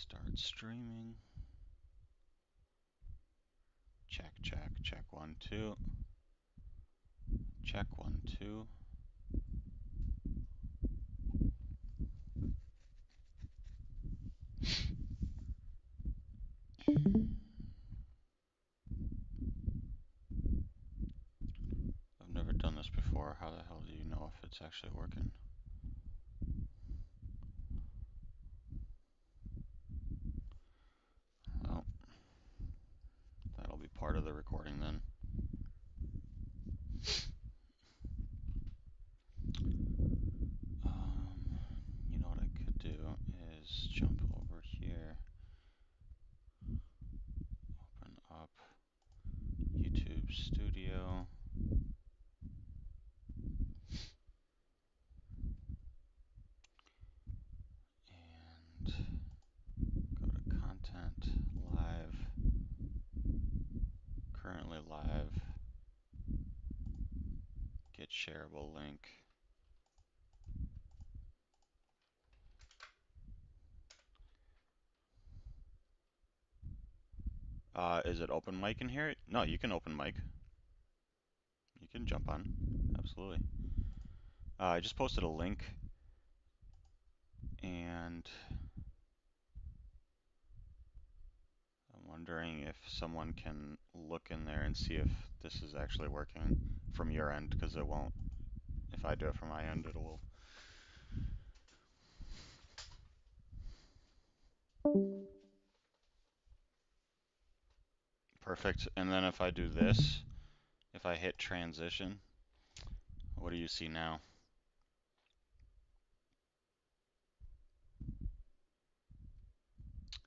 Start streaming. Check, check, check, 1, 2. Check, 1, 2. I've never done this before. How the hell do you know if it's actually working? Well, that'll be part of the recording then. You know what I could do is jump over here, open up YouTube Studio, and go to Content, Live, Currently Live, Get Shareable Link. Is it open mic in here? No, you can open mic. You can jump on, absolutely. I just posted a link, and I'm wondering if someone can look in there and see if this is actually working from your end, because it won't. If I do it from my end, it will. Perfect. And then if I do this, if I hit transition, what do you see now?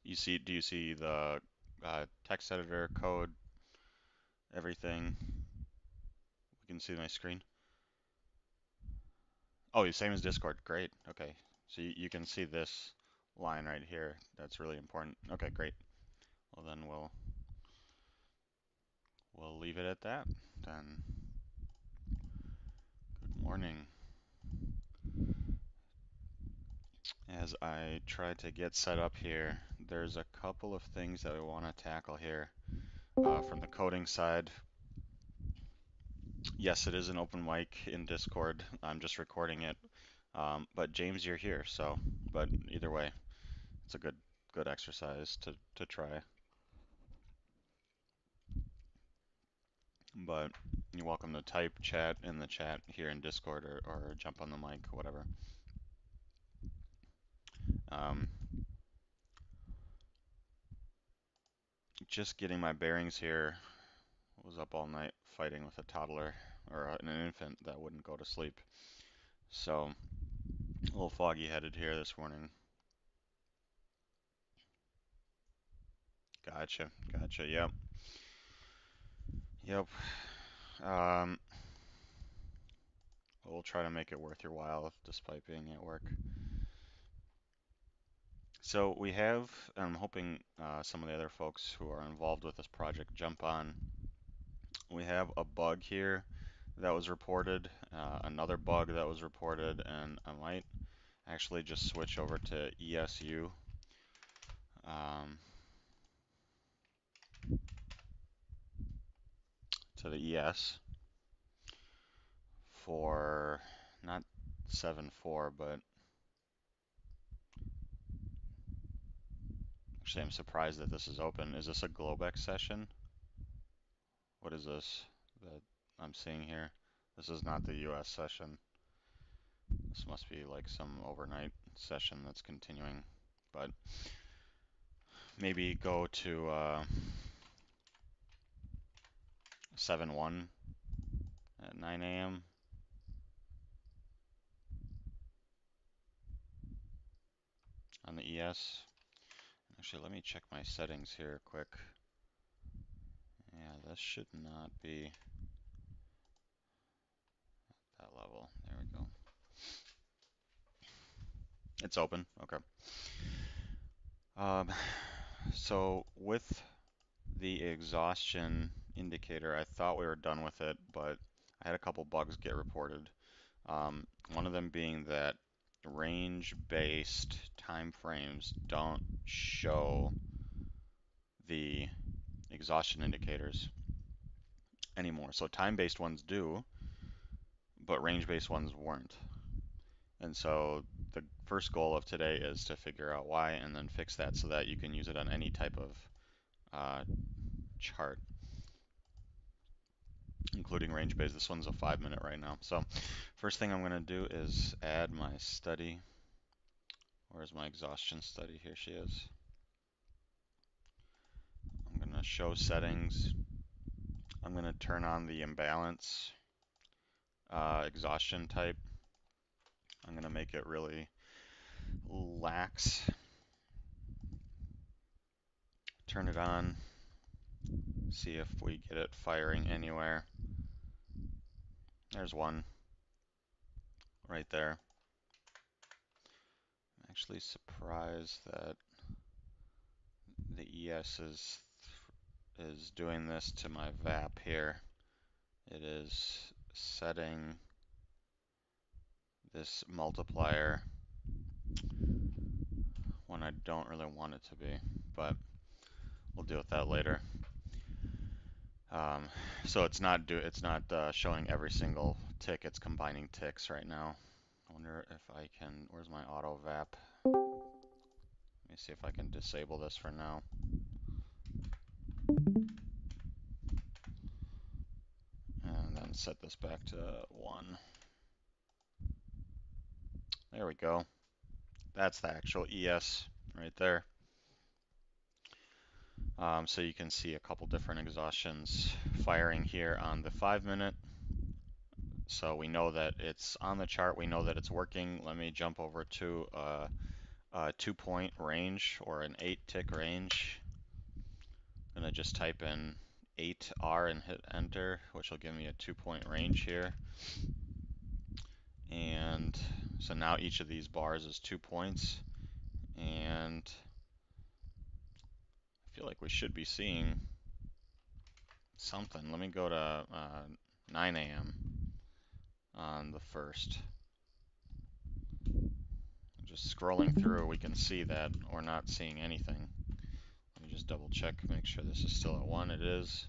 Do you see the text editor code, everything? We can see my screen. Oh, the same as Discord. Great. Okay. So you can see this line right here. That's really important. Okay, great. Well, then we'll leave it at that. Then good morning. As I try to get set up here, there's a couple of things that we want to tackle here. From the coding side, yes, it is an open mic in Discord. I'm just recording it. But James, you're here, so, but either way, it's a good exercise to try. But you're welcome to type chat in the chat here in Discord or jump on the mic, whatever. Um, just getting my bearings here. Was up all night fighting with a toddler or an infant that wouldn't go to sleep. So a little foggy headed here this morning. Gotcha, gotcha, yep. Yep. Um, we'll try to make it worth your while despite being at work. So we have, and I'm hoping some of the other folks who are involved with this project jump on. We have a bug here that was reported, another bug that was reported, and I might actually just switch over to ESU. To the ES for not 7.4, but actually I'm surprised that this is open. Is this a Globex session? What is this that I'm seeing here? This is not the US session. This must be like some overnight session that's continuing, but maybe go to 7.1 at 9 a.m. on the ES. Actually, let me check my settings here quick. Yeah, this should not be that level. There we go. It's open. Okay. So with the exhaustion indicator, I thought we were done with it, but I had a couple bugs get reported. One of them being that range-based time frames don't show the exhaustion indicators anymore. So time-based ones do, but range-based ones weren't. And so the first goal of today is to figure out why and then fix that so that you can use it on any type of chart, including range-based. This one's a 5-minute right now. So first thing I'm going to do is add my study. Where's my exhaustion study? Here she is. I'm going to show settings. I'm going to turn on the imbalance exhaustion type. I'm going to make it really lax. Turn it on. See if we get it firing anywhere. There's one right there. I'm actually surprised that the ES is doing this to my VAP here. It is setting this multiplier when I don't really want it to be, but we'll deal with that later. So it's not showing every single tick. It's combining ticks right now. I wonder if I can. Where's my auto VAP? Let me see if I can disable this for now. And then set this back to 1. There we go. That's the actual ES right there. So you can see a couple different exhaustions firing here on the 5-minute. So we know that it's on the chart. We know that it's working. Let me jump over to a 2-point range or an 8-tick range. I'm going to just type in 8R and hit enter, which will give me a 2-point range here. And so now each of these bars is 2 points. And I feel like we should be seeing something. Let me go to 9 a.m. on the 1st. Just scrolling through, we can see that we're not seeing anything. Let me just double check, make sure this is still at 1. It is.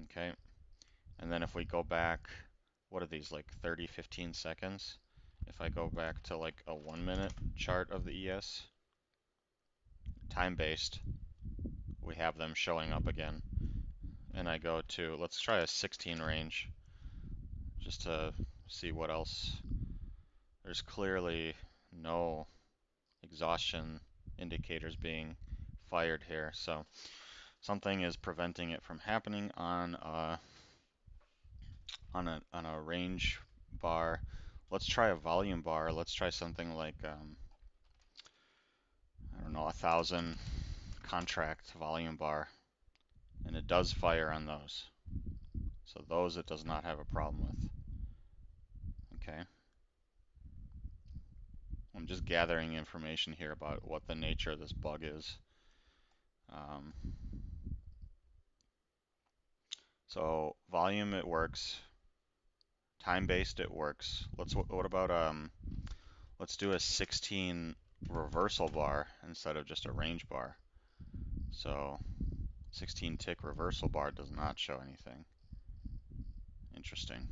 Okay. And then if we go back, what are these, like 30, 15 seconds? If I go back to like a 1-minute chart of the ES, time-based, we have them showing up again. And I go to, let's try a 16 range, just to see what else. There's clearly no exhaustion indicators being fired here, so something is preventing it from happening on a range bar. Let's try a volume bar. Let's try something like I don't know, 1,000 contract volume bar, and it does fire on those. So those it does not have a problem with. Okay. I'm just gathering information here about what the nature of this bug is. So volume, it works. Time-based, it works. What about let's do a 16 reversal bar instead of just a range bar. So 16 tick reversal bar does not show anything. Interesting.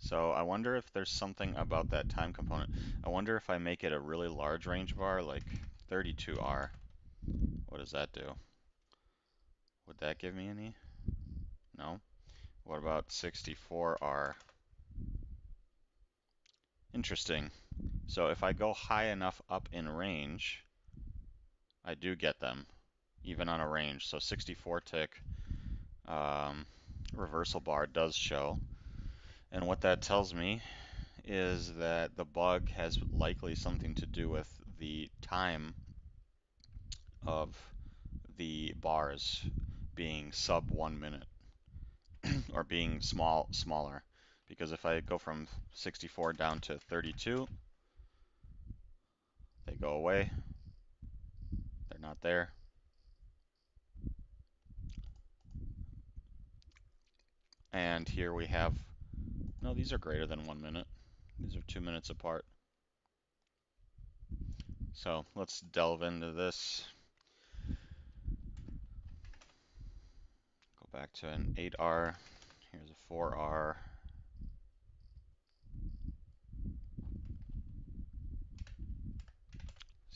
So I wonder if there's something about that time component. I wonder if I make it a really large range bar, like 32R. What does that do? Would that give me any? No? What about 64R? Interesting. So if I go high enough up in range, I do get them, even on a range. So 64 tick reversal bar does show. And what that tells me is that the bug has likely something to do with the time of the bars being sub 1 minute or being smaller. Because if I go from 64 down to 32, they go away. They're not there. And here we have No, these are greater than 1 minute. These are 2 minutes apart. So let's delve into this. Go back to an 8R. Here's a 4R.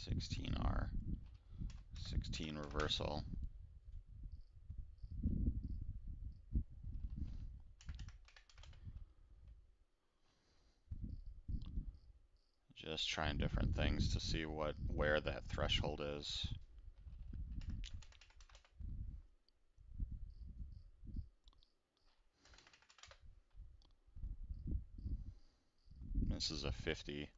16R. 16 reversal. Just trying different things to see where that threshold is. This is a 50.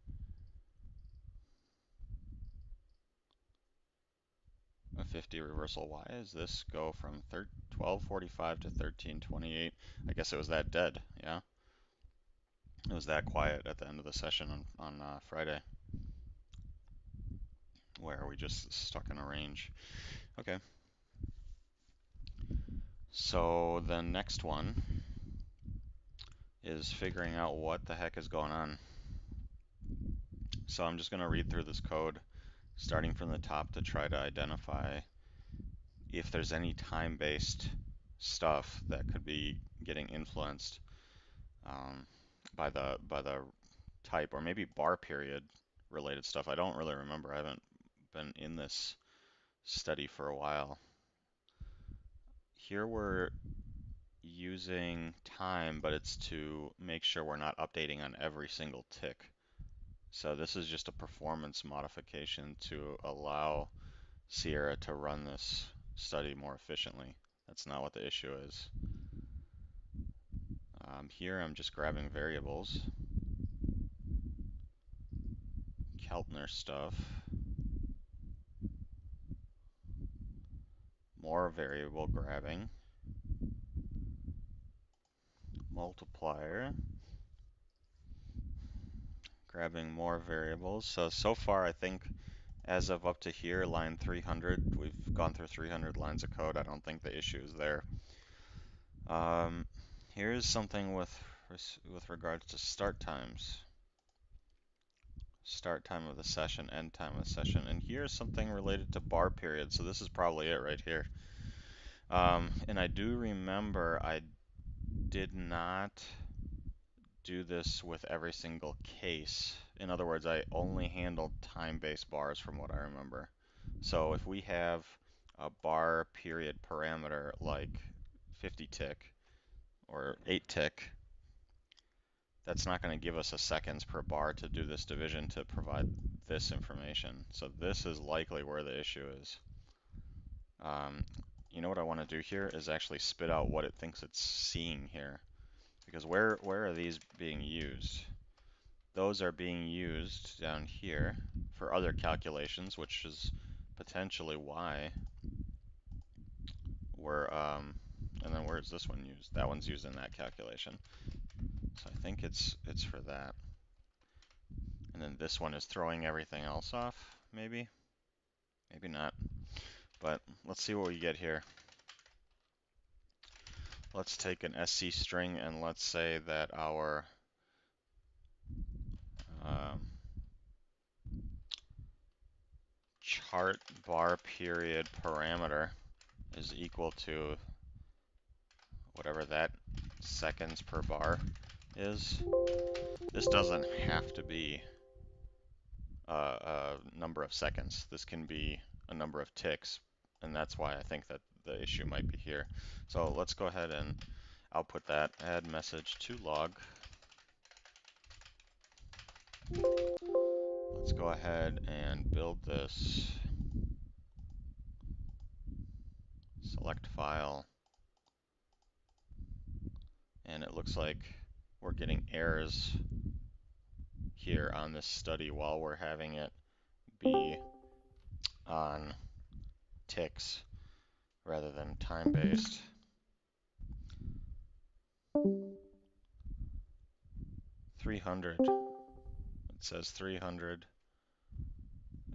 A 50 reversal. Why does this go from 12:45 to 13:28? I guess it was that dead. Yeah, it was that quiet at the end of the session on Friday, where we just stuck in a range. Okay. So the next one is figuring out what the heck is going on. So I'm just going to read through this code, starting from the top, to try to identify if there's any time-based stuff that could be getting influenced by the type, or maybe bar period related stuff. I don't really remember. I haven't been in this study for a while. Here we're using time, but it's to make sure we're not updating on every single tick. So this is just a performance modification to allow Sierra to run this study more efficiently. That's not what the issue is. Here I'm just grabbing variables, Keltner stuff, more variable grabbing, multiplier, grabbing more variables. So far I think as of up to here, line 300, we've gone through 300 lines of code. I don't think the issue is there. Here's something with regards to start times. Start time of the session, end time of the session. And here's something related to bar period. So this is probably it right here. And I do remember I did not do this with every single case. In other words, I only handled time-based bars from what I remember. So if we have a bar period parameter like 50 tick or 8 tick, that's not going to give us a seconds per bar to do this division to provide this information. So this is likely where the issue is. You know what I want to do here is actually spit out what it thinks it's seeing here. Because where are these being used? Those are being used down here for other calculations, which is potentially why we're, and then where's this one used? That one's used in that calculation. So I think it's for that. And then this one is throwing everything else off, maybe? Maybe not. But let's see what we get here. Let's take an SC string and let's say that our chart bar period parameter is equal to whatever that seconds per bar is. This doesn't have to be a number of seconds. This can be a number of ticks, and that's why I think that the issue might be here. So let's go ahead and output that, add message to log. Let's go ahead and build this. Select file. And it looks like we're getting errors here on this study while we're having it be on ticks rather than time-based. 300. It says 300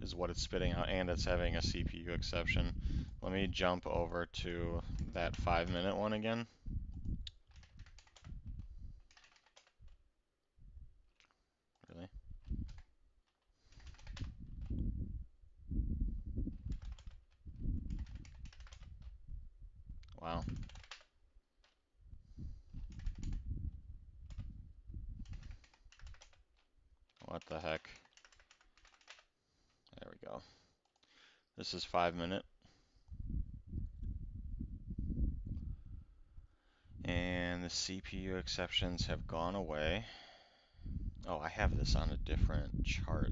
is what it's spitting out, and it's having a CPU exception. Let me jump over to that 5-minute one again. go. This is 5 minute. And the CPU exceptions have gone away. Oh, I have this on a different chart.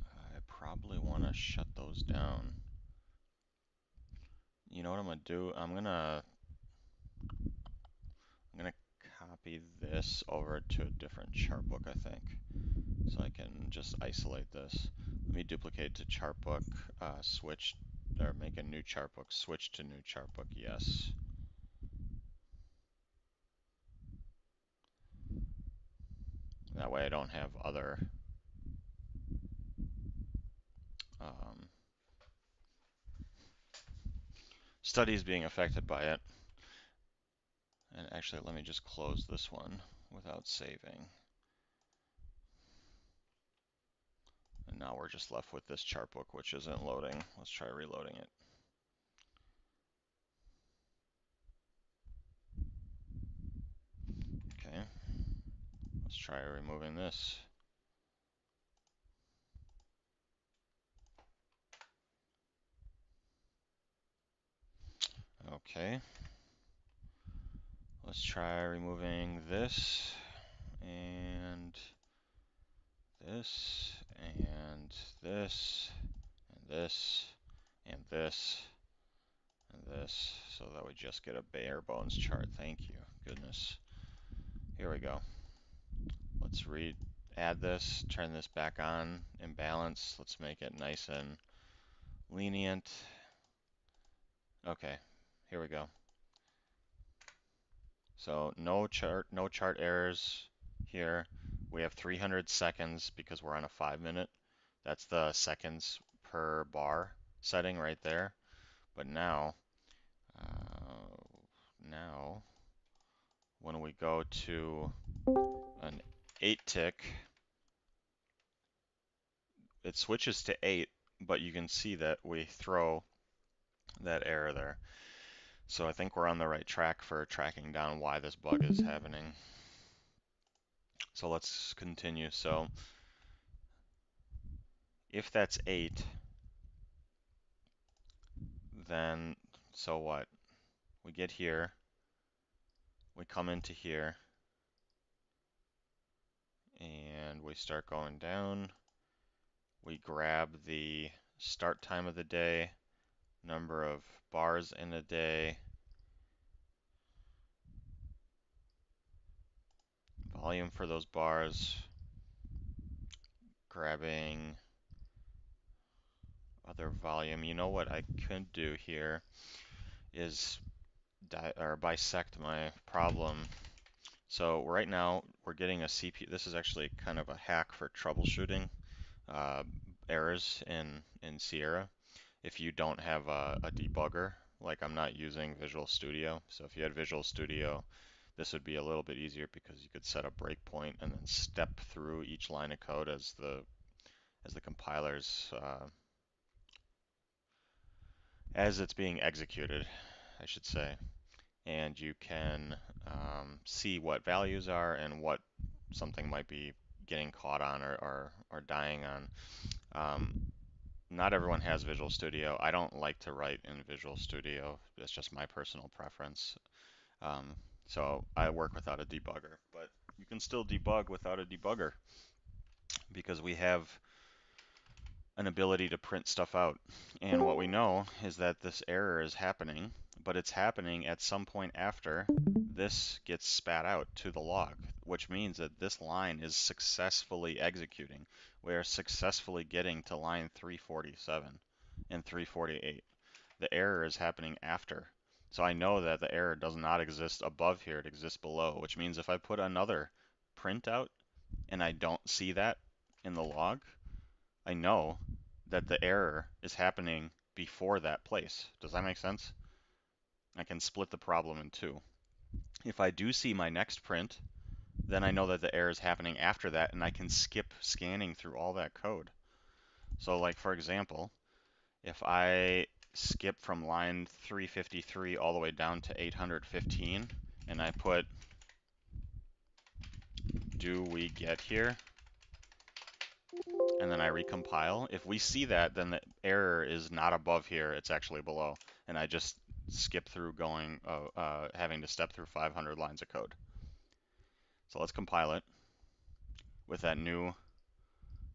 I probably want to shut those down. You know what I'm gonna do? I'm gonna copy this over to a different chart book, I think. So I can just isolate this. Let me duplicate to chart book, switch, or make a new chart book, switch to new chart book, yes. That way I don't have other studies being affected by it. And actually, let me just close this one without saving. And now we're just left with this chart book, which isn't loading. Let's try reloading it. Okay. Let's try removing this. Okay. Let's try removing this and this and this and this and this and this, so that we just get a bare bones chart. Thank you, goodness. Here we go. Let's add this, turn this back on, imbalance. Let's make it nice and lenient. Okay, here we go. So no chart errors here. We have 300 seconds because we're on a 5 minute. That's the seconds per bar setting right there. But now when we go to an 8 tick, it switches to 8, but you can see that we throw that error there. So I think we're on the right track for tracking down why this bug is happening. So let's continue. So if that's 8, then so what? We get here, we come into here, and we start going down. We grab the start time of the day, number of bars in a day, volume for those bars, grabbing other volume. You know what I could do here is bisect my problem. So right now we're getting a CPU. This is actually kind of a hack for troubleshooting errors in Sierra. If you don't have a debugger, like I'm not using Visual Studio. So if you had Visual Studio, this would be a little bit easier because you could set a breakpoint and then step through each line of code as the compilers as it's being executed, I should say. And you can see what values are and what something might be getting caught on or dying on. Not everyone has Visual Studio. I don't like to write in Visual Studio. It's just my personal preference. So I work without a debugger, but you can still debug without a debugger because we have an ability to print stuff out. And what we know is that this error is happening, but it's happening at some point after this gets spat out to the log, which means that this line is successfully executing. We are successfully getting to line 347 and 348. The error is happening after. So I know that the error does not exist above here, it exists below, which means if I put another printout and I don't see that in the log, I know that the error is happening before that place. Does that make sense? I can split the problem in two. If I do see my next print, then I know that the error is happening after that, and I can skip scanning through all that code. So like for example, if I skip from line 353 all the way down to 815, and I put do we get here, and then I recompile, if we see that, then the error is not above here, it's actually below. And I just skip through having to step through 500 lines of code. So let's compile it with that new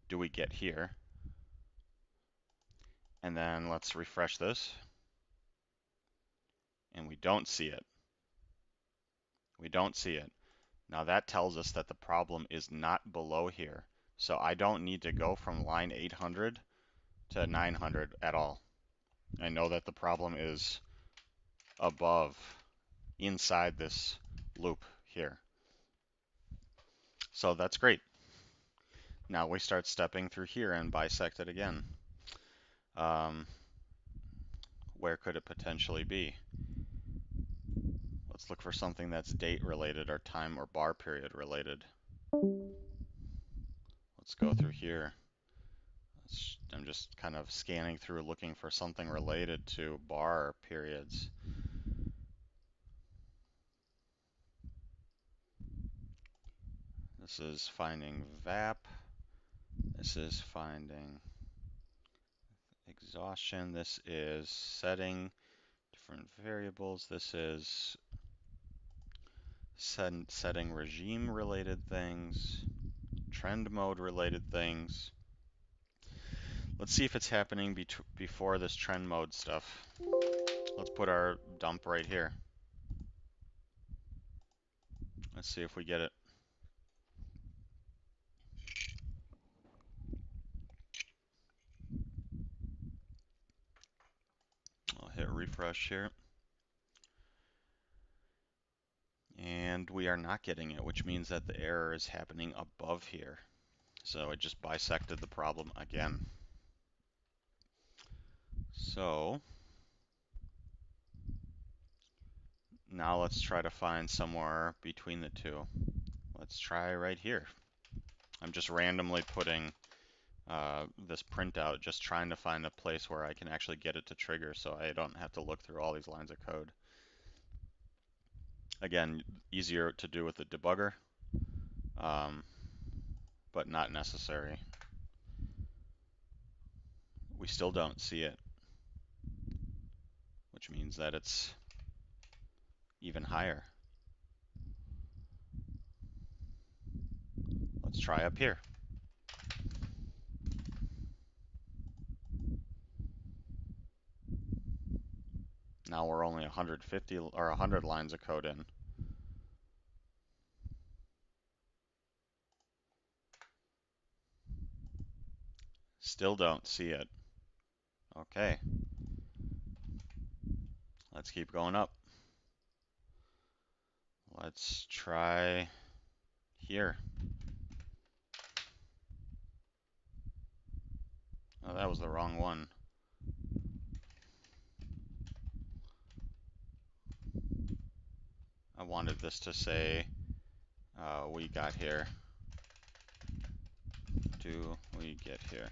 do we get here. And then let's refresh this. And we don't see it. We don't see it. Now that tells us that the problem is not below here. So I don't need to go from line 800 to 900 at all. I know that the problem is above, inside this loop here. So that's great. Now we start stepping through here and bisect it again. Where could it potentially be? Let's look for something that's date related or time or bar period related. Let's go through here. I'm just kind of scanning through looking for something related to bar periods. This is finding VAP. This is finding exhaustion. This is setting different variables. This is setting regime related things, trend mode related things. Let's see if it's happening before this trend mode stuff. Let's put our dump right here. Let's see if we get it. I'll hit refresh here. And we are not getting it, which means that the error is happening above here. So it just bisected the problem again. So now let's try to find somewhere between the two. Let's try right here. I'm just randomly putting this printout, just trying to find a place where I can actually get it to trigger so I don't have to look through all these lines of code. Again, easier to do with the debugger, but not necessary. We still don't see it, which means that it's even higher. Let's try up here. Now we're only 150 or 100 lines of code in. Still don't see it. Okay. Let's keep going up. Let's try here. Oh, that was the wrong one. I wanted this to say we got here. Do we get here?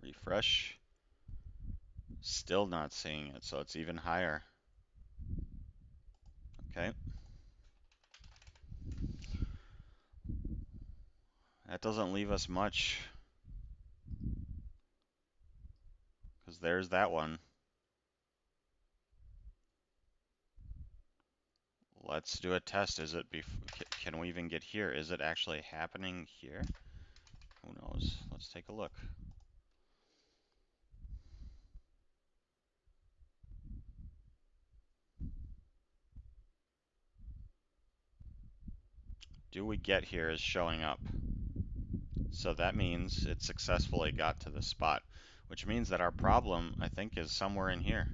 Refresh. Still not seeing it, so it's even higher. Okay. That doesn't leave us much, because there's that one. Let's do a test. Can we even get here? Is it actually happening here? Who knows? Let's take a look. Do we get here is showing up. So that means it successfully got to the spot, which means that our problem, I think, is somewhere in here.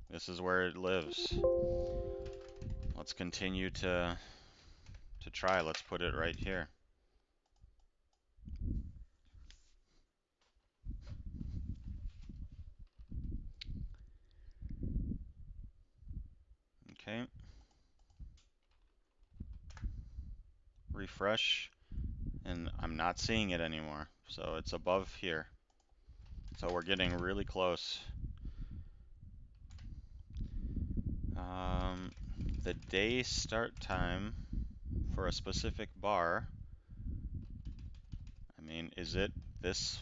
This is where it lives. Let's continue to try. Let's put it right here. Okay. Refresh. and I'm not seeing it anymore. So it's above here. So we're getting really close. The day start time for a specific bar, I mean, is it this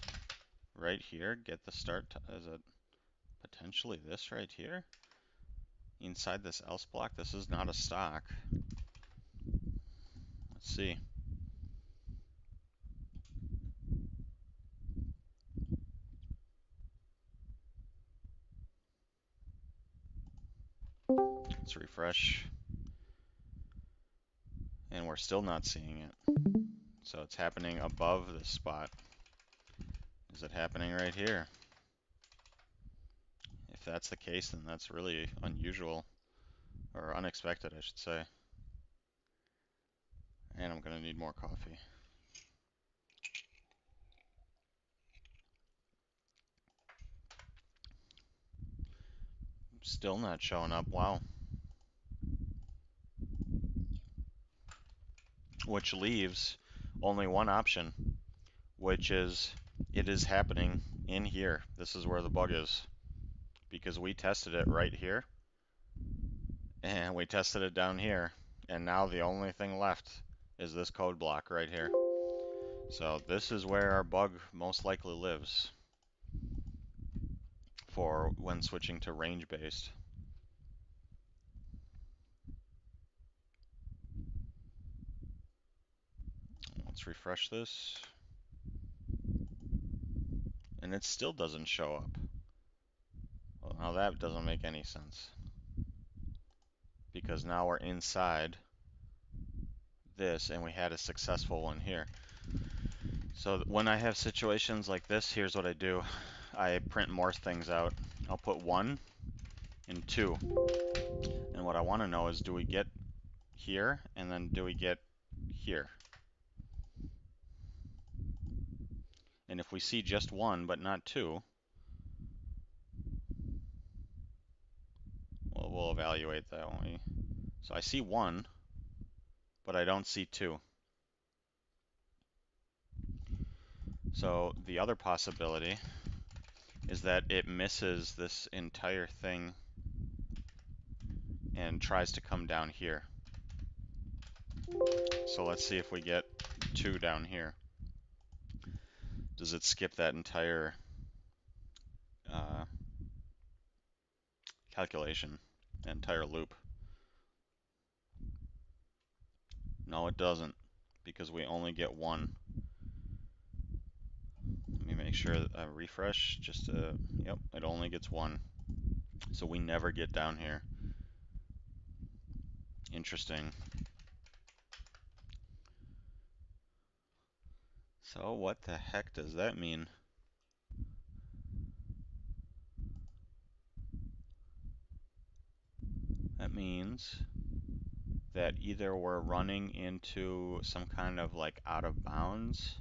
right here? Get the start, is it potentially this right here? Inside this else block, this is not a stock. Let's see. Let's refresh. And we're still not seeing it. So it's happening above this spot. Is it happening right here? If that's the case, then that's really unusual, or unexpected, I should say. And I'm gonna need more coffee. Still not showing up, wow. Which leaves only one option, which is it is happening in here. This is where the bug is, because we tested it right here, and we tested it down here, and now the only thing left is this code block right here. So this is where our bug most likely lives for when switching to range-based. Let's refresh this. And it still doesn't show up. Well, now that doesn't make any sense, because now we're inside this and we had a successful one here. So when I have situations like this, here's what I do. I print more things out. I'll put 1 and 2. And what I want to know is, do we get here, and then do we get here? And if we see just 1 but not 2, well, we'll evaluate that, won't we? So I see 1, but I don't see 2. So the other possibility is that it misses this entire thing and tries to come down here. So let's see if we get 2 down here. Does it skip that entire calculation, that entire loop? No, it doesn't, because we only get 1. Let me make sure that I refresh just to, yep, it only gets 1. So we never get down here. Interesting. So what the heck does that mean? That means that either we're running into some kind of like out of bounds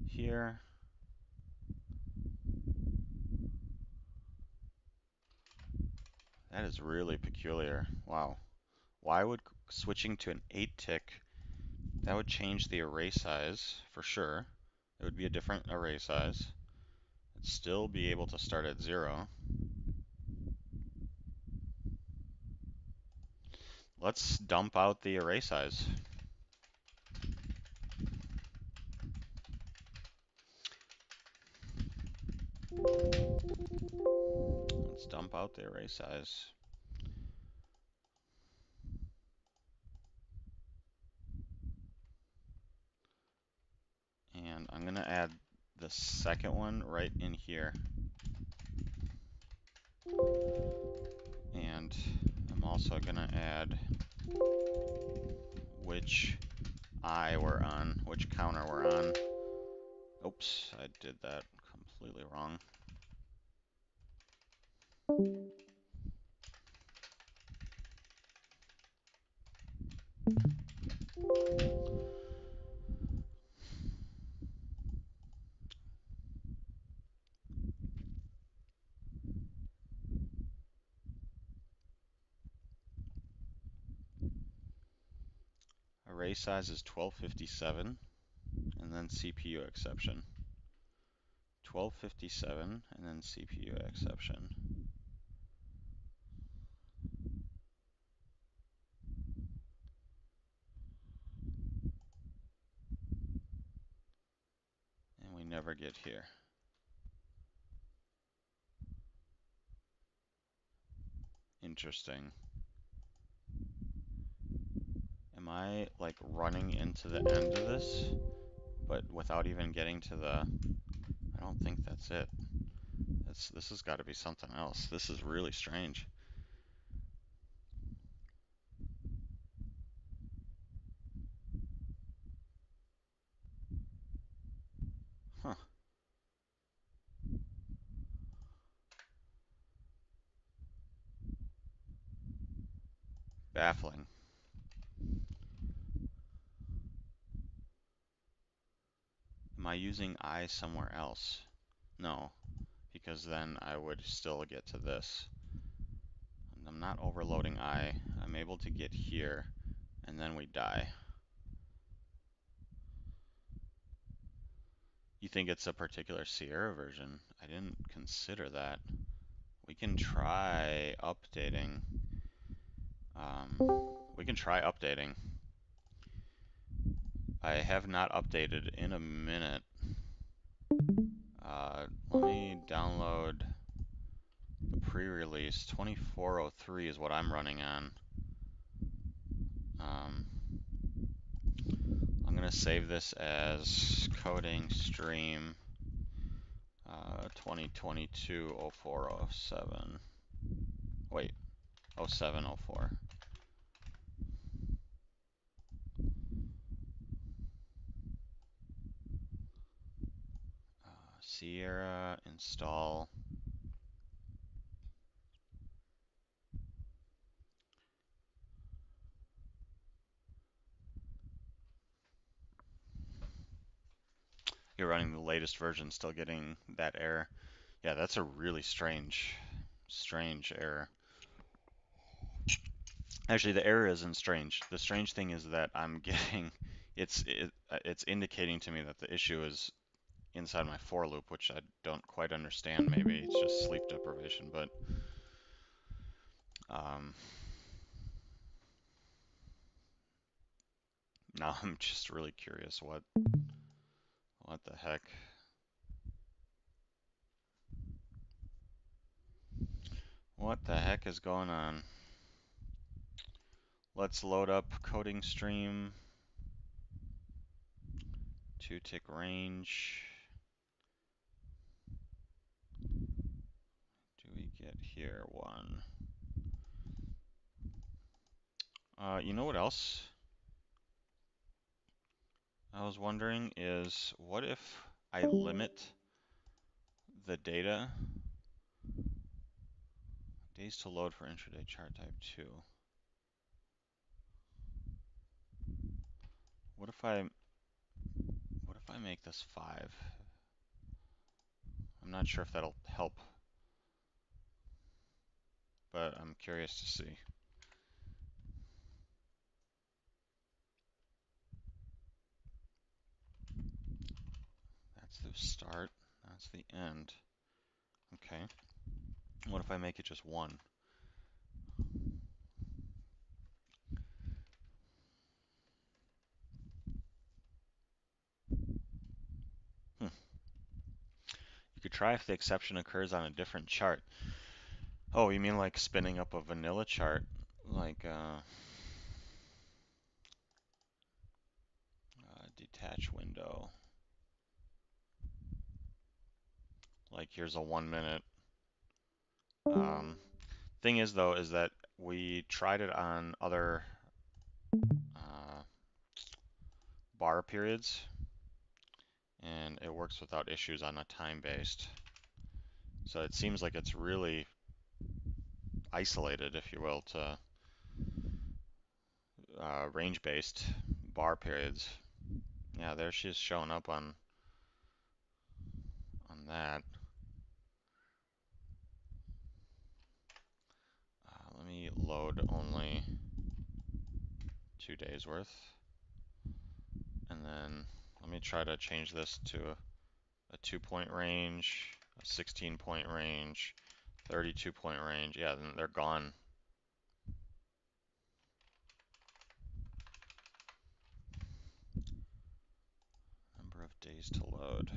here. That is really peculiar. Wow. Why would switching to an 8 tick, that would change the array size for sure. It would be a different array size. It'd still be able to start at 0. Let's dump out the array size. Let's dump out the array size. And I'm gonna add the second one right in here. And I'm also gonna add which I we're on, which counter we're on. Oops, I did that completely wrong. Array size is 1257. and then CPU exception. 1257 and then CPU exception. And we never get here. Interesting. Am I like running into the end of this, but without even getting to the... I don't think that's it. This has got to be something else. This is really strange. Huh. Baffling. Am I using I somewhere else? No, because then I would still get to this. I'm not overloading I. I'm able to get here, and then we die. You think it's a particular Sierra version? I didn't consider that. We can try updating. We can try updating. I have not updated in a minute. Let me download the pre-release. 2403 is what I'm running on. I'm going to save this as coding stream 2022-0407. Wait, 0704. Sierra install. You're running the latest version, still getting that error. Yeah, that's a really strange error. Actually, the error isn't strange. The strange thing is that I'm getting, it's indicating to me that the issue is inside my for loop, which I don't quite understand. Maybe it's just sleep deprivation, but now I'm just really curious what the heck. What the heck is going on? Let's load up coding stream. 2-tick range. Do we get here? 1. You know what else I was wondering is, what if I limit the data? Days to load for intraday chart type 2. What if I make this 5? I'm not sure if that'll help, but I'm curious to see. That's the start, that's the end. Okay. What if I make it just 1? You could try if the exception occurs on a different chart. Oh, you mean like spinning up a vanilla chart? Like, detach window. Like, here's a 1 minute. Thing is, though, is that we tried it on other bar periods, and it works without issues on a time-based. So it seems like it's really isolated, if you will, to range-based bar periods. Yeah, there she's showing up on that. Let me load only 2 days worth, and then let me try to change this to a 2-point range, a 16-point range, 32-point range. Yeah, then they're gone. Number of days to load.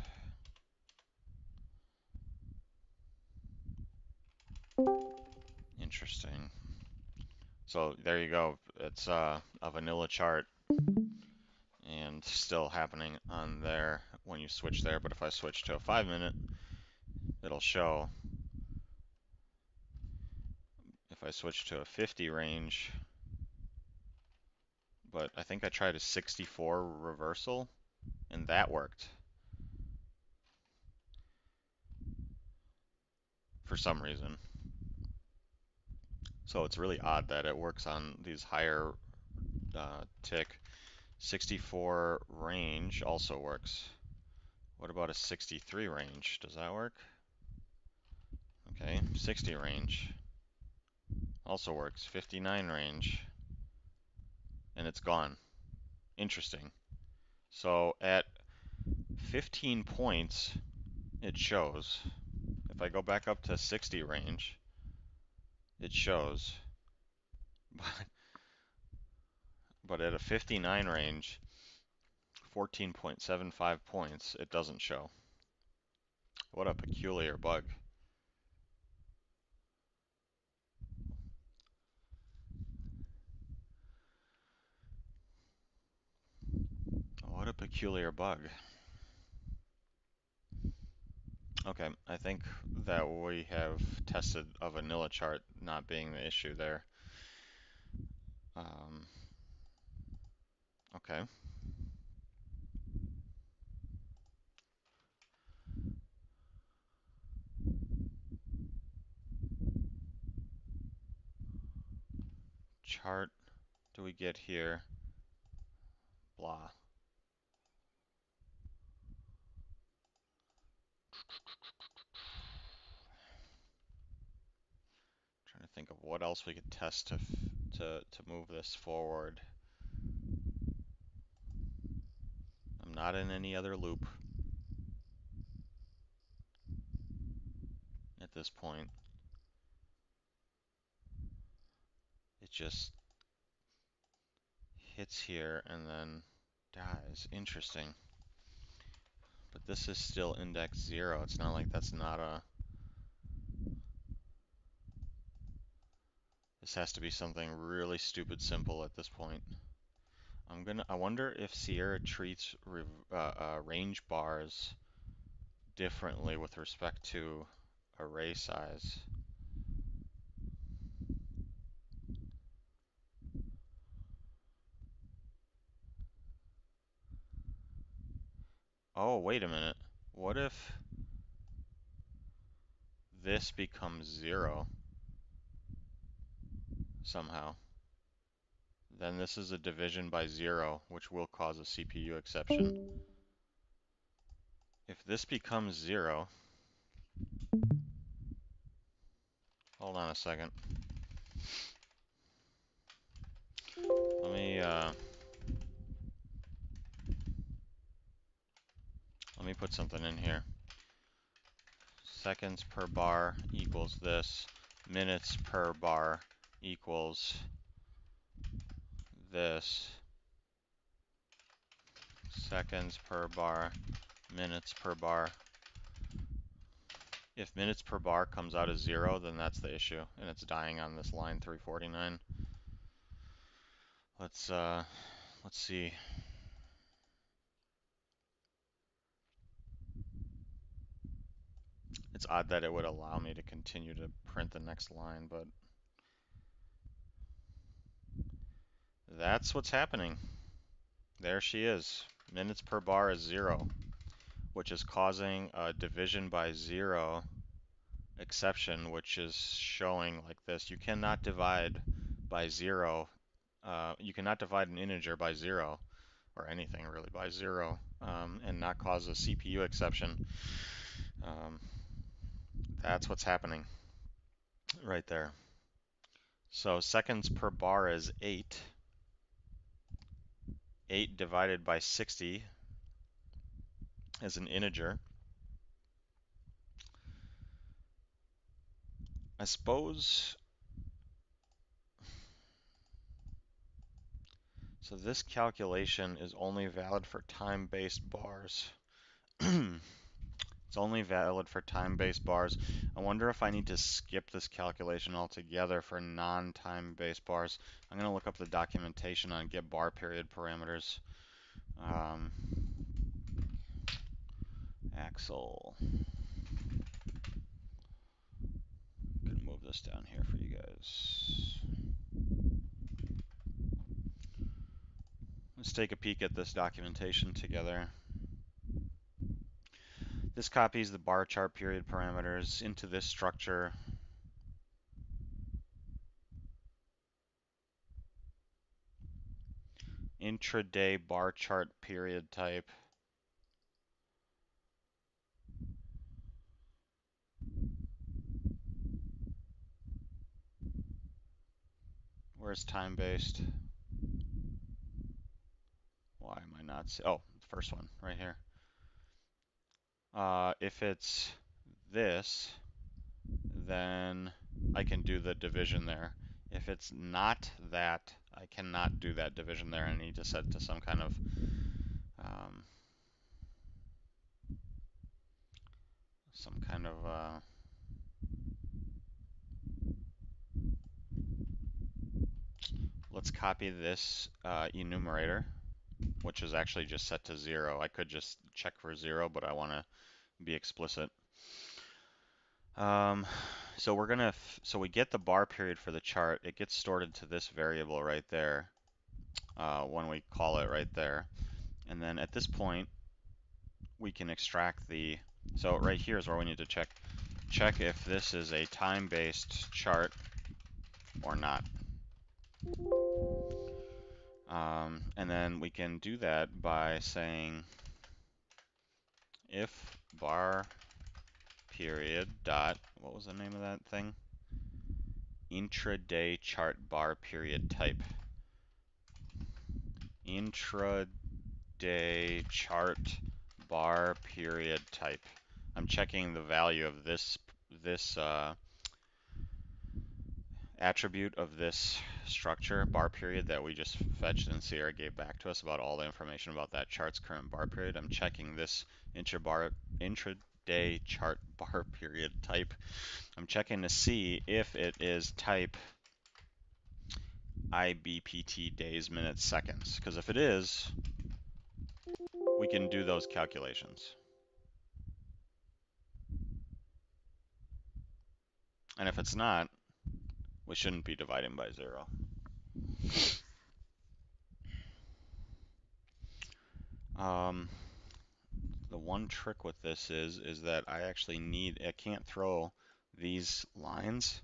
Interesting. So there you go. It's a vanilla chart and still happening on there when you switch there. But if I switch to a 5-minute, it'll show. If I switch to a 50 range, but I think I tried a 64 reversal and that worked for some reason. So it's really odd that it works on these higher tick. 64 range also works. What about a 63 range? Does that work? Okay, 60 range also works. 59 range, and it's gone. Interesting. So at 15 points, it shows. If I go back up to 60 range, it shows. But at a 59 range, 14.75 points, it doesn't show. What a peculiar bug. What a peculiar bug. Okay, I think that we have tested a vanilla chart not being the issue there. Okay. Chart do we get here? Blah. Trying to think of what else we could test to move this forward. I'm not in any other loop at this point. It just hits here and then dies. Interesting. But this is still index 0. It's not like that's not a... This has to be something really stupid simple at this point. I wonder if Sierra treats range bars differently with respect to array size. Oh, wait a minute. What if this becomes 0 somehow? Then this is a division by 0, which will cause a CPU exception. If this becomes 0, hold on a second. Let me put something in here. Seconds per bar equals this. Minutes per bar equals this. Seconds per bar, minutes per bar. If minutes per bar comes out as 0, then that's the issue, and it's dying on this line 349. Let's see. It's odd that it would allow me to continue to print the next line, but that's what's happening. There she is. Minutes per bar is 0, which is causing a division by 0 exception, which is showing like this. You cannot divide by 0. You cannot divide an integer by 0, or anything really by 0, and not cause a CPU exception. That's what's happening right there. So seconds per bar is 8. 8 divided by 60 as an integer. I suppose, so this calculation is only valid for time-based bars. It's only valid for time-based bars. I wonder if I need to skip this calculation altogether for non-time-based bars. I'm going to look up the documentation on get bar period parameters. Axel. I'm going to move this down here for you guys. Let's take a peek at this documentation together. This copies the bar chart period parameters into this structure. Intraday bar chart period type. Where's time-based? Why am I not see? Oh, the first one right here. If it's this, then I can do the division there. If it's not that, I cannot do that division there. I need to set it to some kind of let's copy this enumerator, which is actually just set to 0. I could just check for 0, but I want to be explicit. So we're gonna, so we get the bar period for the chart. It gets stored into this variable right there when we call it right there. And then at this point, we can extract the, so right here is where we need to check if this is a time-based chart or not. And then we can do that by saying if bar period dot, what was the name of that thing? Intraday chart bar period type. Intraday chart bar period type. I'm checking the value of this attribute of this structure, bar period, that we just fetched and Sierra gave back to us about all the information about that chart's current bar period. I'm checking this intraday chart bar period type. I'm checking to see if it is type IBPT days, minutes, seconds. Because if it is, we can do those calculations. And if it's not, we shouldn't be dividing by 0. The one trick with this is that I can't throw these lines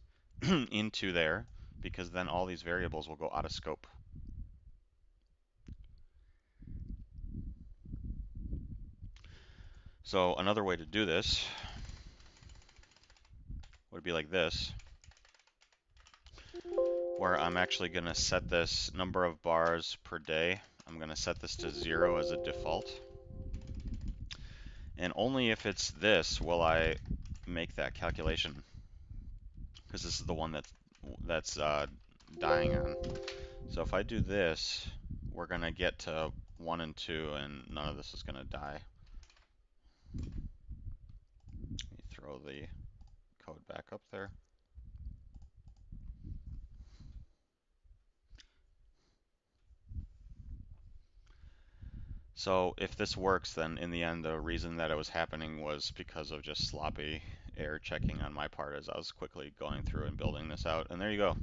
into there, because then all these variables will go out of scope. So another way to do this would be like this, where I'm actually going to set this number of bars per day. I'm going to set this to 0 as a default. And only if it's this will I make that calculation, because this is the one that's dying on. So if I do this, we're going to get to 1 and 2, and none of this is going to die. Let me throw the code back up there. So if this works, then in the end, the reason that it was happening was because of just sloppy error checking on my part as I was quickly going through and building this out. And there you go.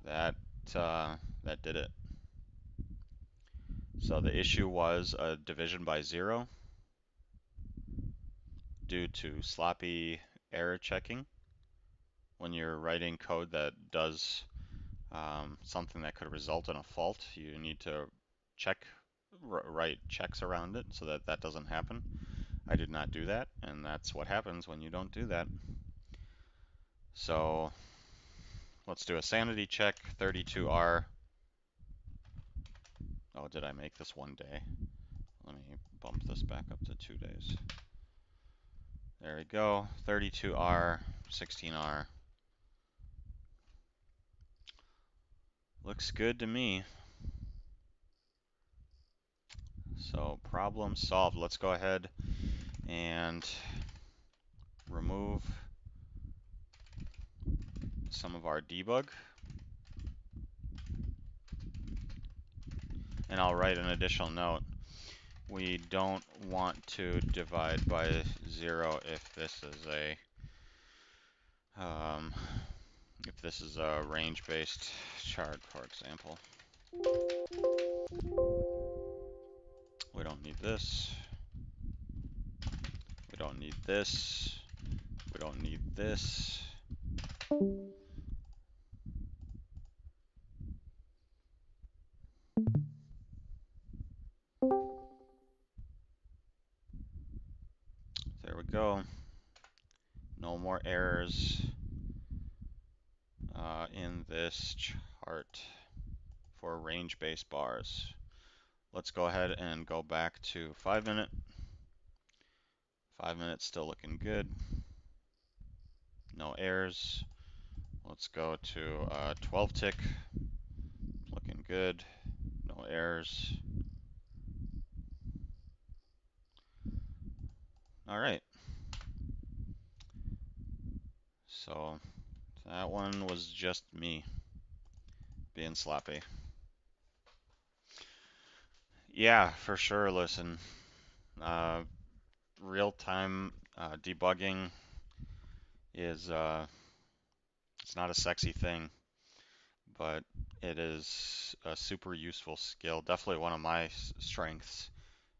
That did it. So the issue was a division by 0 due to sloppy error checking. When you're writing code that does something that could result in a fault, you need to write checks around it so that that doesn't happen. I did not do that, and that's what happens when you don't do that. So let's do a sanity check, 32R. Oh, did I make this one day? Let me bump this back. back up to 2 days. There we go, 32R, 16R. Looks good to me. So problem solved. Let's go ahead and remove some of our debug. And I'll write an additional note. We don't want to divide by 0 if this is a range-based chart, for example. We don't need this. We don't need this. We don't need this. There we go. No more errors in this chart for range-based bars. Let's go ahead and go back to 5 minute. 5 minutes still looking good. No errors. Let's go to 12 tick. Looking good. No errors. All right. So that one was just me being sloppy. Yeah, for sure. Listen, real-time debugging is it's not a sexy thing, but it is a super useful skill. Definitely one of my strengths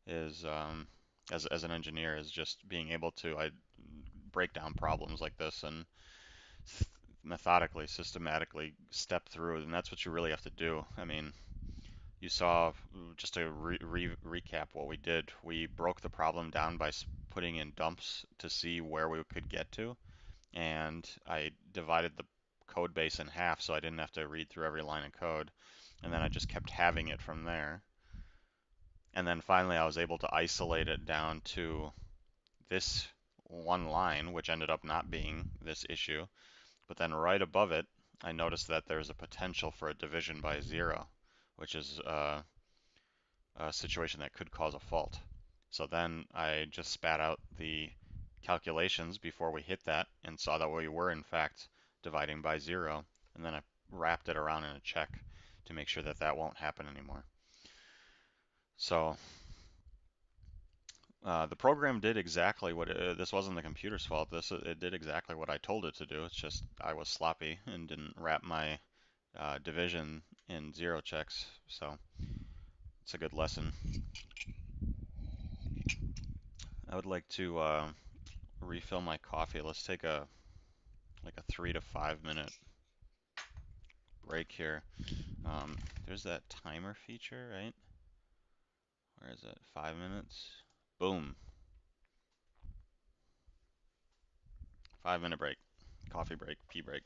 is as an engineer is just being able to break down problems like this and methodically, systematically step through, and that's what you really have to do. I mean, you saw, just to recap what we did, we broke the problem down by putting in dumps to see where we could get to, and I divided the code base in half so I didn't have to read through every line of code, and then I just kept having it from there. And then finally I was able to isolate it down to this one line, which ended up not being this issue. But then right above it, I noticed that there's a potential for a division by 0, which is a situation that could cause a fault. So then I just spat out the calculations before we hit that and saw that we were in fact dividing by 0, and then I wrapped it around in a check to make sure that that won't happen anymore. So the program did exactly what this wasn't the computer's fault. It did exactly what I told it to do. It's just I was sloppy and didn't wrap my division in 0 checks. So it's a good lesson. I would like to refill my coffee. Let's take a 3 to 5 minute break here. There's that timer feature, right? Where is it? 5 minutes. Boom. 5 minute break. Coffee break. Pee break.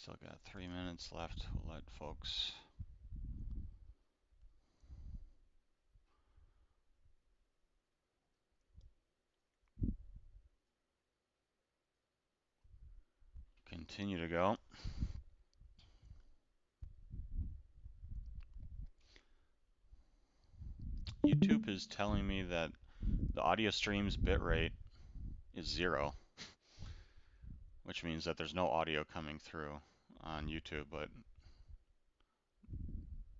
Still got 3 minutes left. We'll let folks continue to go. YouTube is telling me that the audio stream's bitrate is 0, which means that there's no audio coming through on YouTube, but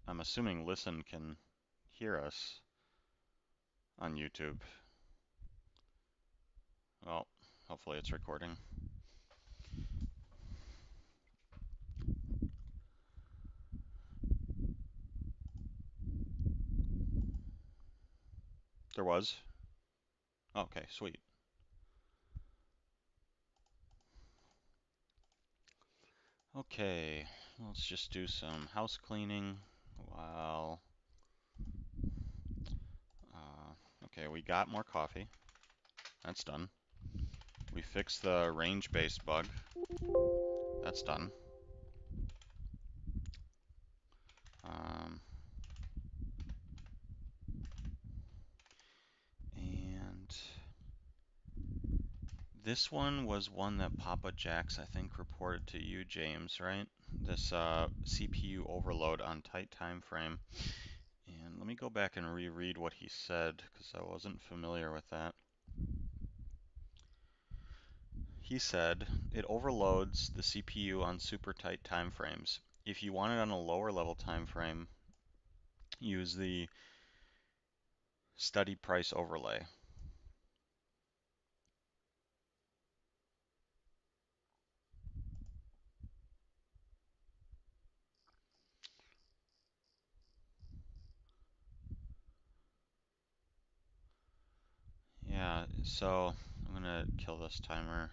I'm assuming Listen can hear us on YouTube. Well, hopefully it's recording. There was? Okay, sweet. Okay, let's just do some house cleaning while... okay, we got more coffee. That's done. We fixed the range-based bug. That's done. And this one was one that Papa Jax, I think, reported to you, James, right? This CPU overload on tight time frame. And let me go back and reread what he said, because I wasn't familiar with that. He said, it overloads the CPU on super tight time frames. If you want it on a lower level time frame, use the study price overlay. Yeah, so I'm gonna kill this timer.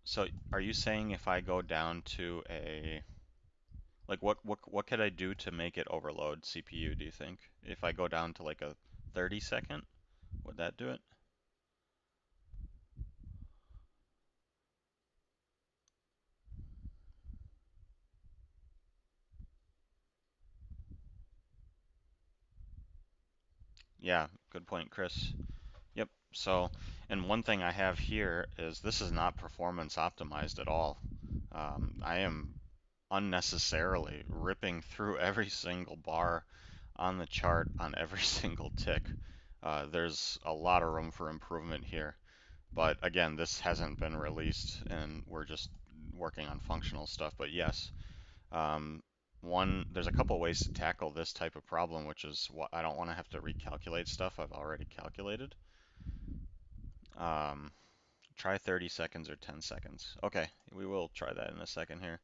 So are you saying if I go down to a, like what could I do to make it overload CPU, do you think? If I go down to like a 30 second, would that do it? Yeah, good point, Chris. Yep. So, and one thing I have here is this is not performance optimized at all. I am unnecessarily ripping through every single bar on the chart on every single tick. There's a lot of room for improvement here. But again, this hasn't been released and we're just working on functional stuff. But yes, um, there's a couple ways to tackle this type of problem, which is what I don't want to have to recalculate stuff I've already calculated. Um, Try 30 seconds or 10 seconds. Okay, we will try that in a second here.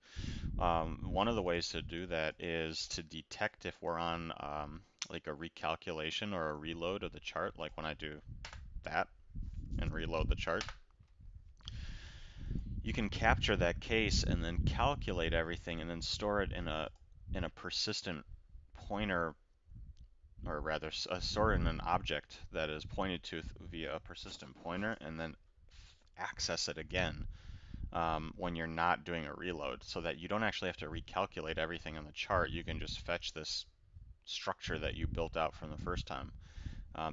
One of the ways to do that is to detect if we're on like a recalculation or a reload of the chart, like when I do that and reload the chart. You can capture that case and then calculate everything and then store it in a persistent pointer, or rather store it in an object that is pointed to via a persistent pointer, and then access it again when you're not doing a reload, so that you don't actually have to recalculate everything on the chart. You can just fetch this structure that you built out from the first time.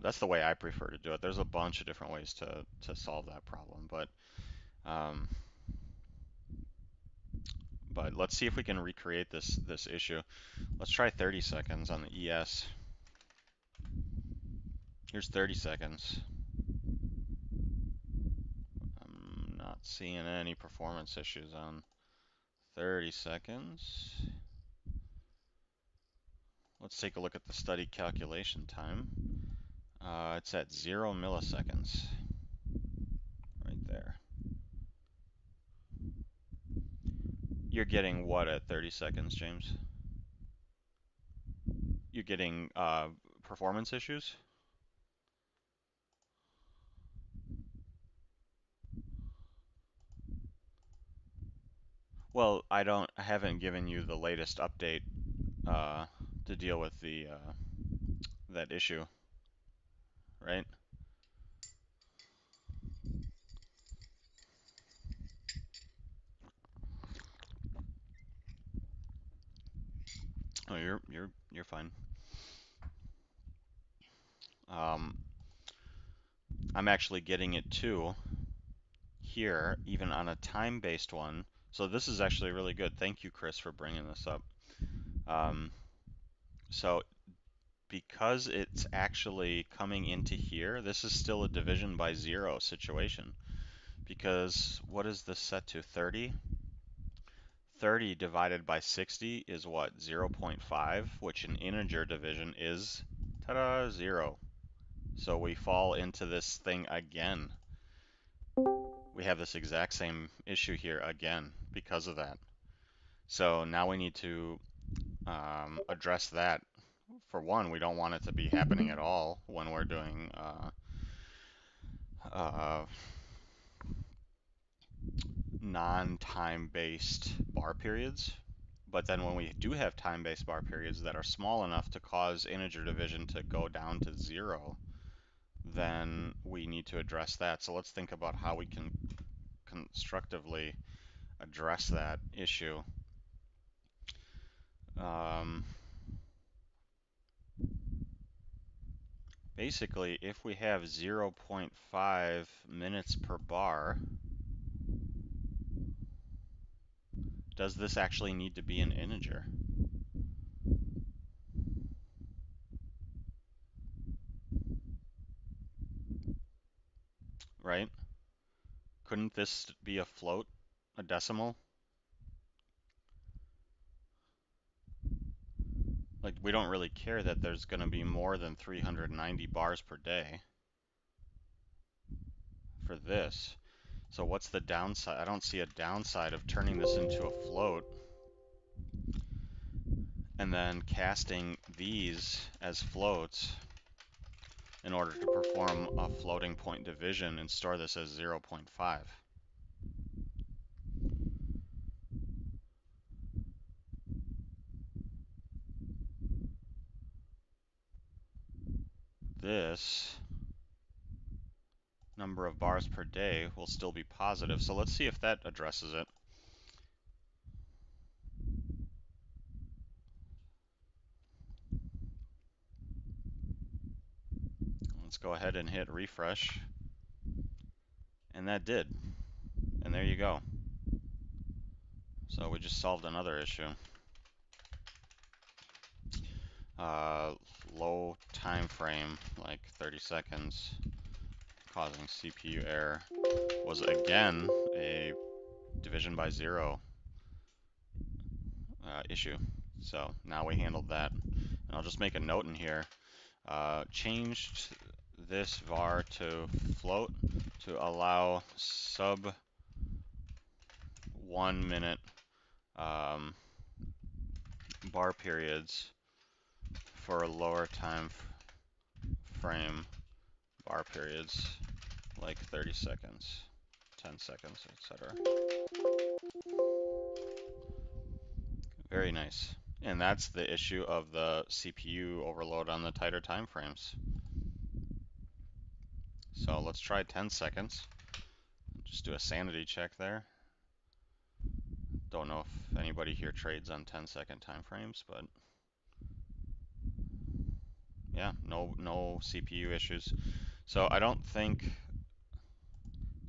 That's the way I prefer to do it. There's a bunch of different ways to solve that problem, um, but let's see if we can recreate this issue. Let's try 30 seconds on the ES. Here's 30 seconds. I'm not seeing any performance issues on 30 seconds. Let's take a look at the study calculation time. It's at 0 milliseconds, right there. You're getting what at 30 seconds, James? You're getting performance issues? Well, I haven't given you the latest update to deal with the that issue, right? No, you're fine. Um, I'm actually getting it too here, even on a time-based one. So this is actually really good. Thank you, Chris, for bringing this up. Um, so because it's actually coming into here, this is still a division by zero situation. Because what is this set to? 30? 30 divided by 60 is what? 0.5, which in integer division is, ta-da, 0. So we fall into this thing again. We have this exact same issue here again because of that. So now we need to address that. For one, we don't want it to be happening at all when we're doing uh, non-time-based bar periods. But then when we do have time-based bar periods that are small enough to cause integer division to go down to 0, then we need to address that. So let's think about how we can constructively address that issue. Um, Basically, if we have 0.5 minutes per bar, does this actually need to be an integer? Right? Couldn't this be a float, a decimal? Like, we don't really care that there's going to be more than 390 bars per day for this. So what's the downside? I don't see a downside of turning this into a float and then casting these as floats in order to perform a floating point division and store this as 0.5. This number of bars per day will still be positive. So let's see if that addresses it. Let's go ahead and hit refresh. And that did. And there you go. So we just solved another issue. Low time frame, like 30 seconds, causing CPU error, was again a division by zero issue. So now we handled that. And I'll just make a note in here. Changed this var to float to allow sub 1 minute bar periods for a lower time frame bar periods like 30 seconds, 10 seconds, etc. Very nice. And that's the issue of the CPU overload on the tighter time frames. So let's try 10 seconds. Just do a sanity check there. Don't know if anybody here trades on 10-second time frames, but yeah, no CPU issues. So I don't think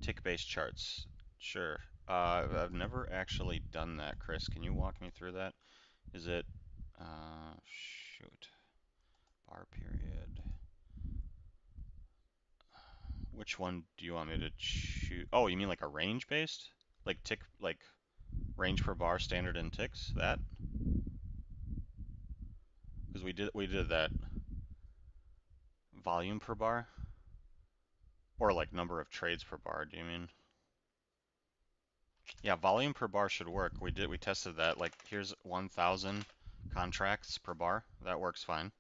tick-based charts. Sure. I've never actually done that, Chris. Can you walk me through that? Is it shoot, bar period. Which one do you want me to choose? Oh, you mean like a range based? Like tick, like range per bar standard in ticks? That? Because we did that volume per bar, or like number of trades per bar. Do you mean? Yeah, volume per bar should work. We tested that. Like here's 1,000 contracts per bar. That works fine.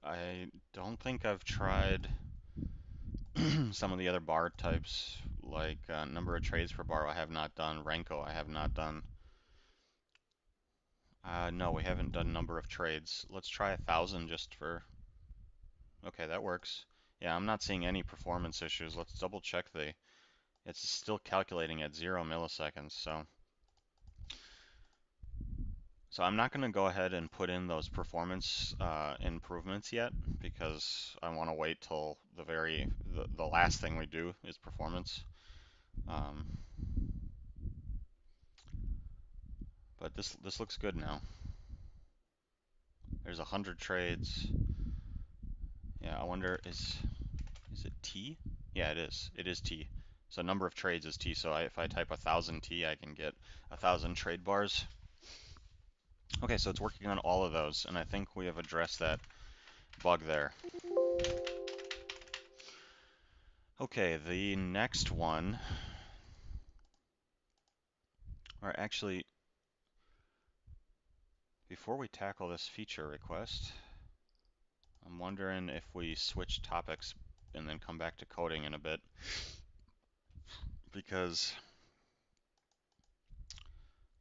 I don't think I've tried some of the other bar types, like number of trades per bar. I have not done. Renko, I have not done. No, we haven't done number of trades. Let's try 1,000 just for. Okay, that works. Yeah, I'm not seeing any performance issues. Let's double check it's still calculating at 0 milliseconds, so So I'm not going to go ahead and put in those performance improvements yet because I want to wait till the last thing we do is performance. Um, but this looks good now. There's 100 trades. Yeah, I wonder is it T? Yeah, it is. It is T. So number of trades is T. So if I type 1,000 T, I can get 1,000 trade bars. Okay, so it's working on all of those, and I think we have addressed that bug there. Okay, the next one, or actually, before we tackle this feature request, I'm wondering if we switch topics and then come back to coding in a bit, because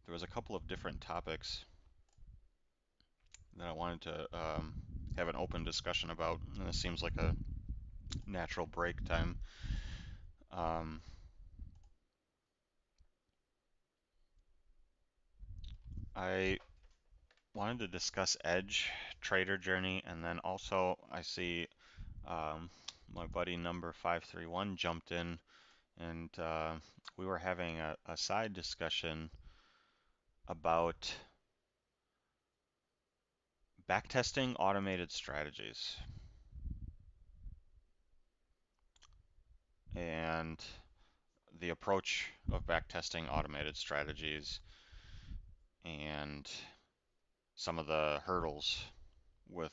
there was a couple of different topics that I wanted to have an open discussion about, and this seems like a natural break time. Um, I wanted to discuss Edge, Trader Journey, and then also I see um, my buddy number 531 jumped in, and we were having a side discussion about backtesting automated strategies. And the approach of backtesting automated strategies and some of the hurdles with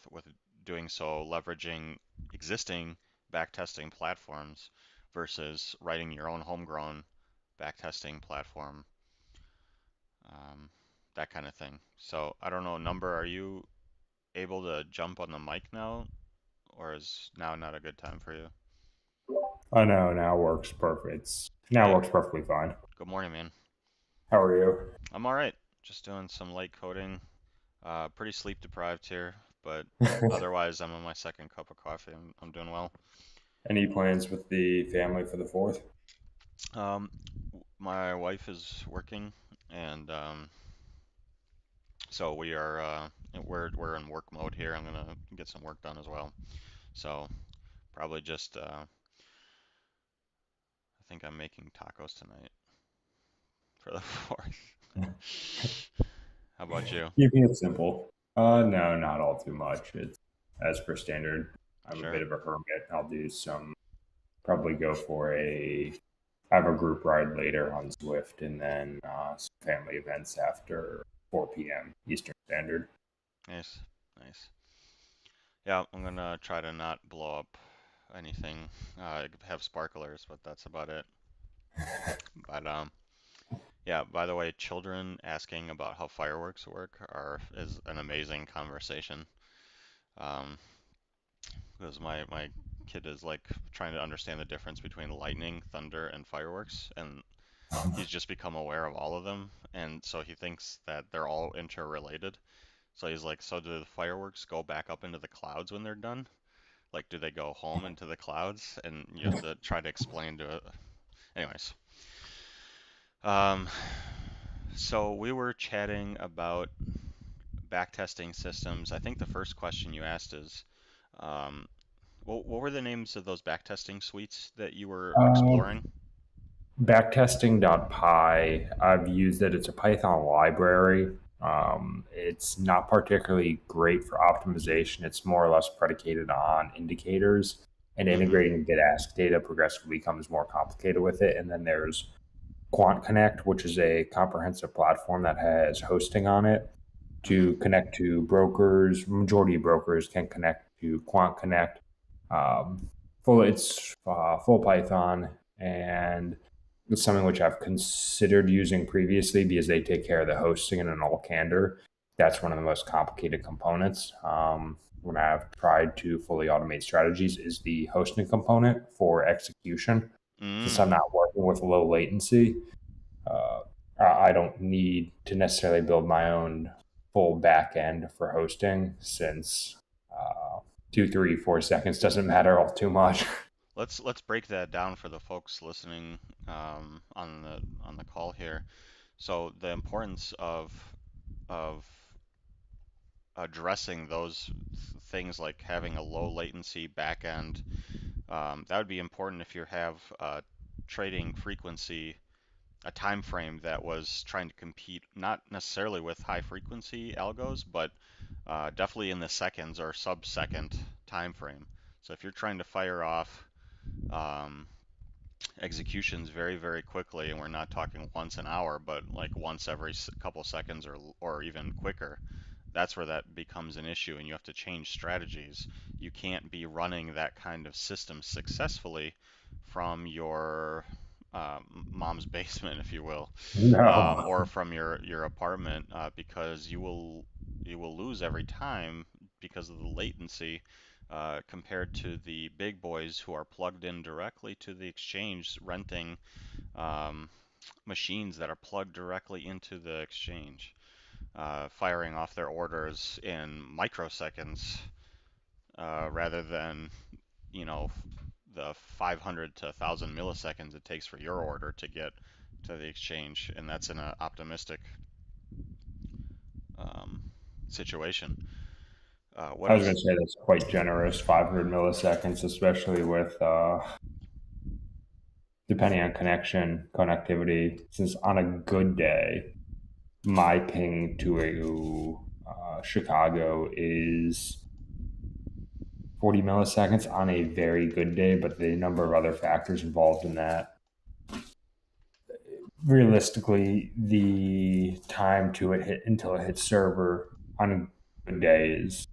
doing so, leveraging existing backtesting platforms versus writing your own homegrown backtesting platform, um, that kind of thing. So I don't know, Number, are you able to jump on the mic now, or is now not a good time for you? Oh no, now works perfect. Now Hey, works perfectly fine. good morning, man. How are you? I'm all right. Just doing some light coding. Pretty sleep deprived here, but otherwise I'm on my second cup of coffee. I'm doing well. Any plans with the family for the fourth? Um, my wife is working, and so we're in work mode here. I'm gonna get some work done as well. So probably just I think I'm making tacos tonight for the fourth. How about you? Keeping it simple. No, not all too much. It's as per standard. I'm a bit Sure. of a hermit. I'll do probably go for I have a group ride later on Zwift and then some family events after 4 p.m. Eastern Standard. Nice. Nice. Yeah, I'm gonna try to not blow up anything. Have sparklers, but that's about it. But yeah, by the way, children asking about how fireworks work is an amazing conversation. Um, because my kid is like trying to understand the difference between lightning, thunder, and fireworks, and he's just become aware of all of them, and so he thinks that they're all interrelated. So he's like, so do the fireworks go back up into the clouds when they're done? Like, do they go home into the clouds? And you have to try to explain to it. Anyways, um, so we were chatting about backtesting systems. I think the first question you asked is, um, what were the names of those backtesting suites that you were Uh, exploring? Backtesting.py, I've used it. It's a Python library. It's not particularly great for optimization. It's more or less predicated on indicators, and Mm-hmm. integrating bit ask data progressively becomes more complicated with it. And then there's Quant Connect, which is a comprehensive platform that has hosting on it Mm-hmm. to connect to brokers. Majority of brokers can connect to Quant Connect. It's full Python, and it's something which I've considered using previously because they take care of the hosting. And in all candor, that's one of the most complicated components. When I've tried to fully automate strategies, is the hosting component for execution. Since I'm Mm. not working with low latency, uh, I don't need to necessarily build my own full back end for hosting, since 2, 3, 4 seconds doesn't matter all too much. Let's break that down for the folks listening on the call here. So the importance of addressing those things like having a low latency backend. That would be important if you have trading frequency, a time frame that was trying to compete not necessarily with high frequency algos, but definitely in the seconds or sub-second time frame. So if you're trying to fire off um, executions very, very quickly, and we're not talking once an hour, but like once every couple seconds or even quicker, that's where that becomes an issue, and you have to change strategies. You can't be running that kind of system successfully from your mom's basement, if you will, No. or from your apartment, because you will lose every time because of the latency, compared to the big boys who are plugged in directly to the exchange, renting um, machines that are plugged directly into the exchange, firing off their orders in microseconds, rather than, you know, the 500 to 1,000 milliseconds it takes for your order to get to the exchange, and that's in an optimistic um, situation. What I was going else? to say that's quite generous, 500 milliseconds, especially with depending on connectivity. Since on a good day, my ping to Chicago is 40 milliseconds on a very good day, but the number of other factors involved in that. Realistically, the time to it hit until it hits server on a good day is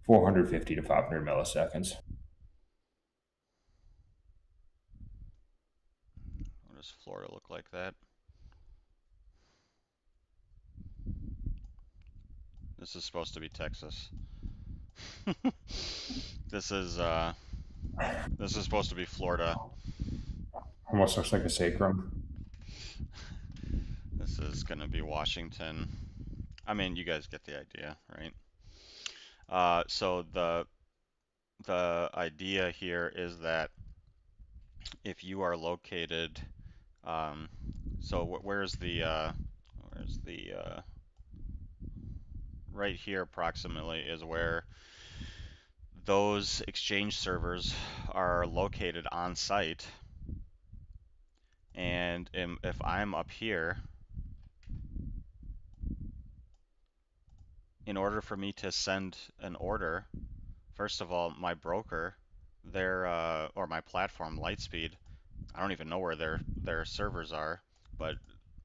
450 to 500 milliseconds. What does Florida look like that? This is supposed to be Texas. This is this is supposed to be Florida. Almost looks like a sacrum. This is gonna be Washington. I mean, you guys get the idea, right? So the idea here is that if you are located, um, so where's the right here approximately is where those exchange servers are located on site. And if I'm up here, in order for me to send an order, first of all, my broker, their or my platform, Lightspeed, I don't even know where their servers are, but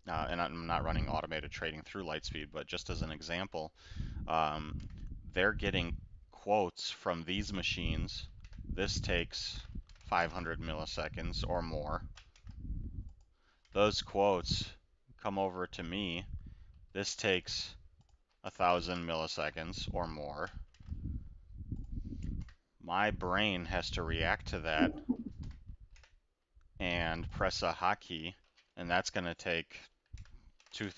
and I'm not running automated trading through Lightspeed, but just as an example, um, they're getting quotes from these machines. This takes 500 milliseconds or more. Those quotes come over to me. This takes 1,000 milliseconds or more. My brain has to react to that and press a hotkey, and that's going to take 2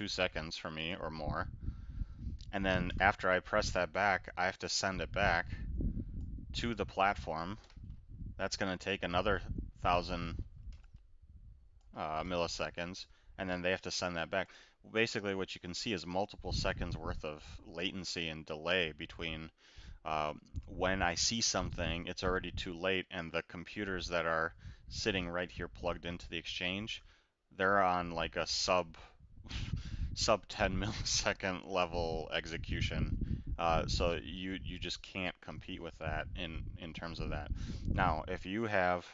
seconds for me or more. And then after I press that back, I have to send it back to the platform. That's going to take another 1,000 milliseconds, and then they have to send that back. Basically, what you can see is multiple seconds worth of latency and delay between when I see something, it's already too late, and the computers that are sitting right here plugged into the exchange, they're on like a sub 10 millisecond level execution. So you just can't compete with that in terms of that. Now, if you have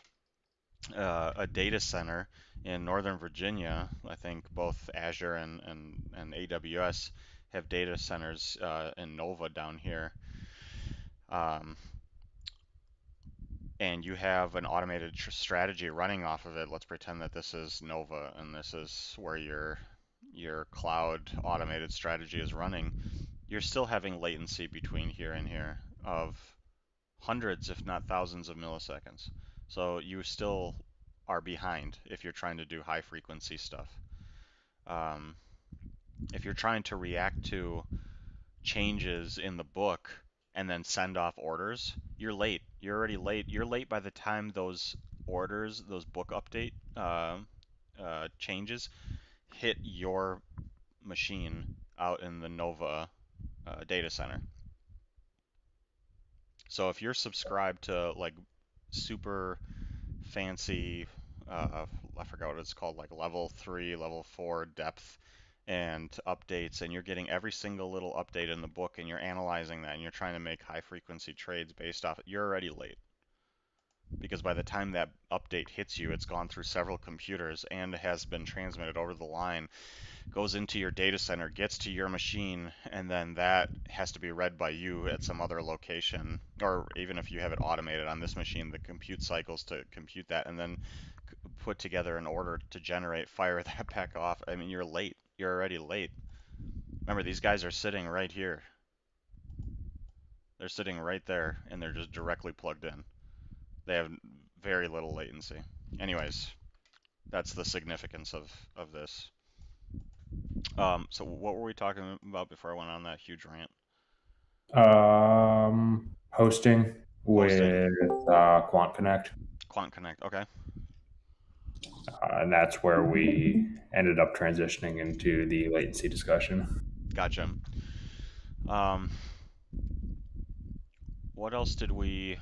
a data center in Northern Virginia, I think both Azure and AWS have data centers in Nova down here. Um, and you have an automated strategy running off of it. Let's pretend that this is Nova and this is where your cloud automated strategy is running. You're still having latency between here and here of hundreds, if not thousands of milliseconds. So you still are behind if you're trying to do high frequency stuff. Um, if you're trying to react to changes in the book and then send off orders, you're late. You're already late. You're late by the time those orders, those book update changes hit your machine out in the Nova data center. So if you're subscribed to like super fancy, I forgot what it's called, like level 3, level 4 depth and updates, and you're getting every single little update in the book, and you're analyzing that, and you're trying to make high frequency trades based off it, you're already late. Because by the time that update hits you, it's gone through several computers and has been transmitted over the line, goes into your data center, gets to your machine, and then that has to be read by you at some other location. Or even if you have it automated on this machine, the compute cycles to compute that, and then put together an order to generate, fire that back off. I mean, you're late. You're already late. Remember, these guys are sitting right here. They're sitting right there, and they're just directly plugged in. They have very little latency. Anyways, that's the significance of this. So what were we talking about before I went on that huge rant? Hosting Hosting, with Quant Connect, Quant Connect. Okay, and that's where we ended up transitioning into the latency discussion. gotcha. Um, what else did we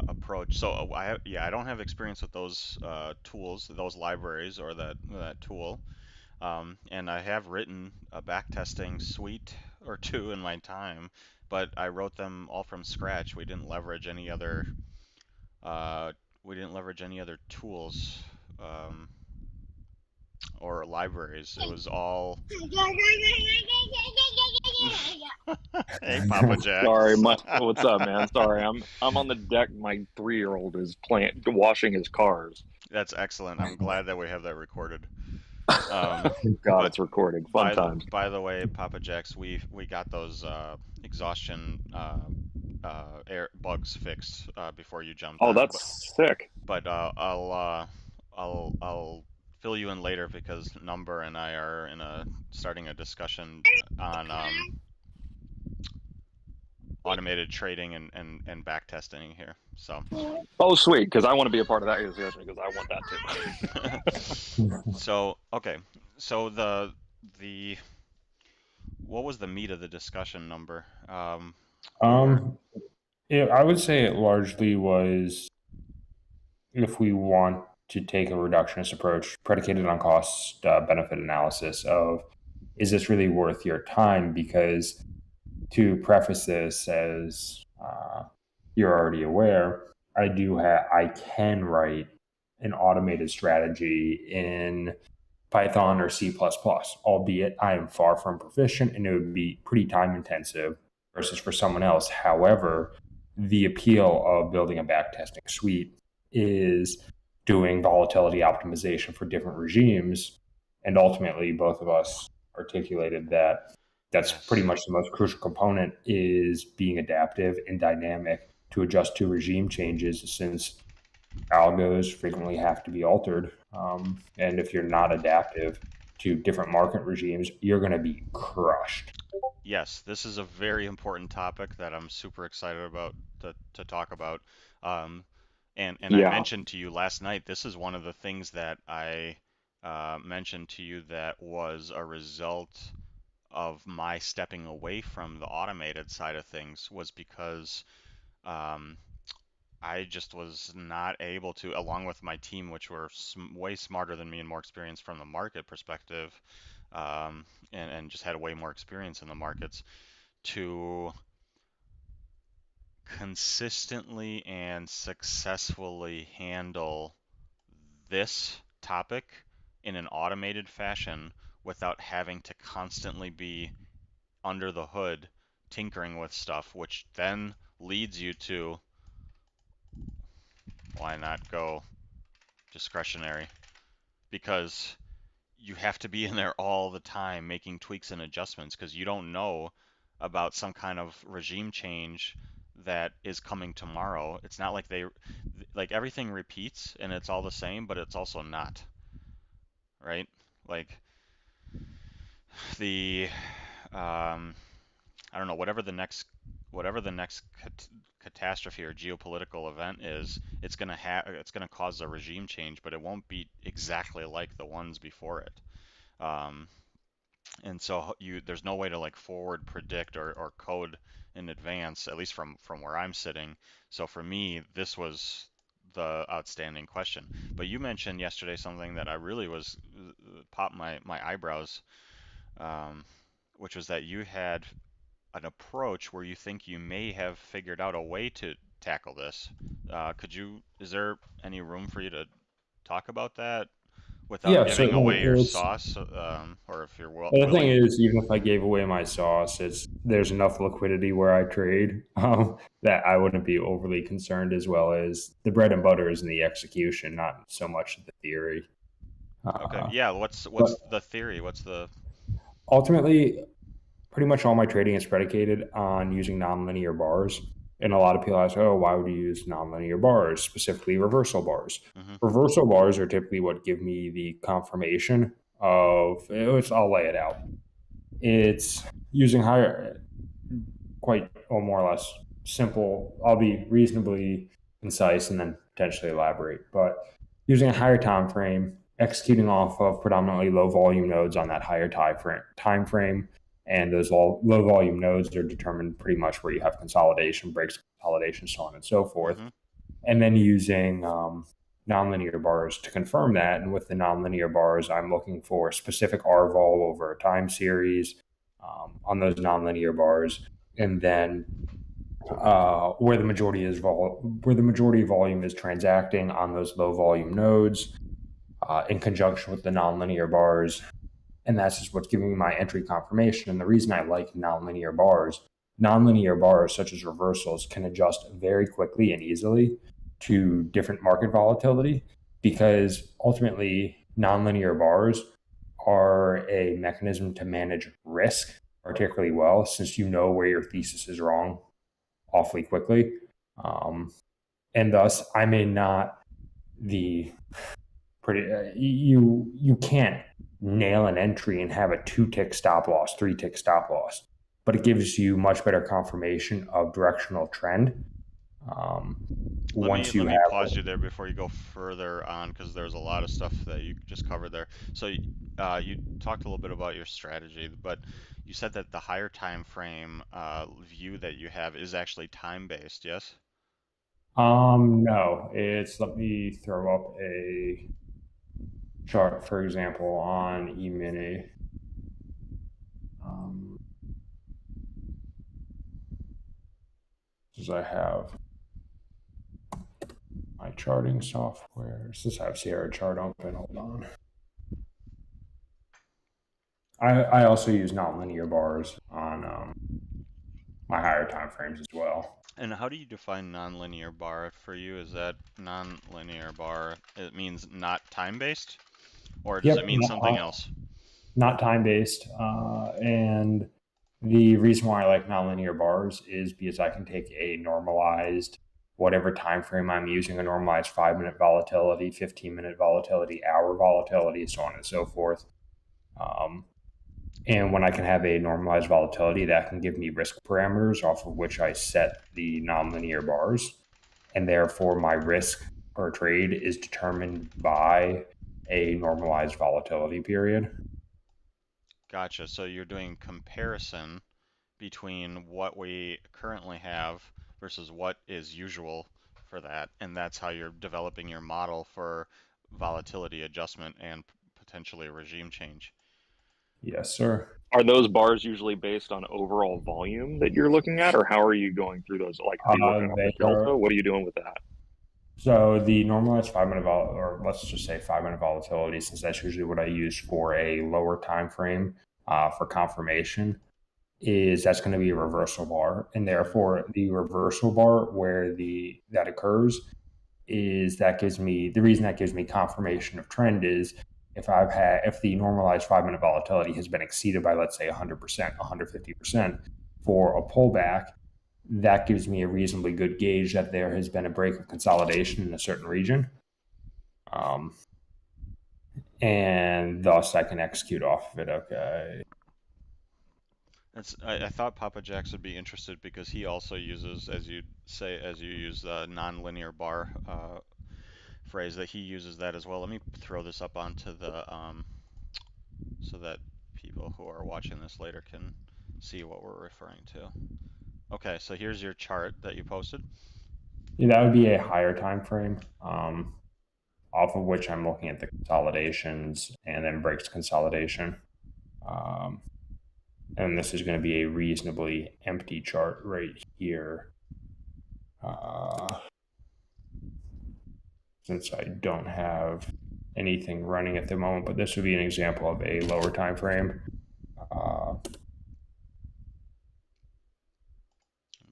approach? So I don't have experience with those tools, those libraries, or that tool. And I have written a backtesting suite or two in my time, but I wrote them all from scratch. Uh, we didn't leverage any other tools um, or libraries. It was all. Hey, Papa Sorry, Jacks. what's up, man? Sorry, I'm on the deck. My 3-year-old is playing, washing his cars. That's excellent. I'm glad that we have that recorded. God, But it's recorded. Fun times. by the way, Papa Jacks, we got those exhaustion air bugs fixed before you jumped Oh, on. that's sick. But I'll fill you in later because Number and I are starting a discussion on automated trading and back testing here. So Oh, sweet, because I want to be a part of that discussion because I want that too. so okay. So the what was the meat of the discussion, Number? We were Yeah, I would say it largely was if we want to take a reductionist approach predicated on cost benefit analysis of is this really worth your time? Because to preface this, as you're already aware, I can write an automated strategy in Python or C++, albeit I am far from proficient and it would be pretty time intensive versus for someone else. However, the appeal of building a backtesting suite is doing volatility optimization for different regimes. And ultimately, both of us articulated that that's pretty yes. much the most crucial component is being adaptive and dynamic to adjust to regime changes since algos frequently have to be altered. And if you're not adaptive to different market regimes, you're going to be crushed. Yes, this is a very important topic that I'm super excited about to talk about. Um, and I Yeah. mentioned to you last night, this is one of the things that I mentioned to you that was a result of my stepping away from the automated side of things was because um, I just was not able to, along with my team, which were way smarter than me and more experienced from the market perspective, and just had way more experience in the markets, to consistently and successfully handle this topic in an automated fashion without having to constantly be under the hood tinkering with stuff, which then leads you to why not go discretionary? Because you have to be in there all the time making tweaks and adjustments because you don't know about some kind of regime change that is coming tomorrow. It's not like like everything repeats and it's all the same, but it's also not, right? Like the I don't know, whatever the next catastrophe or geopolitical event is, it's gonna cause a regime change, but it won't be exactly like the ones before it. Um, And so there's no way to like forward predict or code in advance, at least from where I'm sitting. So for me, this was the outstanding question. But you mentioned yesterday something that I really was popped my eyebrows, um, which was that you had an approach where you think you may have figured out a way to tackle this. Is there any room for you to talk about that without Yeah, giving certainly. away your sauce, or if you're Well, the thing willing? is, even if I gave away my sauce, there's enough liquidity where I trade that I wouldn't be overly concerned, as well as the bread and butter is in the execution, not so much the theory. Okay, Uh, yeah, what's but the theory? What's the ultimately, pretty much all my trading is predicated on using nonlinear bars. And a lot of people ask, oh, why would you use nonlinear bars, specifically reversal bars? hmm Reversal bars are typically what give me the confirmation of, I'll lay it out. It's using higher, quite or more or less simple. I'll be reasonably concise and then potentially elaborate. But using a higher time frame, executing off of predominantly low volume nodes on that higher time frame, and those low volume nodes are determined pretty much where you have consolidation, breaks consolidation, so on and so forth. hmm And then using nonlinear bars to confirm that. And with the nonlinear bars, I'm looking for specific RVol over a time series on those nonlinear bars, and then where the majority volume is transacting on those low volume nodes in conjunction with the nonlinear bars, and that's just what's giving me my entry confirmation. And the reason I like nonlinear bars such as reversals can adjust very quickly and easily to different market volatility, because ultimately nonlinear bars are a mechanism to manage risk particularly well, since you know where your thesis is wrong awfully quickly. Um, and thus, I may not the pretty you can't nail an entry and have a 2 tick stop loss, 3 tick stop loss, but it gives you much better confirmation of directional trend. Um, once let you me have pause you there before you go further on, because there's a lot of stuff that you just covered there. So you talked a little bit about your strategy, but you said that the higher time frame view that you have is actually time based, yes? no, it's let me throw up a chart, for example, on E-mini. Um, as I have my charting software. Since I have Sierra Chart open, hold on. I also use nonlinear bars on my higher time frames as well. And how do you define nonlinear bar for you? Is that nonlinear bar, it means not time based, or does it Yep, mean something else? not time based. And the reason why I like nonlinear bars is because I can take a normalized, whatever time frame I'm using, a normalized 5 minute volatility, 15-minute volatility, hour volatility, so on and so forth. Um, and when I can have a normalized volatility, that can give me risk parameters off of which I set the nonlinear bars. And therefore, my risk per trade is determined by a normalized volatility period. Gotcha. So you're doing comparison between what we currently have versus what is usual for that, and that's how you're developing your model for volatility adjustment and potentially regime change. Yes, sir. Are those bars usually based on overall volume that you're looking at, or how are you going through those? Like, are you looking at the They delta? are What are you doing with that? so the normalized 5 minute or let's just say 5 minute volatility, since that's usually what I use for a lower time frame for confirmation, is that's going to be a reversal bar, and therefore the reversal bar where the that occurs is that gives me the reason that gives me confirmation of trend is if the normalized 5 minute volatility has been exceeded by, let's say, 100%, 150% for a pullback, that gives me a reasonably good gauge that there has been a break of consolidation in a certain region. Um, and thus I can execute off of it. Okay. I thought Papa Jacks would be interested because he also uses, as you use the non-linear bar phrase, that he uses that as well. Let me throw this up onto the so that people who are watching this later can see what we're referring to. Okay, so here's your chart that you posted. Yeah, that would be a higher time frame, off of which I'm looking at the consolidations and then breaks consolidation. And this is going to be a reasonably empty chart right here. Since I don't have anything running at the moment, but this would be an example of a lower time frame. Let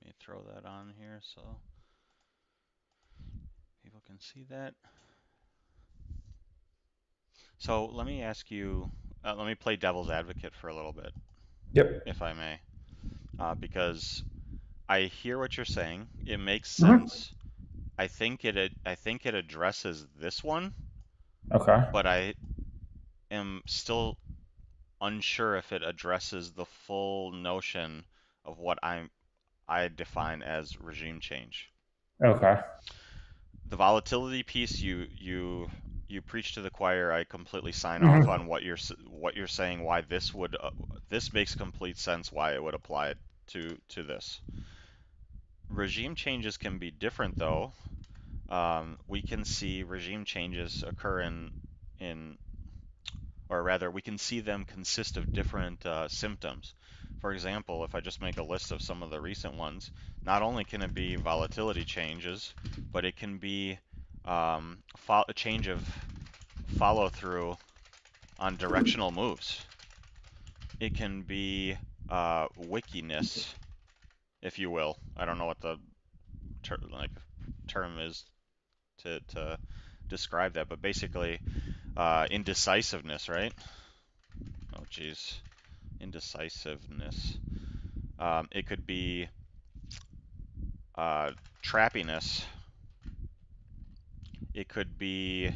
me throw that on here so people can see that. So let me ask you, let me play devil's advocate for a little bit. Yep. If I may, because I hear what you're saying. It makes sense. I think it addresses this one. Okay. But I am still unsure if it addresses the full notion of what I define as regime change. Okay. The volatility piece, you preach to the choir. I completely sign off on what you're saying. Why this would this makes complete sense. Why it would apply it to this. Regime changes can be different though. We can see regime changes occur in or rather, we can see them consist of different symptoms. For example, if I just make a list of some of the recent ones, not only can it be volatility changes, but it can be a change of follow through on directional moves. It can be wickiness, if you will. I don't know what the term is to describe that, but basically indecisiveness, right? Oh, geez. Indecisiveness. It could be trappiness. It could be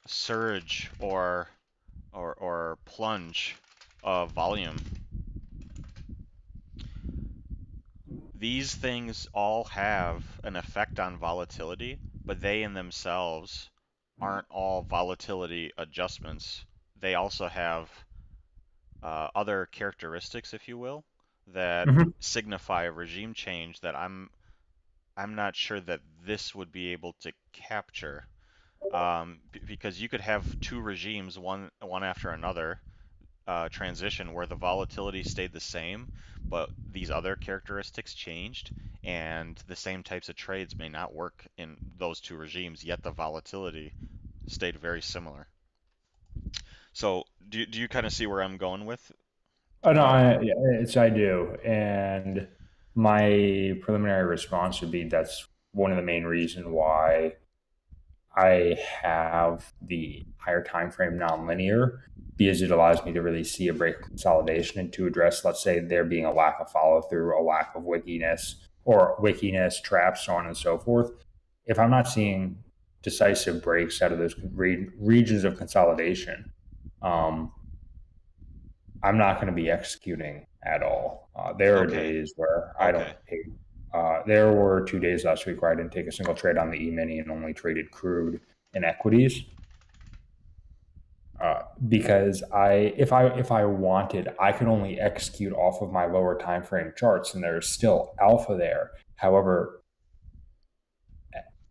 surge or plunge of volume. These things all have an effect on volatility, but they in themselves aren't all volatility adjustments. They also have other characteristics, if you will, that signify a regime change that I'm not sure that this would be able to capture, because you could have two regimes, one after another, transition where the volatility stayed the same, but these other characteristics changed, and the same types of trades may not work in those two regimes, yet the volatility stayed very similar. So do you kind of see where I'm going with? Oh, no, I do. And my preliminary response would be that's one of the main reasons why I have the higher time frame nonlinear, because it allows me to really see a break consolidation and to address, let's say, there being a lack of follow through, a lack of wickiness, traps, so on and so forth. If I'm not seeing decisive breaks out of those regions of consolidation, I'm not going to be executing at all. There are days where I don't take. There were 2 days last week where I didn't take a single trade on the E-mini and only traded crude and equities. Because if I wanted, I could only execute off of my lower time frame charts, and there's still alpha there. However,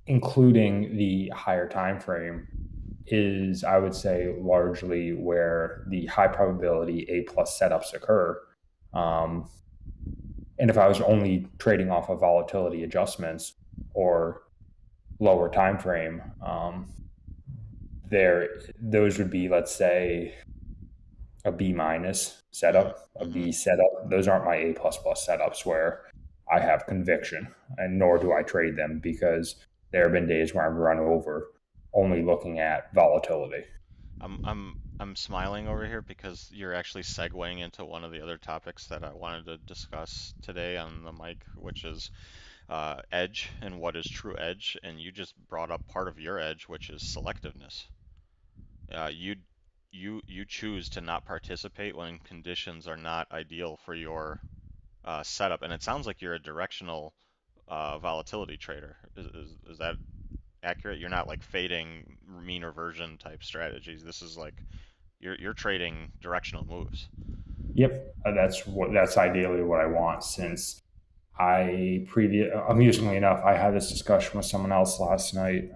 including the higher time frame is, I would say, largely where the high probability A+ setups occur. And if I was only trading off of volatility adjustments or lower time frame, those would be, let's say, a B- setup, a B setup. Those aren't my A++ setups where I have conviction, and nor do I trade them, because there have been days where I've run over only looking at volatility. I'm smiling over here because you're actually segueing into one of the other topics that I wanted to discuss today on the mic, which is edge and what is true edge. And you just brought up part of your edge, which is selectiveness. You choose to not participate when conditions are not ideal for your setup, and it sounds like you're a directional volatility trader. Is that accurate? You're not like fading mean reversion type strategies. This is like You're trading directional moves. Yep, that's ideally what I want. Since amusingly enough, I had this discussion with someone else last night,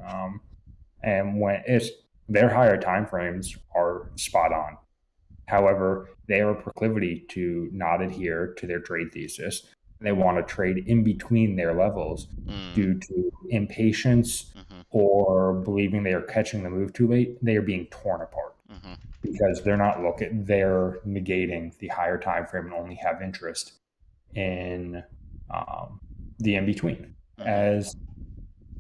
and when it's their higher time frames are spot on. However, they have a proclivity to not adhere to their trade thesis. They want to trade in between their levels due to impatience or believing they are catching the move too late. They are being torn apart because they're not looking. They're negating the higher time frame and only have interest in the in between. As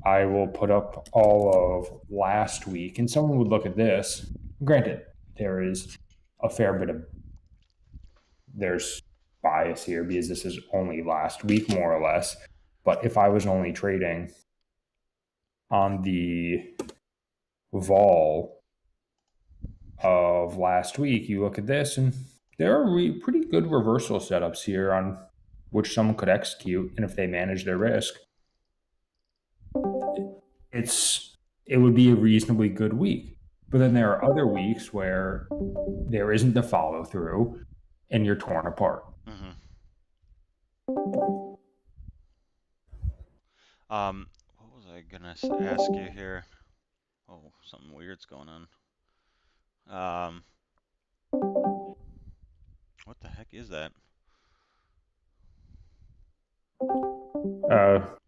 I will put up all of last week, and someone would look at this. Granted, there is a fair bit of there's bias here because this is only last week, more or less. But if I was only trading on the vol of last week, you look at this, and there are pretty good reversal setups here on which someone could execute, and if they manage their risk, it would be a reasonably good week. But then there are other weeks where there isn't the follow through, and you're torn apart. What was I gonna ask you here? Oh, something weird's going on. What the heck is that?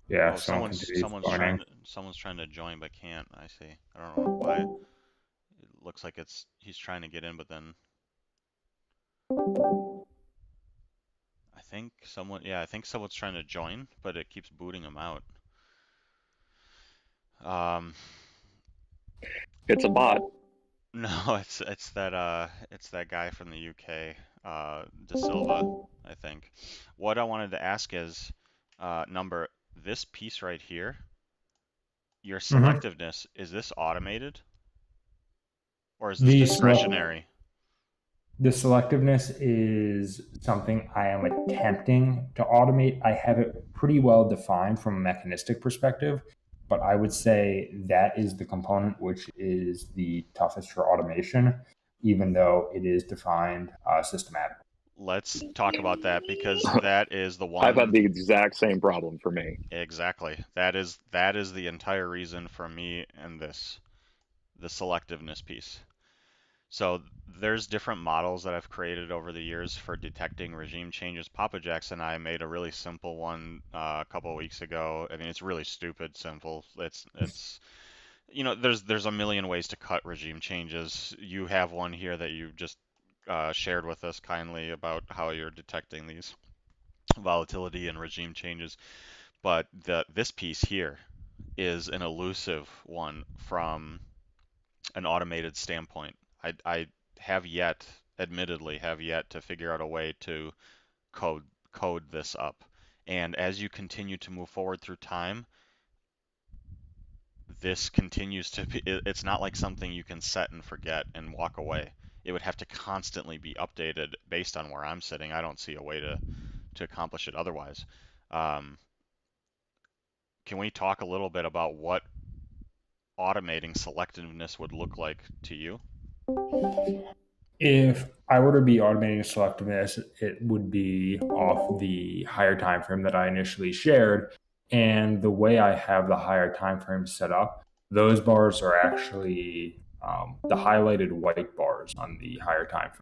Yeah. Oh, someone's trying to join but can't. I see. I don't know why. It looks like he's trying to get in, but then I think someone's trying to join, but it keeps booting him out. It's a bot. No, it's that guy from the UK, De Silva, I think. What I wanted to ask is, number this piece right here, your selectiveness, is this automated? Or is this discretionary? The selectiveness is something I am attempting to automate. I have it pretty well defined from a mechanistic perspective, but I would say that is the component which is the toughest for automation, even though it is defined systematically. Let's talk about that because that is the one. I've had the exact same problem for me. Exactly. That is the entire reason for me and the selectiveness piece. So there's different models that I've created over the years for detecting regime changes. Papa Jackson and I made a really simple one a couple of weeks ago. I mean, it's really stupid simple. It's there's a million ways to cut regime changes. You have one here that you just shared with us kindly about how you're detecting these volatility and regime changes. But this piece here is an elusive one from an automated standpoint. I admittedly have yet to figure out a way to code this up. And as you continue to move forward through time, this continues to be, it's not like something you can set and forget and walk away. It would have to constantly be updated based on where I'm sitting. I don't see a way to accomplish it otherwise. Can we talk a little bit about what automating selectiveness would look like to you? If I were to be automating selectiveness, it would be off the higher time frame that I initially shared. And the way I have the higher time frame set up, those bars are actually the highlighted white bars on the higher time frame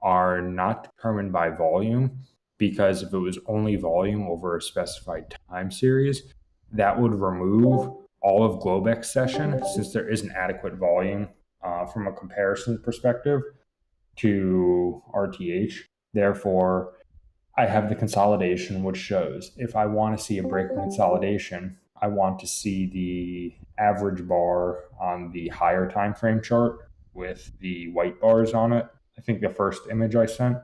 are not determined by volume, because if it was only volume over a specified time series, that would remove all of Globex session, since there isn't adequate volume from a comparison perspective to RTH. Therefore, I have the consolidation, which shows if I want to see a break of consolidation, I want to see the average bar on the higher time frame chart with the white bars on it. I think the first image I sent.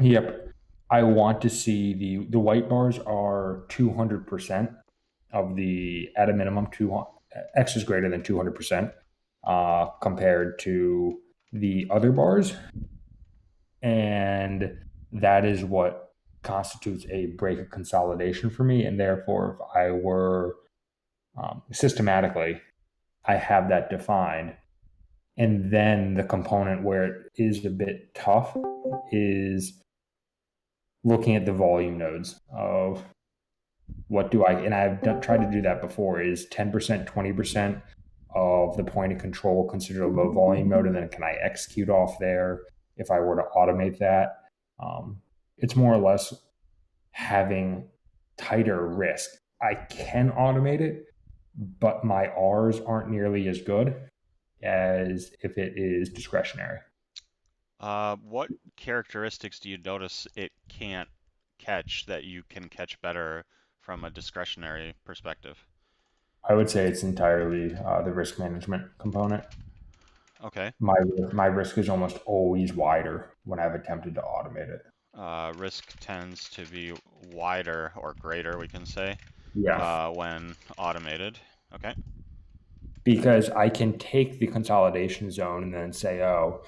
Yep. I want to see the white bars are 200% of the, at a minimum, X is greater than 200% compared to the other bars. And that is what constitutes a break of consolidation for me. And therefore, if I were systematically, I have that defined. And then the component where it is a bit tough is looking at the volume nodes of what do I, and tried to do that before, is 10%, 20% of the point of control considered a low volume node, and then can I execute off there if I were to automate that? It's more or less having tighter risk. I can automate it, but my R's aren't nearly as good as if it is discretionary. What characteristics do you notice it can't catch that you can catch better from a discretionary perspective? I would say it's entirely the risk management component. Okay. My risk is almost always wider when I've attempted to automate it. Risk tends to be wider or greater, we can say, Yeah, when automated. Okay. because I can take the consolidation zone and then say, oh,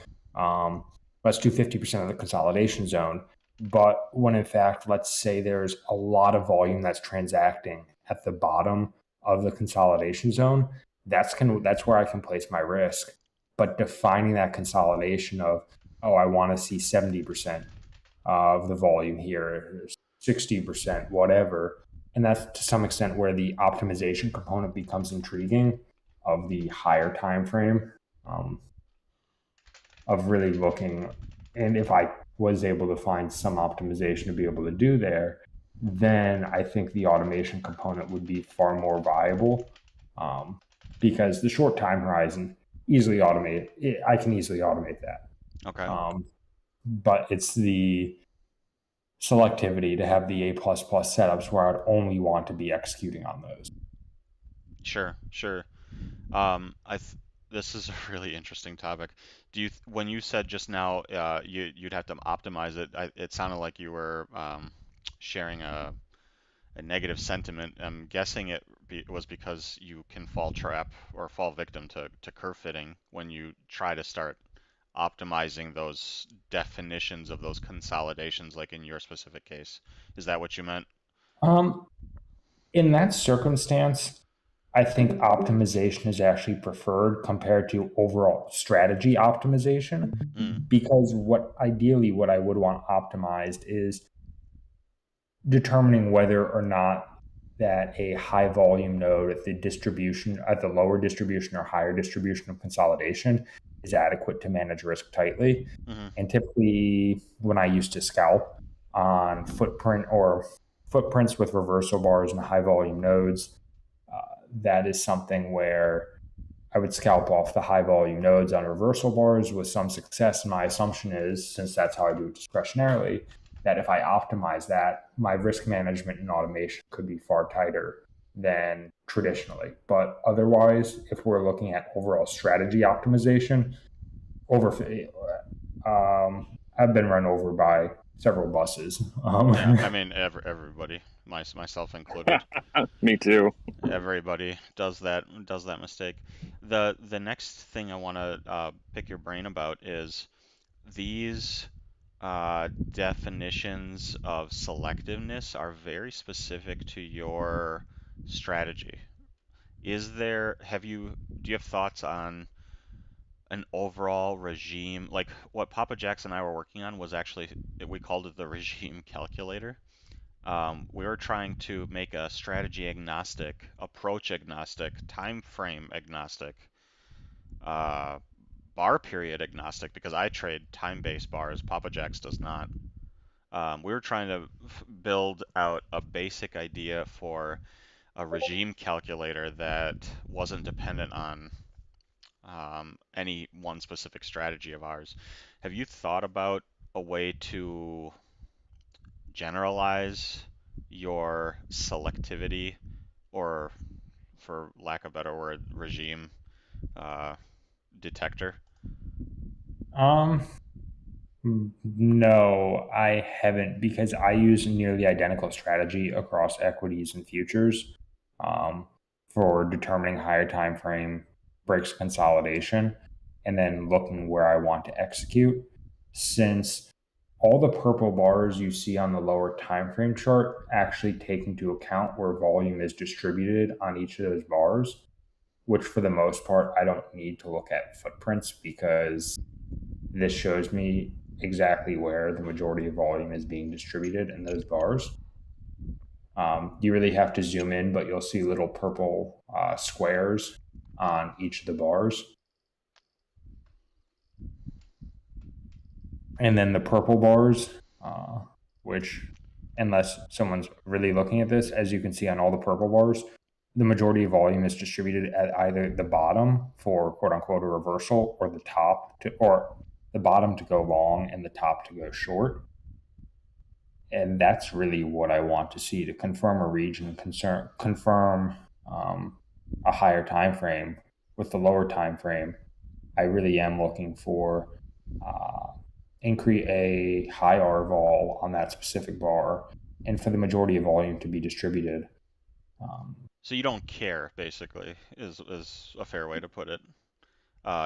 let's do 50% of the consolidation zone. But when in fact, let's say there's a lot of volume that's transacting at the bottom of the consolidation zone, that's where I can place my risk. But defining that consolidation of, oh, I want to see 70% of the volume here, 60%, whatever. And that's to some extent where the optimization component becomes intriguing of the higher time frame, of really looking. And if I was able to find some optimization to be able to do there, then I think the automation component would be far more viable, because the short time horizon easily automate. I can easily automate that. Okay. But it's the selectivity to have the A++ setups where I'd only want to be executing on those. Sure, sure. This is a really interesting topic. When you said just now, you'd have to optimize it, it sounded like you were sharing a negative sentiment. I'm guessing it was because you can fall trap or fall victim to curve fitting when you try to start optimizing those definitions of those consolidations, like in your specific case. Is that what you meant? Um, in that circumstance, I think optimization is actually preferred compared to overall strategy optimization, Mm, because what I would want optimized is determining whether or not that a high volume node at the lower distribution or higher distribution of consolidation is adequate to manage risk tightly. hmm And typically, when I used to scalp on footprints with reversal bars and high volume nodes, that is something where I would scalp off the high volume nodes on reversal bars with some success. And my assumption is, since that's how I do it discretionarily, that if I optimize that, my risk management and automation could be far tighter than traditionally. But otherwise, if we're looking at overall strategy optimization, over I've been run over by several buses. Yeah, I mean everybody, myself included. Me too. Everybody does that mistake. The next thing I want to pick your brain about is these definitions of selectiveness are very specific to your strategy. Do you have thoughts on an overall regime? Like what Papa Jacks and I were working on was actually, we called it the regime calculator. We were trying to make a strategy agnostic, approach agnostic, time frame agnostic, uh, bar period agnostic, because I trade time-based bars, Papa Jacks does not. We were trying to build out a basic idea for a regime calculator that wasn't dependent on any one specific strategy of ours. Have you thought about a way to generalize your selectivity, or for lack of a better word, regime uh, detector? um, no, I haven't, because I use nearly identical strategy across equities and futures, um, for determining higher time frame breaks consolidation and then looking where I want to execute. Since all the purple bars you see on the lower time frame chart actually take into account where volume is distributed on each of those bars, which for the most part, I don't need to look at footprints because this shows me exactly where the majority of volume is being distributed in those bars. You really have to zoom in, but you'll see little purple squares on each of the bars. And then the purple bars, which, unless someone's really looking at this, as you can see on all the purple bars, the majority of volume is distributed at either the bottom for quote unquote a reversal, or the top to, or the bottom to go long and the top to go short. And that's really what I want to see to confirm a region, confirm a higher time frame. With the lower time frame, I really am looking for increase a high R vol on that specific bar, and for the majority of volume to be distributed. So you don't care, basically, is a fair way to put it.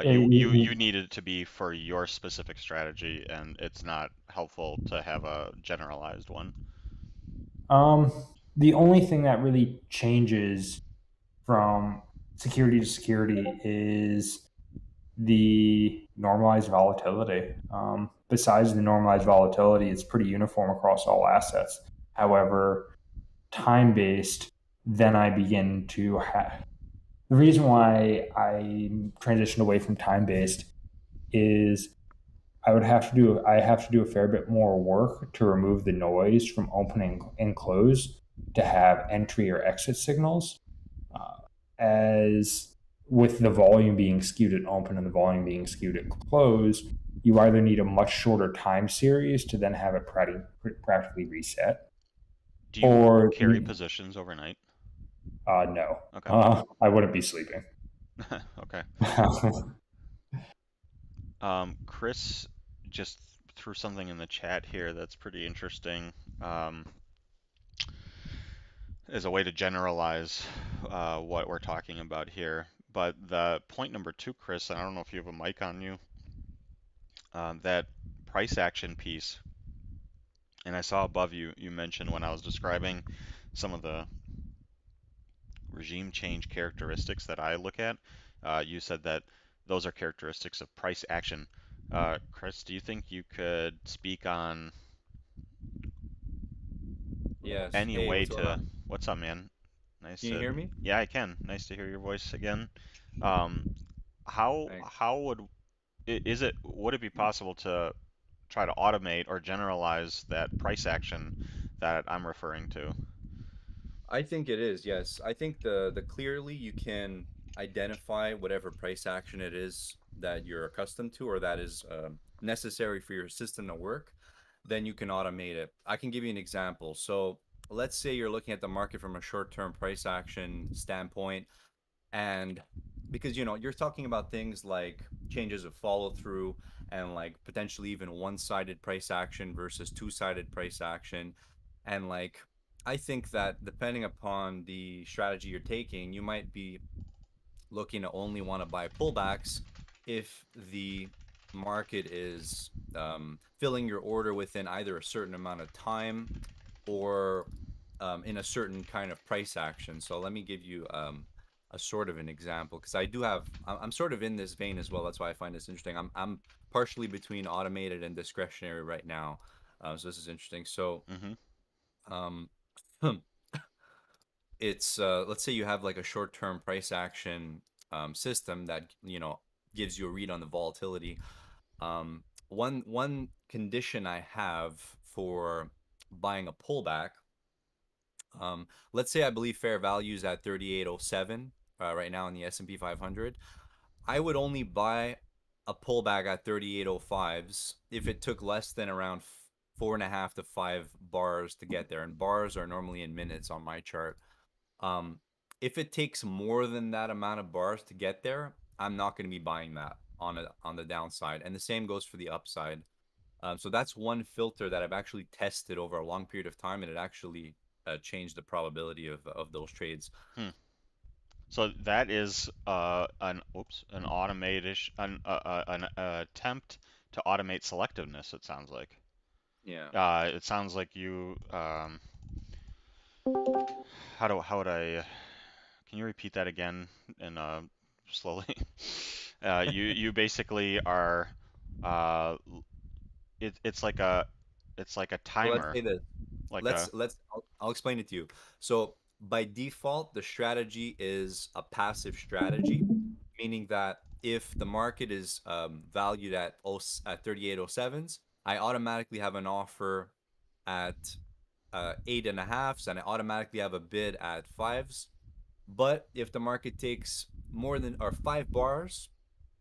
You need it to be for your specific strategy, and it's not helpful to have a generalized one. The only thing that really changes from security to security is the normalized volatility. Besides the normalized volatility, it's pretty uniform across all assets. However, time based, then I begin to have. The reason why I transitioned away from time based is I have to do a fair bit more work to remove the noise from opening and close to have entry or exit signals. As with the volume being skewed at open and the volume being skewed at close, you either need a much shorter time series to then have it practically reset. Do you carry positions overnight? No. Okay. I wouldn't be sleeping. Okay. Chris just threw something in the chat here that's pretty interesting. As a way to generalize what we're talking about here. But the point number 2, Chris, and I don't know if you have a mic on you, that price action piece. And I saw above you mentioned when I was describing some of the regime change characteristics that I look at, you said that those are characteristics of price action. Chris, do you think you could speak on Yes. any Hey, way what's going to... on? What's up, man? Nice Can you to... hear me? Yeah, I can. Nice to hear your voice again. Thanks. How would it be possible to try to automate or generalize that price action that I'm referring to? I think it is, yes. I think the clearly you can identify whatever price action it is that you're accustomed to or that is necessary for your system to work, then you can automate it. I can give you an example. So let's say you're looking at the market from a short-term price action standpoint, and because you're talking about things like changes of follow through and like potentially even one-sided price action versus two-sided price action, and like I think that depending upon the strategy you're taking, you might be looking to only want to buy pullbacks if the market is filling your order within either a certain amount of time or in a certain kind of price action. So let me give you a sort of an example, because I'm sort of in this vein as well. That's why I find this interesting. I'm partially between automated and discretionary right now. So this is interesting. So um, it's let's say you have like a short-term price action system that gives you a read on the volatility. One condition I have for buying a pullback, let's say I believe fair value is at 3807 right now in the S&P 500. I would only buy a pullback at 3805s if it took less than around 4.5 to 5 bars to get there, and bars are normally in minutes on my chart. If it takes more than that amount of bars to get there, I'm not going to be buying that on the downside, and the same goes for the upside. So that's one filter that I've actually tested over a long period of time, and it actually changed the probability of those trades. So that is an attempt to automate selectiveness. It sounds like. Yeah. It sounds like you how would I Can you repeat that again and slowly? You basically are uh, it's like a So let's timer, say this. like a I'll explain it to you. So by default, the strategy is a passive strategy, meaning that if the market is valued at at 38.07s, I automatically have an offer at 8.5s, and I automatically have a bid at fives. But if the market takes more than or 5 bars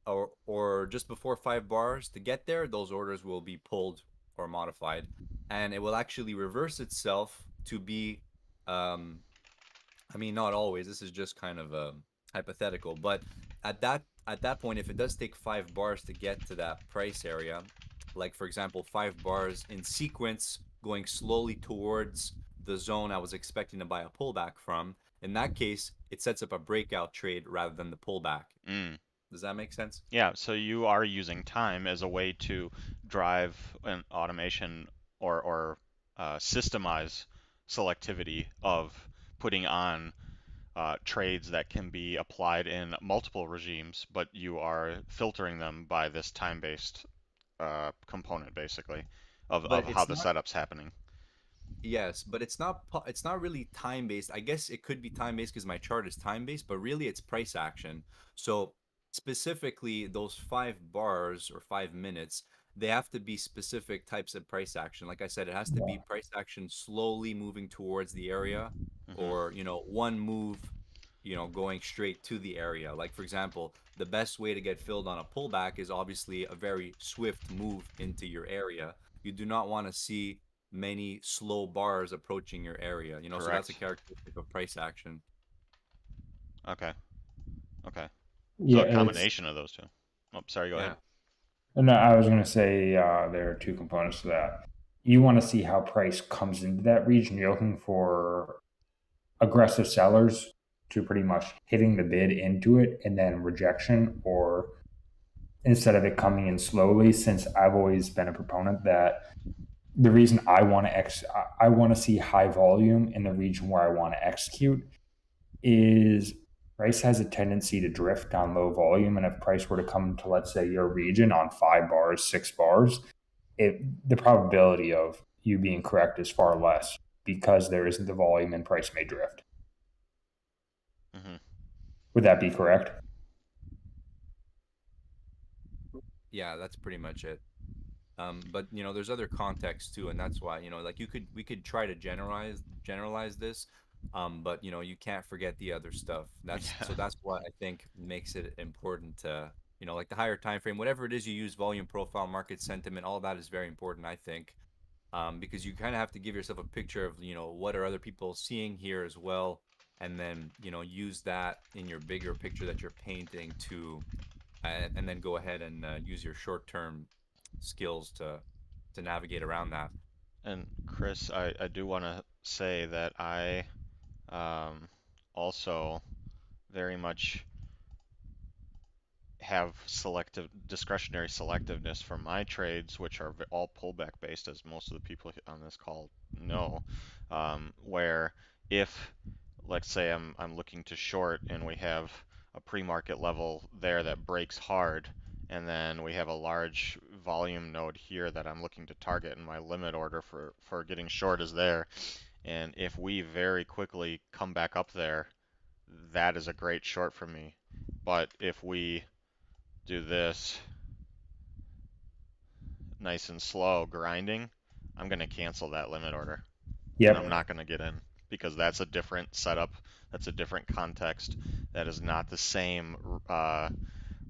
or just before 5 bars to get there, those orders will be pulled or modified, and it will actually reverse itself to be, um, I mean, not always. This is just kind of hypothetical, but at that point, if it does take 5 bars to get to that price area, like for example, 5 bars in sequence going slowly towards the zone I was expecting to buy a pullback from, in that case, it sets up a breakout trade rather than the pullback. mm. Does that make sense? Yeah, so you are using time as a way to drive an automation or systemize selectivity of putting on trades that can be applied in multiple regimes, but you are filtering them by this time-based component, basically, of But how it's the not. setup's happening. Yes, but it's not really time based. I guess it could be time based because my chart is time based, but really it's price action. So specifically those 5 bars or 5 minutes, they have to be specific types of price action. Like I said, it has to be price action slowly moving towards the area, Hmm. or one move, going straight to the area. Like for example, the best way to get filled on a pullback is obviously a very swift move into your area. You do not want to see many slow bars approaching your area, so that's a Correct. characteristic of price action. Okay. Okay. So Yeah, a it's combination of those two. Oh, sorry, go ahead. Yeah. no. I was going to say there are two components to that. You want to see how price comes into that region. You're looking for aggressive sellers to pretty much hitting the bid into it and then rejection, or instead of it coming in slowly. Since I've always been a proponent that the reason I want to see high volume in the region where I want to execute is price has a tendency to drift on low volume, and if price were to come to, let's say, your region on 5 bars, 6 bars, the probability of you being correct is far less because there isn't the volume and price may drift. Hmm. Would that be correct? Yeah, that's pretty much it. But there's other contexts too, and that's why, like we could try to generalize this, but you can't forget the other stuff. Yeah. That's what I think makes it important to, like the higher time frame, whatever it is you use, volume profile, market sentiment, all that is very important, I think, because you kind of have to give yourself a picture of, what are other people seeing here as well, and then use that in your bigger picture that you're painting to, and then go ahead and use your short-term skills to navigate around that. And Chris, I do want to say that I um, also very much have selective discretionary selectiveness for my trades, which are all pullback based, as most of the people on this call know. Where if, let's say, I'm looking to short and we have a pre-market level there that breaks hard, and then we have a large volume node here that I'm looking to target, and my limit order for getting short is there. And if we very quickly come back up there, that is a great short for me. But if we do this nice and slow grinding, I'm going to cancel that limit order and I'm Yep. not going to get in because that's a different setup. That's a different context. That is not the same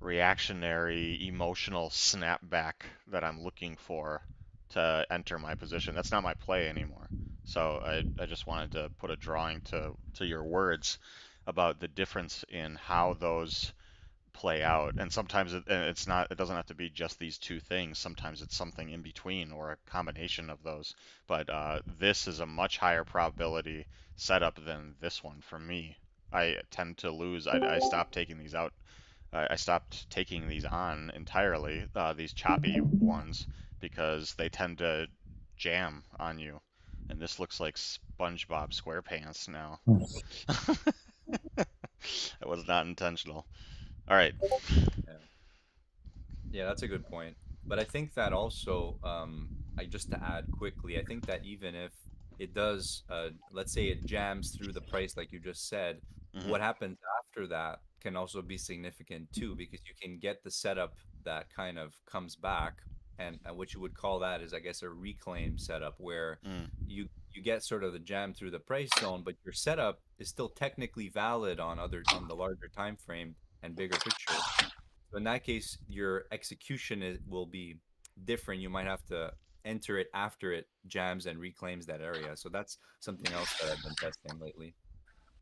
reactionary emotional snapback that I'm looking for to enter my position. That's not my play anymore. So I just wanted to put a drawing to your words about the difference in how those play out. And sometimes it's not, it doesn't have to be just these two things. Sometimes it's something in between or a combination of those. But this is a much higher probability setup than this one for me. I tend to lose. I stopped taking these out. I stopped taking these on entirely, these choppy ones, because they tend to jam on you. And this looks like SpongeBob SquarePants now. It was not intentional. All right. Yeah. Yeah, that's a good point. But I think that also, I just to add quickly, I think that even if it does, let's say it jams through the price, like you just said, Hmm. what happens after that can also be significant too, because you can get the setup that kind of comes back, and what you would call that is, I guess, a reclaim setup where Mm. you get sort of the jam through the price zone, but your setup is still technically valid on the larger time frame and bigger picture. So in that case, your execution will be different. You might have to enter it after it jams and reclaims that area. So that's something else that I've been testing lately.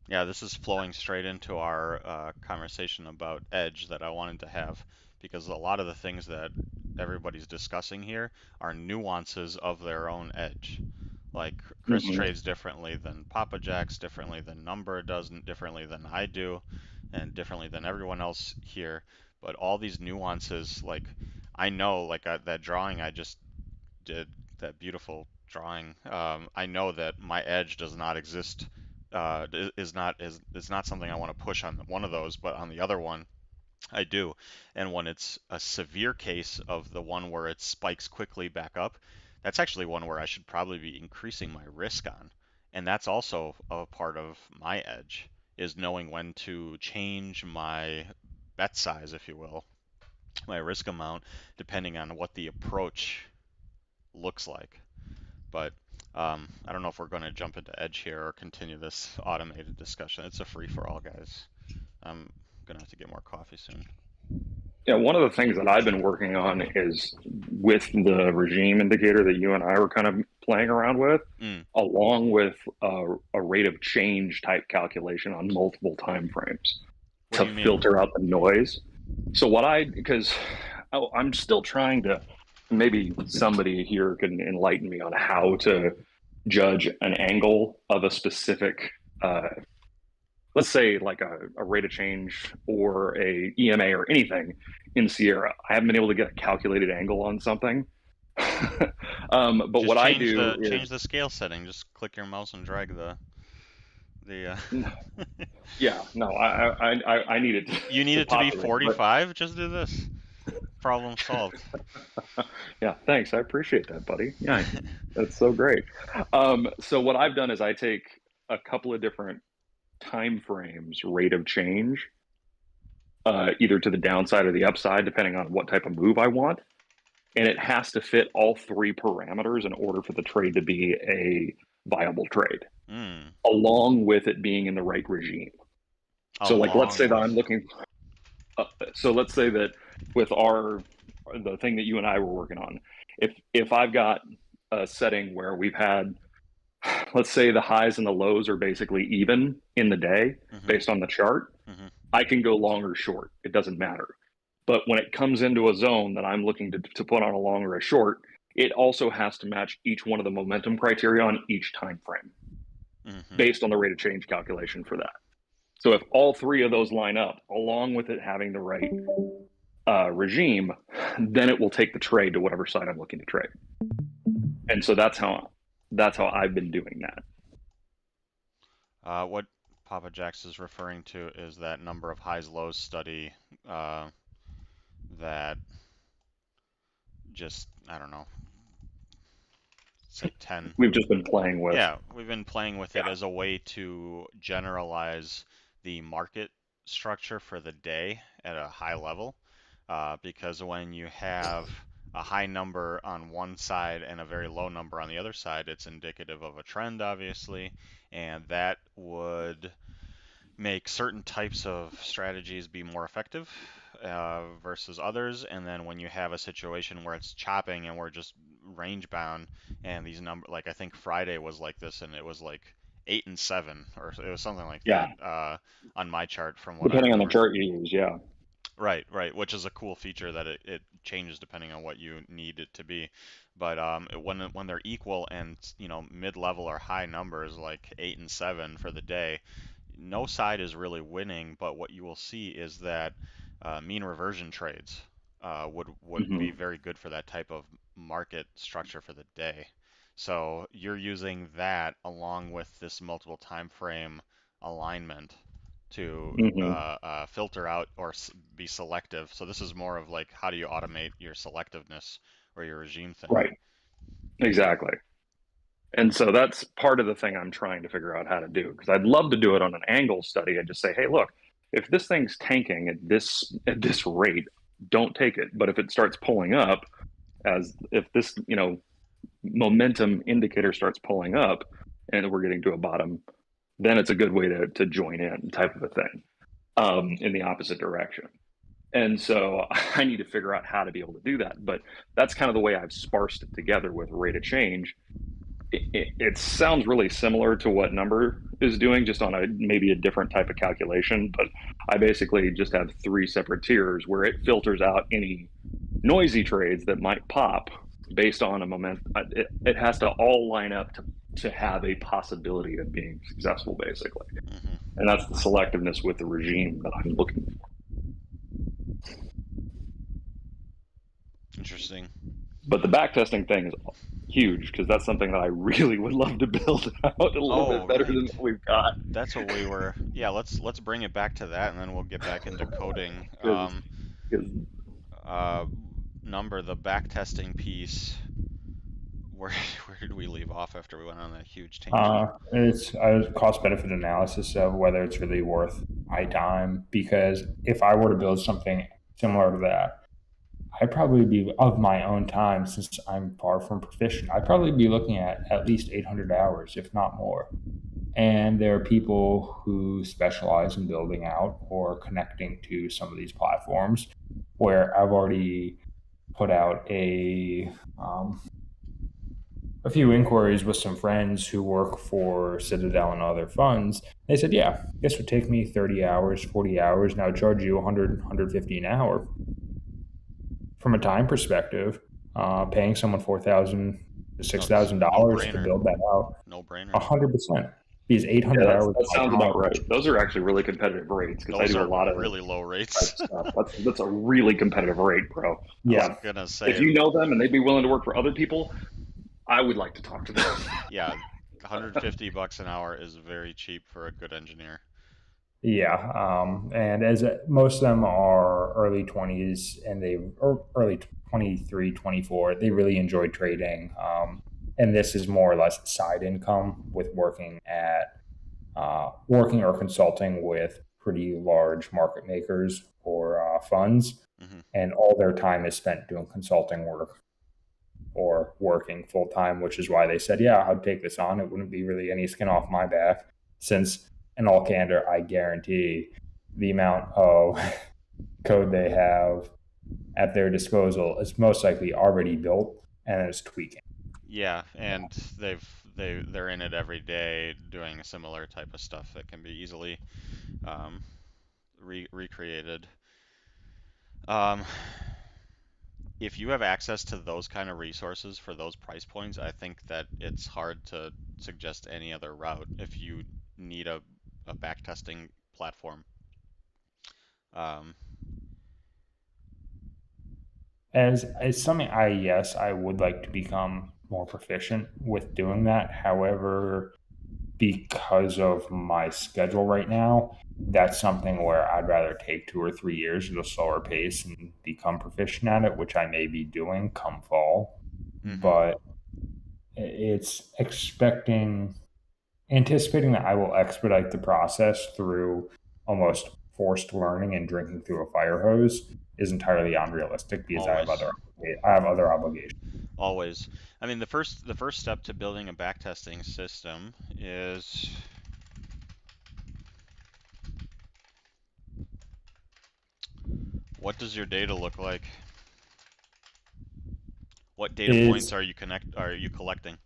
Yeah, this is flowing straight into our conversation about edge that I wanted to have because a lot of the things that everybody's discussing here are nuances of their own edge. Like Chris Hmm. trades differently than Papa Jacks, differently than Number does, differently than I do, and differently than everyone else here. But all these nuances, like I know, like that drawing I just did, that beautiful drawing, I know that my edge does not exist. Is not something I want to push on one of those, but on the other one, I do. And when it's a severe case of the one where it spikes quickly back up, that's actually one where I should probably be increasing my risk on. And that's also a part of my edge, is knowing when to change my bet size, if you will, my risk amount, depending on what the approach looks like. But I don't know if we're going to jump into edge here or continue this automated discussion. It's a free for all, guys. I'm going to have to get more coffee soon. Yeah, one of the things that I've been working on is with the regime indicator that you and I were kind of playing around with, Mm, along with a rate of change type calculation on multiple time frames what do to you mean? filter out the noise. So because I'm still trying to, maybe somebody here can enlighten me on how to judge an angle of a specific, let's say like a rate of change or a EMA or anything in Sierra. I haven't been able to get a calculated angle on something. But Just what I do change is, the scale setting. Just click your mouse and drag the yeah, no, I need it You need to it to be populate, but 45? Just do this. Problem solved. yeah, thanks. I appreciate that, buddy. Yeah, that's so great. So what I've done is I take a couple of different time frames, rate of change, either to the downside or the upside, depending on what type of move I want. And it has to fit all three parameters in order for the trade to be a viable trade, Mm, along with it being in the right regime. So, like, let's say along that with. I'm looking. So let's say that with the thing that you and I were working on, if I've got a setting where we've had, let's say the highs and the lows are basically even in the day Hmm. based on the chart, Hmm. I can go long or short. It doesn't matter. But when it comes into a zone that I'm looking to put on a long or a short, it also has to match each one of the momentum criteria on each time frame Hmm. based on the rate of change calculation for that. So if all three of those line up, along with it having the right regime, then it will take the trade to whatever side I'm looking to trade. And so that's how I've been doing that. What Papa Jacks is referring to is that number of highs lows study that just, I don't know, say 10. We've just been playing with. Yeah, we've been playing with it Yeah. as a way to generalize the market structure for the day at a high level. Because when you have a high number on one side and a very low number on the other side, it's indicative of a trend, obviously, and that would make certain types of strategies be more effective versus others. And then when you have a situation where it's chopping and we're just range bound, and these numbers, like I think Friday was like this, and it was like 8 and 7, or it was something like Yeah. that on my chart from what I Depending on the remember. chart you use. Yeah. Right, right, which is a cool feature that it changes depending on what you need it to be. But when they're equal and mid-level or high numbers like 8 and 7 for the day, no side is really winning. But what you will see is that mean reversion trades would be Hmm. very good for that type of market structure for the day. So you're using that along with this multiple time frame alignment to Hmm. filter out or be selective. So this is more of like, how do you automate your selectiveness or your regime thinking? Right. Exactly. And so that's part of the thing I'm trying to figure out how to do, because I'd love to do it on an angle study and just say, hey, look, if this thing's tanking at this rate, don't take it. But if it starts pulling up, as if this momentum indicator starts pulling up and we're getting to a bottom, then it's a good way to join in, type of a thing, in the opposite direction. And so I need to figure out how to be able to do that. But that's kind of the way I've sparsed it together with rate of change. It sounds really similar to what Number is doing, just on maybe a different type of calculation. But I basically just have three separate tiers where it filters out any noisy trades that might pop based on a moment. It has to all line up to have a possibility of being successful, basically. Hmm. And that's the selectiveness with the regime that I'm looking for. Interesting. But the backtesting thing is huge, because that's something that I really would love to build out a little Oh, bit better right. than what we've got. That's what we were. Yeah, let's bring it back to that, and then we'll get back into coding. Because Uh, Number, the backtesting piece. Where where did we leave off after we went on that huge tangent? It's a cost benefit analysis of whether it's really worth my time. Because if I were to build something similar to that, I'd probably be of my own time, since I'm far from proficient. I'd probably be looking at least 800 hours, if not more. And there are people who specialize in building out or connecting to some of these platforms where I've already put out a few inquiries with some friends who work for Citadel and other funds. They said, yeah, this would take me 30 hours, 40 hours. Now charge you 100, 150 an hour. From a time perspective, paying someone $4,000 to $6,000 to No-brainer. build that out, No brainer. 100%. These yeah, 800 hours of that my sounds time. about right. Those are actually really competitive rates, because I Those do a are lot of really low type rates. stuff. That's a really competitive rate, bro. I was Yeah, gonna If say, you know them and they'd be willing to work for other people, I would like to talk to them. yeah, 150 bucks an hour is very cheap for a good engineer. yeah. And as most of them are early 20s, and or early 23, 24, they really enjoy trading. And this is more or less side income with working or consulting with pretty large market makers or funds, Hmm. and all their time is spent doing consulting work or working full time, which is why they said, yeah, I'd take this on. It wouldn't be really any skin off my back, since, in all candor, I guarantee the amount of code they have at their disposal is most likely already built and is tweaking. Yeah, and they're in it every day doing similar type of stuff that can be easily um, recreated. Um, if you have access to those kind of resources for those price points, I think that it's hard to suggest any other route if you need a backtesting platform. Um, As something, I would like to become more proficient with doing that. However, because of my schedule right now, that's something where I'd rather take 2 or 3 years at a slower pace and become proficient at it, which I may be doing come fall. mhm. But it's anticipating that I will expedite the process through almost forced learning and drinking through a fire hose is entirely unrealistic, because Always, I have other obligations. always. I mean, the first step to building a backtesting system is what does your data look like? What data points It's are you collecting?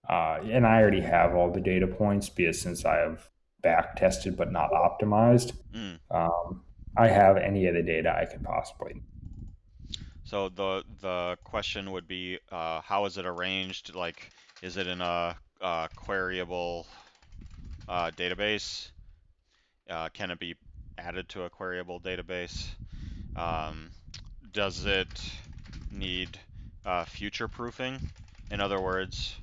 And I already have all the data points, because since I have back tested but not optimized, Mm. um, I have any of the data I could possibly. So the question would be, how is it arranged? Like, is it in a queryable database? Can it be added to a queryable database? Um, does it need future proofing? In other words,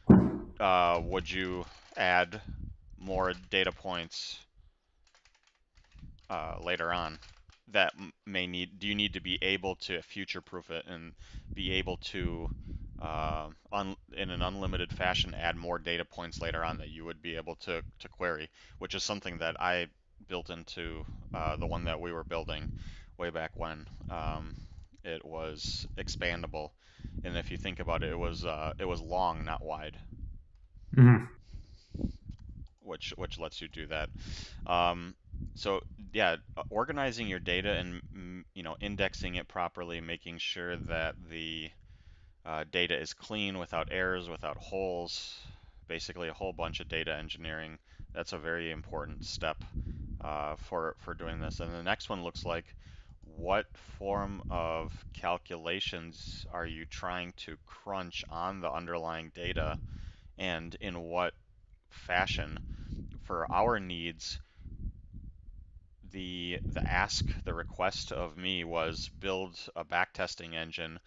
would you add more data points later on that may need, do you need to be able to future-proof it and be able to in an unlimited fashion add more data points later on that you would be able to query, which is something that I built into the one that we were building way back when. It was expandable, and if you think about it, it was long, not wide, Mhm. which lets you do that. Um, so yeah, organizing your data and indexing it properly, making sure that the data is clean without errors, without holes, basically a whole bunch of data engineering. That's a very important step for doing this. And the next one looks like, what form of calculations are you trying to crunch on the underlying data, and in what fashion? For our needs, the request of me was build a backtesting engine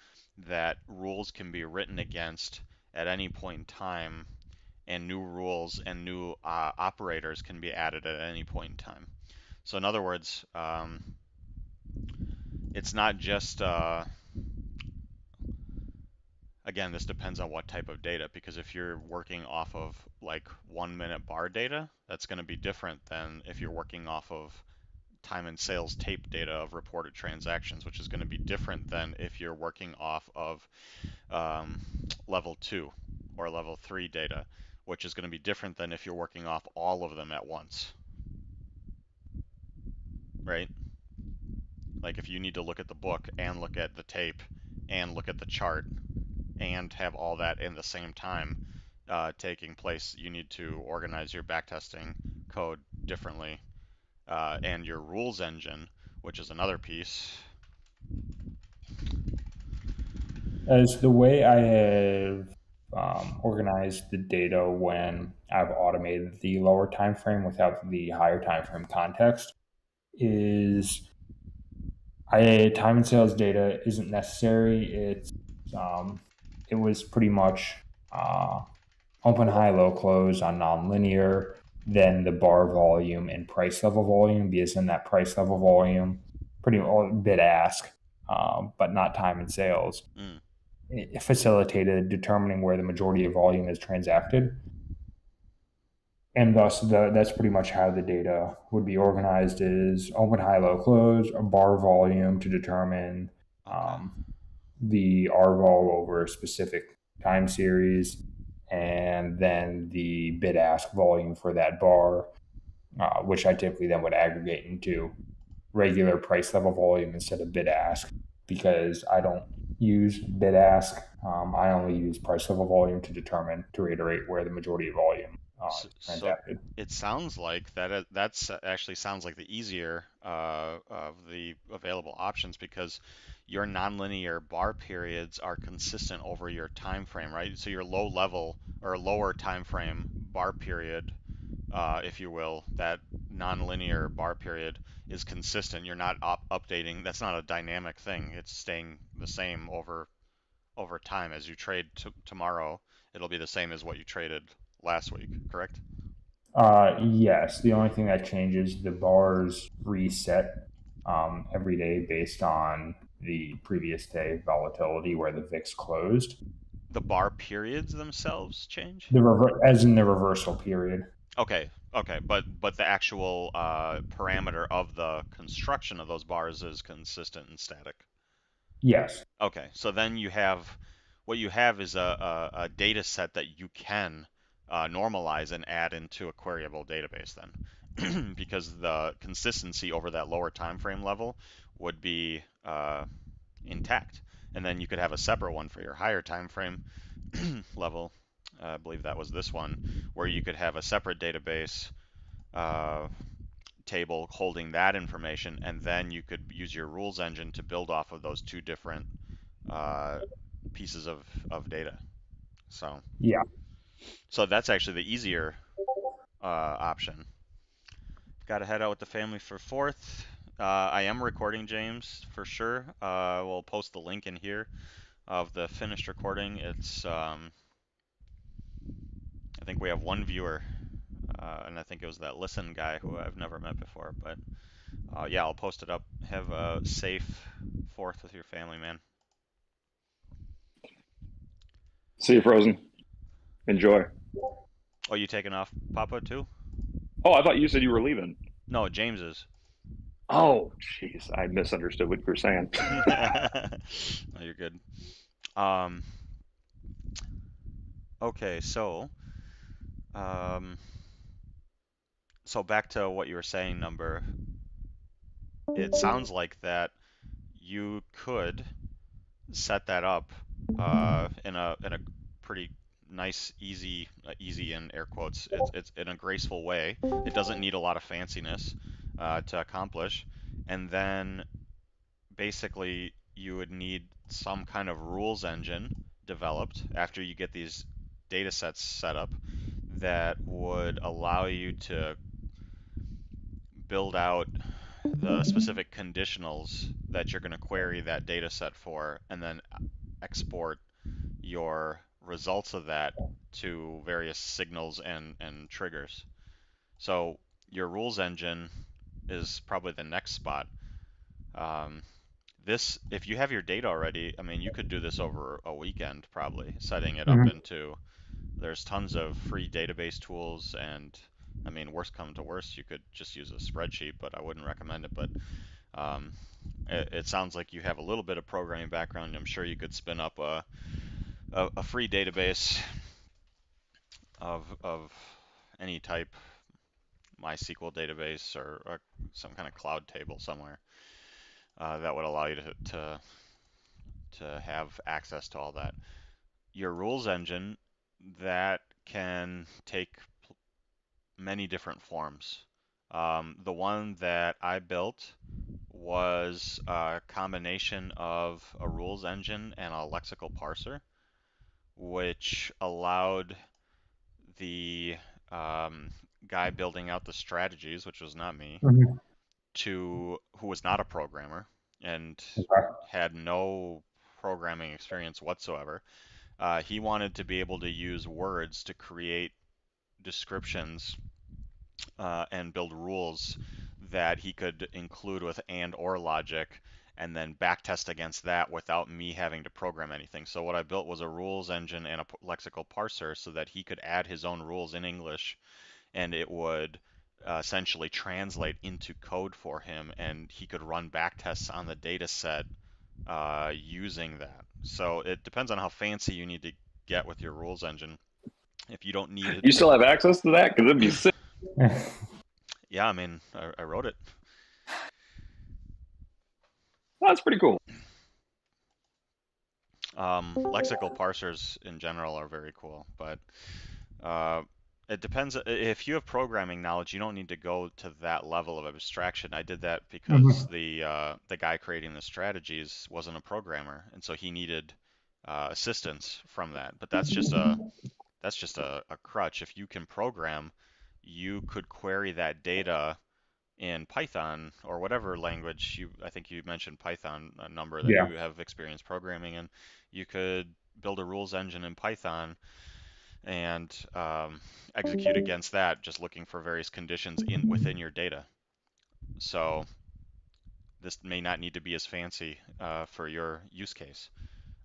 that rules can be written against at any point in time, and new rules and new operators can be added at any point in time. So in other words, it's not just again, this depends on what type of data, because if you're working off of like 1 minute bar data, that's going to be different than if you're working off of time and sales tape data of reported transactions, which is going to be different than if you're working off of level 2 or level 3 data, which is going to be different than if you're working off all of them at once, right? Like if you need to look at the book and look at the tape and look at the chart and have all that in the same time taking place, you need to organize your backtesting code differently, and your rules engine, which is another piece. As the way I have organized the data when I've automated the lower time frame without the higher time frame context is time and sales data isn't necessary. Um, it was pretty much uh, open, high, low, close on nonlinear, then the bar volume and price level volume, because in that price level volume, pretty all bid ask, but not time and sales. Mm. It facilitated determining where the majority of volume is transacted. And thus, that's pretty much how the data would be organized: is open, high, low, close, a bar volume to determine Okay. the RVOL over a specific time series, and then the bid ask volume for that bar, which I typically then would aggregate into regular price level volume instead of bid ask, because I don't use bid ask. I only use price level volume to reiterate where the majority of volume So transacted. it sounds like that's actually sounds like the easier of the available options, because your nonlinear bar periods are consistent over your time frame, right? So your low level or lower time frame bar period, if you will, that nonlinear bar period is consistent. You're not updating. That's not a dynamic thing. It's staying the same over time. As you trade tomorrow, it'll be the same as what you traded last week, correct? Yes, the only thing that changes, the bars reset every day based on the previous day volatility where the VIX closed. The bar periods themselves change? As in the reversal period. Okay, okay, but the actual parameter of the construction of those bars is consistent and static. Yes. Okay, so then what you have is a data set that you can normalize and add into a queryable database then, because the consistency over that lower time frame level would be intact, and then you could have a separate one for your higher time frame level. I believe that was this one, where you could have a separate database uh, table holding that information, and then you could use your rules engine to build off of those two different uh, pieces of data. So, Yeah. so that's actually the easier option. Got to head out with the family for 4th. I am recording, James, for sure. We'll post the link in here of the finished recording. It's I think we have one viewer, and I think it was that listen guy who I've never met before, but Yeah, I'll post it up. Have a safe 4th with your family, man. See you, Frozen. Enjoy. Oh, you taking off, Papa, too? Oh, I thought you said you were leaving. No, James is. Oh, jeez, I misunderstood what you were saying. No, you're good. Um, okay, um, so back to what you were saying, Number. It sounds like that you could set that up in a pretty nice, easy in air quotes. It's in a graceful way. It doesn't need a lot of fanciness to accomplish, and then basically you would need some kind of rules engine developed after you get these data sets set up that would allow you to build out the specific conditionals that you're going to query that data set for, and then export your results of that to various signals and triggers. So your rules engine is probably the next spot. Um, if you have your data already, I mean, you could do this over a weekend probably, setting it up into. There's tons of free database tools, and I mean, worst come to worst, you could just use a spreadsheet, but I wouldn't recommend it. But um, it sounds like you have a little bit of programming background. I'm sure you could spin up a free database of any type, MySQL database or some kind of cloud table somewhere that would allow you to have access to all that. Your rules engine, that can take many different forms. The one that I built was a combination of a rules engine and a lexical parser, which allowed the guy building out the strategies, which was not me, Mhm. who was not a programmer and Okay. had no programming experience whatsoever. He wanted to be able to use words to create descriptions and build rules that he could include with and or logic and then backtest against that without me having to program anything. So what I built was a rules engine and a lexical parser so that he could add his own rules in English, and it would essentially translate into code for him, and he could run backtests on the data set using that. So it depends on how fancy you need to get with your rules engine. If you don't need it, You still have access to that? Because it'd be sick. yeah, I mean, I wrote it. That's pretty cool. Lexical parsers in general are very cool, but it depends. If you have programming knowledge, you don't need to go to that level of abstraction. I did that because Mhm. the guy creating the strategies wasn't a programmer, and so he needed assistance from that. But that's just a crutch. If you can program, you could query that data in Python or whatever language I think you mentioned Python, a number that Yeah. you have experience programming in. You could build a rules engine in Python and execute against that, just looking for various conditions within your data. So this may not need to be as fancy for your use case.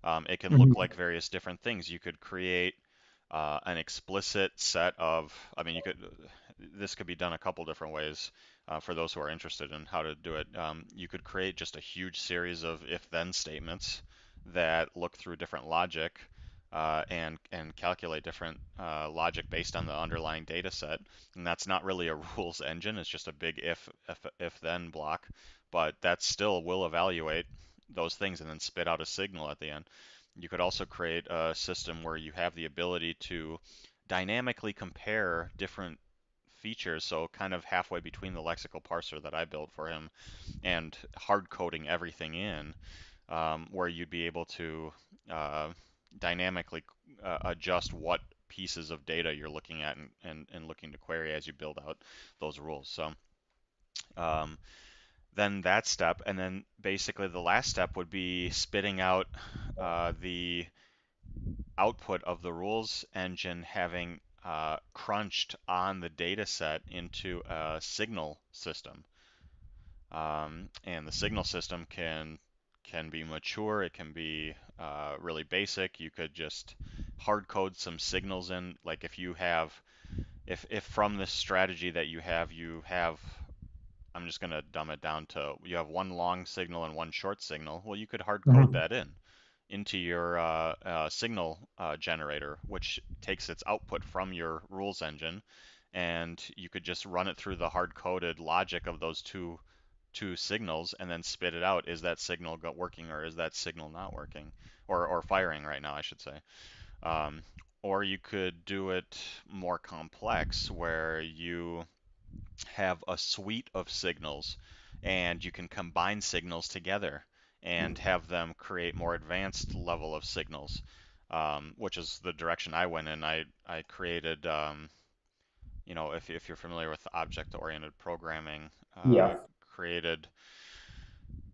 It can look Mhm. like various different things. You could create an explicit set of, I mean, this could be done a couple different ways for those who are interested in how to do it. You could create just a huge series of if-then statements that look through different logic and calculate different logic based on the underlying data set. And that's not really a rules engine, it's just a big if-then block, but that still will evaluate those things and then spit out a signal at the end. You could also create a system where you have the ability to dynamically compare different features, so kind of halfway between the lexical parser that I built for him and hard coding everything in, where you'd be able to uh, dynamically adjust what pieces of data you're looking at and looking to query as you build out those rules. So um, then that step, and then basically the last step would be spitting out the output of the rules engine having crunched on the data set into a signal system. And the signal system can be mature. It can be really basic. You could just hard code some signals in. Like if from this strategy that you have, I'm just gonna dumb it down to, you have one long signal and one short signal. Well, you could hard code Mhm. that into your signal generator, which takes its output from your rules engine, and you could just run it through the hard-coded logic of those two signals and then spit it out. Is that signal working, or is that signal not working, or firing right now, I should say. Um, or you could do it more complex, where you have a suite of signals and you can combine signals together and have them create more advanced level of signals, which is the direction I went in. I created, if you're familiar with object-oriented programming, Yeah. created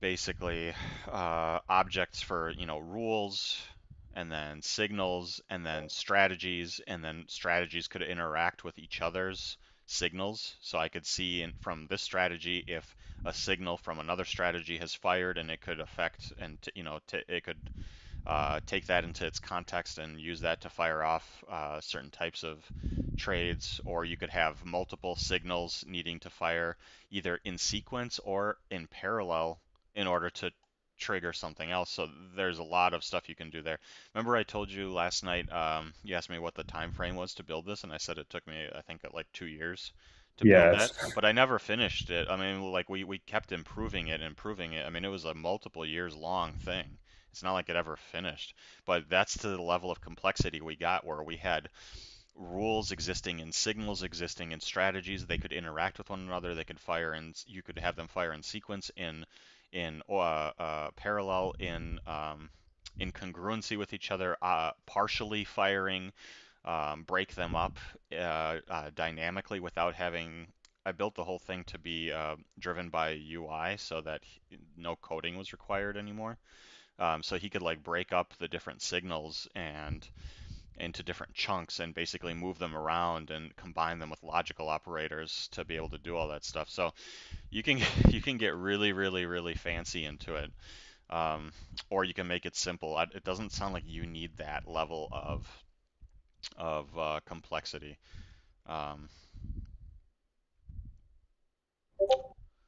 basically objects for, rules, and then signals, and then strategies, and then strategies could interact with each other's signals. So I could see from this strategy if a signal from another strategy has fired, and it could affect, and it could take that into its context and use that to fire off certain types of trades. Or you could have multiple signals needing to fire either in sequence or in parallel in order to trigger something else. So there's a lot of stuff you can do there. Remember I told you last night, you asked me what the time frame was to build this, and I said it took me, I think, like 2 years to build that, Yes. but I never finished it. I mean, like we kept improving it, improving it. I mean, it was a multiple years long thing. It's not like it ever finished, but that's to the level of complexity we got, where we had rules existing and signals existing and strategies. They could interact with one another. They could fire, and you could have them fire in sequence, in parallel, in congruency with each other, partially firing, break them up dynamically without having. I built the whole thing to be driven by UI, so that no coding was required anymore. So he could like break up the different signals and into different chunks and basically move them around and combine them with logical operators to be able to do all that stuff. So you can you can get really, really, really fancy into it, um, or you can make it simple. It doesn't sound like you need that level of complexity. Um,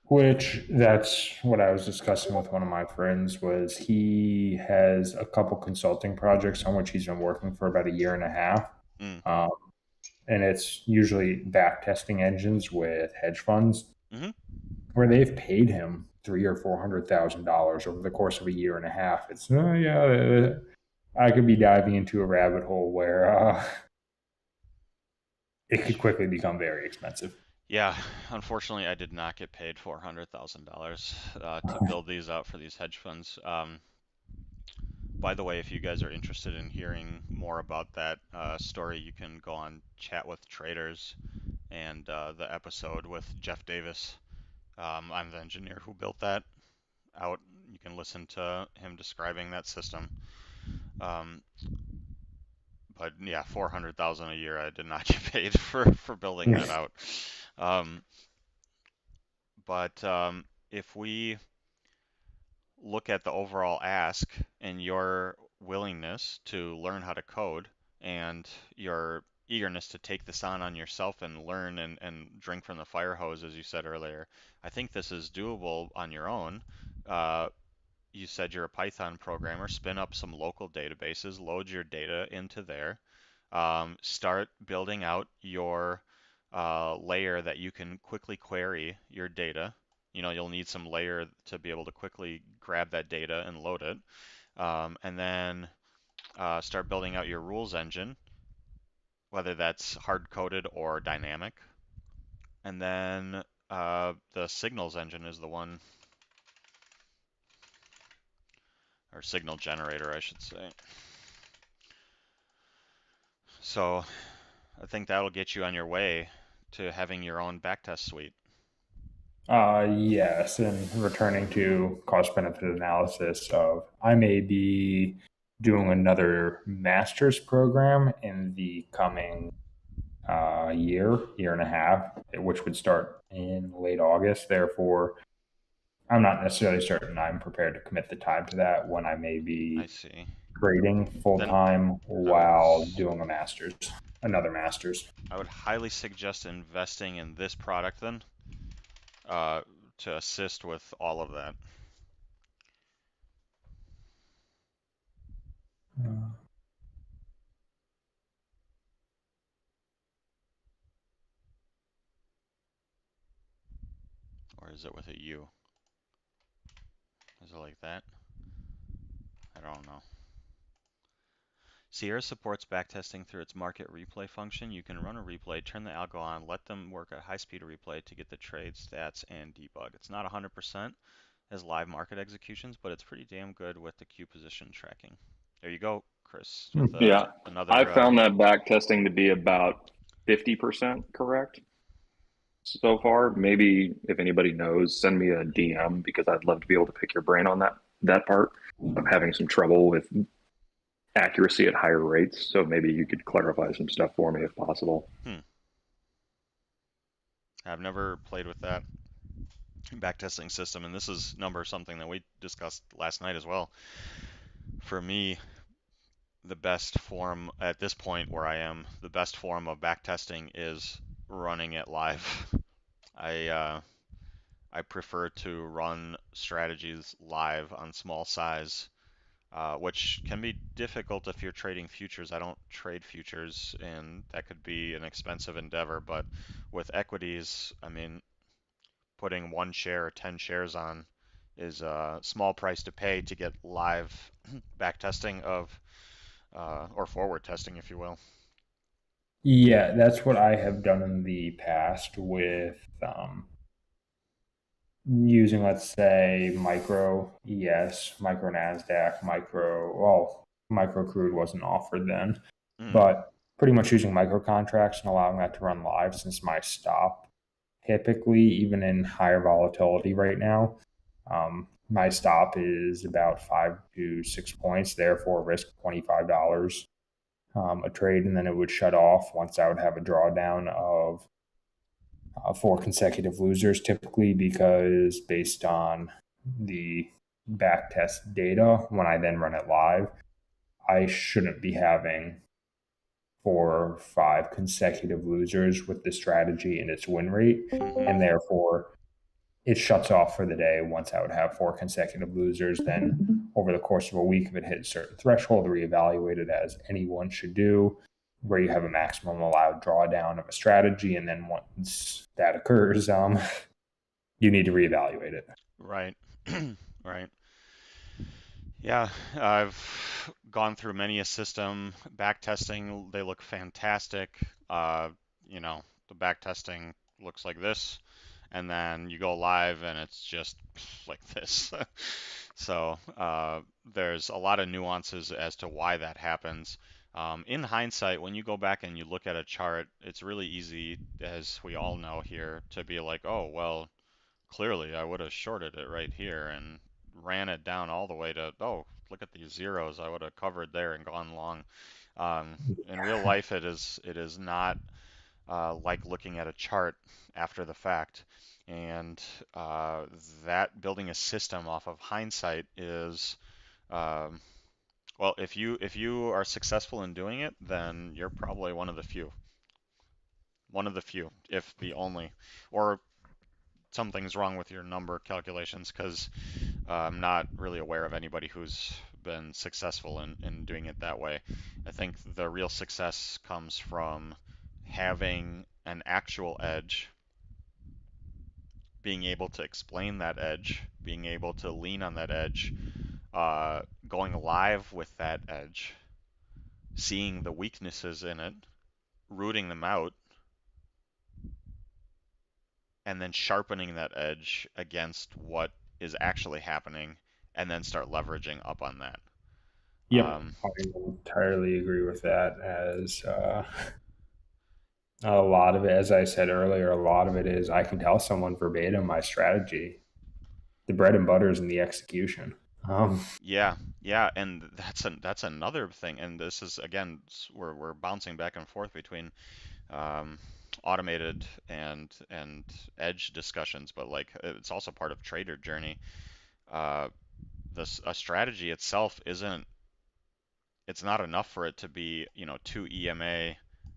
Which that's what I was discussing with one of my friends was he has a couple consulting projects on which he's been working for about a year and a half. mm, Um, and it's usually back testing engines with hedge funds hmm where they've paid him three or $400,000 over the course of a year and a half. It's I could be diving into a rabbit hole where it could quickly become very expensive. Yeah, unfortunately, I did not get paid $400,000 to build these out for these hedge funds. By the way, if you guys are interested in hearing more about that story, you can go on Chat with Traders and the episode with Jeff Davis. I'm the engineer who built that out. You can listen to him describing that system. Um, but yeah, 400,000 a year. I did not get paid for building that out. Um, but if we look at the overall ask and your willingness to learn how to code and your eagerness to take this on yourself and learn and drink from the fire hose, as you said earlier, I think this is doable on your own. Uh, you said you're a Python programmer. Spin up some local databases, load your data into there, start building out your layer that you can quickly query your data. You'll need some layer to be able to quickly grab that data and load it. And then start building out your rules engine, whether that's hard coded or dynamic. And then the signals engine is the one, or signal generator, I should say. So I think that'll get you on your way to having your own backtest suite. Yes, and returning to cost benefit analysis of I may be doing another master's program in the coming year and a half, which would start in late August. Therefore, I'm not necessarily certain I'm prepared to commit the time to that when I may I be see. trading full Then time I would while doing another master's. I would highly suggest investing in this product then, uh, to assist with all of that. Or is it with a U? Is it like that? I don't know. Sierra supports backtesting through its market replay function. You can run a replay, turn the algo on, let them work at high speed replay to get the trade stats and debug. It's not 100% as live market executions, but it's pretty damn good with the Q position tracking. There you go, Chris, with Yeah, I another. found that back testing to be about 50% correct so far. Maybe if anybody knows, send me a DM because I'd love to be able to pick your brain on that part. I'm having some trouble with accuracy at higher rates, so maybe you could clarify some stuff for me if possible. I've never played with that backtesting system, and this is something that we discussed last night as well. For me, the best form at this point where I am, the best form of backtesting is running it live. I prefer to run strategies live on small size, which can be difficult if you're trading futures. I don't trade futures, and that could be an expensive endeavor. But with equities, I mean, putting 1 share or 10 shares on is a small price to pay to get live backtesting of, or forward testing, if you will. Yeah, that's what I have done in the past with using, let's say, micro ES, micro NASDAQ, micro crude wasn't offered then, but pretty much using micro contracts and allowing that to run live since my stop typically, even in higher volatility right now, my stop is about 5 to 6 points, therefore risk $25 a trade, and then it would shut off once I would have a drawdown of 4 consecutive losers typically, because based on the backtest data, when I then run it live, I shouldn't be having 4 or 5 consecutive losers with the strategy and its win rate, and therefore it shuts off for the day once I would have 4 consecutive losers. Then over the course of a week, if it hits a certain threshold, reevaluate it as anyone should do, where you have a maximum allowed drawdown of a strategy, and then once that occurs, you need to reevaluate it. Right. Right. Yeah, I've gone through many a system. Backtesting, they look fantastic. The backtesting looks like this, and then you go live and it's just like this. So there's a lot of nuances as to why that happens. In hindsight, when you go back and you look at a chart, it's really easy, as we all know here, to be like, oh, well, clearly I would have shorted it right here and ran it down all the way to, oh, look at these zeros. I would have covered there and gone long. In real life, it is not like looking at a chart after the fact. And that building a system off of hindsight is, well, if you are successful in doing it, then you're probably one of the few. One of the few, if the only, or something's wrong with your number calculations, because I'm not really aware of anybody who's been successful in doing it that way. I think the real success comes from having an actual edge, being able to explain that edge, being able to lean on that edge, going live with that edge, seeing the weaknesses in it, rooting them out, and then sharpening that edge against what is actually happening, and then start leveraging up on that. Yep, I entirely agree with that. As a lot of it, as I said earlier, a lot of it is I can tell someone verbatim my strategy. The bread and butter is in the execution. Yeah, and that's another thing. And this is again, we're bouncing back and forth between automated and edge discussions, but like it's also part of trader journey. Uh, a strategy itself isn't, it's not enough for it to be, you know, two EMA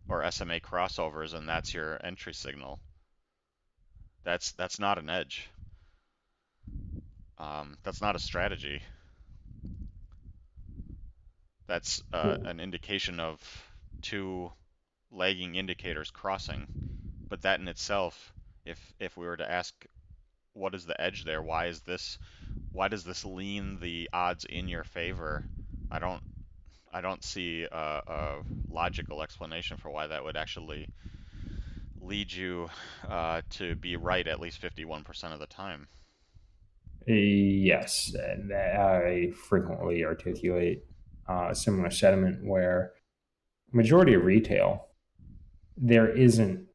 or SMA crossovers and that's your entry signal. That's not an edge. That's not a strategy. That's an indication of two lagging indicators crossing. But that in itself, if we were to ask what is the edge there, why does this lean the odds in your favor? I don't see a logical explanation for why that would actually lead you to be right at least 51% of the time. Yes, and I frequently articulate a similar sentiment where majority of retail, there isn't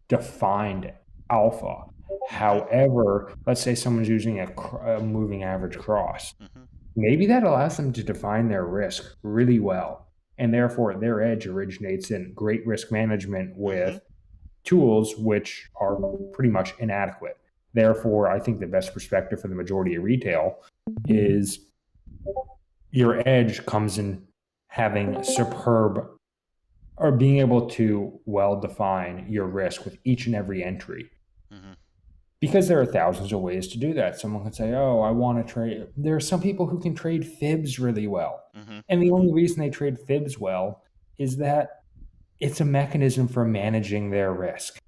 defined alpha. However, let's say someone's using a moving average cross. Maybe that allows them to define their risk really well, and therefore their edge originates in great risk management with tools which are pretty much inadequate. Therefore, I think the best perspective for the majority of retail is your edge comes in having superb or being able to well define your risk with each and every entry. Because there are thousands of ways to do that. Someone can say, oh, I want to trade. There are some people who can trade fibs really well. And the only reason they trade fibs well is that it's a mechanism for managing their risk.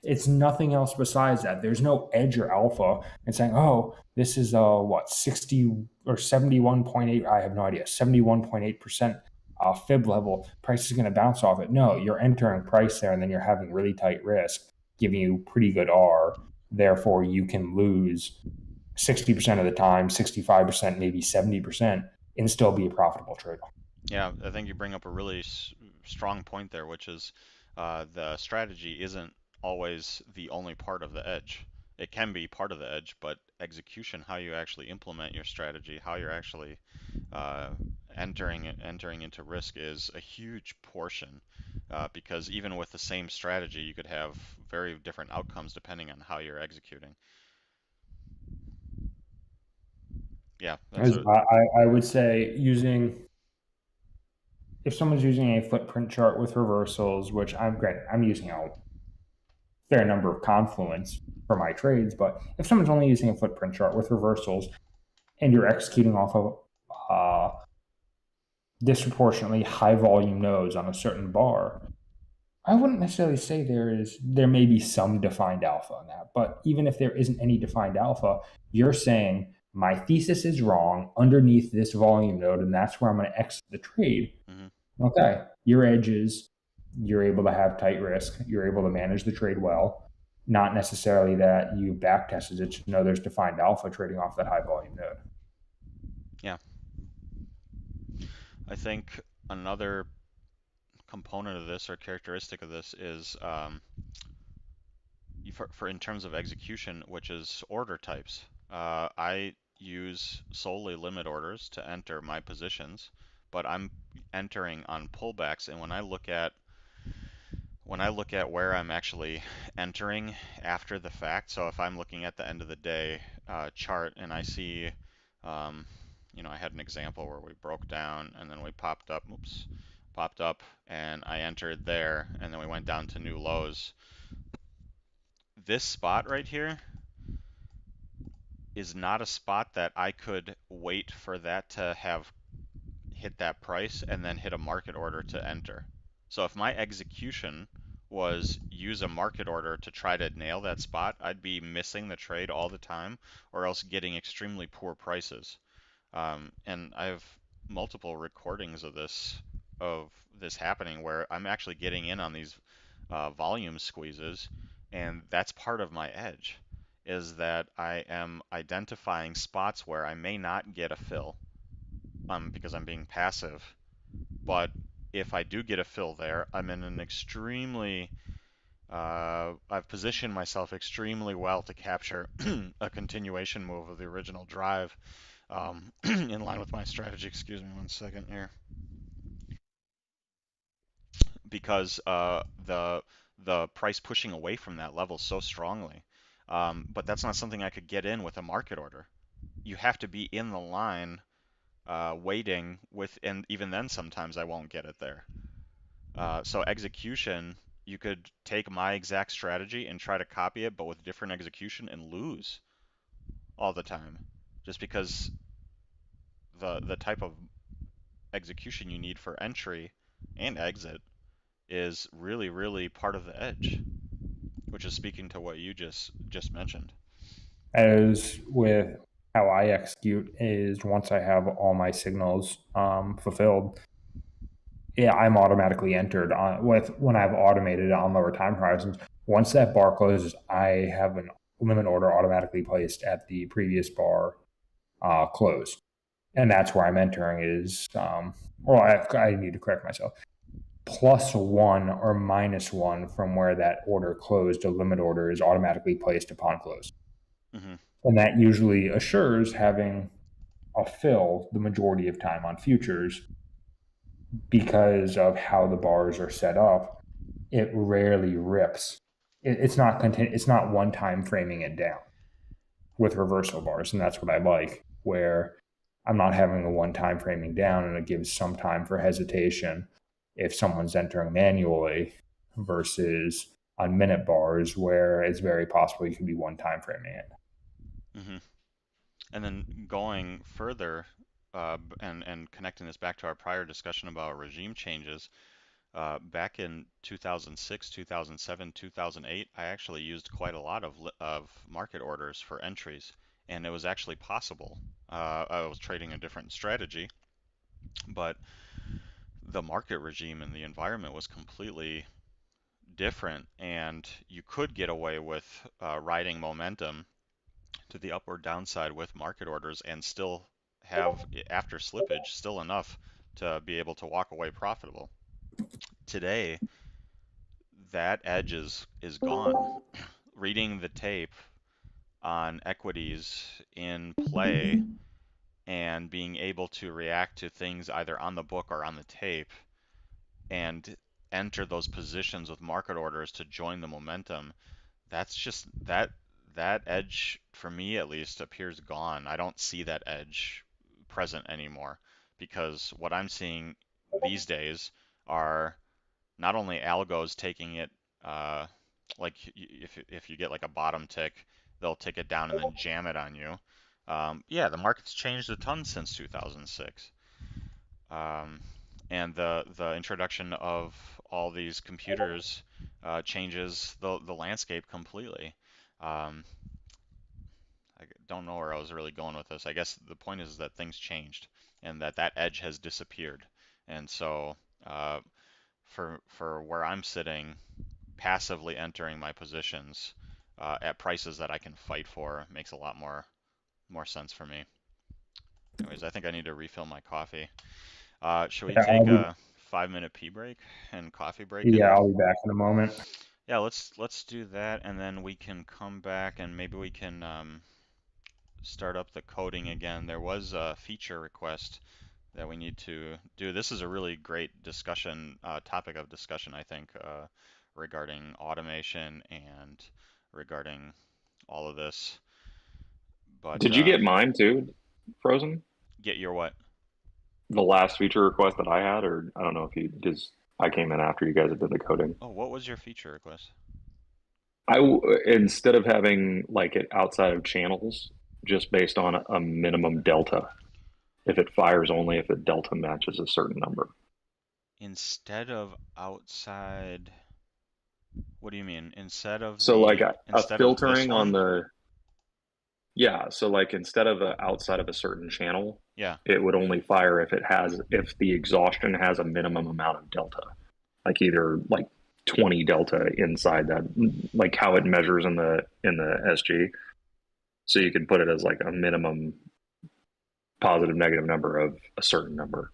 It's nothing else besides that. There's no edge or alpha and saying, oh, this is 60 or 71.8. I have no idea. 71.8% fib level. Price is going to bounce off it. No, you're entering price there and then you're having really tight risk, giving you pretty good R. Therefore, you can lose 60% of the time, 65%, maybe 70%, and still be a profitable trader. Yeah, I think you bring up a really strong point there, which is the strategy isn't always the only part of the edge. It can be part of the edge, but execution, how you actually implement your strategy, how you're actually entering into risk is a huge portion. Because even with the same strategy, you could have very different outcomes depending on how you're executing. Yeah, I would say if someone's using a footprint chart with reversals, which I'm using a fair number of Confluence for my trades, but if someone's only using a footprint chart with reversals and you're executing off of disproportionately high volume nodes on a certain bar, I wouldn't necessarily say there may be some defined alpha on that, but even if there isn't any defined alpha, you're saying my thesis is wrong underneath this volume node, and that's where I'm going to exit the trade. Okay, your edges, you're able to have tight risk, you're able to manage the trade well, not necessarily that you back tested it to know there's defined alpha trading off that high volume node. Yeah. I think another component of this or characteristic of this is for in terms of execution, which is order types. I use solely limit orders to enter my positions, but I'm entering on pullbacks, and when I look at where I'm actually entering after the fact, so if I'm looking at the end of the day chart and I see, you know, I had an example where we broke down and then we popped up, and I entered there, and then we went down to new lows. This spot right here is not a spot that I could wait for that to have hit that price and then hit a market order to enter. So if my execution was use a market order to try to nail that spot, I'd be missing the trade all the time or else getting extremely poor prices. And I have multiple recordings of this happening where I'm actually getting in on these volume squeezes, and that's part of my edge, is that I am identifying spots where I may not get a fill because I'm being passive, but if I do get a fill there, I'm in an extremely I've positioned myself extremely well to capture a continuation move of the original drive in line with my strategy. Excuse me one second here. because the price pushing away from that level so strongly. But that's not something I could get in with a market order. You have to be in the line waiting with, and even then sometimes I won't get it there. So execution, you could take my exact strategy and try to copy it, but with different execution and lose all the time, just because the type of execution you need for entry and exit is really, really part of the edge, which is speaking to what you just mentioned. As with how I execute is once I have all my signals fulfilled, yeah, I'm automatically entered on with when I've automated on lower time horizons. Once that bar closes, I have a limit order automatically placed at the previous bar close, and that's where I'm entering is. Well, I need to correct myself. +1 or -1 from where that order closed, a limit order is automatically placed upon close. Hmm. And that usually assures having a fill the majority of time on futures because of how the bars are set up. It rarely rips. It's not one time framing it down with reversal bars, and that's what I like, where I'm not having a one time framing down, and it gives some time for hesitation if someone's entering manually versus on minute bars where it's very possible you could be one time framing it. Hmm. And then going further, and connecting this back to our prior discussion about regime changes, back in 2006, 2007, 2008, I actually used quite a lot of market orders for entries, and it was actually possible. I was trading a different strategy, but the market regime and the environment was completely different, and you could get away with riding momentum to the up or downside with market orders and still have, after slippage, still enough to be able to walk away profitable. Today, that edge is gone. Reading the tape on equities in play and being able to react to things either on the book or on the tape and enter those positions with market orders to join the momentum, that's just that edge for me at least appears gone. I don't see that edge present anymore because what I'm seeing these days are not only algos taking it, uh, like if you get like a bottom tick, they'll take it down and then jam it on you. Yeah, the market's changed a ton since 2006. Um, and the introduction of all these computers changes the landscape completely. Um, I don't know where I was really going with this. I guess the point is that things changed and that edge has disappeared. And so for where I'm sitting, passively entering my positions at prices that I can fight for makes a lot more sense for me. Anyways, I think I need to refill my coffee. Should we Yeah, take a 5 minute pee break and coffee break and I'll be back in a moment. yeah, let's do that and then we can come back and maybe we can start up the coding again. There was a feature request that we need to do. This is a really great discussion, topic of discussion, I think, regarding automation and regarding all of this. But Did you get mine too, Frozen? get your what? The last feature request that I had, or I don't know if you because I came in after you guys had done the coding. Oh, what was your feature request? Instead of having like it outside of channels, just based on a minimum delta. If it fires only if the delta matches a certain number. Instead of outside, what do you mean? Instead of So like a instead of this filtering on one? the so like instead of outside of a certain channel, Yeah. it would only fire if the exhaustion has a minimum amount of delta, like either like 20 delta inside that, like how it measures in the SG. So you can put it as like a minimum positive negative number of a certain number.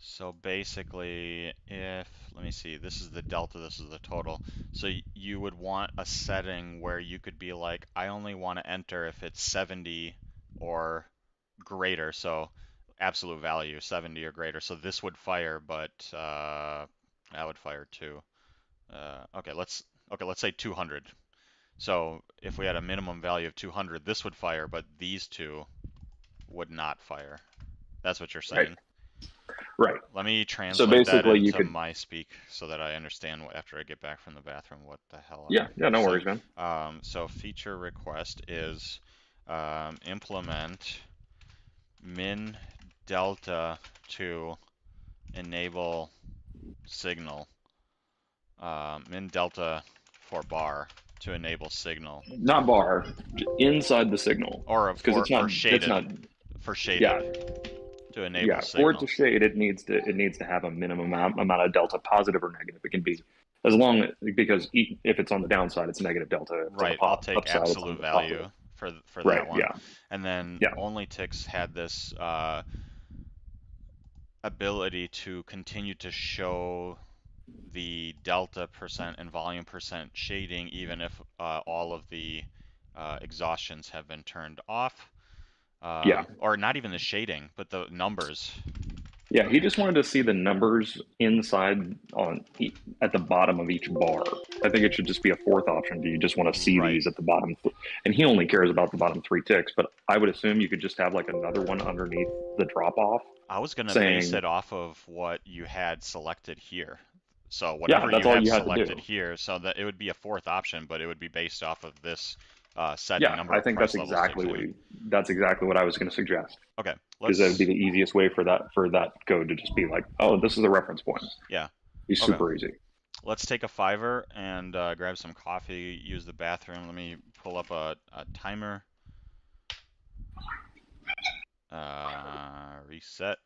So basically, if, let me see, this is the delta, this is the total. So you would want a setting where you could be like, I only want to enter if it's 70 or greater. So absolute value, 70 or greater. So this would fire, but That would fire too. Okay, let's say 200. So if we had a minimum value of 200, this would fire, but these two would not fire. That's what you're saying. Right. Let me So translate that basically, you into could. my speak so that I understand after I get back from the bathroom what the hell Yeah. Yeah. I No said. worries, man. So feature request is implement min delta to enable signal. Min delta for bar to enable signal. Not bar, inside the signal, Or because it's not. for It's shaded. not. For shaded. Yeah. To enable Yeah. For it signal. to shade, it needs to have a minimum amount of delta, positive or negative. It can be as long because if it's on the downside, it's negative delta. If Right. It's on I'll the take upside, it's on absolute the value positive. for Right. that one. Yeah. And then Yeah. OnlyTix had this ability to continue to show the delta percent and volume percent shading even if all of the exhaustions have been turned off. Yeah. Or not even the shading, but the numbers. Yeah, he just wanted to see the numbers inside at the bottom of each bar. I think it should just be a fourth option. Do you just want to see Right. these at the bottom? And he only cares about the bottom 3 ticks, but I would assume you could just have like another one underneath the drop off. I was going to base saying, it off of what you had selected here. So yeah, whatever that's you all have you had to do. selected here, so that it would be a fourth option, but it would be based off of this setting Yeah, number I of think price that's levels exactly ticks in. that's exactly what I was going to suggest. Okay, Because that would be let's the easiest way for that code to just be like, oh, this is a reference point. yeah. Be Okay. super easy. Let's take a $5 and grab some coffee, use the bathroom. Let me pull up a timer. Reset.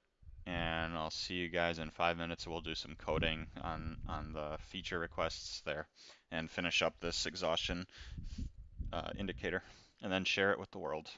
And I'll see you guys in 5 minutes. We'll do some coding on the feature requests there and finish up this exhaustion indicator and then share it with the world.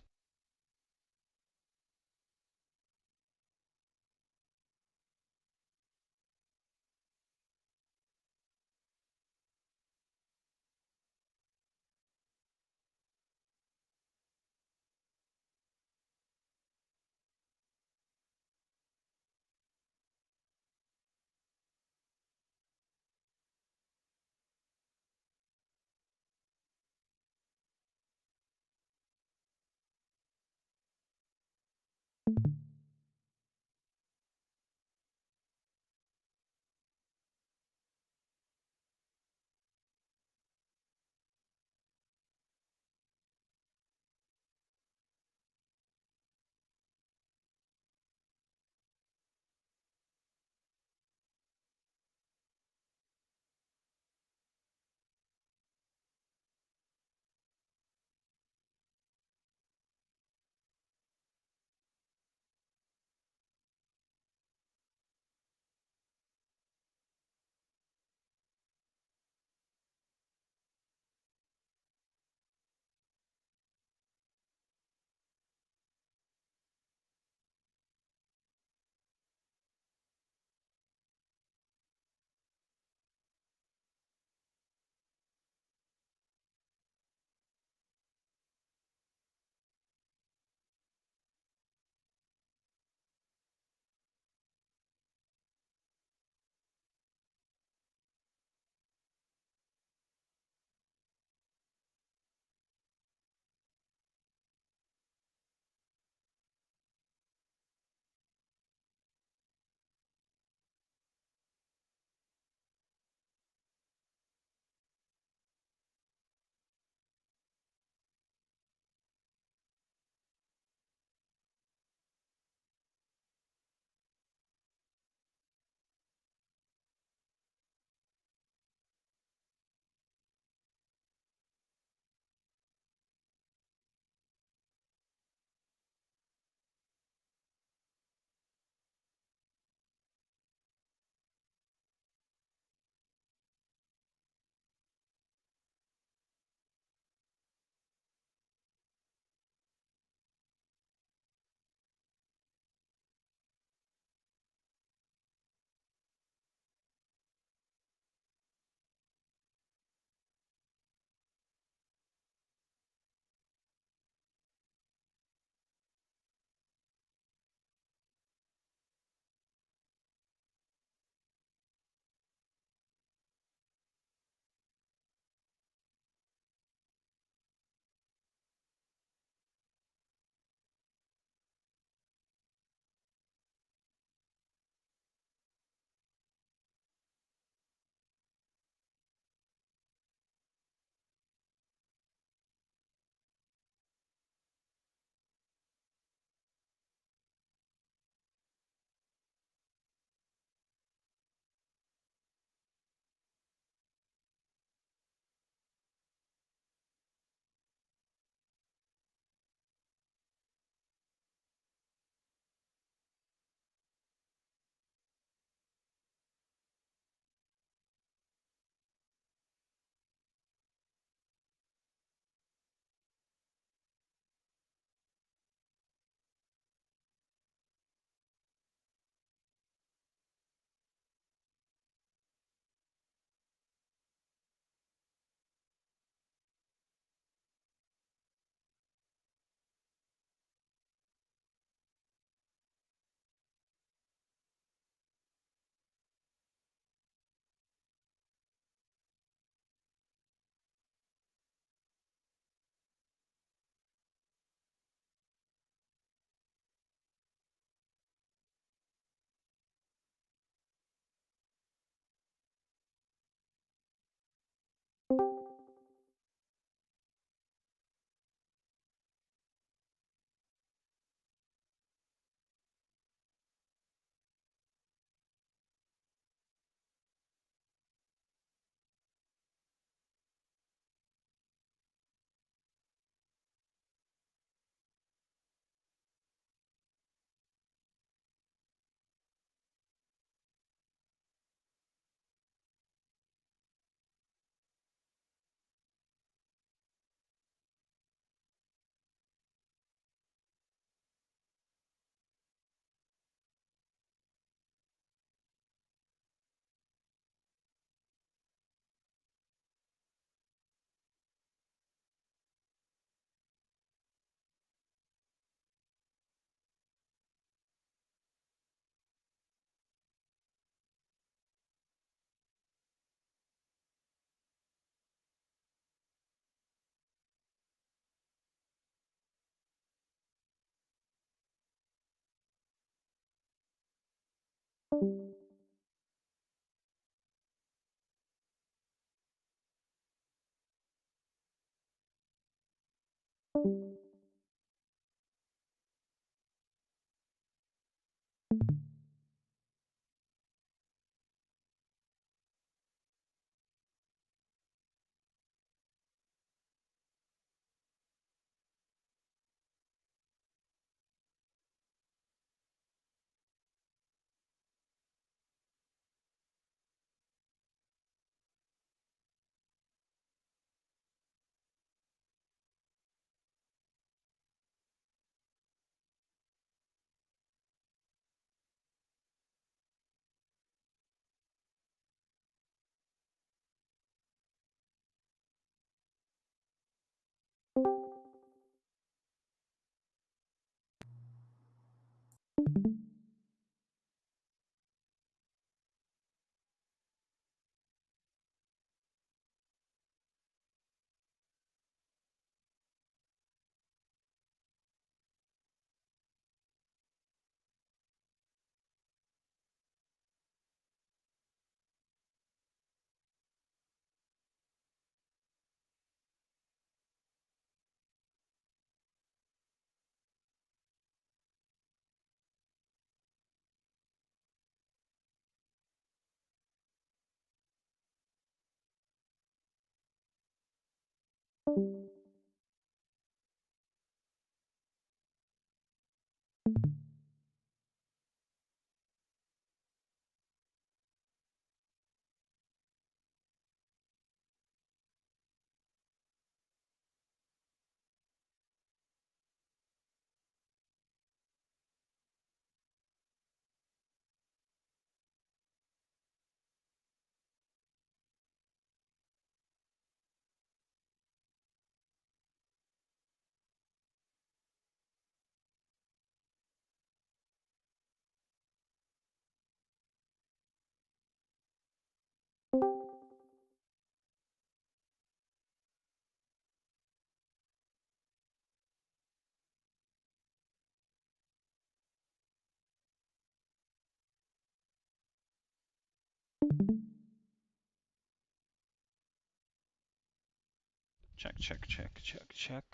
Check, check, check, check, check.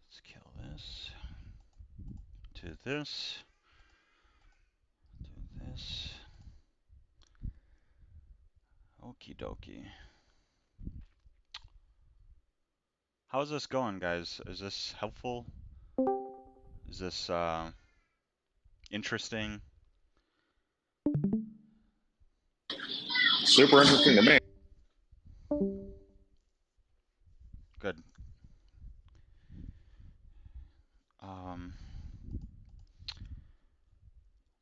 Let's kill this. Do this. Do this. Okie dokie. How's this going, guys? Is this helpful? Is this interesting? Super interesting to me. Good.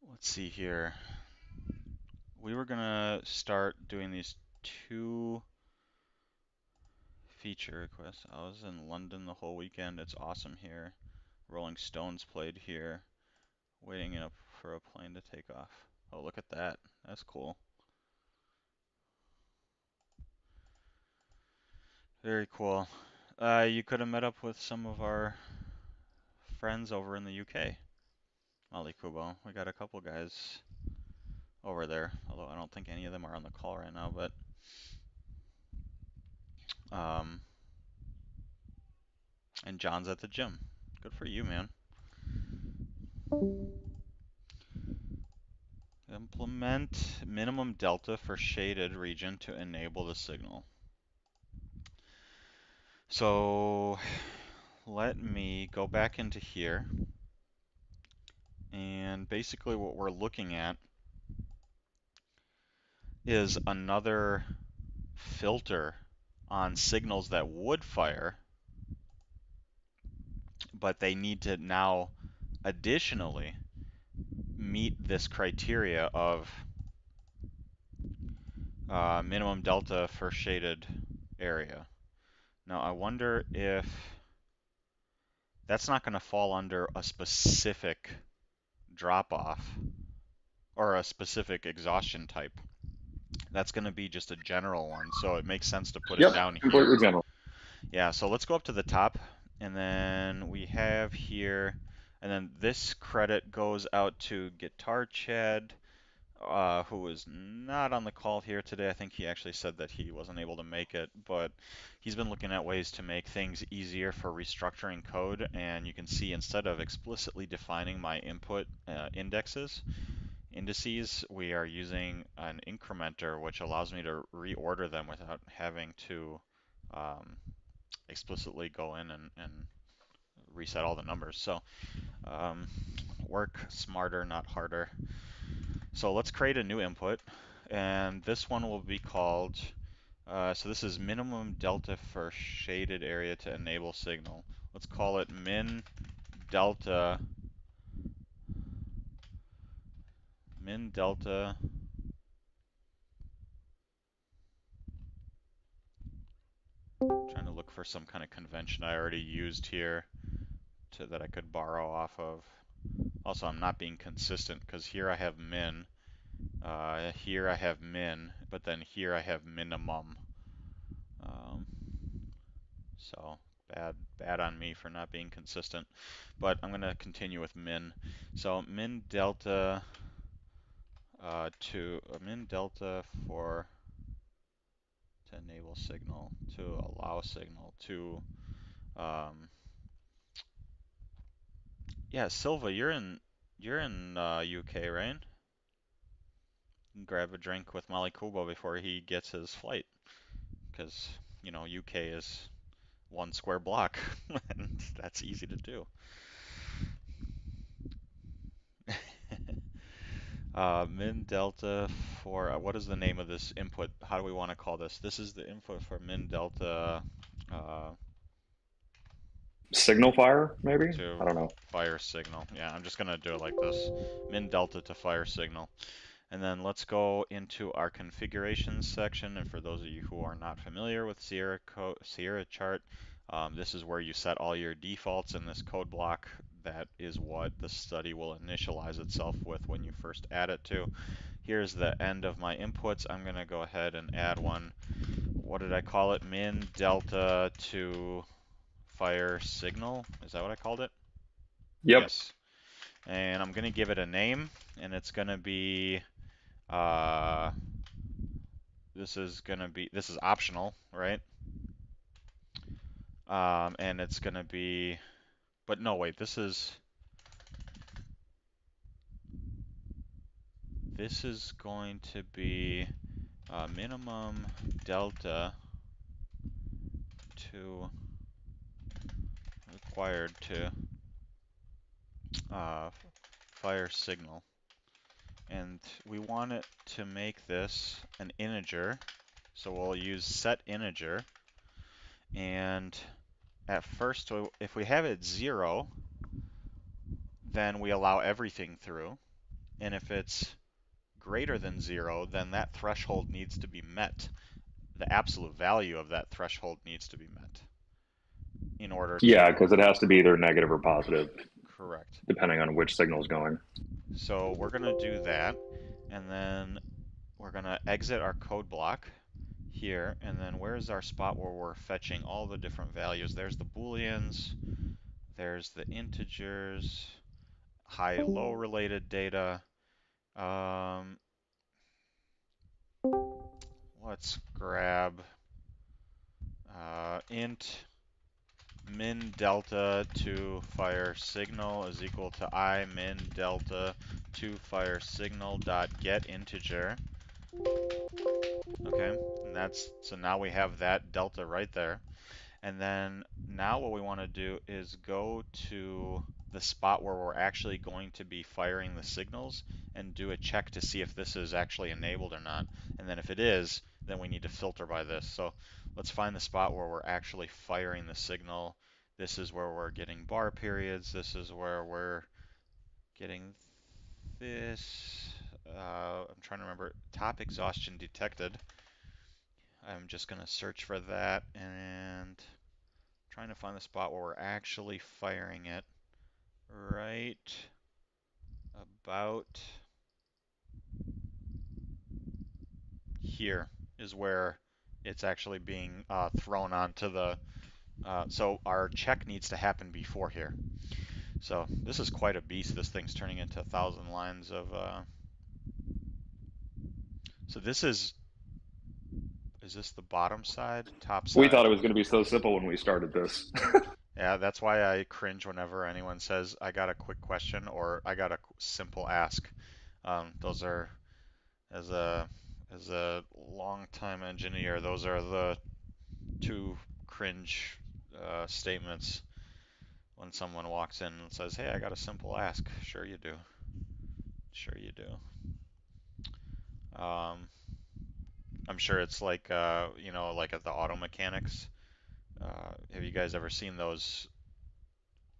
Let's see here. We were gonna start doing these 2 feature requests. I was in London the whole weekend. It's awesome here. Rolling Stones played here. Waiting up for a plane to take off. Oh, look at that. That's cool. Very cool. You could have met up with some of our friends over in the UK. Molly Kubo. We got a couple guys over there, although I don't think any of them are on the call right now, but and John's at the gym. Good for you, man. Implement minimum delta for shaded region to enable the signal. So let me go back into here, and basically what we're looking at is another filter on signals that would fire, but they need to now additionally meet this criteria of minimum delta for shaded area. Now I wonder if that's not going to fall under a specific drop-off or a specific exhaustion type. That's going to be just a general one, so it makes sense to put it down here. Completely general. Yeah, so let's go up to the top, and then we have here, and then this credit goes out to Guitar Chad, who is not on the call here today. I think he actually said that he wasn't able to make it, but he's been looking at ways to make things easier for restructuring code. And you can see instead of explicitly defining my input indices, we are using an incrementer, which allows me to reorder them without having to um, explicitly go in and reset all the numbers. So um, work smarter, not harder. So let's create a new input, and this one will be called, so this is minimum delta for shaded area to enable signal. Let's call it min delta, trying to look for some kind of convention I already used here that I could borrow off of. Also, I'm not being consistent because here I have min, here I have min, but then here I have minimum. Um, so bad on me for not being consistent. But I'm going to continue with min. So min delta min delta for to enable signal, to allow signal, to yeah, Silva, you're in UK, right? You can grab a drink with Molly Kubo before he gets his flight, because you know UK is one square block, and that's easy to do. Min delta for what is the name of this input? How do we want to call this? This is the input for min delta uh, Signal fire, maybe? I to don't know. fire signal. Yeah, I'm just gonna do it like this. Min delta to fire signal. And then let's go into our configurations section. And for those of you who are not familiar with Sierra chart, this is where you set all your defaults in this code block. That is what the study will initialize itself with when you first add it to. Here's the end of my inputs. I'm going to go ahead and add one. What did I call it? Min delta to fire signal. Is that what I called it? Yep. Yes. And I'm going to give it a name, and it's going to be uh, this is optional, right? And it's gonna be, but no, wait, this is going to be minimum delta to required to fire signal, and we want it to make this an integer, so we'll use set integer. And at first, if we have it 0, then we allow everything through, and if it's greater than 0, then that threshold needs to be met. The absolute value of that threshold needs to be met in order Yeah, to. because it has to be either negative or positive, Correct. depending on which signal is going. So we're going to do that, and then we're going to exit our code block here, and then where's our spot where we're fetching all the different values? There's the booleans, there's the integers, high-low related data. Let's grab int min delta to fire signal is equal to I min delta to fire signal dot get integer. Okay, and so now we have that delta right there. And then now what we want to do is go to the spot where we're actually going to be firing the signals and do a check to see if this is actually enabled or not. And then if it is, then we need to filter by this. So let's find the spot where we're actually firing the signal. This is where we're getting bar periods. This is where we're getting this. I'm trying to remember. Top exhaustion detected. I'm just going to search for that and trying to find the spot where we're actually firing it. Right about here is where it's actually being thrown onto the So our check needs to happen before here. So this is quite a beast. This thing's turning into 1,000 lines of. So this is this the bottom side, top We side? thought it was going to be so simple when we started this. Yeah, that's why I cringe whenever anyone says, I got a quick question or I got a simple ask. Those are, as a longtime engineer, those are the two cringe statements when someone walks in and says, hey, I got a simple ask. Sure you do. Sure you do. I'm sure it's like, like at the auto mechanics. Have you guys ever seen those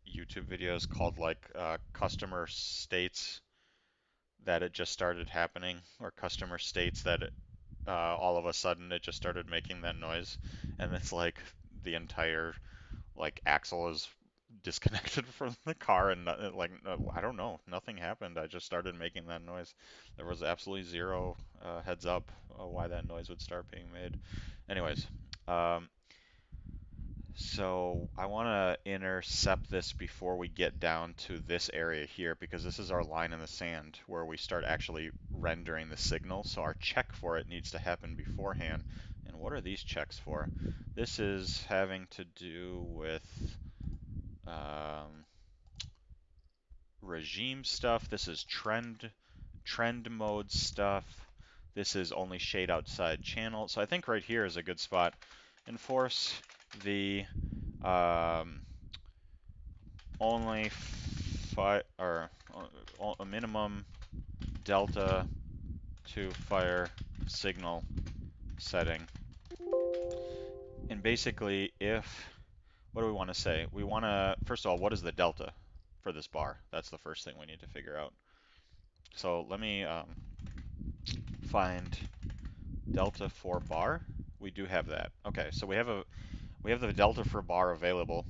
YouTube videos called like customer states that it just started happening, or customer states that all of a sudden it just started making that noise, and it's like the entire like axle is disconnected from the car, and like I don't know, nothing happened. I just started making that noise. There was absolutely zero heads up why that noise would start being made. Anyways, so I want to intercept this before we get down to this area here, because this is our line in the sand where we start actually rendering the signal. So our check for it needs to happen beforehand. And what are these checks for? This is having to do with regime stuff. This is trend mode stuff. This is only shade outside channel. So I think right here is a good spot. Enforce the only a minimum delta to fire signal setting. And basically, what do we want to say? We want to, first of all, what is the delta for this bar? That's the first thing we need to figure out. So let me find delta for bar. We do have that. Okay, so we have the delta for bar available.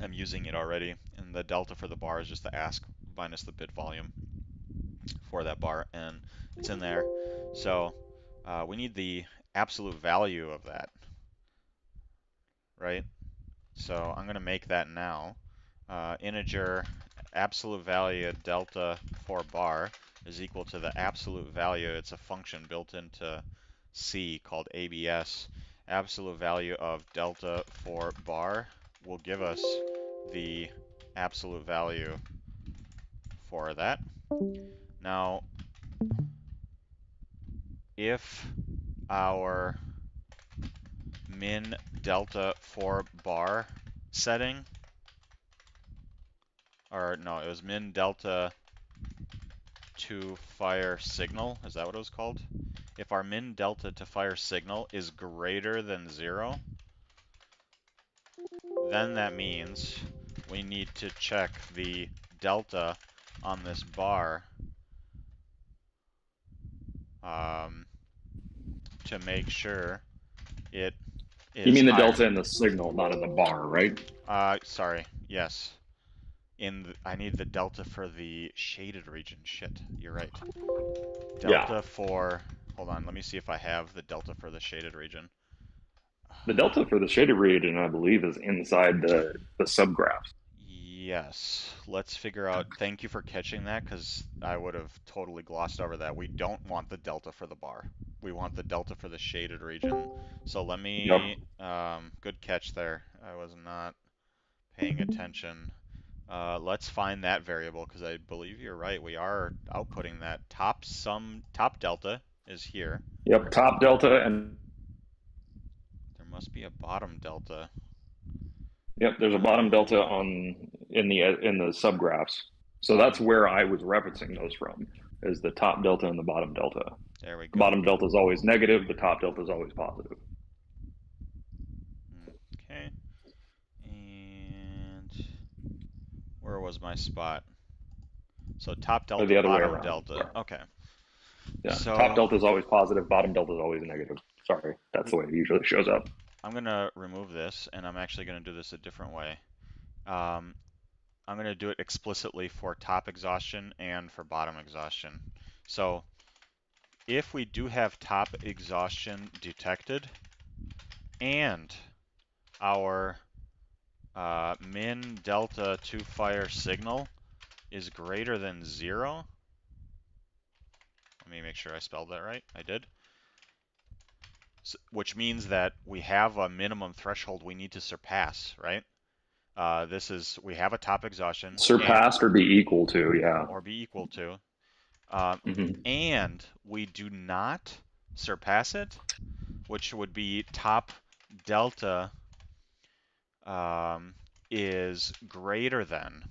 I'm using it already, and the delta for the bar is just the ask minus the bit volume for that bar, and it's in there. So we need the absolute value of that, right? So I'm going to make that now. Integer absolute value delta for bar is equal to the absolute value. It's a function built into C called ABS. Absolute value of delta for bar will give us the absolute value for that. Now, if our min delta for bar setting, or no, it was min delta to fire signal, is that what it was called? If our min delta to fire signal is greater than 0, then that means we need to check the delta on this bar to make sure it is You mean the higher. delta in the signal, not in the bar, right? Sorry, yes. I need the delta for the shaded region. Shit, you're right. Delta for, hold on, let me see if I have the delta for the shaded region. The delta for the shaded region, I believe, is inside the subgraphs. Yes, let's figure out, thank you for catching that, because I would have totally glossed over that. We don't want the delta for the bar. We want the delta for the shaded region. So let me, good catch there. I was not paying attention. Let's find that variable, because I believe you're right. We are outputting that. Top delta is here. Yep, top delta, and There must be a bottom delta. yep, there's a bottom delta in the subgraphs. So that's where I was referencing those from, is the top delta and the bottom delta. There we go. The bottom delta is always negative, the top delta is always positive. Okay. And where was my spot? So top delta, the other way bottom around. delta. Okay. Yeah, So top delta is always positive, bottom delta is always negative. Sorry, that's the way it usually shows up. I'm going to remove this, and I'm actually going to do this a different way. I'm going to do it explicitly for top exhaustion and for bottom exhaustion. So if we do have top exhaustion detected and our min delta to fire signal is greater than 0. Let me make sure I spelled that right. I did. So, which means that we have a minimum threshold we need to surpass, right? We have a top exhaustion. Surpassed or be equal to, yeah. Or be equal to. Mm-hmm. And we do not surpass it, which would be top delta is greater than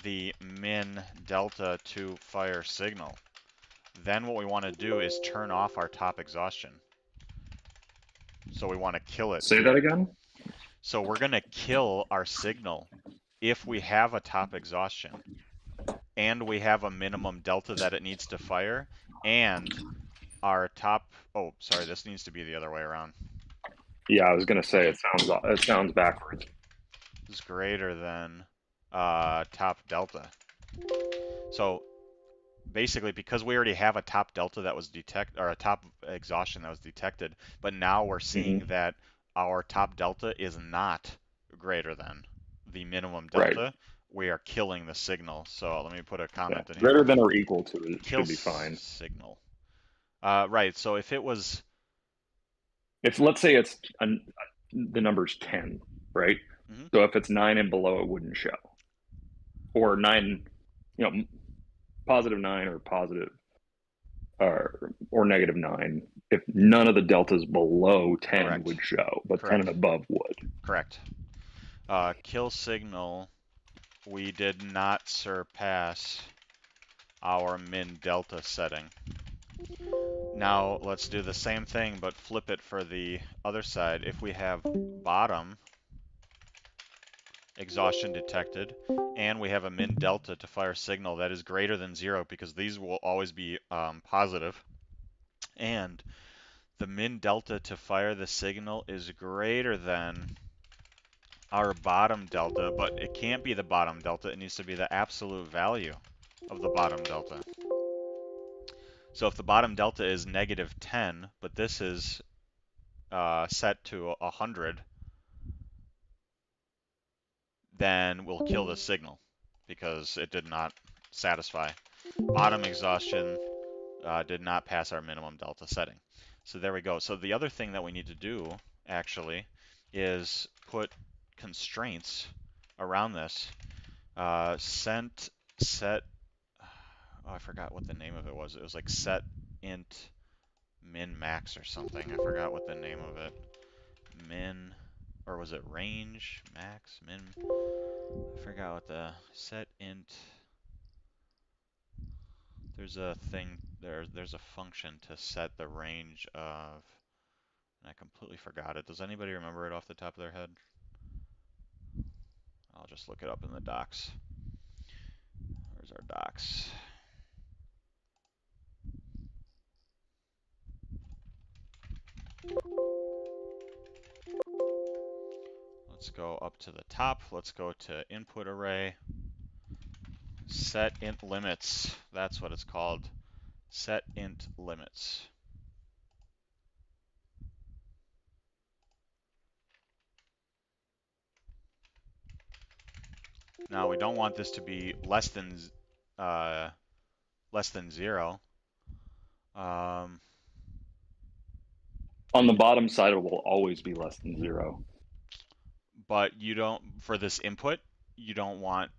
the min delta to fire signal. Then what we want to do is turn off our top exhaustion. So we want to kill it. Say that again? So we're going to kill our signal if we have a top exhaustion and we have a minimum delta that it needs to fire, and our top, oh, sorry, this needs to be the other way around. Yeah, I was going to say it sounds backwards. Is greater than top delta. So basically, because we already have a top delta that was detected, or a top exhaustion that was detected, but now we're seeing that our top delta is not greater than the minimum delta, right. We are killing the signal. So let me put a comment in greater here. Than or equal to it Kill should be fine. Signal. Right. So if it was, if let's say it's the number's 10, right? Mm-hmm. So if it's 9 and below, it wouldn't show. Or 9, positive 9 or positive or negative 9. If none of the deltas below 10 Correct. would show, but Correct. 10 and above would. Correct. Kill signal, we did not surpass our min delta setting. Now let's do the same thing, but flip it for the other side. If we have bottom exhaustion detected, and we have a min delta to fire signal that is greater than 0, because these will always be positive, and the min delta to fire the signal is greater than our bottom delta, but it can't be the bottom delta, it needs to be the absolute value of the bottom delta. So if the bottom delta is negative 10, but this is set to 100, then we'll kill the signal because it did not satisfy. Bottom exhaustion did not pass our minimum delta setting. So there we go. So the other thing that we need to do actually is put constraints around this. Set, oh, I forgot what the name of it was. It was like set int min max or something. I forgot what the name of it. Min, or was it range max min? I forgot what the set int. There's a thing there's a function to set the range of, and I completely forgot it. Does anybody remember it off the top of their head? I'll just look it up in the docs. Where's our docs? Let's go up to the top. Let's go to input array. Set int limits. That's what it's called. Set int limits. Now we don't want this to be less than 0. On the bottom side, it will always be less than 0. But you don't, for this input, you don't want,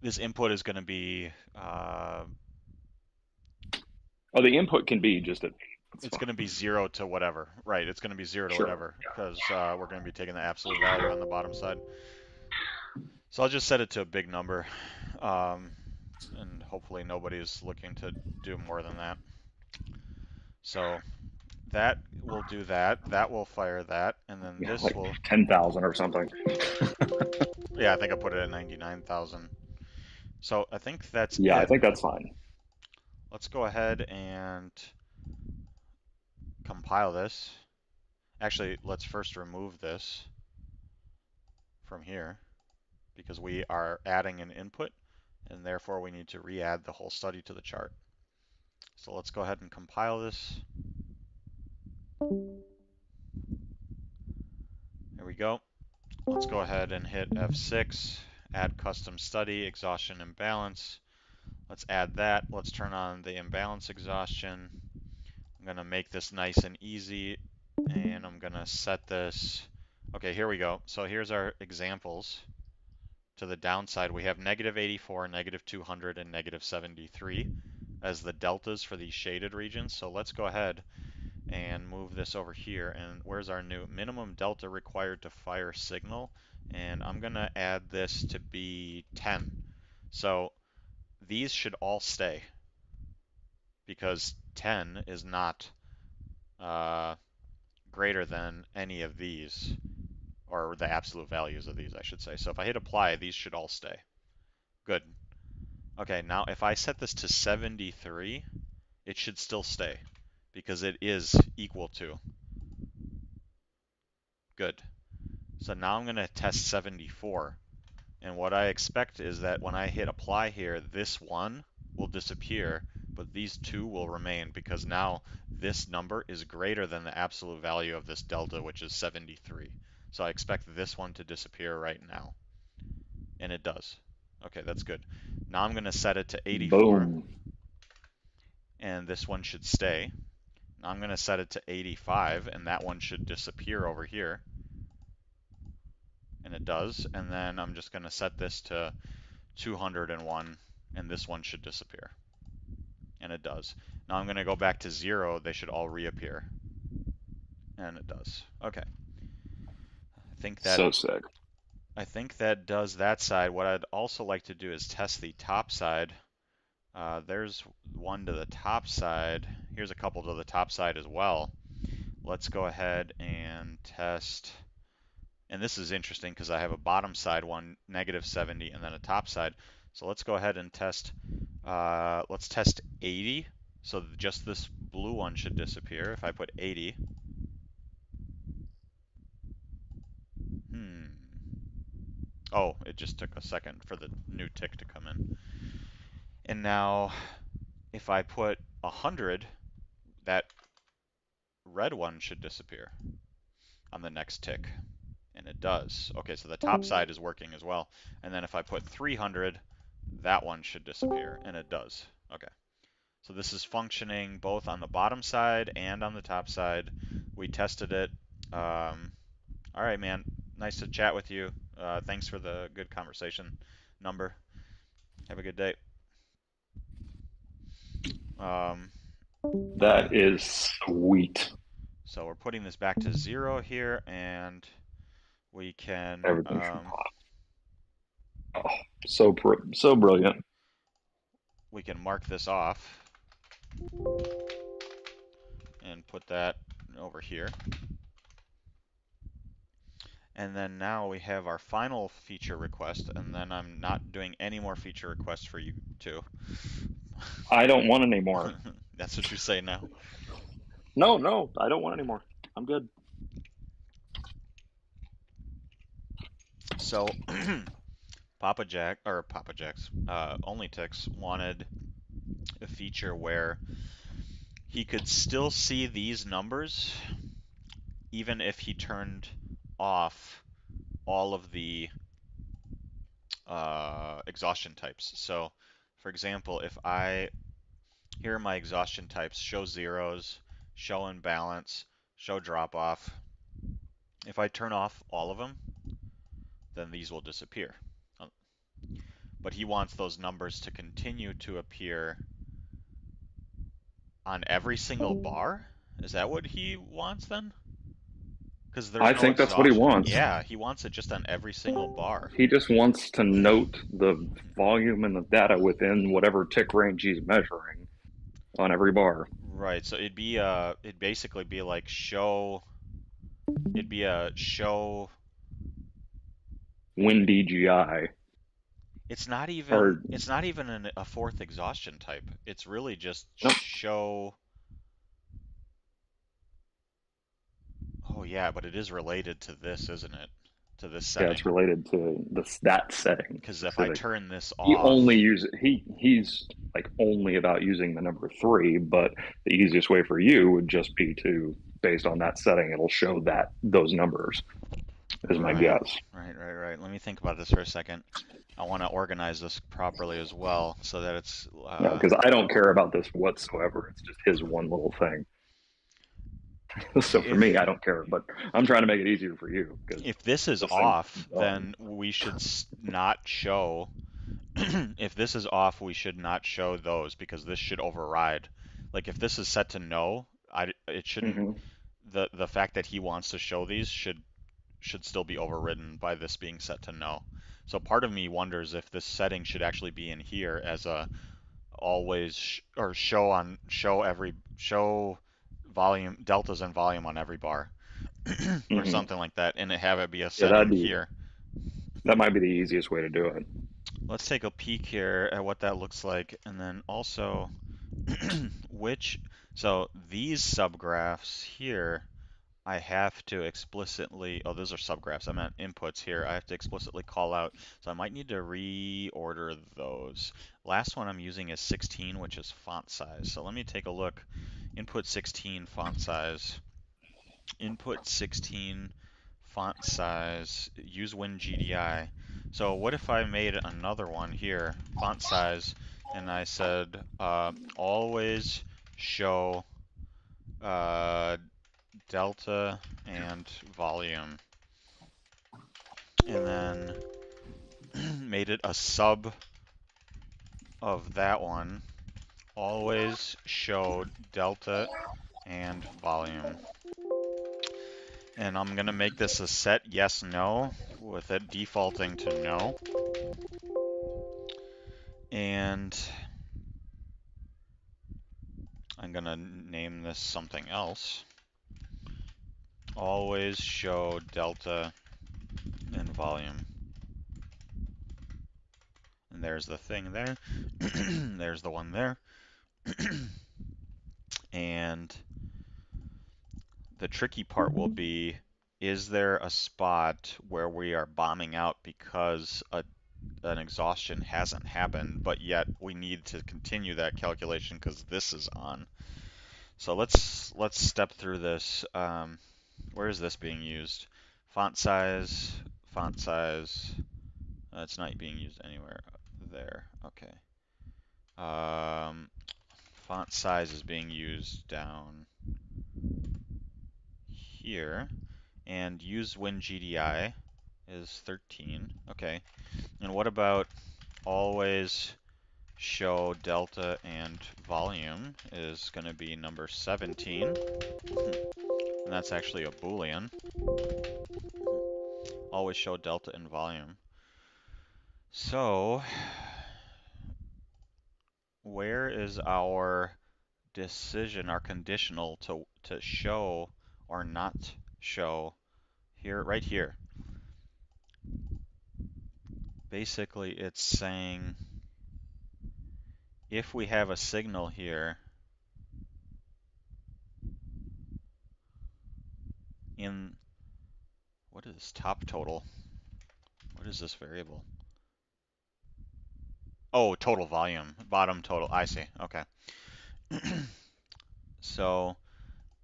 this input is going to be, oh, the input can be just a, it's going to be 0 to whatever, right? It's going to be 0 to Sure. whatever, because we're going to be taking the absolute value on the bottom side. So I'll just set it to a big number, and hopefully nobody's looking to do more than that. So that will do that. That will fire that, and then this like will 10,000 or something. Yeah, I think I put it at 99,000. So I think that's Yeah, it. I think that's fine. Let's go ahead and compile this. Actually, let's first remove this from here because we are adding an input, and therefore we need to re-add the whole study to the chart. So let's go ahead and compile this. There we go. let's go ahead and hit F6, add custom study, exhaustion imbalance. Let's add that. Let's turn on the imbalance exhaustion. I'm going to make this nice and easy, and I'm going to set this. Okay, here we go. So here's our examples. To the downside, we have -84, -200, and -73 as the deltas for these shaded regions. So let's go ahead and move this over here. And where's our new minimum delta required to fire signal? And I'm going to add this to be 10. So these should all stay because 10 is not greater than any of these, or the absolute values of these, I should say. So if I hit apply, these should all stay. Good. Okay, now if I set this to 73, it should still stay because it is equal to. Good. So now I'm going to test 74. And what I expect is that when I hit apply here, this one will disappear, but these two will remain because now this number is greater than the absolute value of this delta, which is 73. So I expect this one to disappear right now. And it does. Okay, that's good. Now I'm going to set it to 84. Boom. And this one should stay. Now I'm going to set it to 85, and that one should disappear over here. And it does. And then I'm just going to set this to 201, and this one should disappear. And it does. Now I'm going to go back to 0. They should all reappear. And it does. Okay. I think that So sick. I think that does that side. What I'd also like to do is test the top side. There's one to the top side. Here's a couple to the top side as well. Let's go ahead and test. And this is interesting because I have a bottom side one, -70, and then a top side. So let's go ahead and test. Let's test 80. So just this blue one should disappear if I put 80. Oh, it just took a second for the new tick to come in. And now if I put 100, that red one should disappear on the next tick. And it does. Okay, so the top side is working as well. And then if I put 300, that one should disappear, and it does. Okay. So this is functioning both on the bottom side and on the top side. We tested it. All right, man. Nice to chat with you. Thanks for the good conversation, Number. Have a good day. That is sweet. So we're putting this back to 0 here, and we can. Everything's so brilliant. We can mark this off and put that over here. And then now we have our final feature request, and then I'm not doing any more feature requests for you two. I don't want any more. That's what you say now. No, I don't want any more. I'm good. So OnlyTix wanted a feature where he could still see these numbers even if he turned off all of the exhaustion types. So for example, if here are my exhaustion types: show zeros, show imbalance, show drop off. If I turn off all of them, then these will disappear. But he wants those numbers to continue to appear on every single bar? Is that what he wants then? Because I think that's what he wants. Yeah, he wants it just on every single bar. He just wants to note the volume and the data within whatever tick range he's measuring on every bar. Right. So it'd basically be like show. It'd be a show. WinDGI. It's not even a fourth exhaustion type. It's really just show. Oh yeah, but it is related to this, isn't it? To this setting. Yeah, it's related to that setting. Because if I turn this off, he's like only about using the number 3, but the easiest way for you would just be to, based on that setting, it'll show those numbers. is my Right, guess. right. Let me think about this for a second. I want to organize this properly as well so that it's No, because I don't care about this whatsoever. It's just his one little thing. So for if me, I don't care, but I'm trying to make it easier for you because if this is this thing's off, done. then we should not show. If this is off, we should not show those because this should override. Like if this is set to no, it shouldn't. Hmm. The fact that he wants to show these should still be overridden by this being set to no. So part of me wonders if this setting should actually be in here as a always or show volume deltas and volume on every bar or Hmm. something like that, and have it be a Yeah, setting here. that might be the easiest way to do it. Let's take a peek here at what that looks like, and then also so these subgraphs here, I have to explicitly, oh, those are subgraphs, I meant inputs here. I have to explicitly call out, so I might need to reorder those. Last one I'm using is 16, which is font size. So let me take a look. Input 16 font size. Input 16 font size, use WinGDI. So what if I made another one here, font size, and I said always show delta and volume, and then made it a sub of that one, always show delta and volume. And I'm gonna make this a set yes no with it defaulting to no. And I'm gonna name this something else. Always show delta and volume. And there's the thing there. There's the one there. And the tricky part will be, is there a spot where we are bombing out because an exhaustion hasn't happened, but yet we need to continue that calculation because this is on? So let's step through this. Where is this being used? Font size, font size. It's not being used anywhere there. Okay. Font size is being used down here, and use WinGDI is 13. Okay. And what about always show delta and volume is going to be number 17. And that's actually a Boolean. Always show delta and volume. So where is our decision, our conditional to show or not show? Here, right here. Basically, it's saying if we have a signal here in, what is top total? What is this variable? Oh, total volume, bottom total. I see. Okay. So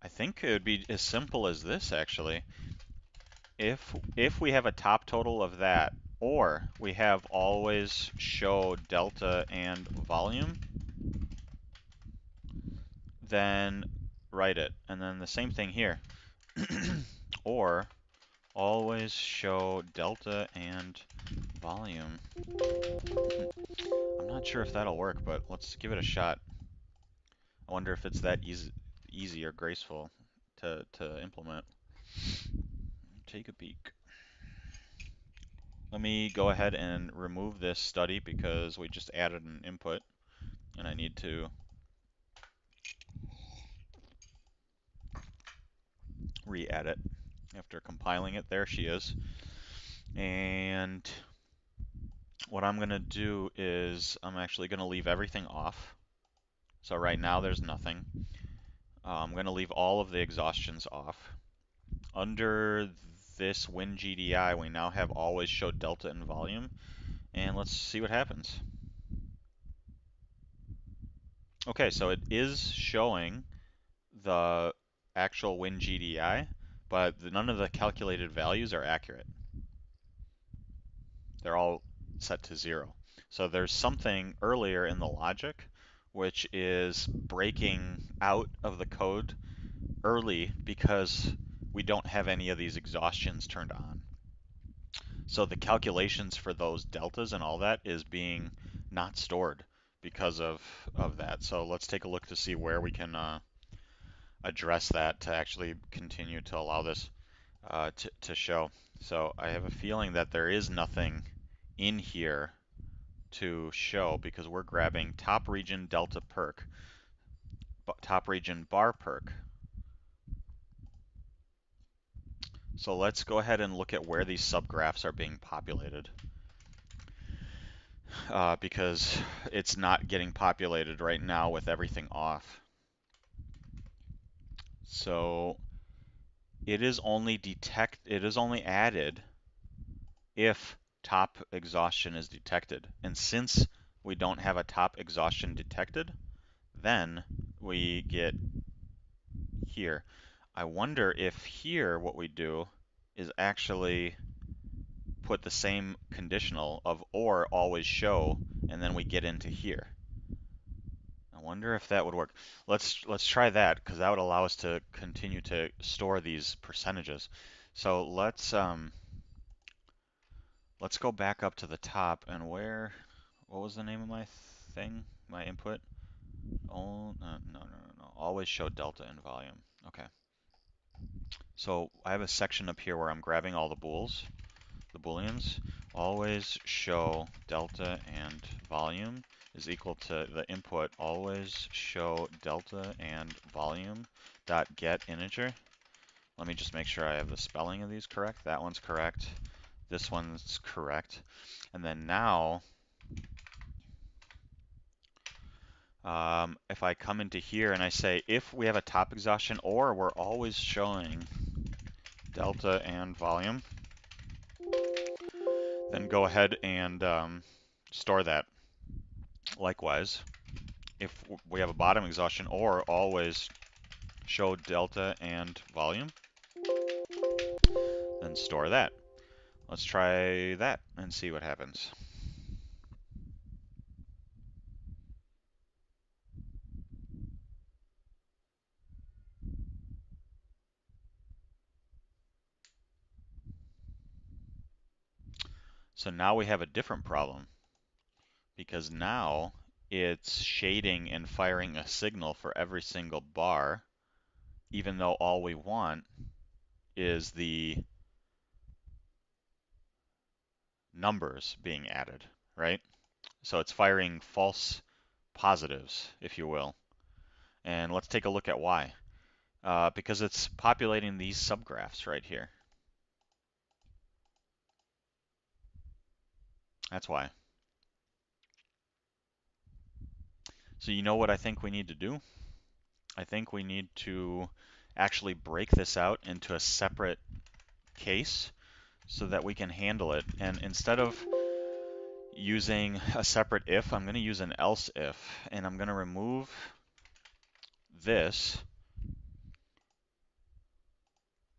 I think it would be as simple as this actually. If we have a top total of that, or we have always show delta and volume, then write it. And then the same thing here. Or always show delta and volume. I'm not sure if that'll work, but let's give it a shot. I wonder if it's that easy or graceful to implement. Take a peek. Let me go ahead and remove this study because we just added an input and I need to re-add it after compiling it. There she is. And what I'm going to do is I'm actually going to leave everything off. So right now there's nothing. I'm going to leave all of the exhaustions off. Under this WinGDI, we now have always show delta and volume. And let's see what happens. Okay, so it is showing the actual WinGDI, but none of the calculated values are accurate. They're all set to 0. So there's something earlier in the logic which is breaking out of the code early because we don't have any of these exhaustions turned on. So the calculations for those deltas and all that is being not stored because of that. So let's take a look to see where we can address that to actually continue to allow this to show. So I have a feeling that there is nothing in here to show because we're grabbing top region delta perk, top region bar perk. So let's go ahead and look at where these subgraphs are being populated. Because it's not getting populated right now with everything off. So it is only added if top exhaustion is detected. And since we don't have a top exhaustion detected, then we get here. I wonder if here what we do is actually put the same conditional of or always show, and then we get into here. I wonder if that would work. Let's try that because that would allow us to continue to store these percentages. So let's go back up to the top and what was the name of my thing? My input? Oh, no. Always show delta and volume. Okay. So I have a section up here where I'm grabbing all the booleans. Always show delta and volume is equal to the input always show delta and volume dot get integer. Let me just make sure I have the spelling of these correct. That one's correct. This one's correct. And then now, if I come into here and I say if we have a top exhaustion or we're always showing delta and volume, then go ahead and store that. Likewise, if we have a bottom exhaustion or always show delta and volume, then store that. Let's try that and see what happens. So now we have a different problem because now it's shading and firing a signal for every single bar, even though all we want is the numbers being added, right? So it's firing false positives, if you will. And let's take a look at why. Because it's populating these subgraphs right here. That's why. So you know what I think we need to do? I think we need to actually break this out into a separate case so that we can handle it. And instead of using a separate if, I'm going to use an else if, and I'm going to remove this.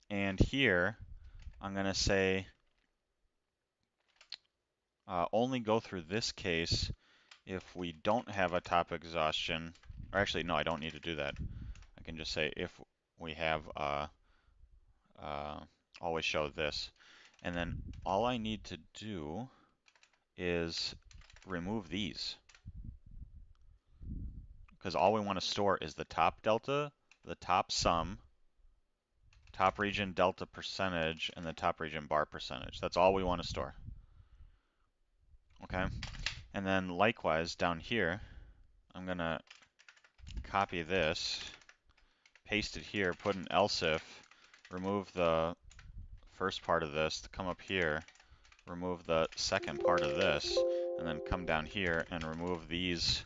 And here, I'm going to say only go through this case if we don't have a top exhaustion. Or actually, no, I don't need to do that. I can just say if we have always show this. And then all I need to do is remove these. Because all we want to store is the top delta, the top sum, top region delta percentage, and the top region bar percentage. That's all we want to store. Okay? And then likewise down here, I'm going to copy this, paste it here, put an else if, remove the first part of this to come up here, remove the second part of this, and then come down here and remove these,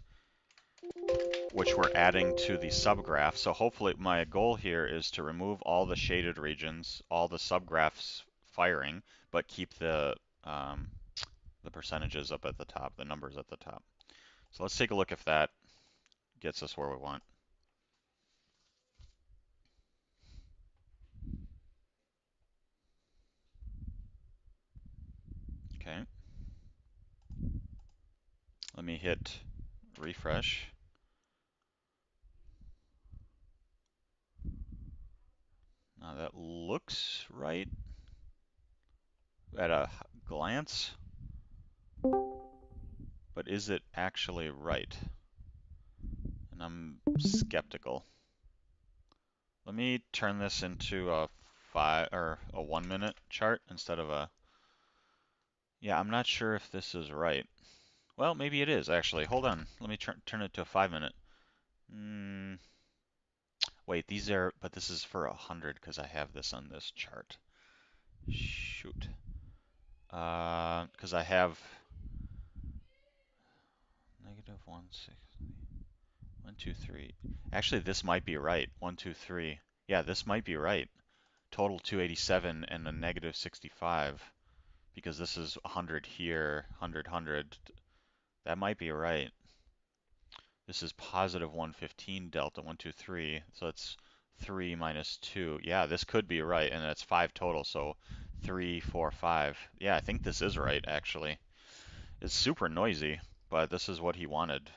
which we're adding to the subgraph. So hopefully my goal here is to remove all the shaded regions, all the subgraphs firing, but keep the percentages up at the top, the numbers at the top. So let's take a look if that gets us where we want. Let me hit refresh. Now that looks right at a glance, but is it actually right? And I'm skeptical. Let me turn this into a 1 minute chart instead of a, yeah, I'm not sure if this is right. Well, maybe it is actually. Hold on. Let me turn it to a 5 minute. Wait, these are, but this is for 100 because I have this on this chart. Shoot. Because I have negative 1, 6, 1, 2, 3. Actually, this might be right. 1, 2, 3. Yeah, this might be right. Total 287 and a negative 65 because this is 100 here, 100, 100. That might be right. This is positive 115 delta 1, 2, 3. So it's 3 minus 2. Yeah, this could be right, and that's 5 total. So 3, 4, 5. Yeah, I think this is right actually. It's super noisy, but this is what he wanted.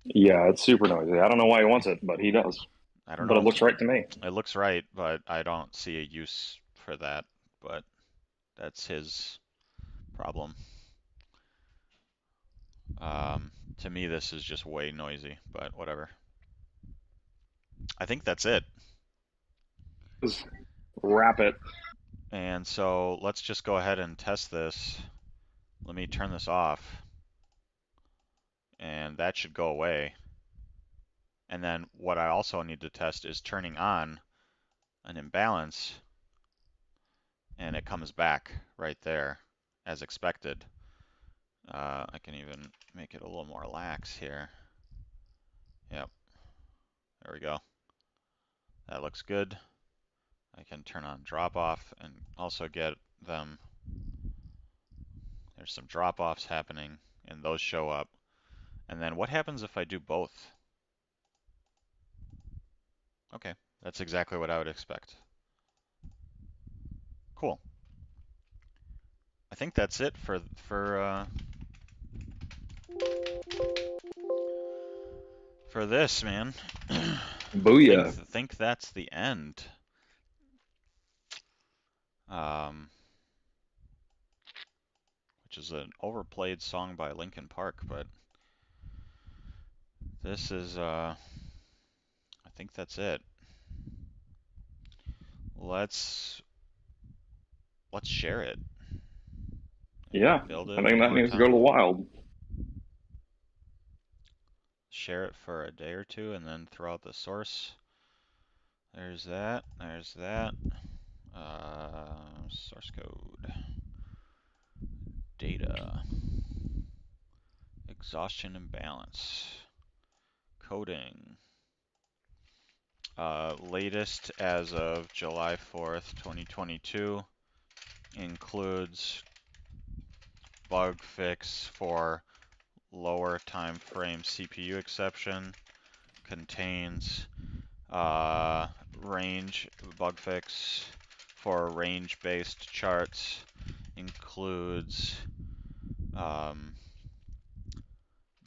Yeah, it's super noisy. I don't know why he wants it, but he does. I don't But know. it looks right to me. It looks right, but I don't see a use for that. But that's his problem. To me, this is just way noisy, but whatever. I think that's it. Just wrap it. And so let's just go ahead and test this. Let me turn this off. And that should go away. And then what I also need to test is turning on an imbalance. And it comes back right there as expected. I can even make it a little more lax here. Yep. There we go. That looks good. I can turn on drop off and also get them. There's some drop offs happening and those show up. And then what happens if I do both? Okay, that's exactly what I would expect. Cool. I think that's it for this, man. Booyah. Think that's the end. Which is an overplayed song by Linkin Park, but this is I think that's it. Let's share it. Yeah, Build it I think one that more needs to go time. to the wild. Share it for a day or two and then throw out the source. There's that. There's that. Source code. Data. Exhaustion imbalance. Coding. Latest as of July 4th, 2022 includes bug fix for lower time frame CPU exception, contains range bug fix for range-based charts, includes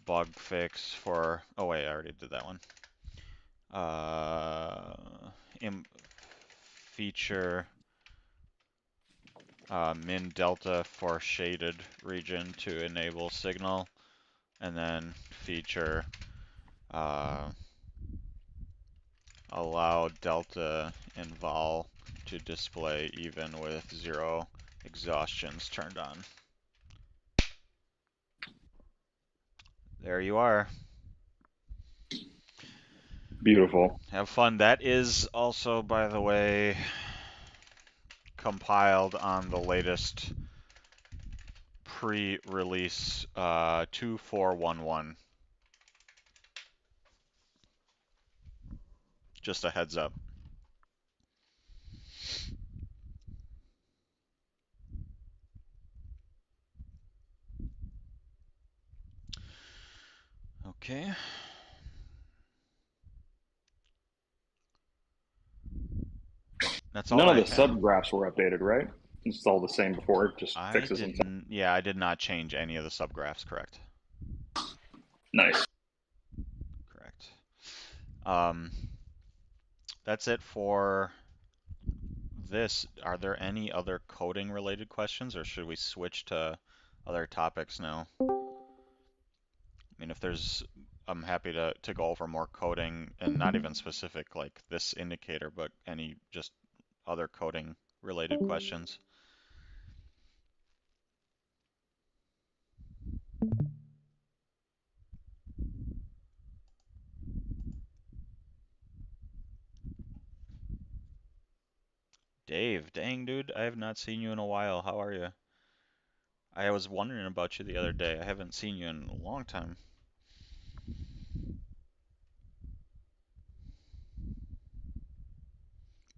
bug fix for, oh wait, I already did that one. Feature min delta for shaded region to enable signal, and then feature allow delta and vol to display even with 0 exhaustions turned on. There you are. Beautiful. Have fun. That is also, by the way, compiled on the latest pre-release 2411. Just a heads up. Okay. That's all None of I the have. subgraphs were updated, right? It's all the same before, it just fixes them. Yeah, I did not change any of the subgraphs, correct. Nice. Correct. Um, that's it for this. Are there any other coding related questions, or should we switch to other topics now? I mean, if there's, I'm happy to go over more coding and not even specific like this indicator, but any just other coding related questions. Dave, dang dude, I have not seen you in a while. How are you? I was wondering about you the other day. I haven't seen you in a long time.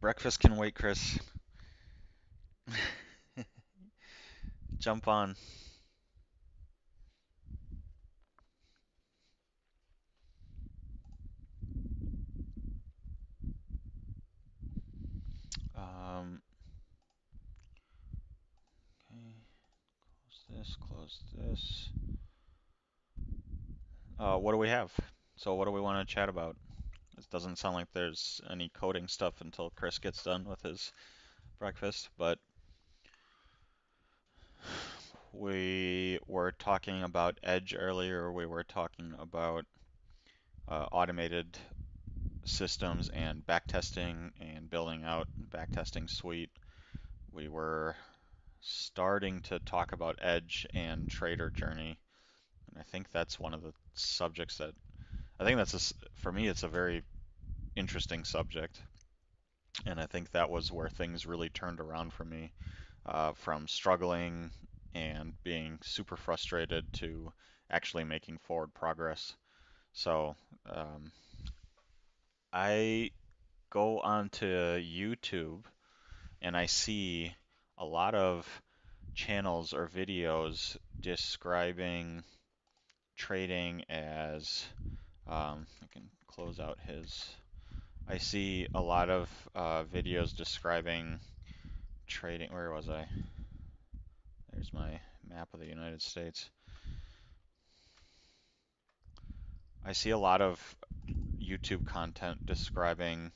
Breakfast can wait, Chris. Jump on. Okay, close this. What do we have? So what do we want to chat about? It doesn't sound like there's any coding stuff until Chris gets done with his breakfast, but we were talking about Edge earlier. We were talking about automated systems and backtesting and building out backtesting suite. We were starting to talk about Edge and Trader Journey, and I think that's one of the subjects that I think for me it's a very interesting subject, and I think that was where things really turned around for me, from struggling and being super frustrated to actually making forward progress. So I go onto YouTube and I see a lot of channels or videos describing trading as I can close out his. I see a lot of videos describing trading. Where was I? There's my map of the United States. I see a lot of YouTube content describing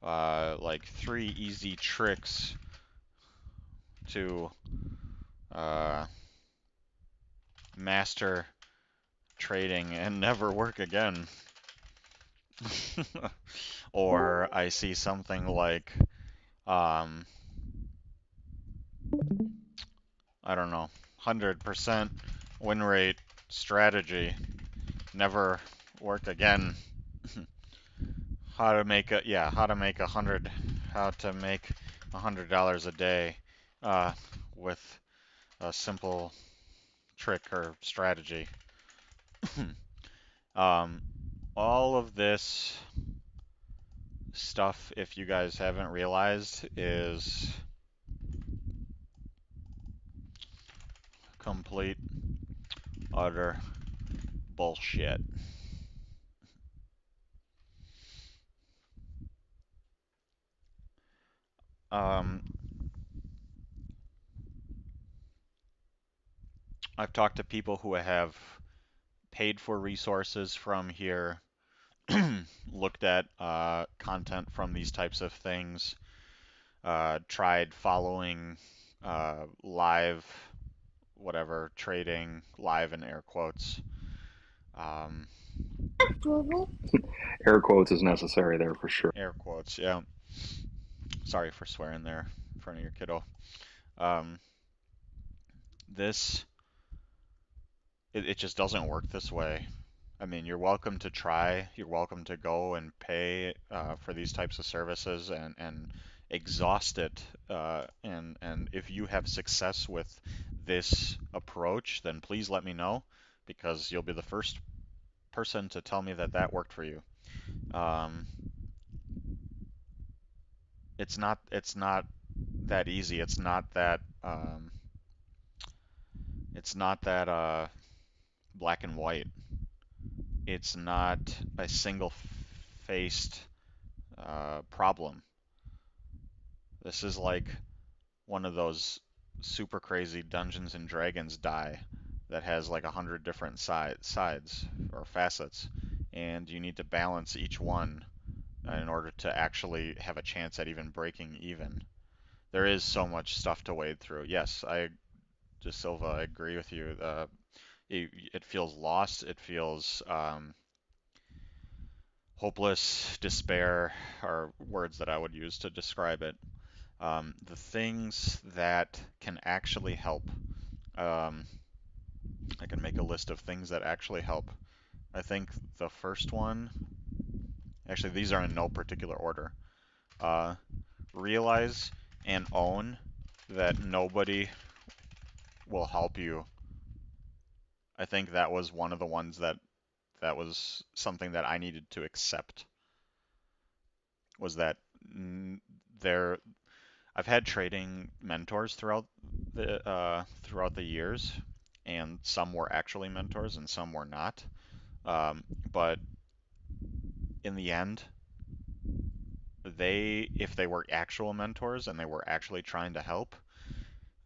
like 3 easy tricks to master trading and never work again. Or I see something like, I don't know, 100% win rate strategy, never work again. How to make $100 a day with a simple trick or strategy. All of this stuff, if you guys haven't realized, is complete, utter bullshit. I've talked to people who have paid for resources from here, looked at content from these types of things, tried following live, whatever, trading, live in air quotes. Air quotes is necessary there for sure. Air quotes, yeah. Sorry for swearing there in front of your kiddo. It just doesn't work this way. I mean, you're welcome to try. You're welcome to go and pay for these types of services and exhaust it. And if you have success with this approach, then please let me know, because you'll be the first person to tell me that that worked for you. It's not that easy. It's not that black and white. It's not a single-faced problem. This is like one of those super crazy Dungeons and Dragons die that has like 100 different sides or facets, and you need to balance each one in order to actually have a chance at even breaking even. There is so much stuff to wade through. Yes, just Silva, I agree with you. It feels lost. It feels hopeless, despair are words that I would use to describe it. The things that can actually help. Um, I can make a list of things that actually help. I think the first one, actually, these are in no particular order. Uh, Realize and own that nobody will help you. I think that was one of the ones that was something that I needed to accept. Was that there? I've had trading mentors throughout the years, and some were actually mentors and some were not. But in the end, if they were actual mentors and they were actually trying to help,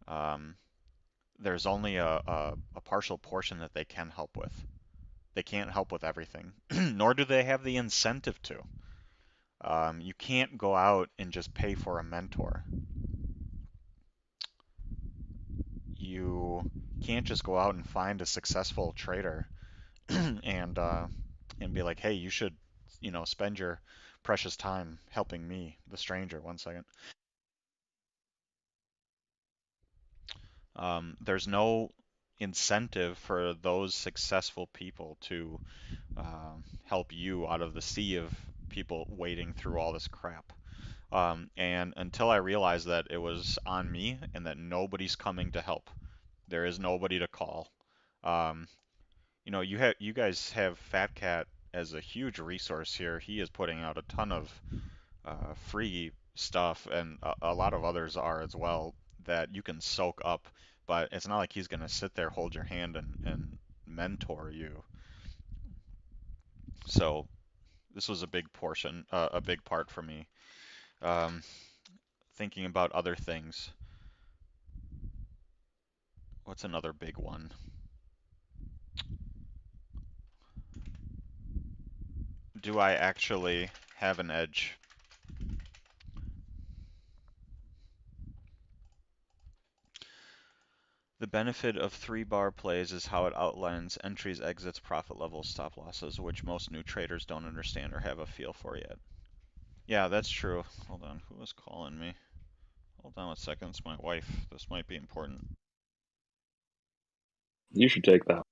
um, there's only a partial portion that they can help with. They can't help with everything, nor do they have the incentive to. You can't go out and just pay for a mentor. You can't just go out and find a successful trader and and be like, hey, you should, spend your precious time helping me, the stranger. One second. There's no incentive for those successful people to help you out of the sea of people wading through all this crap. And until I realized that it was on me and that nobody's coming to help, there is nobody to call. Um, you guys have Fat Cat as a huge resource here. He is putting out a ton of free stuff, and a lot of others are as well that you can soak up. But it's not like he's gonna sit there, hold your hand, and mentor you. So this was a big portion, a big part for me. Um, Thinking about other things. What's another big one? Do I actually have an edge? The benefit of 3-bar plays is how it outlines entries, exits, profit levels, stop losses, which most new traders don't understand or have a feel for yet. Yeah, that's true. Hold on, who was calling me? Hold on a second, it's my wife. This might be important. You should take that.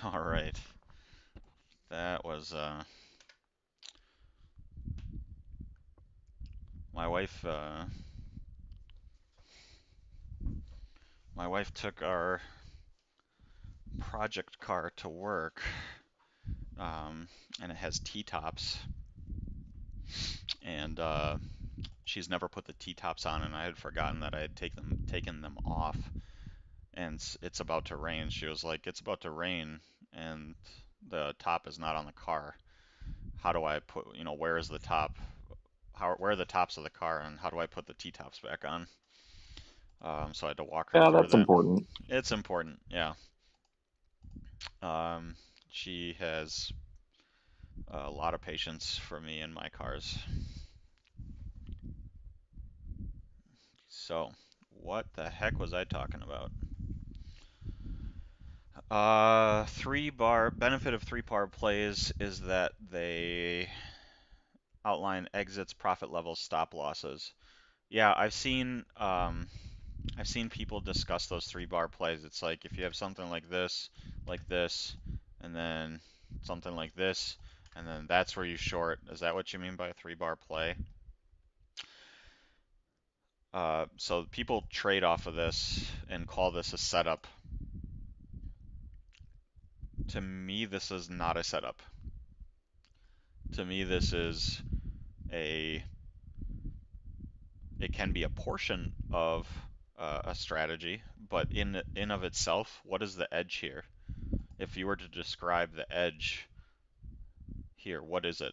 All right. That was my wife. My wife took our project car to work, and it has T-tops, and she's never put the T-tops on, and I had forgotten that I had taken them off. And it's about to rain. She was like, "It's about to rain, and the top is not on the car. How do I put, where is the top? Where are the tops of the car, and how do I put the T-tops back on?" So I had to walk her Yeah, through that's that. important. It's important, yeah. Um, she has a lot of patience for me and my cars. So, what the heck was I talking about? Three bar benefit of three bar plays is that they outline exits, profit levels, stop losses. Yeah, I've seen people discuss those three bar plays. It's like if you have something like this, and then something like this, and then that's where you short. Is that what you mean by a three bar play? So people trade off of this and call this a setup. To me, this is not a setup. To me, this is a it can be a portion of a strategy, but in of itself, what is the edge here? If you were to describe the edge here, what is it?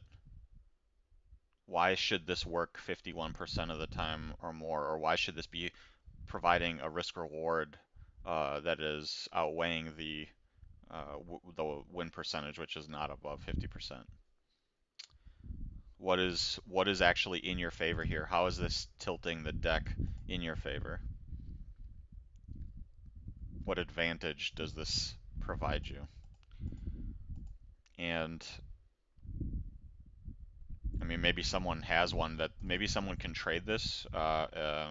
Why should this work 51% of the time or more, or why should this be providing a risk reward that is outweighing the win percentage, which is not above 50%? What is actually in your favor here? How is this tilting the deck in your favor? What advantage does this provide you? And I mean, maybe someone has one that maybe someone can trade this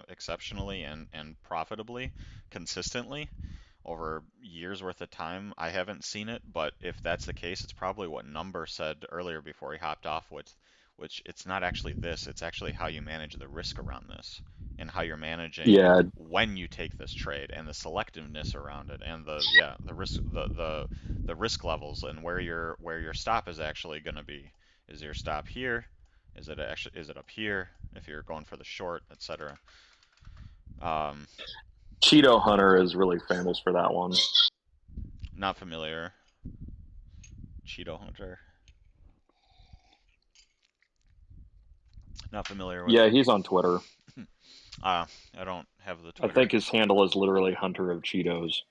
exceptionally and profitably, consistently over years worth of time. I haven't seen it, but if that's the case, it's probably what Number said earlier before he hopped off with, which it's not actually this, it's actually how you manage the risk around this and how you're managing Yeah, when you take this trade and the selectiveness around it and the risk the risk levels and where your stop is actually going to be. Is your stop here? Is it up here if you're going for the short, etc. Um, Cheeto Hunter is really famous for that one. Not familiar. Cheeto Hunter. Not familiar with Yeah, it. he's on Twitter. I don't have the I Twitter. think his handle is literally Hunter of Cheetos.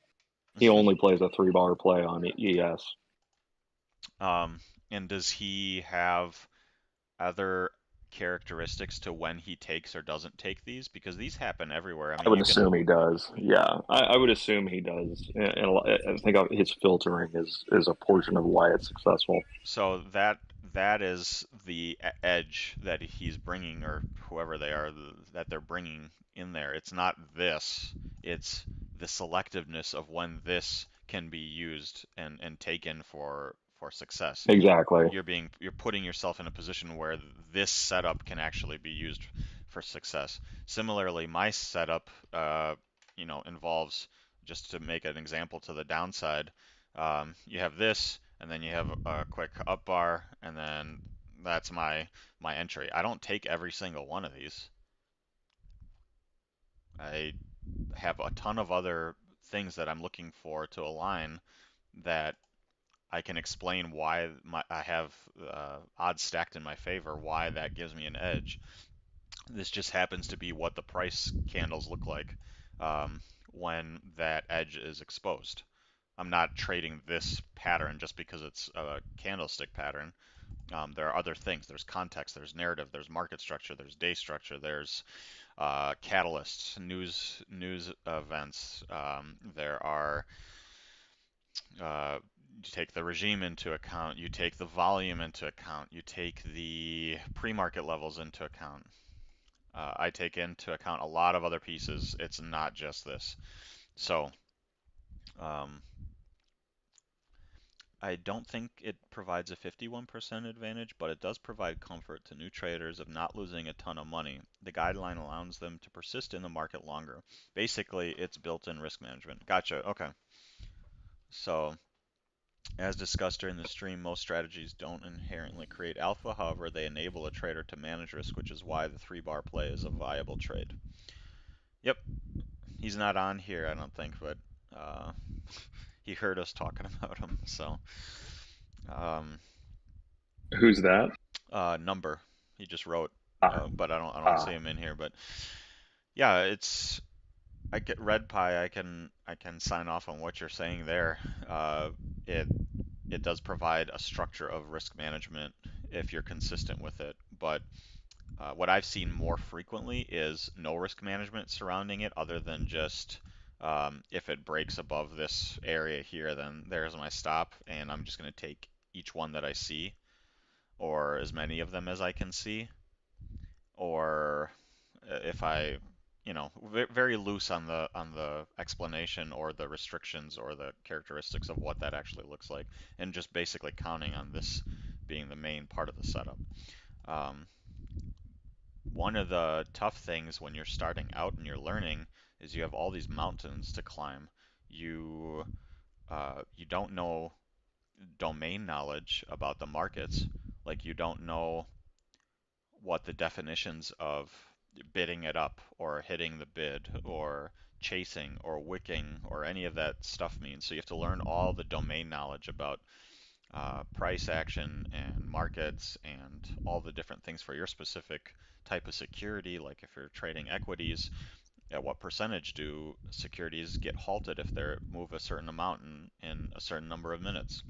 He only plays a 3-bar play on ES. Um, and does he have other characteristics to when he takes or doesn't take these? Because these happen everywhere. I I mean, would you can. assume he does. Yeah, I would assume he does. And I think his filtering is a portion of why it's successful. So that is the edge that he's bringing, or whoever they are that they're bringing in there. It's not this. It's the selectiveness of when this can be used and taken for success. Exactly. You're putting yourself in a position where this setup can actually be used for success. Similarly, my setup, involves, just to make an example to the downside, you have this, and then you have a quick up bar, and then that's my entry. I don't take every single one of these. I have a ton of other things that I'm looking for to align that I can explain why I have odds stacked in my favor, why that gives me an edge. This just happens to be what the price candles look like when that edge is exposed. I'm not trading this pattern just because it's a candlestick pattern. There are other things. There's context, there's narrative, there's market structure, there's day structure, there's catalysts, news events. There are you take the regime into account, you take the volume into account, you take the pre-market levels into account. I take into account a lot of other pieces. It's not just this. So, um, I don't think it provides a 51% advantage, but it does provide comfort to new traders of not losing a ton of money. The guideline allows them to persist in the market longer. Basically, it's built-in risk management. Gotcha. Okay. So, as discussed during the stream, most strategies don't inherently create alpha. However, they enable a trader to manage risk, which is why the 3-bar play is a viable trade. Yep. He's not on here, I don't think, but he heard us talking about him. So, um, Who's that? number. He just wrote, Ah, but I don't ah. see him in here. But yeah, it's I get Red Pie. I can sign off on what you're saying there. It it does provide a structure of risk management if you're consistent with it. But what I've seen more frequently is no risk management surrounding it, other than just if it breaks above this area here, then there's my stop, and I'm just going to take each one that I see, or as many of them as I can see, or if I, very loose on the explanation or the restrictions or the characteristics of what that actually looks like, and just basically counting on this being the main part of the setup. Um, One of the tough things when you're starting out and you're learning is you have all these mountains to climb. You you don't know domain knowledge about the markets. Like you don't know what the definitions of bidding it up or hitting the bid or chasing or wicking or any of that stuff means. So you have to learn all the domain knowledge about price action and markets and all the different things for your specific type of security. Like if you're trading equities, at what percentage do securities get halted if they move a certain amount in a certain number of minutes?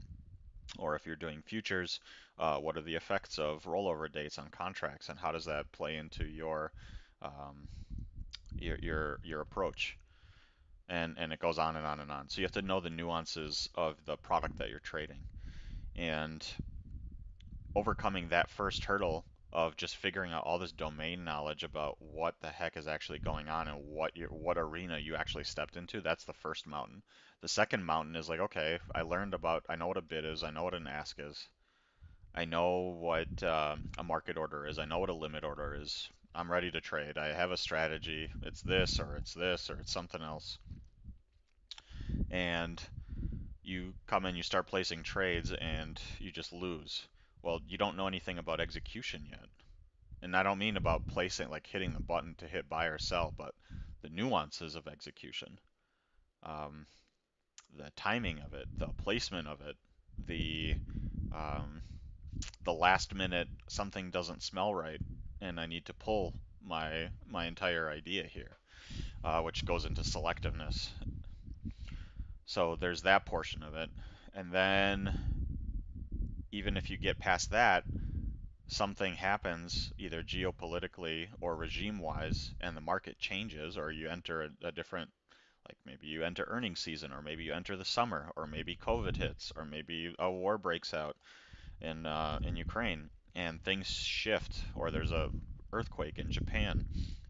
Or if you're doing futures, what are the effects of rollover dates on contracts, and how does that play into um, your approach? And it goes on and on and on. So you have to know the nuances of the product that you're trading, and overcoming that first hurdle of just figuring out all this domain knowledge about what the heck is actually going on and what arena you actually stepped into. That's the first mountain. The second mountain is like, okay, I know what a bid is, I know what an ask is, I know what a market order is. I know what a limit order is. I'm ready to trade. I have a strategy. It's this or it's this or it's something else. And you come in, you start placing trades, and you just lose. Well, you don't know anything about execution yet. And I don't mean about placing, like hitting the button to hit buy or sell, but the nuances of execution, um, the timing of it, the placement of it, um, the last minute something doesn't smell right and I need to pull my entire idea here, which goes into selectiveness. So there's that portion of it. And then even if you get past that, something happens either geopolitically or regime wise and the market changes, or you enter a different, like maybe you enter earnings season, or maybe you enter the summer, or maybe COVID hits, or maybe a war breaks out in Ukraine, and things shift, or there's a earthquake in Japan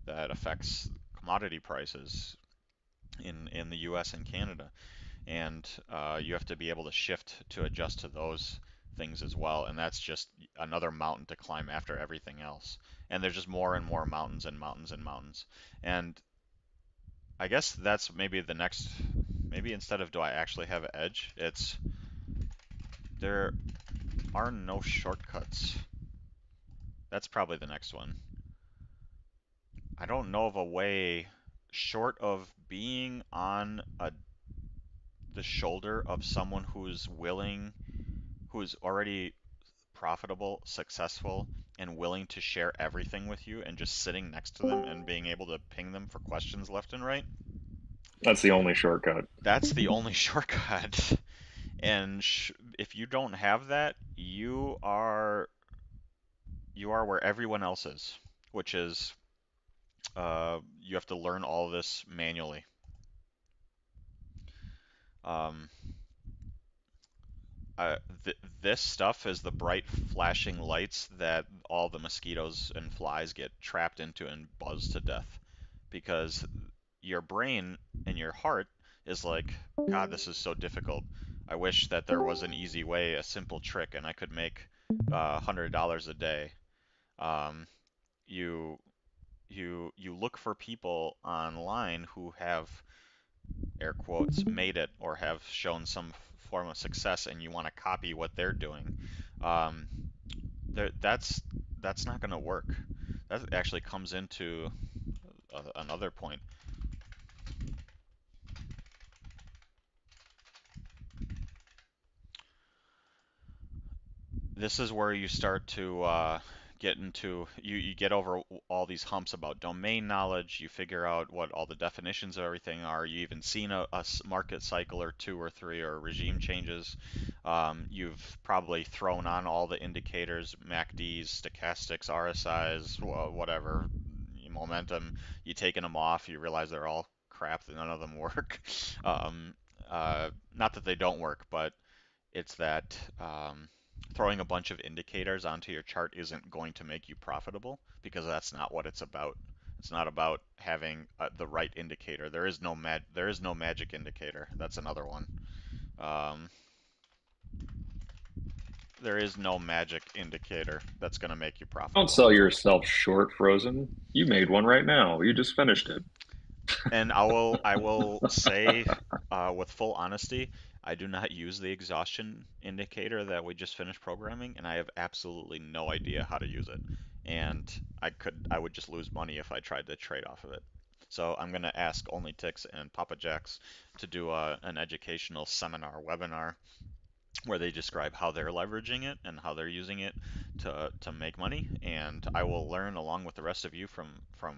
that affects commodity prices in the U.S. and Canada, and you have to be able to shift to adjust to those things as well, and that's just another mountain to climb after everything else. And there's just more and more mountains and mountains and mountains. And I guess that's maybe the next, maybe instead of do I actually have an edge, it's there are no shortcuts. That's probably the next one. I don't know of a way short of being on the shoulder of someone who's willing, who's already profitable, successful, and willing to share everything with you, and just sitting next to them and being able to ping them for questions left and right. That's the only shortcut. That's the only shortcut. And if you don't have that, you are where everyone else is, which is you have to learn all of this manually. Um, this stuff is the bright flashing lights that all the mosquitoes and flies get trapped into and buzz to death, because your brain and your heart is like, God, this is so difficult. I wish that there was an easy way, a simple trick, and I could make $100 a day. Um, you you look for people online who have, air quotes, made it or have shown some form of success, and you want to copy what they're doing. Um, that's not going to work. That actually comes into another point. This is where you start to get into, you get over all these humps about domain knowledge. You figure out what all the definitions of everything are. You even seen a market cycle or two or three or regime changes. You've probably thrown on all the indicators, MACDs, stochastics, RSIs, whatever, momentum. You taken them off, you realize they're all crap, that none of them work. um, Not that they don't work, but it's that throwing a bunch of indicators onto your chart isn't going to make you profitable, because that's not what it's about. It's not about having the right indicator. There is no magic indicator. That's another one. Um, there is no magic indicator that's going to make you Don't profitable. sell yourself short, Frozen. You made one right now. You just finished it. And I will say with full honesty, I do not use the exhaustion indicator that we just finished programming, and I have absolutely no idea how to use it. And I would just lose money if I tried to trade off of it. So I'm gonna ask OnlyTix and Papa Jacks to do an educational seminar webinar where they describe how they're leveraging it and how they're using it to make money. And I will learn along with the rest of you from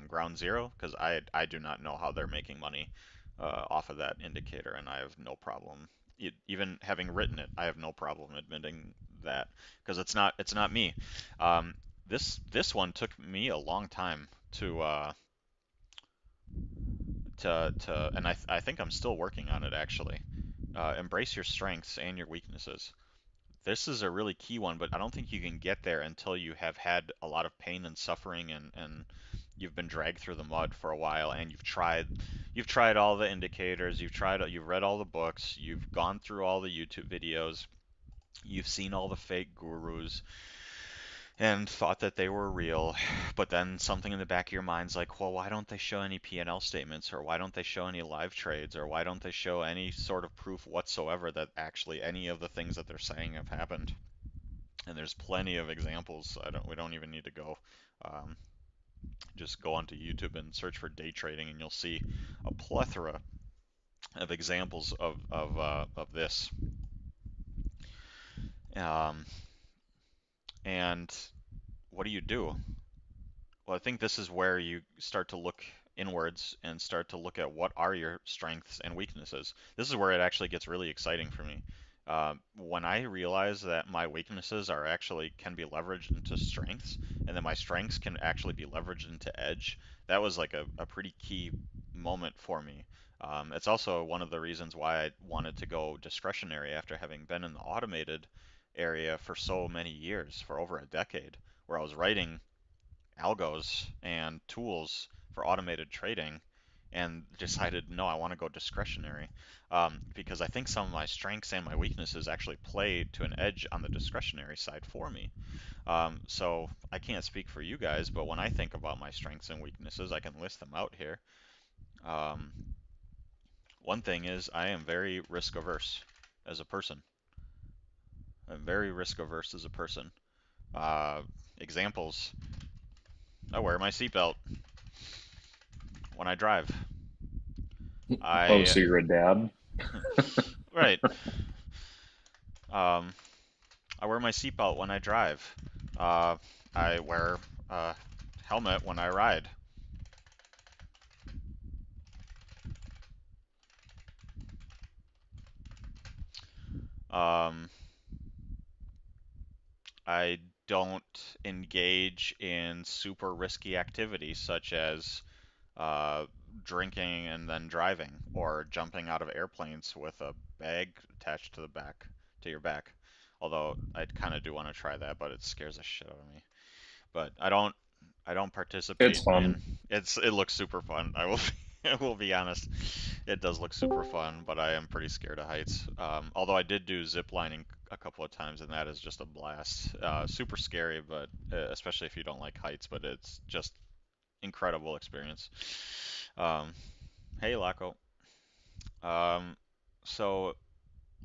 ground zero, because I do not know how they're making money off of that indicator, and I have no problem. Even having written it, I have no problem admitting that, because it's not me. Um, this one took me a long time and I think I'm still working on it actually. Embrace your strengths and your weaknesses. This is a really key one, but I don't think you can get there until you have had a lot of pain and suffering, and you've been dragged through the mud for a while, and you've tried all the indicators, you've read all the books, you've gone through all the YouTube videos, you've seen all the fake gurus and thought that they were real, but then something in the back of your mind's like, well, why don't they show any P&L statements, or why don't they show any live trades, or why don't they show any sort of proof whatsoever that actually any of the things that they're saying have happened? And there's plenty of examples. We don't even need to go. Um, just go onto YouTube and search for day trading, and you'll see a plethora of examples of this. Um, and what do you do? Well, I think this is where you start to look inwards and start to look at what are your strengths and weaknesses. This is where it actually gets really exciting for me. When I realize that my weaknesses are actually can be leveraged into strengths, and then my strengths can actually be leveraged into edge, that was like a pretty key moment for me. It's also one of the reasons why I wanted to go discretionary after having been in the automated area for so many years, for over a decade, where I was writing algos and tools for automated trading, and decided, no, I want to go discretionary, because I think some of my strengths and my weaknesses actually play to an edge on the discretionary side for me. So I can't speak for you guys, but when I think about my strengths and weaknesses, I can list them out here. Um, One thing is I am very risk averse as a person. I'm very risk averse as a person. Examples: I wear my seatbelt when I drive. Oh, I so you're a dad? Right. Um, I wear my seatbelt when I drive. Uh, I wear a helmet when I ride. Um, I don't engage in super risky activities such as uh, drinking and then driving, or jumping out of airplanes with a bag attached to the back, to your back. Although I kind of do want to try that, but it scares the shit out of me. But I don't It's participate fun. in it looks super fun. I will We'll be honest, it does look super fun, but I am pretty scared of heights. Although I did do zip lining a couple of times, and that is just a blast. Super scary, but especially if you don't like heights, but it's just incredible experience. Um, hey, Laco. Um, so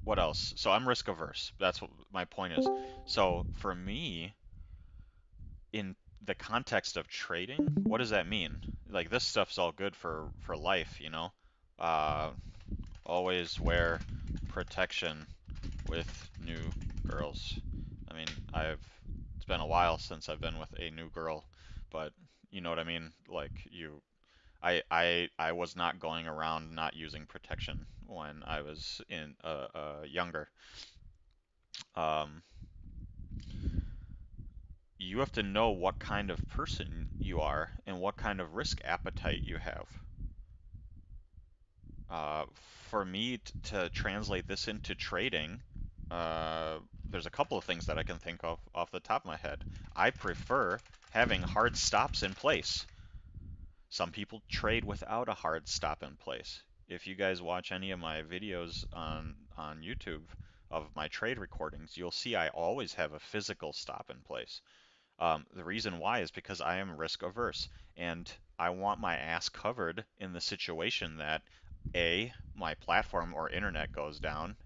what else? So I'm risk averse. That's what my point is. So for me, in the context of trading, what does that mean? Like this stuff's all good for life, you know. Uh, Always wear protection with new girls. I mean, it's been a while since I've been with a new girl, but you know what I mean? Like I was not going around not using protection when I was in younger. Um, you have to know what kind of person you are and what kind of risk appetite you have. Uh, for me to translate this into trading, uh, there's a couple of things that I can think of off the top of my head. I prefer having hard stops in place. Some people trade without a hard stop in place. If you guys watch any of my videos on YouTube of my trade recordings, you'll see I always have a physical stop in place. The reason why is because I am risk averse and I want my ass covered in the situation that A, my platform or internet goes down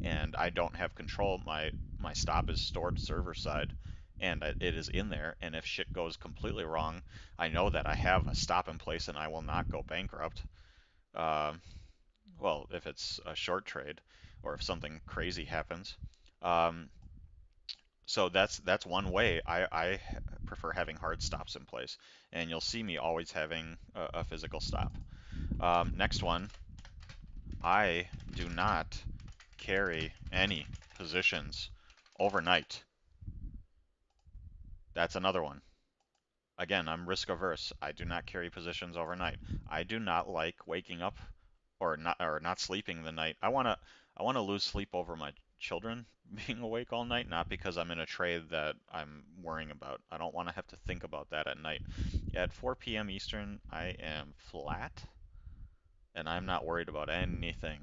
and I don't have control. My stop is stored server side and it is in there. And if shit goes completely wrong, I know that I have a stop in place and I will not go bankrupt. Um, well, if it's a short trade or if something crazy happens. Um, so that's one way I prefer having hard stops in place, and you'll see me always having a physical stop. Next one, I do not carry any positions overnight. That's another one. Again, I'm risk averse. I do not carry positions overnight. I do not like waking up or not sleeping the night. I want to lose sleep over my children being awake all night, not because I'm in a trade that I'm worrying about. I don't want to have to think about that at night. At 4 p.m. Eastern, I am flat and I'm not worried about anything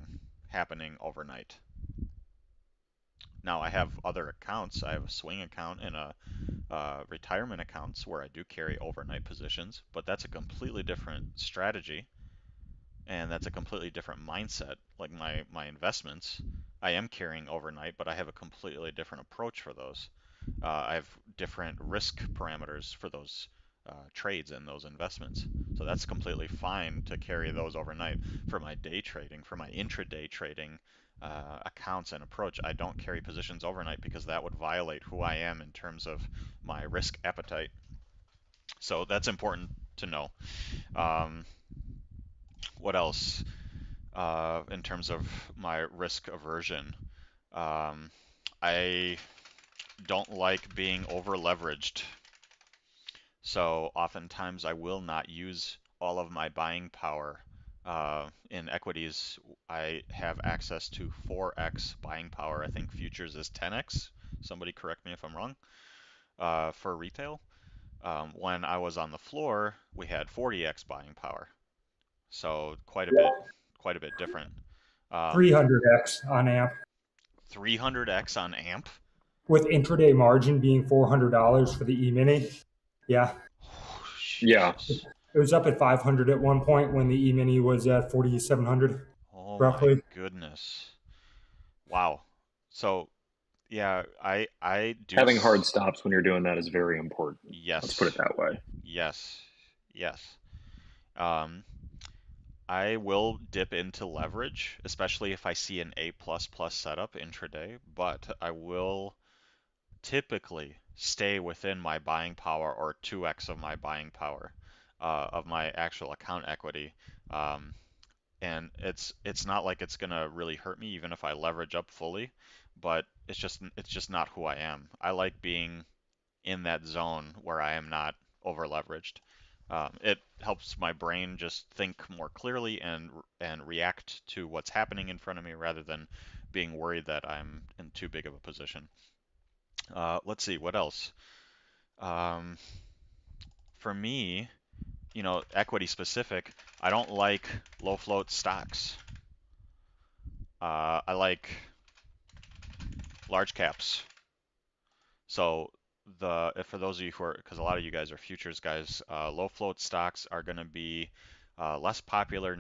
happening overnight. Now I have other accounts. I have a swing account and a retirement accounts where I do carry overnight positions, but that's a completely different strategy and that's a completely different mindset. Like my investments, I am carrying overnight, but I have a completely different approach for those. I have different risk parameters for those trades and those investments. So that's completely fine to carry those overnight. For my day trading, for my intraday trading accounts and approach, I don't carry positions overnight because that would violate who I am in terms of my risk appetite. So that's important to know. Um, what else in terms of my risk aversion? Um, I don't like being over leveraged. So oftentimes I will not use all of my buying power. In equities, I have access to 4x buying power. I think futures is 10x. Somebody correct me if I'm wrong. For retail, when I was on the floor, we had 40x buying power. So quite a bit different. 300x on AMP, 300x on AMP. with intraday margin being $400 for the E-mini. Yeah, Yeah. Jesus. it was up at 500 at one point when the E-mini was at 4,700 Oh my roughly. goodness. Wow. So yeah, I do Having hard stops when you're doing that is very important. Let's put yes. it that way. Yes. Yes. Um, I will dip into leverage, especially if I see an A++ setup intraday, but I will typically stay within my buying power or 2x of my buying power of my actual account equity. Um, and it's not like it's gonna really hurt me even if I leverage up fully, but it's just not who I am. I like being in that zone where I am not over leveraged. It helps my brain just think more clearly and react to what's happening in front of me rather than being worried that I'm in too big of a position. Let's see what else. Um, for me, equity specific, I don't like low float stocks. I like large caps. So for those of you who are, because a lot of you guys are futures guys, low float stocks are going to be less popular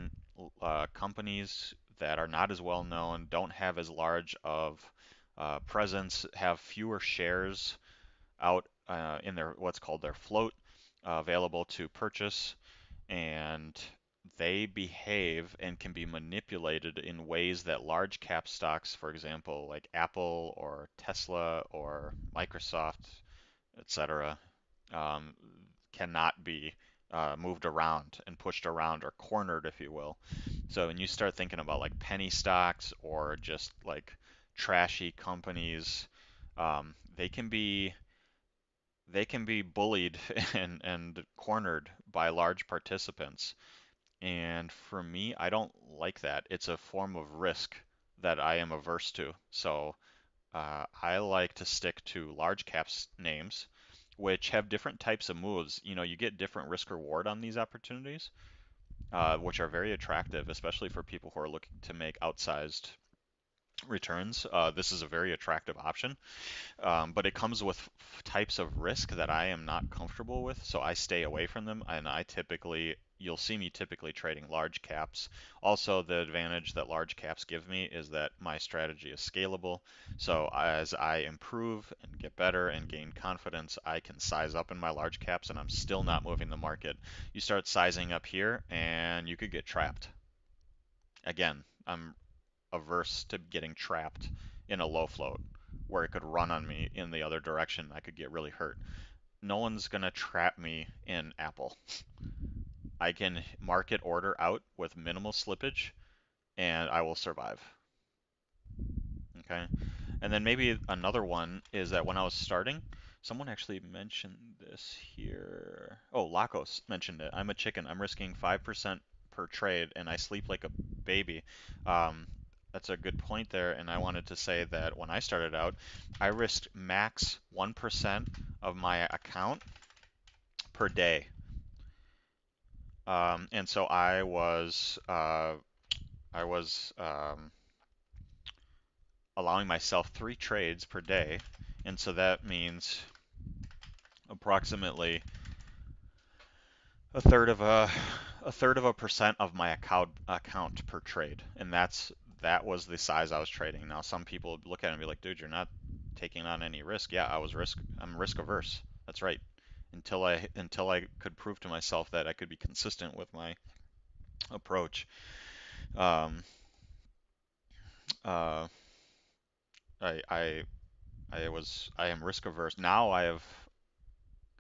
companies that are not as well known, don't have as large of presence, have fewer shares out in their what's called their float available to purchase, and they behave and can be manipulated in ways that large cap stocks, for example, like Apple or Tesla or Microsoft, etc., um, cannot be moved around and pushed around or cornered, if you will. So when you start thinking about like penny stocks or just like trashy companies, um, they can be bullied and cornered by large participants. And for me, I don't like that. It's a form of risk that I am averse to. So I like to stick to large caps names, which have different types of moves. You get different risk reward on these opportunities, which are very attractive, especially for people who are looking to make outsized returns. This is a very attractive option. But it comes with types of risk that I am not comfortable with, so I stay away from them. And you'll see me typically trading large caps. Also, the advantage that large caps give me is that my strategy is scalable. So as I improve and get better and gain confidence, I can size up in my large caps, and I'm still not moving the market. You start sizing up here, and you could get trapped. Again, I'm averse to getting trapped in a low float where it could run on me in the other direction. I could get really hurt. No one's going to trap me in Apple. I can market order out with minimal slippage and I will survive. Okay. And then maybe another one is that when I was starting, someone actually mentioned this here. Oh, Lacos mentioned it. I'm a chicken. I'm risking 5% per trade and I sleep like a baby. Um, that's a good point there. And I wanted to say that when I started out, I risked max 1% of my account per day. And so I was allowing myself 3 trades per day. And so that means approximately a third of a percent of my account per trade, and that was the size I was trading. Now some people look at it and be like, dude, you're not taking on any risk. Yeah, I'm risk averse. That's right. Until I could prove to myself that I could be consistent with my approach. Um, uh, I am risk averse. Now I have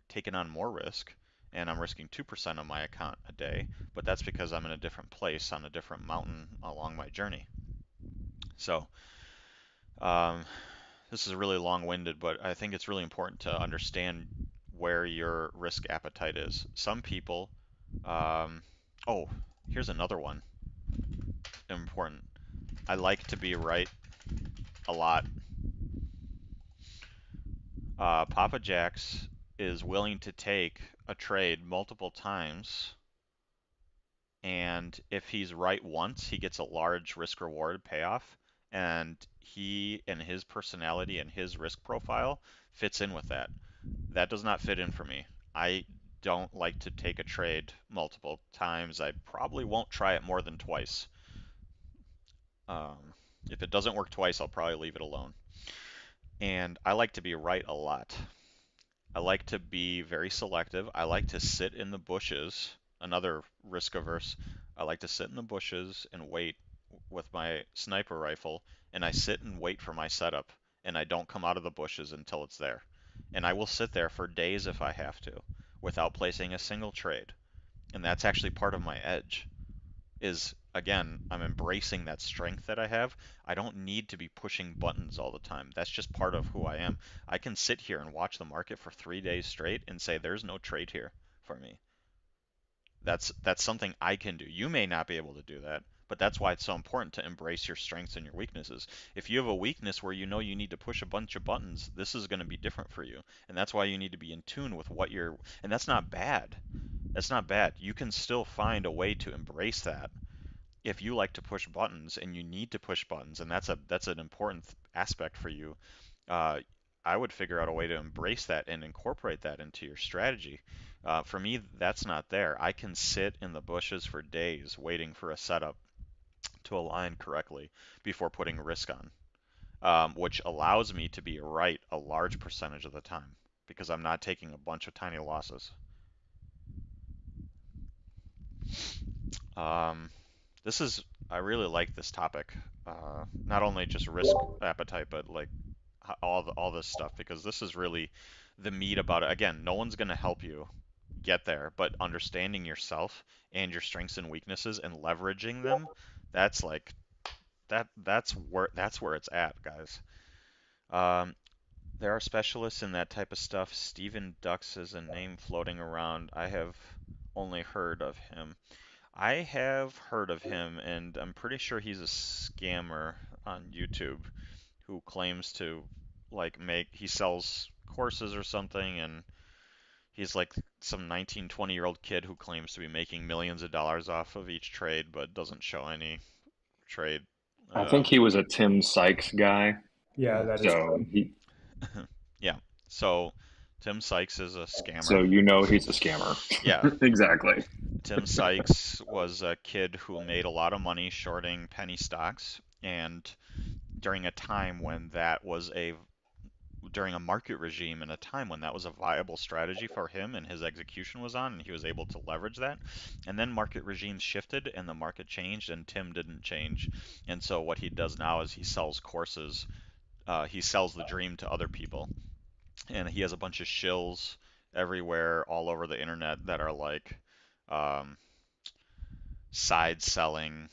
taken on more risk and I'm risking 2% of my account a day, but that's because I'm in a different place on a different mountain along my journey. So, um, this is really long-winded, but I think it's really important to understand where your risk appetite is. Some people, oh, here's another one, important. I like to be right a lot. Papa Jax is willing to take a trade multiple times, and if he's right once, he gets a large risk reward payoff, and he and his personality and his risk profile fits in with that. That does not fit in for me. I don't like to take a trade multiple times. I probably won't try it more than twice. If it doesn't work twice, I'll probably leave it alone. And I like to be right a lot. I like to be very selective. I like to sit in the bushes. Another risk averse. I like to sit in the bushes and wait with my sniper rifle, and I sit and wait for my setup, and I don't come out of the bushes until it's there. And I will sit there for days if I have to, without placing a single trade. And that's actually part of my edge. Is again, I'm embracing that strength that I have. I don't need to be pushing buttons all the time. That's just part of who I am. I can sit here and watch the market for 3 days straight and say there's no trade here for me. That's something I can do. You may not be able to do that, but that's why it's so important to embrace your strengths and your weaknesses. If you have a weakness where you know you need to push a bunch of buttons, this is going to be different for you. And that's why you need to be in tune with and that's not bad. That's not bad. You can still find a way to embrace that if you like to push buttons and you need to push buttons, and that's an important aspect for you. uh, I would figure out a way to embrace that and incorporate that into your strategy. For me, that's not there. I can sit in the bushes for days waiting for a setup to align correctly before putting risk on, which allows me to be right a large percentage of the time because I'm not taking a bunch of tiny losses. Um, I really like this topic. Not only just risk appetite, but like all this stuff, because this is really the meat about it. Again, no one's going to help you get there, but understanding yourself and your strengths and weaknesses and leveraging them, that's like that's where it's at, guys. Um, there are specialists in that type of stuff. Steven Dux is a name floating around. I have only heard of him. I have heard of him, and I'm pretty sure he's a scammer on YouTube who claims to he sells courses or something, and he's like some 19, 20-year-old kid who claims to be making millions of dollars off of each trade but doesn't show any trade. I think he was a Tim Sykes guy. Yeah, that is So correct. Yeah. So Tim Sykes is a scammer. So you know he's a scammer. Yeah. Exactly. Tim Sykes was a kid who made a lot of money shorting penny stocks, and during a time when during a market regime and a time when that was a viable strategy for him and his execution was on, and he was able to leverage that. And then market regimes shifted and the market changed, and Tim didn't change. And so what he does now is he sells courses. He sells the dream to other people, and he has a bunch of shills everywhere all over the internet that are like um, side selling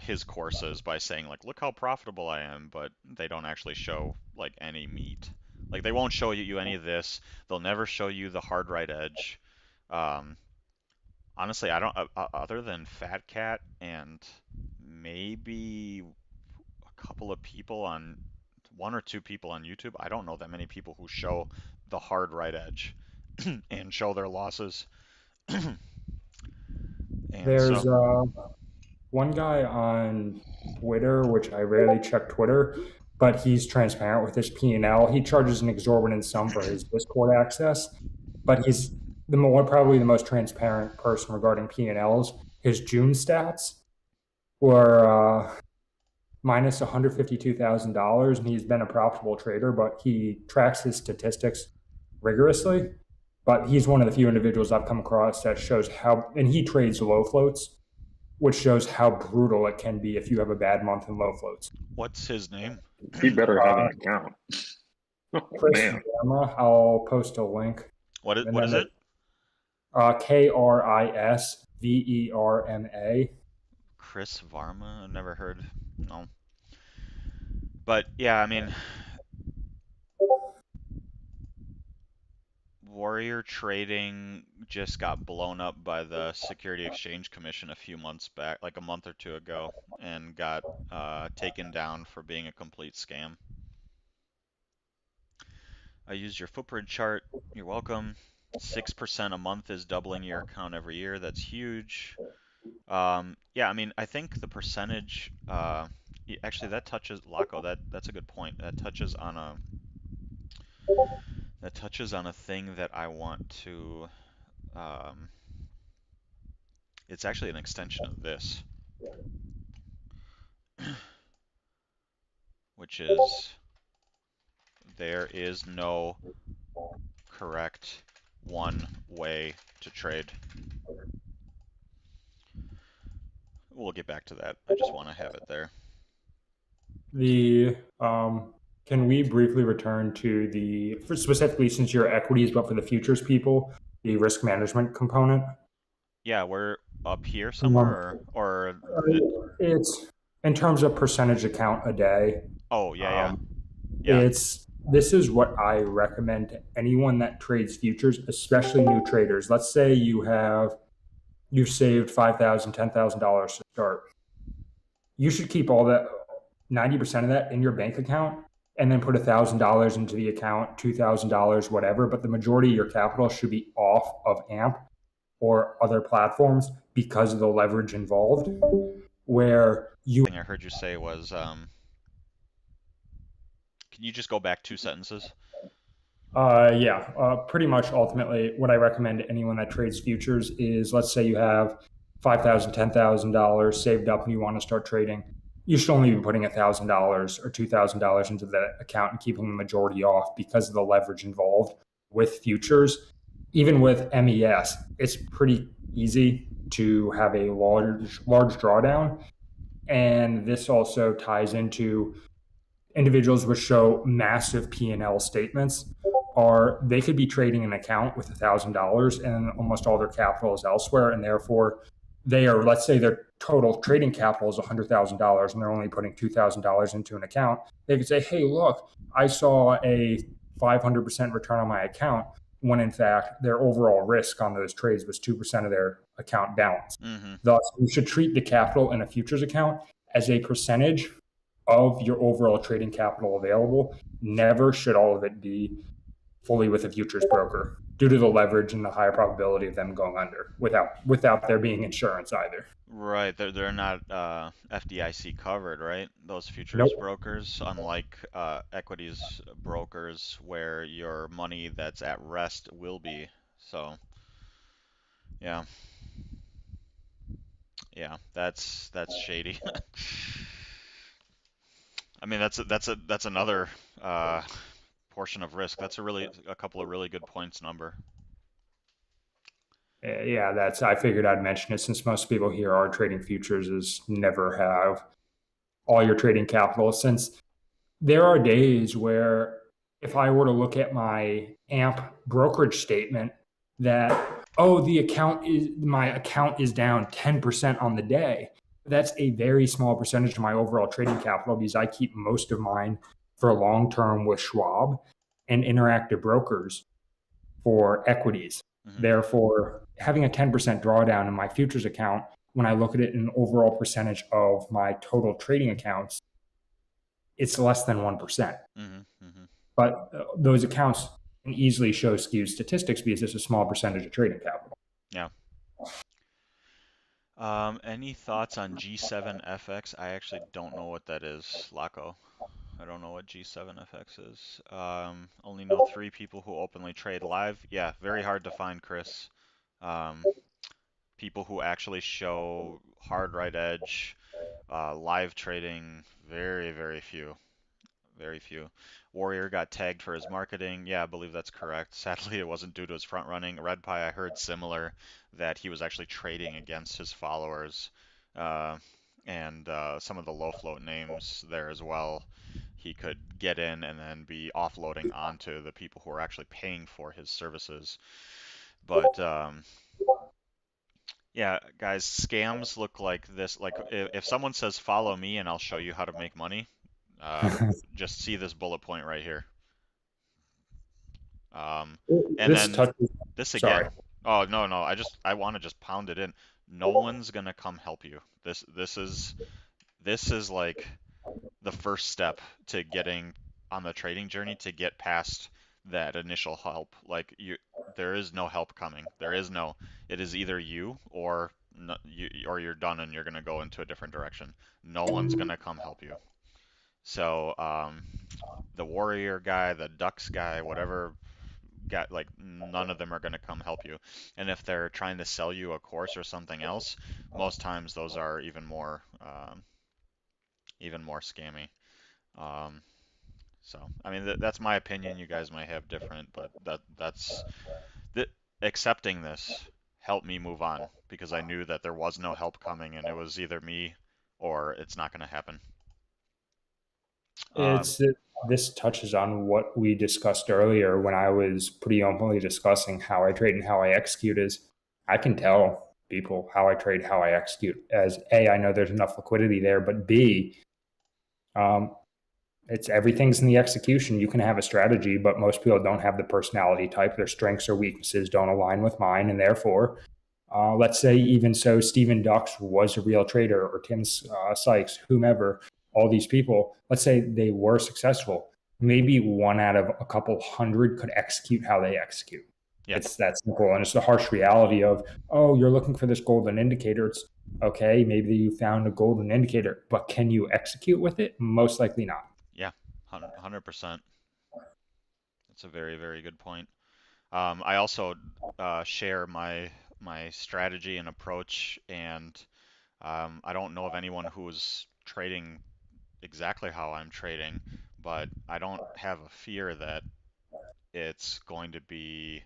his courses by saying like, look how profitable I am, but they don't actually show like any meat. Like they won't show you any of this. They'll never show you the hard right edge. Um, Honestly, I don't other than Fat Cat and maybe a couple of people on one or two people on YouTube. I don't know that many people who show the hard right edge and show their losses. And There's so one guy on Twitter, which I rarely check Twitter, but he's transparent with his P&L. He charges an exorbitant sum for his Discord access, but he's probably the most transparent person regarding P&Ls. His June stats were minus $152,000, and he's been a profitable trader, but he tracks his statistics rigorously. But he's one of the few individuals I've come across that shows how, and he trades low floats, which shows how brutal it can be if you have a bad month in low floats. what's his name? He better have an account. Oh, Chris man. Verma, I'll post a link. What is it? KRISVERMA. Chris Varma? I've never heard. No. But yeah, I mean, Warrior Trading just got blown up by the Security Exchange Commission a few months back, like a month or two ago, and got taken down for being a complete scam. I used your footprint chart. You're welcome. 6% a month is doubling your account every year. That's huge. Yeah, I mean, I think the percentage, actually that touches, Laco, that's a good point. That touches on a thing that I want to, it's actually an extension of this, which is there is no correct one way to trade. We'll get back to that. I just want to have it there. Can we briefly return to specifically since your equities, but for the futures people, the risk management component? Yeah, we're up here somewhere, or it's in terms of percentage account a day. Oh, yeah. This is what I recommend to anyone that trades futures, especially new traders. Let's say you've saved $5,000, $10,000 to start. You should keep all that, 90% of that in your bank account and then put $1,000 into the account, $2,000, whatever, but the majority of your capital should be off of AMP or other platforms because of the leverage involved, where you... Thing I heard you say was, can you just go back 2 sentences? Pretty much ultimately what I recommend to anyone that trades futures is, let's say you have $5,000, $10,000 saved up and you want to start trading. You should only be putting $1,000 or $2,000 into that account and keeping the majority off because of the leverage involved with futures. Even with MES, it's pretty easy to have a large drawdown. And this also ties into individuals which show massive P&L statements. They could be trading an account with $1,000 and almost all their capital is elsewhere, and therefore let's say their total trading capital is $100,000 and they're only putting $2,000 into an account. They could say, hey, look, I saw a 500% return on my account, when in fact their overall risk on those trades was 2% of their account balance. Mm-hmm. Thus, you should treat the capital in a futures account as a percentage of your overall trading capital available. Never should all of it be fully with a futures broker, due to the leverage and the higher probability of them going under without there being insurance either. Right, they're not FDIC covered, right? Those futures Nope. brokers, unlike equities brokers, where your money that's at rest will be. So, yeah, that's shady. I mean, that's another portion of risk. That's a couple of really good points, Number. Yeah, I figured I'd mention it since most people here are trading futures, is never have all your trading capital, since there are days where if I were to look at my AMP brokerage statement that, my account is down 10% on the day. That's a very small percentage of my overall trading capital because I keep most of mine for long term with Schwab and Interactive Brokers for equities. Mm-hmm. Therefore, having a 10% drawdown in my futures account, when I look at it in an overall percentage of my total trading accounts, it's less than 1%. Mm-hmm. Mm-hmm. But those accounts can easily show skewed statistics because it's a small percentage of trading capital. Yeah. Any thoughts on G7FX? I actually don't know what that is, Laco. I don't know what G7FX is. Only know 3 people who openly trade live. Yeah, very hard to find, Chris. People who actually show hard right edge, live trading, very, very few. Very few. Warrior got tagged for his marketing. Yeah, I believe that's correct. Sadly, it wasn't due to his front running. Red Pie, I heard similar, that he was actually trading against his followers. And some of the low float names there as well. He could get in and then be offloading onto the people who are actually paying for his services. But yeah, guys, scams look like this. Like if someone says follow me and I'll show you how to make money, just see this bullet point right here. And then this again. Sorry. Oh no, I want to just pound it in. No one's gonna come help you. This is like the first step to getting on the trading journey, to get past that initial help. Like there is no help coming. It is either you or you're done and you're gonna go into a different direction. No one's gonna come help you. So the Warrior guy, the Ducks guy, whatever guy, like none of them are gonna come help you. And if they're trying to sell you a course or something else, most times those are even more scammy. So I mean that's my opinion. You guys might have different, but accepting this helped me move on, because I knew that there was no help coming and it was either me or it's not going to happen. This touches on what we discussed earlier when I was pretty openly discussing how I trade and how I execute. Is I can tell people how I trade, how I execute, as A, I know there's enough liquidity there, but B, it's everything's in the execution. You can have a strategy, but most people don't have the personality type. Their strengths or weaknesses don't align with mine, and therefore, let's say even so, Stephen Dux was a real trader, or Tim Sykes, whomever, all these people, let's say they were successful. maybe one out of a couple hundred could execute how they execute. Yeah. It's that simple. And it's the harsh reality of, oh, you're looking for this golden indicator. It's okay, maybe you found a golden indicator, but can you execute with it? Most likely not. Yeah, 100%. That's a very, very good point. I also share my strategy and approach, and I don't know of anyone who's trading exactly how I'm trading, but I don't have a fear that it's going to be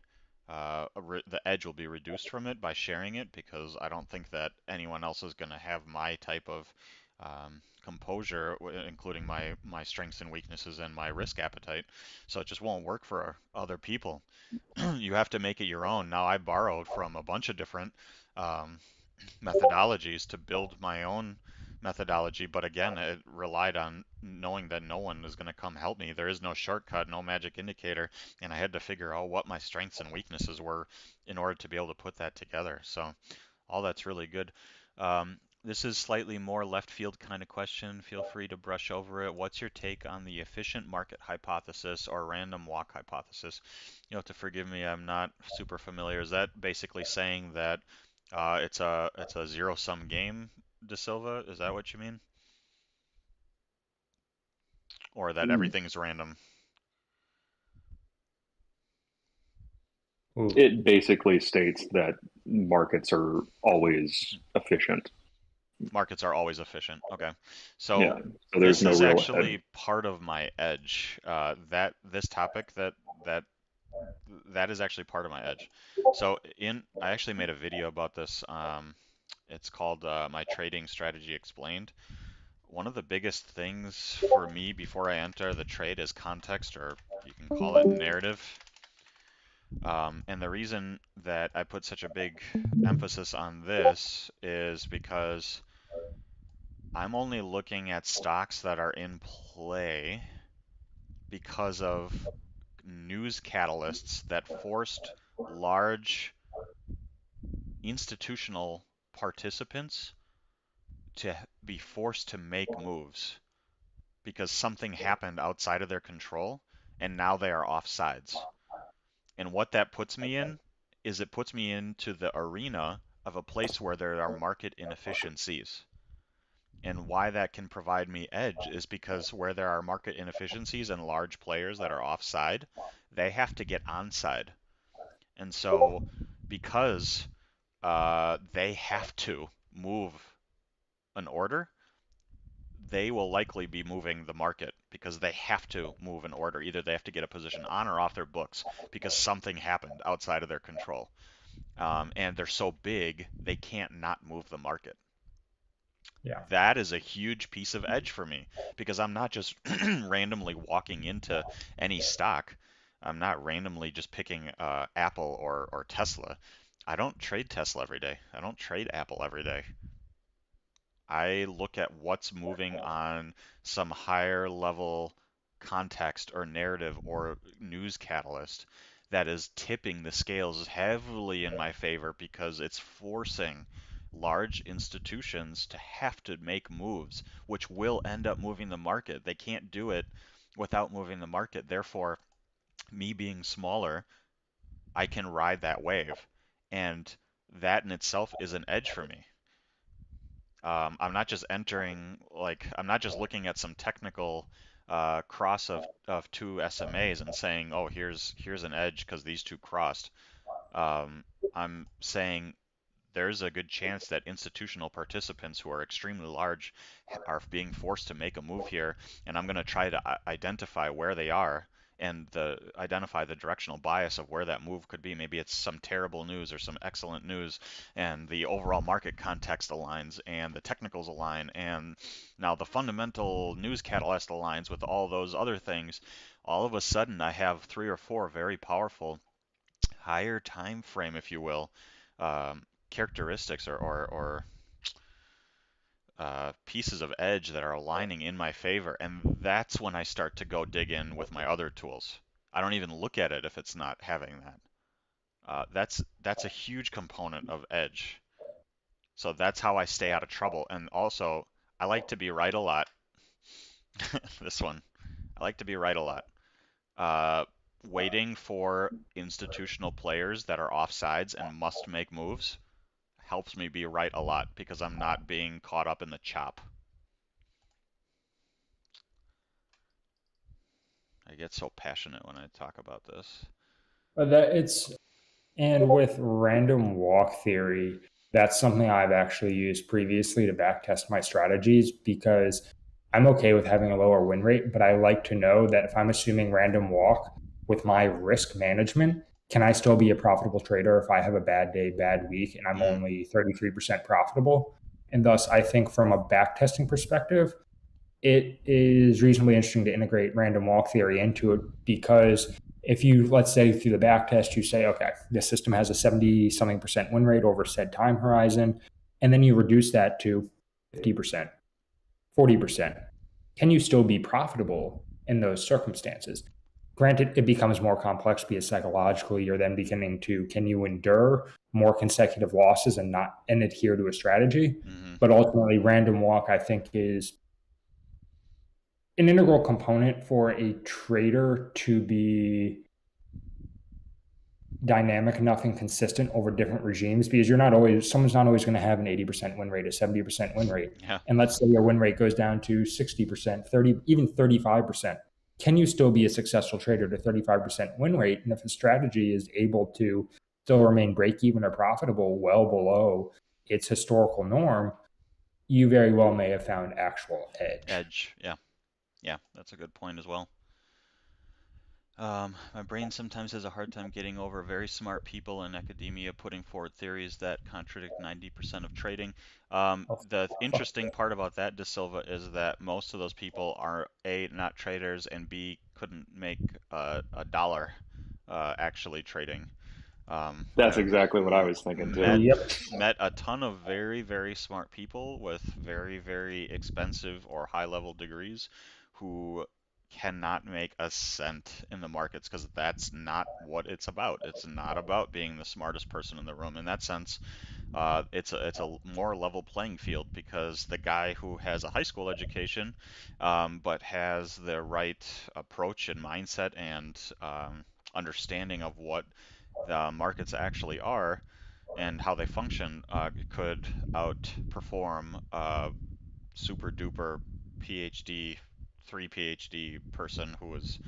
the edge will be reduced from it by sharing it, because I don't think that anyone else is going to have my type of composure, including my strengths and weaknesses and my risk appetite. So it just won't work for other people. You have to make it your own. Now I borrowed from a bunch of different um, methodologies to build my own methodology, but again, it relied on knowing that no one is going to come help me. There is no shortcut, no magic indicator, and I had to figure out what my strengths and weaknesses were in order to be able to put that together. So all that's really good. This is slightly more left field kind of question. Feel free to brush over it. What's your take on the efficient market hypothesis or random walk hypothesis? You have to forgive me, I'm not super familiar. Is that basically saying that it's a zero sum game, De Silva? Is that what you mean? Or that everything's random? Ooh. It basically states that markets are always efficient. Markets are always efficient. Okay. Yeah, So so there's this no is real actually part of my edge. That this topic that that is actually part of my edge. So I actually made a video about this. It's called My Trading Strategy Explained. One of the biggest things for me before I enter the trade is context, or you can call it narrative. And the reason that I put such a big emphasis on this is because I'm only looking at stocks that are in play because of news catalysts that forced large institutional participants to be forced to make moves because something happened outside of their control and now they are offsides. And what that puts me in is it puts me into the arena of a place where there are market inefficiencies. And why that can provide me edge is because where there are market inefficiencies and large players that are offside, they have to get onside. And so because they have to move an order, they will likely be moving the market because they have to move an order. Either they have to get a position on or off their books because something happened outside of their control. And they're so big, they can't not move the market. Yeah. That is a huge piece of edge for me because I'm not just randomly walking into any stock. I'm not randomly just picking Apple or Tesla. I don't trade Tesla every day. I don't trade Apple every day. I look at what's moving on some higher level context or narrative or news catalyst that is tipping the scales heavily in my favor because it's forcing large institutions to have to make moves, which will end up moving the market. They can't do it without moving the market. Therefore, me being smaller, I can ride that wave. And that in itself is an edge for me. I'm not just I'm not just looking at some technical cross of two SMAs and saying, oh, here's an edge because these two crossed. I'm saying there's a good chance that institutional participants who are extremely large are being forced to make a move here, and I'm going to try to identify where they are and identify the directional bias of where that move could be. Maybe it's some terrible news or some excellent news, and the overall market context aligns, and the technicals align, and now the fundamental news catalyst aligns with all those other things. All of a sudden, I have 3 or 4 very powerful higher time frame, if you will, um, characteristics or pieces of edge that are aligning in my favor, and that's when I start to go dig in with my other tools. I don't even look at it if it's not having that. That's a huge component of edge. So that's how I stay out of trouble. And also, I like to be right a lot. This one. I like to be right a lot. Waiting for institutional players that are offsides and must make moves helps me be right a lot because I'm not being caught up in the chop. I get so passionate when I talk about this. And with random walk theory, that's something I've actually used previously to backtest my strategies because I'm okay with having a lower win rate, but I like to know that if I'm assuming random walk with my risk management, can I still be a profitable trader if I have a bad day, bad week, and I'm only 33% profitable? And thus, I think from a backtesting perspective, it is reasonably interesting to integrate random walk theory into it because if you, let's say through the back test, you say, okay, this system has a 70 something percent win rate over said time horizon, and then you reduce that to 50%, 40%, can you still be profitable in those circumstances? Granted, it becomes more complex because psychologically you're then beginning to, can you endure more consecutive losses and not and adhere to a strategy? But ultimately, random walk, I think, is an integral component for a trader to be dynamic enough and consistent over different regimes because someone's not always going to have an 80% win rate, a 70% win rate. Yeah. And let's say your win rate goes down to 60%, 30, even 35%. Can you still be a successful trader to 35% win rate? And if a strategy is able to still remain break even or profitable well below its historical norm, you very well may have found actual edge. Yeah. Yeah, that's a good point as well. My brain sometimes has a hard time getting over very smart people in academia putting forward theories that contradict 90% of trading. The interesting part about that, De Silva, is that most of those people are A, not traders, and B, couldn't make a dollar actually trading. That's exactly what I was thinking too. Met a ton of very, very smart people with very, very expensive or high-level degrees who cannot make a cent in the markets because that's not what it's about. It's not about being the smartest person in the room. In that sense, it's a more level playing field because the guy who has a high school education, but has the right approach and mindset and understanding of what the markets actually are and how they function, could outperform a super duper PhD, 3 PhD person who was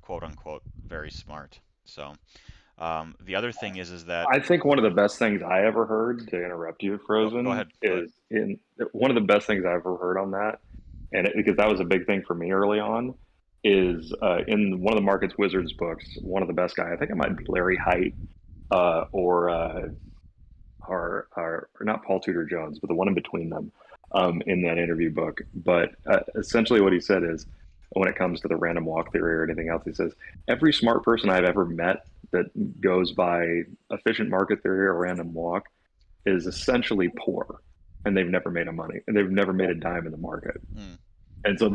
quote unquote very smart. So the other thing is that I think one of the best things I ever heard, to interrupt you, Frozen, go ahead. One of the best things I ever heard on that, because that was a big thing for me early on, is in one of the Markets Wizards books, one of the best guy, I think it might be Larry Height, or not Paul Tudor Jones, but the one in between them, in that interview book. But essentially what he said is, when it comes to the random walk theory or anything else, he says, every smart person I've ever met that goes by efficient market theory or random walk is essentially poor, and they've never made a dime in the market. And so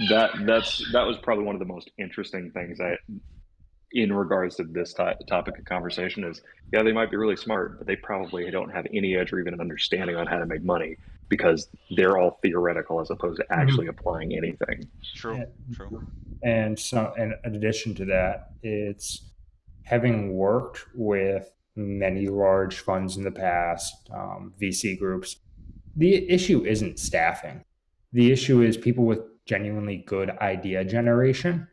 that was probably one of the most interesting things in regards to this topic of conversation is, yeah, they might be really smart, but they probably don't have any edge or even an understanding on how to make money because they're all theoretical as opposed to actually applying anything. True. And so, in addition to that, it's having worked with many large funds in the past, VC groups, the issue isn't staffing. The issue is people with genuinely good idea generation.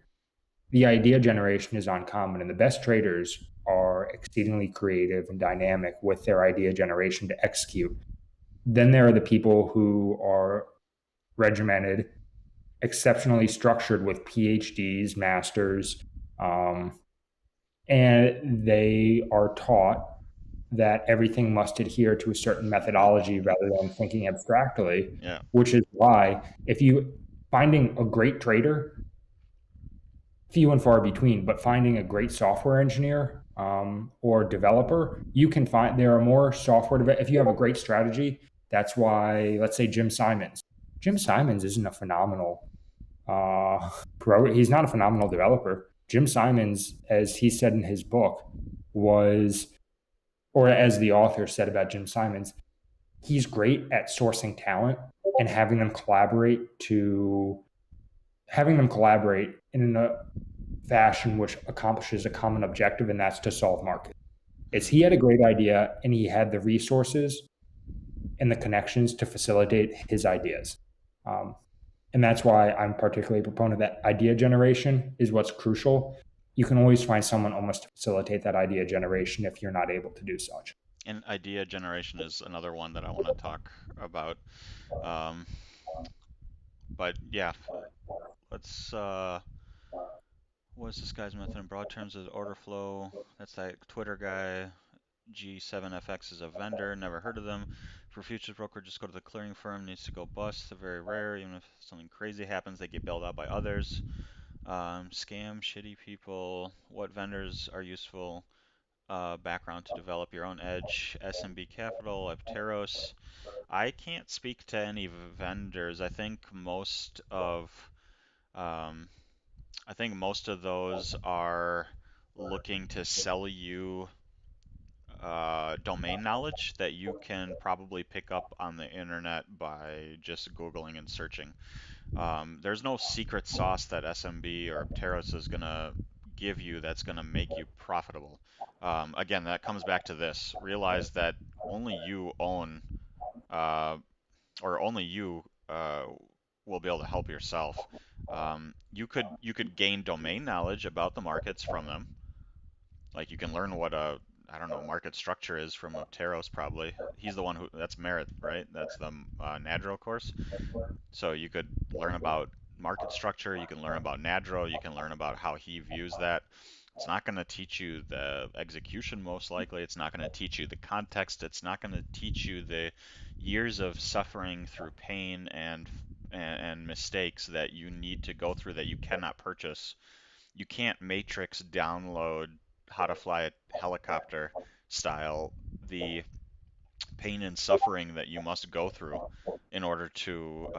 The idea generation is uncommon, and the best traders are exceedingly creative and dynamic with their idea generation to execute. Then there are the people who are regimented, exceptionally structured with PhDs, masters, and they are taught that everything must adhere to a certain methodology rather than thinking abstractly, which is why finding a great trader, few and far between, but finding a great software engineer or developer, you can find there are more software if you have a great strategy. That's why, let's say Jim Simons isn't a phenomenal he's not a phenomenal developer. Jim Simons, as he said in his book, or as the author said about Jim Simons, he's great at sourcing talent and having them collaborate to having them collaborate in a fashion which accomplishes a common objective, and that's to solve market. Is he had a great idea and he had the resources and the connections to facilitate his ideas. And that's why I'm particularly a proponent that idea generation is what's crucial. You can always find someone almost to facilitate that idea generation if you're not able to do such. And idea generation is another one that I want to talk about. But yeah, let's, what's this guy's method in broad terms is order flow. That's that Twitter guy. G7FX is a vendor, never heard of them. For futures broker, just go to the clearing firm, needs to go bust. They're very rare, even if something crazy happens, they get bailed out by others. Scam, shitty people, what vendors are useful? Background to develop your own edge, SMB Capital, Apteros. I can't speak to any vendors. I think most of those are looking to sell you domain knowledge that you can probably pick up on the internet by just Googling and searching. There's no secret sauce that SMB or Apteros is going to give you that's going to make you profitable. Again, that comes back to this. Realize that only you own, or only you will be able to help yourself. You could gain domain knowledge about the markets from them. Like you can learn what I don't know, market structure is from Apteros probably. He's the one that's Merit, right? That's the Nadro course. So you could learn about market structure, you can learn about Nadro, you can learn about how he views that. It's not going to teach you the execution most likely. It's not going to teach you the context. It's not going to teach you the years of suffering through pain and mistakes that you need to go through that you cannot purchase. You can't matrix download how to fly a helicopter style the pain and suffering that you must go through in order to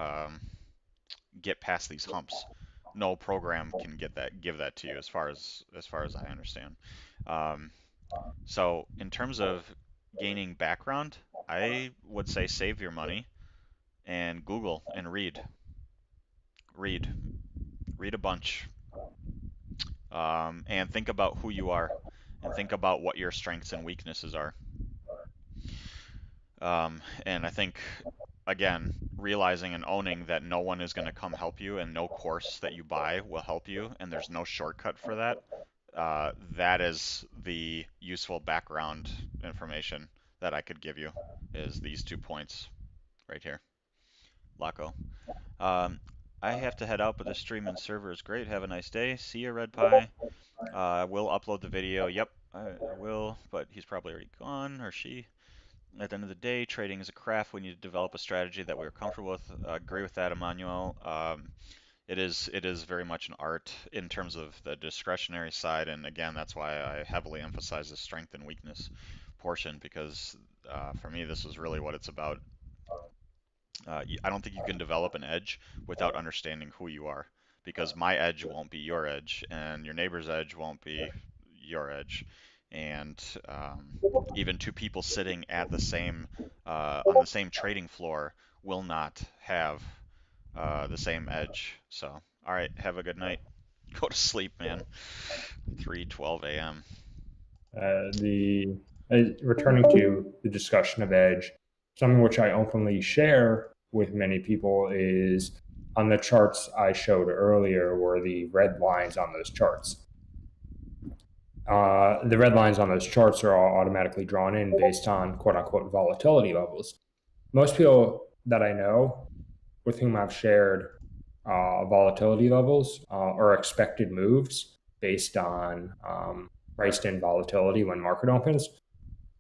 get past these humps. No program can give that to you, as far as I understand. So in terms of gaining background, I would say save your money and Google and read a bunch, and think about who you are and think about what your strengths and weaknesses are. And I think, again, realizing and owning that no one is going to come help you and no course that you buy will help you, and there's no shortcut for that. That is the useful background information that I could give you, is these 2 points right here. Laco. I have to head out, but the stream and server is great. Have a nice day. See you, Red Pie. I will upload the video. Yep, I will, but he's probably already gone, or she. At the end of the day, trading is a craft. We need to develop a strategy that we're comfortable with. Agree with that, Emmanuel. It is very much an art in terms of the discretionary side, and again, that's why I heavily emphasize the strength and weakness portion, because for me, this is really what it's about. I don't think you can develop an edge without understanding who you are, because my edge won't be your edge, and your neighbor's edge won't be your edge. And even 2 people sitting at the same on the same trading floor will not have the same edge. So, all right, have a good night. Go to sleep, man. 3:12 a.m. Returning to the discussion of edge, something which I openly share with many people is on the charts I showed earlier were the red lines on those charts. The red lines on those charts are all automatically drawn in based on quote unquote volatility levels. Most people that I know with whom I've shared volatility levels or expected moves based on priced in volatility when market opens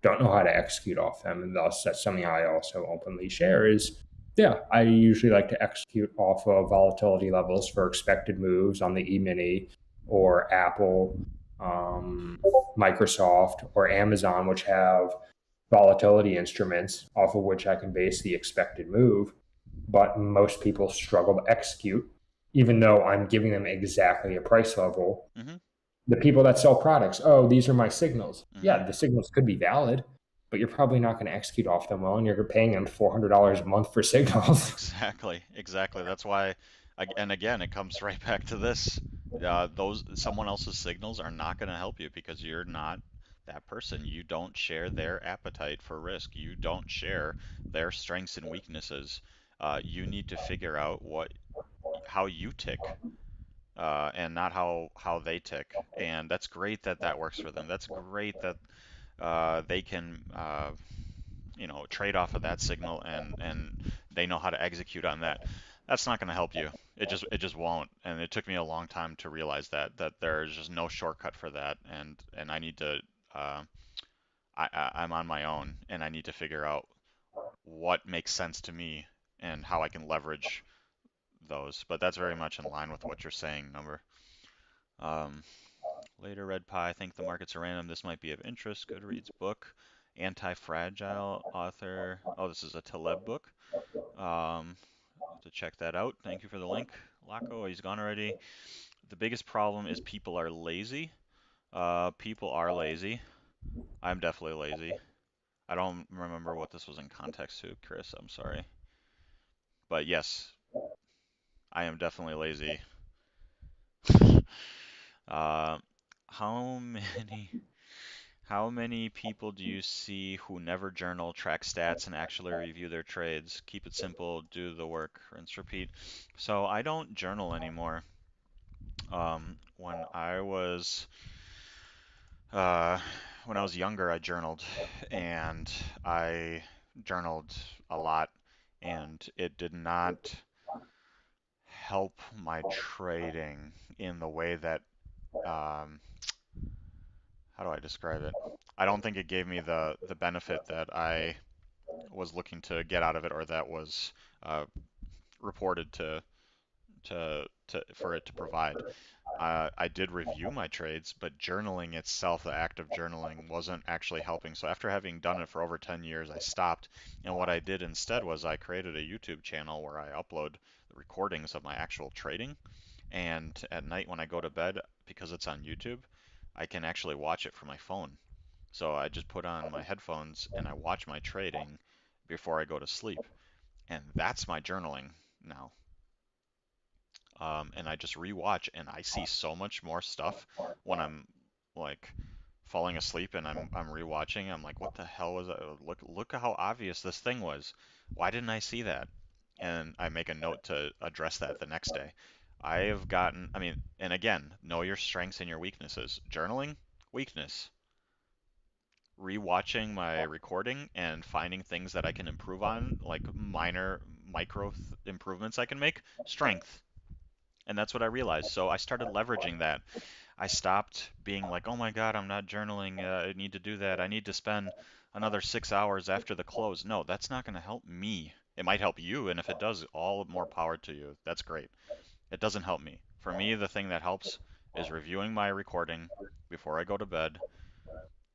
don't know how to execute off them. And thus that's something I also openly share is, yeah, I usually like to execute off of volatility levels for expected moves on the E-mini or Apple, Microsoft, or Amazon, which have volatility instruments off of which I can base the expected move. But most people struggle to execute, even though I'm giving them exactly a price level. Mm-hmm. The people that sell products, oh, these are my signals. Mm-hmm. Yeah, the signals could be valid, but you're probably not going to execute off them well, and you're paying them $400 a month for signals. Exactly. That's why And again, it comes right back to this. Those someone else's signals are not going to help you because you're not that person. You don't share their appetite for risk. You don't share their strengths and weaknesses. You need to figure out how you tick, and not how they tick. And that's great that that works for them. That's great that they can trade off of that signal, and they know how to execute on that. That's not going to help you. It just won't. And it took me a long time to realize that there's just no shortcut for that. And I need to I'm on my own, and I need to figure out what makes sense to me and how I can leverage those. But that's very much in line with what you're saying, Number. Um, Later, Red Pie, I think the markets are random. This might be of interest. Goodreads book. Anti-Fragile author. Oh, this is a Taleb book. To check that out. Thank you for the link. Laco, he's gone already. The biggest problem is people are lazy. People are lazy. I'm definitely lazy. I don't remember what this was in context to, Chris. I'm sorry. But yes, I am definitely lazy. Uh, how many How many people do you see who never journal, track stats, and actually review their trades? Keep it simple, do the work, rinse, repeat. So I don't journal anymore. When I was uh, when I was younger, I journaled, and I journaled a lot, and it did not help my trading in the way that um, how do I describe it? I don't think it gave me the benefit that I was looking to get out of it, or that was uh, reported to for it to provide. I did review my trades, but journaling itself, the act of journaling, wasn't actually helping. So after having done it for over 10 years, I stopped. And what I did instead was I created a YouTube channel where I upload the recordings of my actual trading. And at night when I go to bed, because it's on YouTube, I can actually watch it from my phone. So I just put on my headphones and I watch my trading before I go to sleep. And that's my journaling now. And I just rewatch, and I see so much more stuff when I'm like falling asleep and I'm rewatching. I'm like, what the hell was that? Look at how obvious this thing was. Why didn't I see that? And I make a note to address that the next day. I have gotten, I mean, and again, know your strengths and your weaknesses. Journaling, weakness. Rewatching my recording and finding things that I can improve on, like minor micro improvements I can make, strength. And that's what I realized. So I started leveraging that. I stopped being like, oh my God, I'm not journaling. I need to do that. I need to spend another 6 hours after the close. No, that's not going to help me. It might help you, and if it does, all more power to you. That's great. It doesn't help me. For me, the thing that helps is reviewing my recording before I go to bed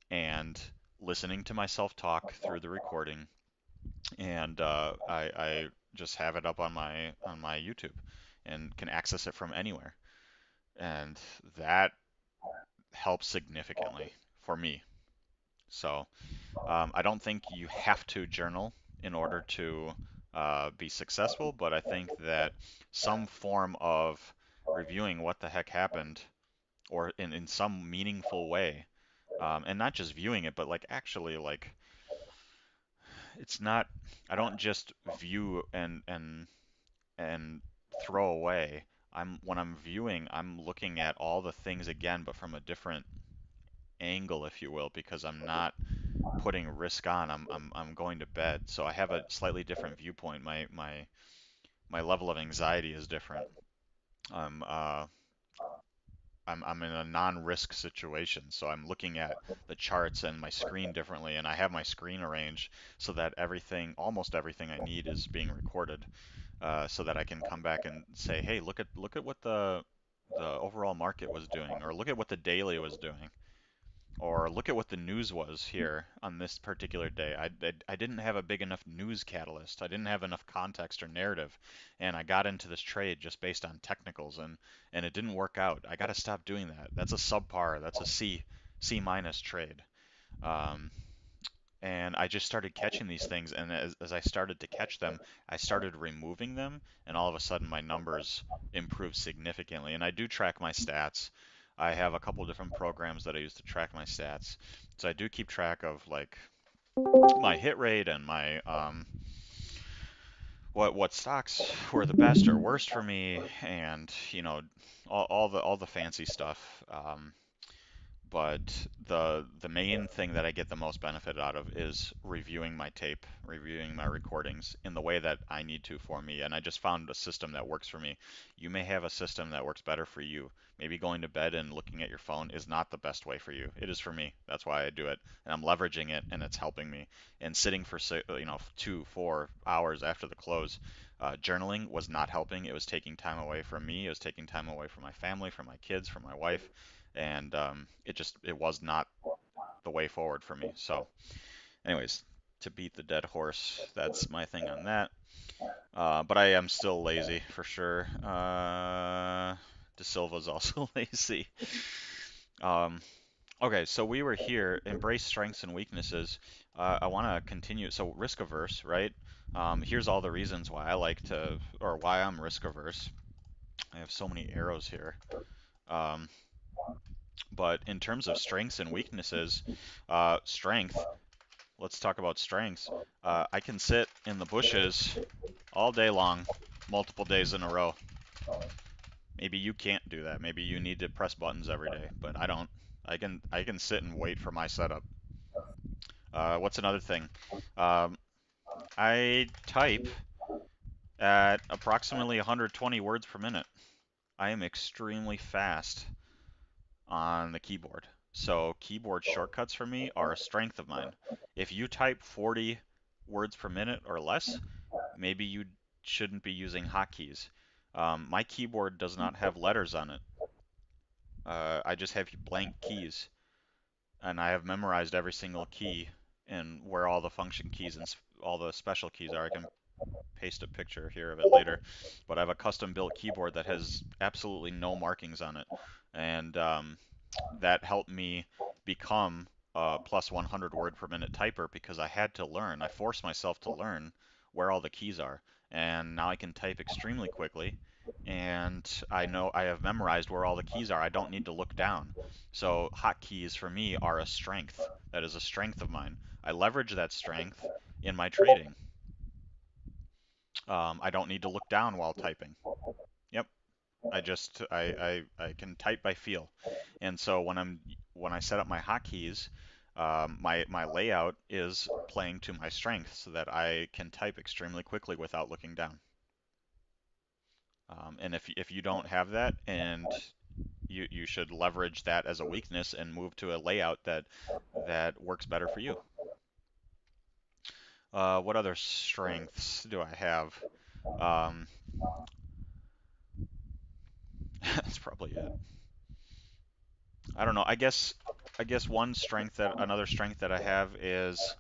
and listening to myself talk through the recording. And I just have it up on my YouTube and can access it from anywhere. And that helps significantly for me. So I don't think you have to journal in order to be successful, but I think that some form of reviewing what the heck happened, or in some meaningful way, and not just viewing it, but like actually like it's not. I don't just view and throw away. When I'm viewing, I'm looking at all the things again, but from a different angle, if you will, because I'm not putting risk on. I'm going to bed, so I have a slightly different viewpoint. My level of anxiety is different. I'm uh I'm in a non-risk situation, so I'm looking at the charts and my screen differently, and I have my screen arranged so that almost everything I need is being recorded, so that I can come back and say, hey, look at what the overall market was doing, or look at what the daily was doing, or look at what the news was here on this particular day. I didn't have a big enough news catalyst. I didn't have enough context or narrative, and I got into this trade just based on technicals, and it didn't work out. I got to stop doing that. That's a subpar. That's a C minus trade. Um, and I just started catching these things, and as I started to catch them, I started removing them, and all of a sudden my numbers improved significantly. And I do track my stats. I have a couple different programs that I use to track my stats. So I do keep track of like my hit rate and my what stocks were the best or worst for me, and all the fancy stuff. But the main thing that I get the most benefit out of is reviewing my tape, reviewing my recordings in the way that I need to for me. And I just found a system that works for me. You may have a system that works better for you. Maybe going to bed and looking at your phone is not the best way for you. It is for me. That's why I do it, and I'm leveraging it, and it's helping me. And sitting for 2-4 hours after the close, journaling was not helping. It was taking time away from me. It was taking time away from my family, from my kids, from my wife, and it was not the way forward for me. So, anyways, to beat the dead horse, that's my thing on that. But I am still lazy for sure. De Silva's also lazy. Okay, so we were here, embrace strengths and weaknesses. I want to continue. So risk averse, right? Here's all the reasons why I like to, or why I'm risk averse. I have so many arrows here. But in terms of strengths and weaknesses, strength, let's talk about strengths. I can sit in the bushes all day long, multiple days in a row. Maybe you can't do that. Maybe you need to press buttons every day, but I don't. I can sit and wait for my setup. What's another thing? I type at approximately 120 words per minute. I am extremely fast on the keyboard. So keyboard shortcuts for me are a strength of mine. If you type 40 words per minute or less, maybe you shouldn't be using hotkeys. My keyboard does not have letters on it. I just have blank keys, and I have memorized every single key and where all the function keys and all the special keys are. I can paste a picture here of it later, but I have a custom built keyboard that has absolutely no markings on it, and that helped me become a plus 100 word per minute typer because I had to learn. I forced myself to learn where all the keys are, and now I can type extremely quickly. And I know I have memorized where all the keys are. I don't need to look down. So hotkeys for me are a strength. That is a strength of mine. I leverage that strength in my trading. I don't need to look down while typing. Yep. I can type by feel, and so when I set up my hotkeys, my layout is playing to my strengths so that I can type extremely quickly without looking down. And if you don't have that, and you should leverage that as a weakness and move to a layout that works better for you. What other strengths do I have? That's probably it. I don't know. I guess another strength that I have is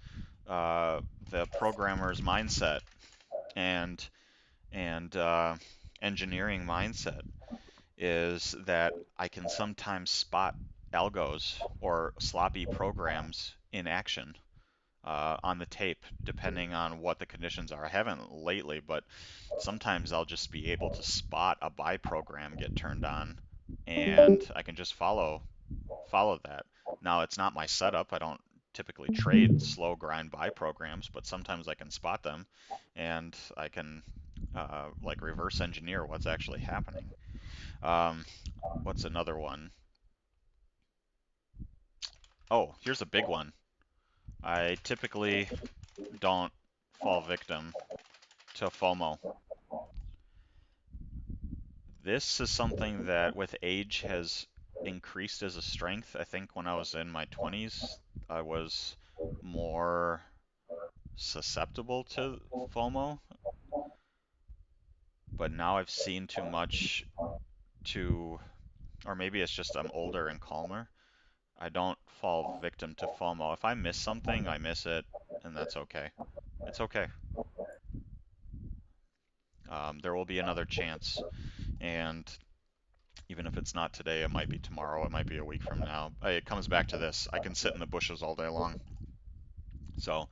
the programmer's mindset and engineering mindset is that I can sometimes spot algos or sloppy programs in action on the tape, depending on what the conditions are. I haven't lately, but sometimes I'll just be able to spot a buy program get turned on, and I can just follow that. Now, it's not my setup. I don't typically trade slow grind buy programs, but sometimes I can spot them, and I can like reverse engineer what's actually happening. What's another one? Oh, here's a big one. I typically don't fall victim to FOMO. This is something that with age has increased as a strength. I think when I was in my 20s, I was more susceptible to FOMO, but now I've seen too much or maybe it's just I'm older and calmer. I don't fall victim to FOMO. If I miss something, I miss it, and that's okay. It's okay. There will be another chance, and even if it's not today, it might be tomorrow, it might be a week from now. It comes back to this. I can sit in the bushes all day long. So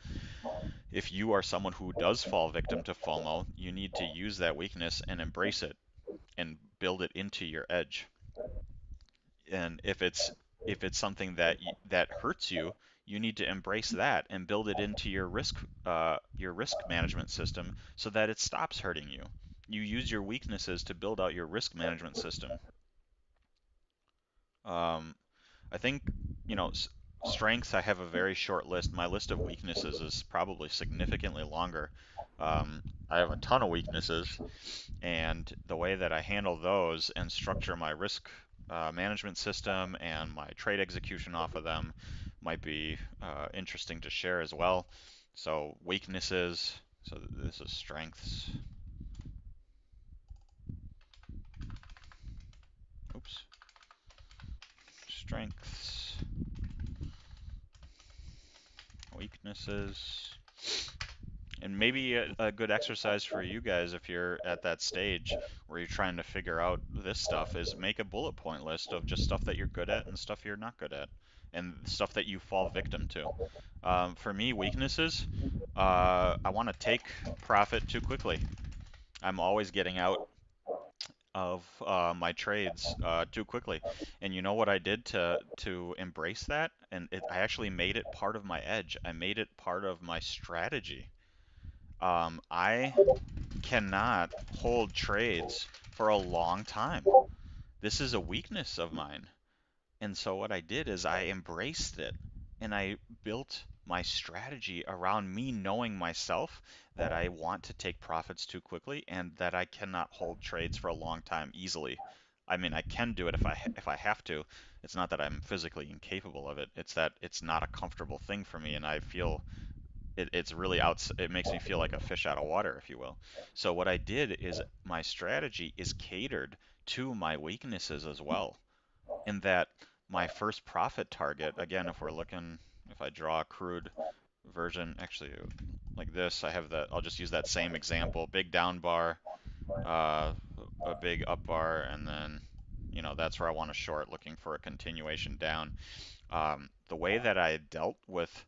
if you are someone who does fall victim to FOMO, you need to use that weakness and embrace it and build it into your edge. And if it's something that hurts you, you need to embrace that and build it into your risk management system so that it stops hurting you. You use your weaknesses to build out your risk management system. I think, strengths, I have a very short list. My list of weaknesses is probably significantly longer. I have a ton of weaknesses, and the way that I handle those and structure my risk management system and my trade execution off of them might be interesting to share as well. So weaknesses, so this is strengths. Oops. Strengths, weaknesses. And maybe a good exercise for you guys if you're at that stage where you're trying to figure out this stuff is make a bullet point list of just stuff that you're good at and stuff you're not good at, and stuff that you fall victim to. For me, weaknesses, I want to take profit too quickly. I'm always getting out of my trades too quickly. And you know what I did to embrace that? And I actually made it part of my edge. I made it part of my strategy. I cannot hold trades for a long time. This is a weakness of mine. And so what I did is I embraced it and I built my strategy around me knowing myself that I want to take profits too quickly and that I cannot hold trades for a long time easily. I mean, I can do it if I have to. It's not that I'm physically incapable of it. It's that it's not a comfortable thing for me, and I feel it's really it makes me feel like a fish out of water, if you will. So what I did is my strategy is catered to my weaknesses as well, in that my first profit target, again, if I draw a crude version, actually like this, I'll just use that same example, big down bar, uh, a big up bar, and then, that's where I want to short, looking for a continuation down. The way that I dealt with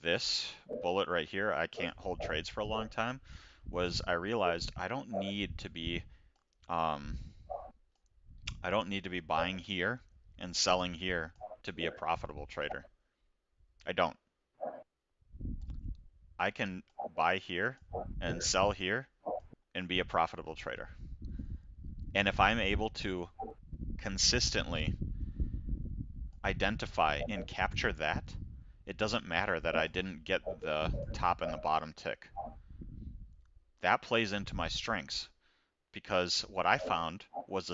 this bullet right here, I can't hold trades for a long time, was I realized um, I don't need to be buying here and selling here to be a profitable trader. I don't. I can buy here and sell here and be a profitable trader. And if I'm able to consistently identify and capture that, it doesn't matter that I didn't get the top and the bottom tick. That plays into my strengths, because what I found was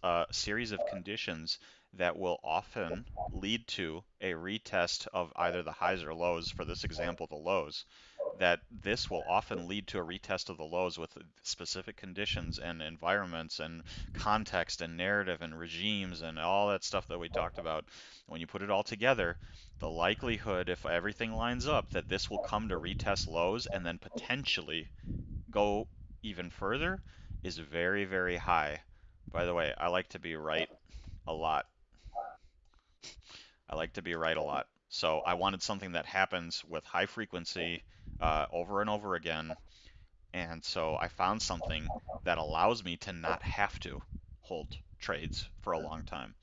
a series of conditions that will often lead to a retest of either the highs or lows. For this example, the lows. That this will often lead to a retest of the lows with specific conditions and environments and context and narrative and regimes and all that stuff that we talked about. When you put it all together, the likelihood, if everything lines up, that this will come to retest lows and then potentially go even further is very, very high. By the way, I like to be right a lot. I like to be right a lot. So I wanted something that happens with high frequency over and over again. And so I found something that allows me to not have to hold trades for a long time.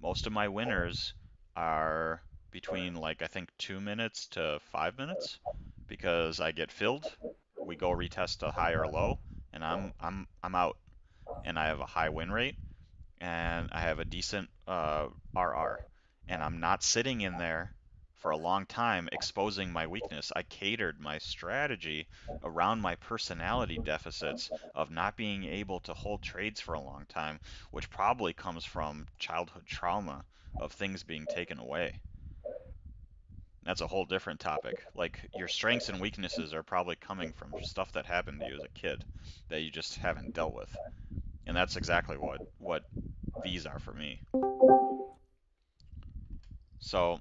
Most of my winners are between, like, I think 2 minutes to 5 minutes, because I get filled, we go retest a high or low, and I'm out, and I have a high win rate, and I have a decent RR, and I'm not sitting in there for a long time exposing my weakness. I catered my strategy around my personality deficits of not being able to hold trades for a long time, which probably comes from childhood trauma of things being taken away. That's a whole different topic. Like, your strengths and weaknesses are probably coming from stuff that happened to you as a kid that you just haven't dealt with. And that's exactly what these are for me. So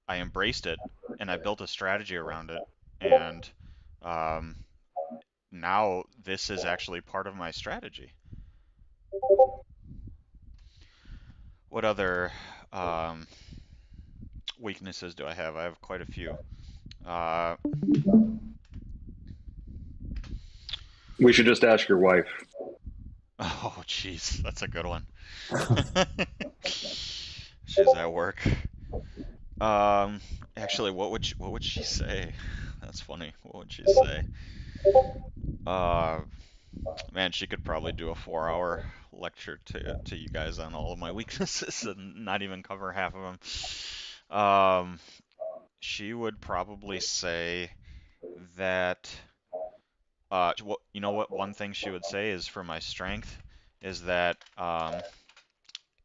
I embraced it and I built a strategy around it, and um, now this is actually part of my strategy. What other weaknesses do I have? I have quite a few. Uh, We should just ask your wife. oh, jeez, that's a good one. She's at work. Um, Actually, what would she say? That's funny. What would she say? Uh, Man, she could probably do a 4 hour lecture to you guys on all of my weaknesses and not even cover half of them. She would probably say that you know what one thing she would say is for my strength is that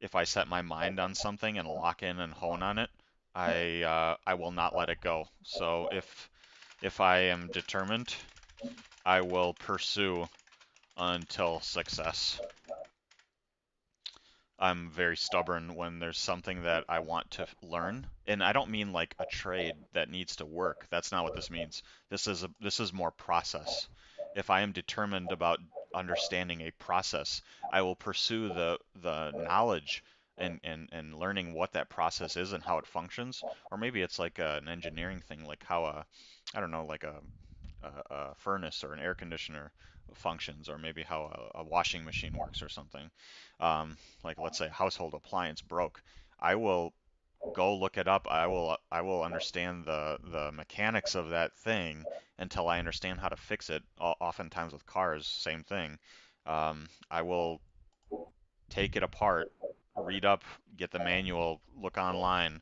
if I set my mind on something and lock in and hone on it, I will not let it go. So if I am determined, I will pursue until success. I'm very stubborn when there's something that I want to learn, and I don't mean like a trade that needs to work. That's not what this means. This is more process. If I am determined about understanding a process, I will pursue the knowledge and learning what that process is and how it functions. Or maybe it's like an engineering thing, like how I don't know, like a furnace or an air conditioner functions, or maybe how a washing machine works or something. Like let's say a household appliance broke. I will go look it up. I will understand the mechanics of that thing until I understand how to fix it. Oftentimes with cars, same thing. I will take it apart, read up, get the manual, look online,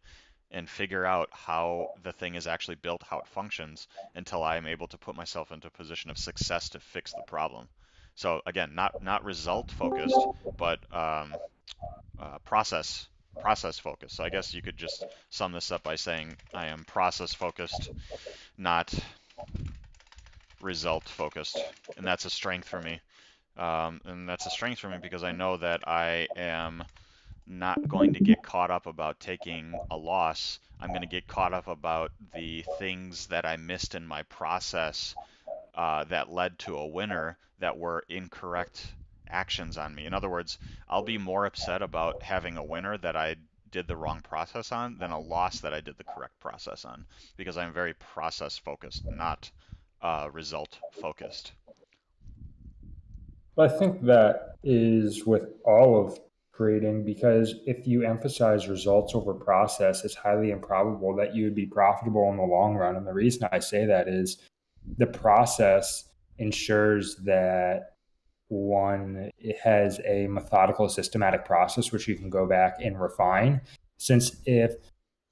and figure out how the thing is actually built, how it functions, until I am able to put myself into a position of success to fix the problem. So again, not result focused, but process focused. So I guess you could just sum this up by saying I am process focused, not result focused, and that's a strength for me. And that's a strength for me because I know that I am not going to get caught up about taking a loss. I'm going to get caught up about the things that I missed in my process that led to a winner that were incorrect actions on me. In other words, I'll be more upset about having a winner that I did the wrong process on than a loss that I did the correct process on, because I'm very process focused, not result focused. I think that is with all of trading because if you emphasize results over process, it's highly improbable that you would be profitable in the long run. And the reason I say that is the process ensures that one it has a methodical, systematic process which you can go back and refine. Since if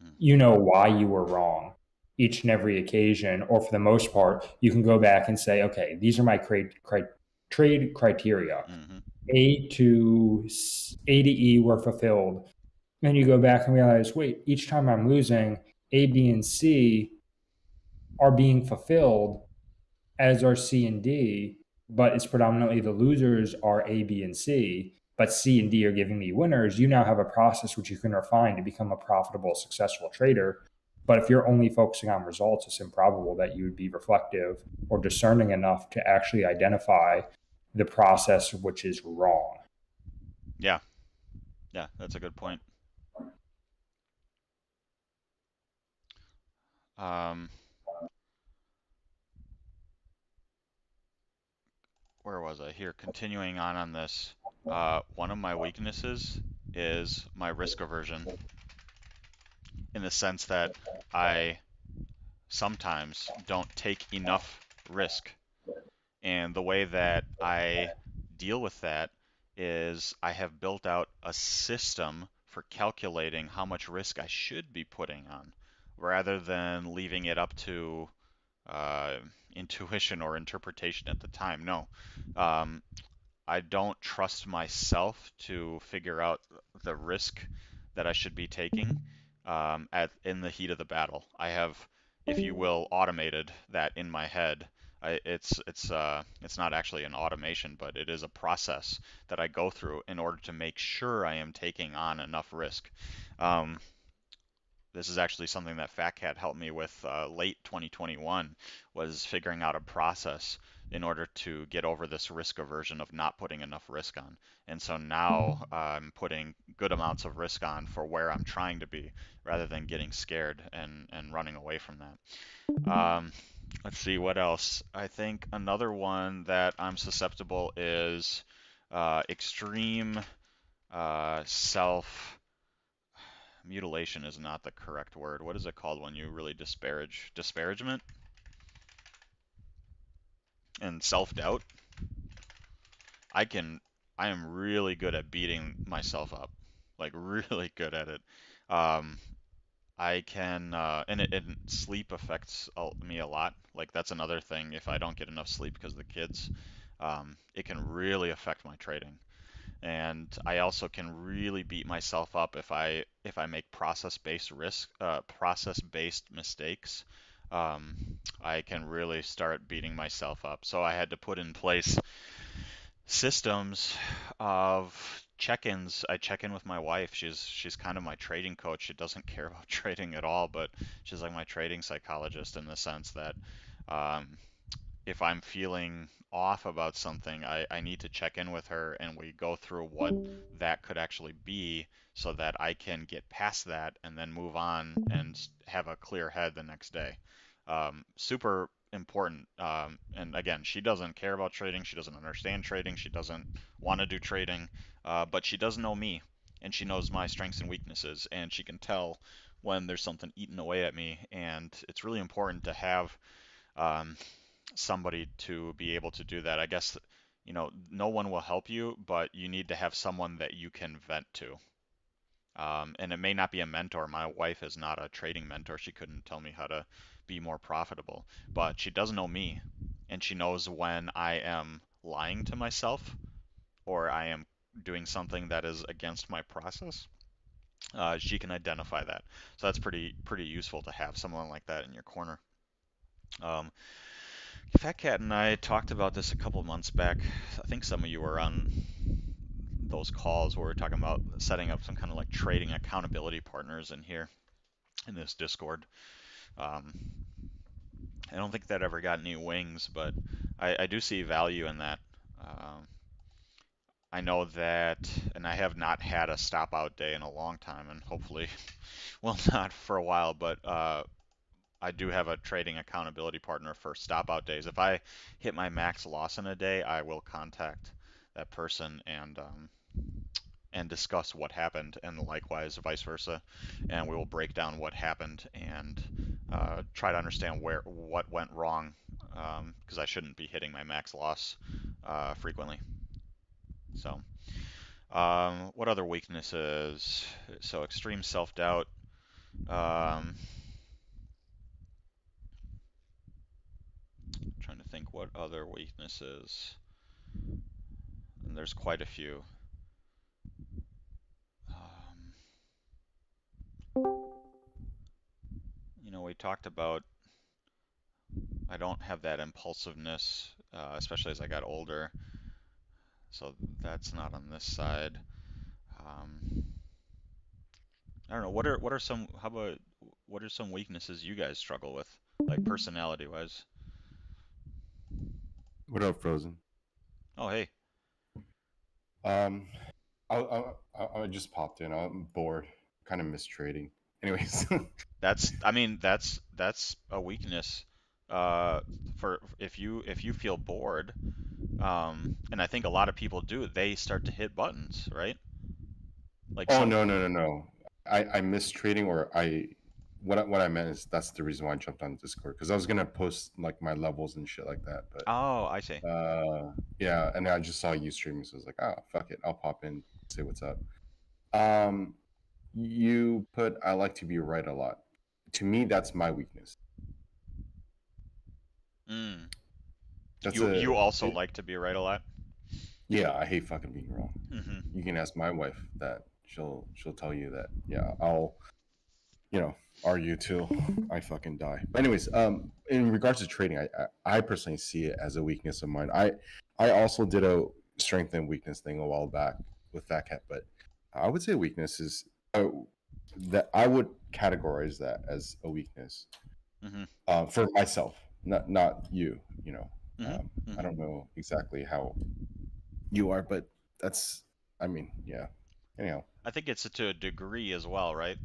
Mm, you know why you were wrong each and every occasion, or for the most part, you can go back and say, okay, these are my trade criteria. mm-hmm, A to E were fulfilled. And you go back and realize, wait, each time I'm losing, A, B, and C are being fulfilled, as are C and D, but it's predominantly the losers are A, B, and C, but C and D are giving me winners. You now have a process which you can refine to become a profitable, successful trader. But if you're only focusing on results, it's improbable that you would be reflective or discerning enough to actually identify the process which is wrong. yeah, yeah, that's a good point. Um, where was I here? Continuing on this, one of my weaknesses is my risk aversion, in the sense that I sometimes don't take enough risk. And the way that I deal with that is I have built out a system for calculating how much risk I should be putting on, rather than leaving it up to uh, intuition or interpretation at the time. No, um, I don't trust myself to figure out the risk that I should be taking in the heat of the battle. I have, if you will, automated that in my head. It's not actually an automation, but it is a process that I go through in order to make sure I am taking on enough risk. Um, this is actually something that Fat Cat helped me with late 2021, was figuring out a process in order to get over this risk aversion of not putting enough risk on. And so now I'm putting good amounts of risk on for where I'm trying to be, rather than getting scared and running away from that. Let's see what else. I think another one that I'm susceptible is extreme self mutilation is not the correct word. What is it called when you really disparagement and self-doubt? I am really good at beating myself up, like really good at it. Um, I can, and sleep affects me a lot. Like that's another thing. If I don't get enough sleep because of the kids, it can really affect my trading. And I also can really beat myself up if I make process-based mistakes. Um, I can really start beating myself up. So I had to put in place systems of check-ins. I check in with my wife. She's kind of my trading coach. She doesn't care about trading at all, but she's like my trading psychologist in the sense that um, if I'm feeling off about something, I need to check in with her and we go through what that could actually be so that I can get past that and then move on and have a clear head the next day. Super important. And again, she doesn't care about trading. She doesn't understand trading. She doesn't want to do trading, but she does know me and she knows my strengths and weaknesses and she can tell when there's something eating away at me. And it's really important to have um, somebody to be able to do that. I guess, no one will help you, but you need to have someone that you can vent to. And it may not be a mentor. My wife is not a trading mentor. She couldn't tell me how to be more profitable, but she does know me, and she knows when I am lying to myself or I am doing something that is against my process. She can identify that. So that's pretty useful to have someone like that in your corner. Um, Fat Cat and I talked about this a couple months back. I think some of you were on those calls where we are talking about setting up some kind of like trading accountability partners in here in this Discord. Um, I don't think that ever got any wings, but I do see value in that. Um, I know that, and I have not had a stop out day in a long time, and hopefully will not for a while, but I do have a trading accountability partner for stop out days. If I hit my max loss in a day, I will contact that person and discuss what happened, and likewise vice versa. And we will break down what happened and try to understand what went wrong, because I shouldn't be hitting my max loss frequently. So, what other weaknesses? So extreme self-doubt. Trying to think what other weaknesses. And there's quite a few. We talked about I don't have that impulsiveness, especially as I got older. So that's not on this side. I don't know. What are some? How about what are some weaknesses you guys struggle with, like personality wise? What up, Frozen? Oh, hey. I just popped in. I'm bored. Kind of miss trading. Anyways, That's a weakness. For if you feel bored, and I think a lot of people do, they start to hit buttons, right? Like oh some. no. I miss trading, or what I meant is that's the reason why I jumped on Discord, because I was gonna post like my levels and shit like that, but Oh, I see. yeah, and I just saw you streaming, so I was like, oh fuck it, I'll pop in, say what's up. You put I like to be right a lot. To me, that's my weakness. Mm. That's You also like to be right a lot? Yeah, I hate fucking being wrong. Mm-hmm. You can ask my wife that. She'll tell you that. Yeah, I'll argue till I fucking die. But anyways, in regards to trading, I personally see it as a weakness of mine. I also did a strength and weakness thing a while back with Fat Cat, but I would say weakness is that I would categorize that as a weakness for myself, not you. You know, I don't know exactly how you are, but that's, I mean, yeah. Anyhow, I think it's to a degree as well, right?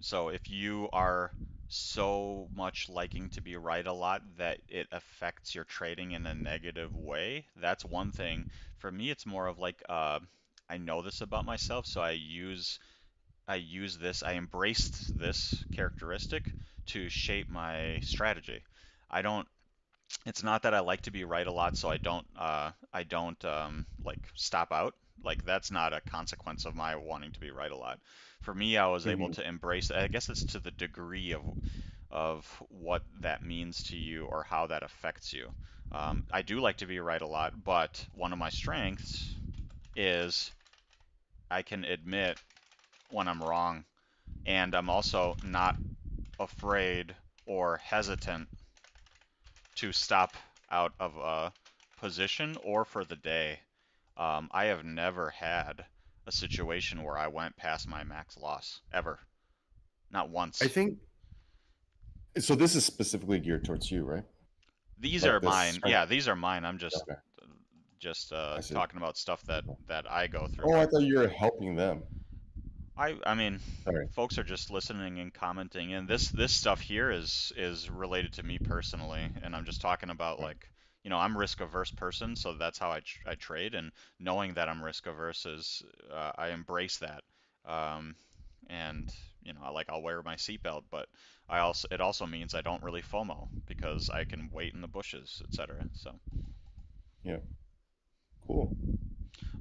So if you are so much liking to be right a lot that it affects your trading in a negative way, that's one thing. For me, it's more of like I know this about myself, so I embraced this characteristic to shape my strategy. I don't It's not that I like to be right a lot, so I don't like stop out. Like that's not a consequence of my wanting to be right a lot. For me, I was able Mhm. to embrace. I guess it's to the degree of what that means to you or how that affects you. I do like to be right a lot, but one of my strengths is I can admit when I'm wrong, and I'm also not afraid or hesitant to stop out of a position or for the day. I have never had a situation where I went past my max loss ever, not I once. think so. This is specifically geared towards you, right? These Like are this mine. strength. Yeah, these are mine. I'm Okay, just I see. talking about stuff that I go through. Oh, I But thought you were helping them. I mean, Sorry. folks are just listening and commenting, and this stuff here is related to me personally, and I'm just talking about Right. like, I'm risk averse person, so that's how I trade, and knowing that I'm risk averse is I embrace that, um, and I'll wear my seatbelt, but it also means I don't really FOMO because I can wait in the bushes, etc. So, Yeah. Cool.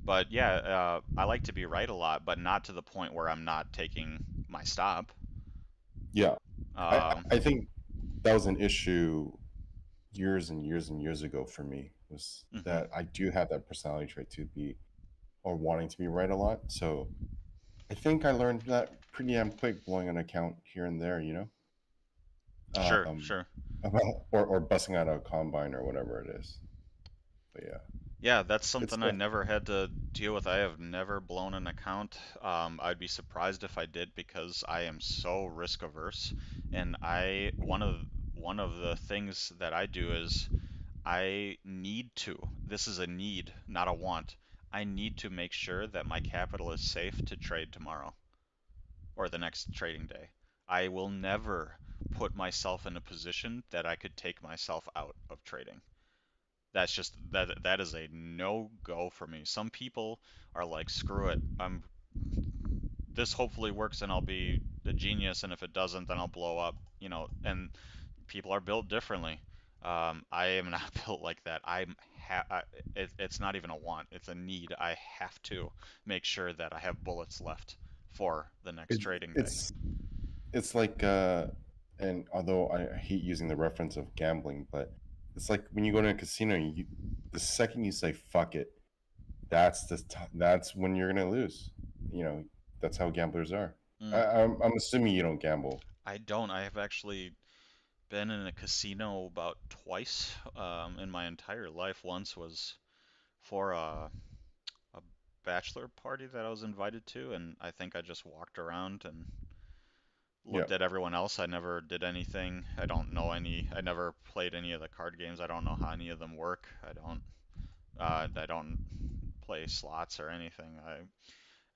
but yeah, I like to be right a lot, but not to the point where I'm not taking my stop. Yeah. Um, I think that was an issue years and years and years ago for me, was mhm. that I do have that personality trait to be, or wanting to be right a lot. So I think I learned that pretty damn quick, blowing an account here and there, Sure, um, sure. or busting out a combine or whatever it is. But yeah, Yeah, that's good something I stuff. never had to deal with. I have never blown an account. I'd be surprised if I did because I am so risk averse. And one of the things that I do is I need to. This is a need, not a want. I need to make sure that my capital is safe to trade tomorrow or the next trading day. I will never put myself in a position that I could take myself out of trading. That is a no go for me. Some people are like, screw it. This hopefully works and I'll be a genius, and if it doesn't, then I'll blow up. And people are built differently. I am not built like that. It's not even a want. It's a need. I have to make sure that I have bullets left for the next It, trading day. it's like, and although I hate using the reference of gambling, but it's like when you go to a casino, the second you say "fuck it," that's when you're gonna lose. You know, that's how gamblers are. Mm, I'm assuming you don't gamble. I don't. I have actually been in a casino about twice in my entire life. Once was for a bachelor party that I was invited to, and I think I just walked around and Yeah, looked at everyone else. I never did anything. I never played any of the card games. I don't know how any of them work. I don't play slots or anything.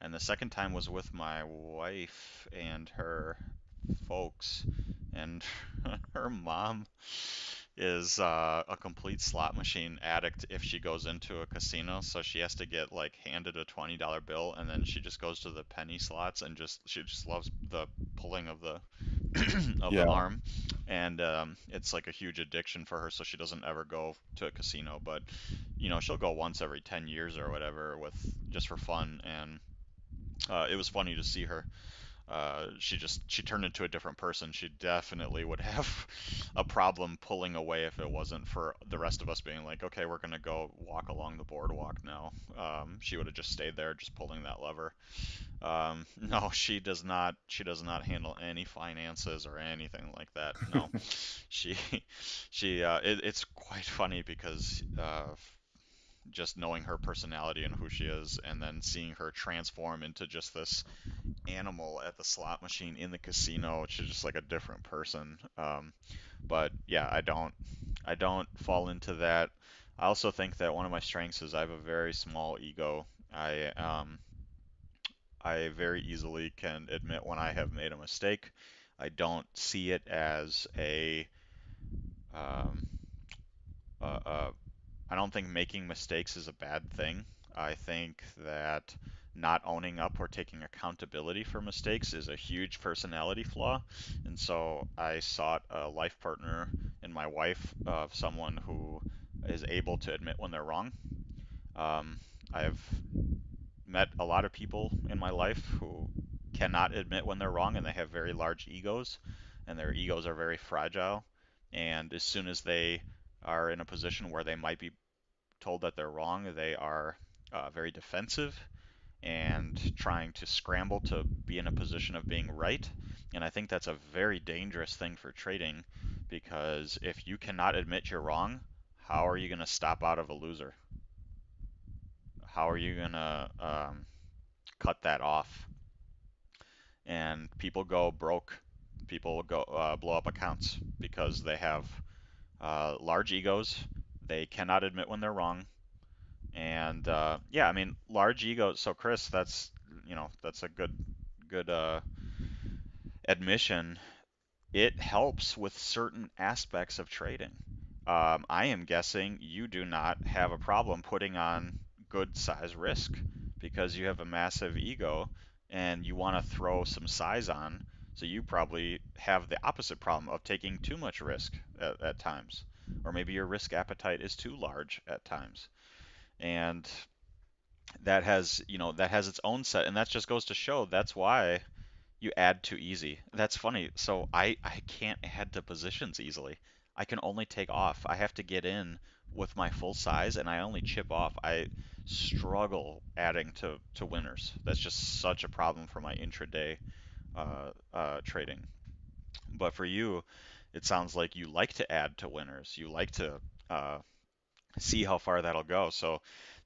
And the second time was with my wife and her folks, and her mom is a complete slot machine addict if she goes into a casino. So she has to get like handed a $20 bill, and then she just goes to the penny slots and she just loves the pulling of the of the yeah. arm, and it's like a huge addiction for her. So she doesn't ever go to a casino, but she'll go once every 10 years or whatever with just for fun, and it was funny to see her. She turned into a different person. She definitely would have a problem pulling away if it wasn't for the rest of us being like, okay, we're gonna go walk along the boardwalk now. She would have just stayed there, just pulling that lever. No, she does not. She does not handle any finances or anything like that. No, she, it's quite funny because just knowing her personality and who she is, and then seeing her transform into just this animal at the slot machine in the casino. She's just like a different person. But yeah, I don't fall into that. I also think that one of my strengths is I have a very small ego. I very easily can admit when I have made a mistake. I don't see it as um, a I don't think making mistakes is a bad thing. I think that not owning up or taking accountability for mistakes is a huge personality flaw. And so I sought a life partner in my wife of someone who is able to admit when they're wrong. Um, I've met a lot of people in my life who cannot admit when they're wrong and they have very large egos, and their egos are very fragile. And as soon as they are in a position where they might be told that they're wrong, they are very defensive and trying to scramble to be in a position of being right. And I think that's a very dangerous thing for trading because if you cannot admit you're wrong, how are you going to stop out of a loser? How are you going to cut that off? And people go broke. People go blow up accounts because they have large egos. They cannot admit when they're wrong. And yeah, I mean, large ego. So Chris, that's a good admission. It helps with certain aspects of trading. I am guessing you do not have a problem putting on good size risk because you have a massive ego and you want to throw some size on. So you probably have the opposite problem of taking too much risk at times, or maybe your risk appetite is too large at times. And that has its own set, and that just goes to show that's why you add too easy. That's funny. So I can't add to positions easily. I can only take off. I have to get in with my full size, and I only chip off. I struggle adding to winners. That's just such a problem for my intraday trading. But for you, it sounds like you like to add to winners. You like to uh, see how far that'll go. So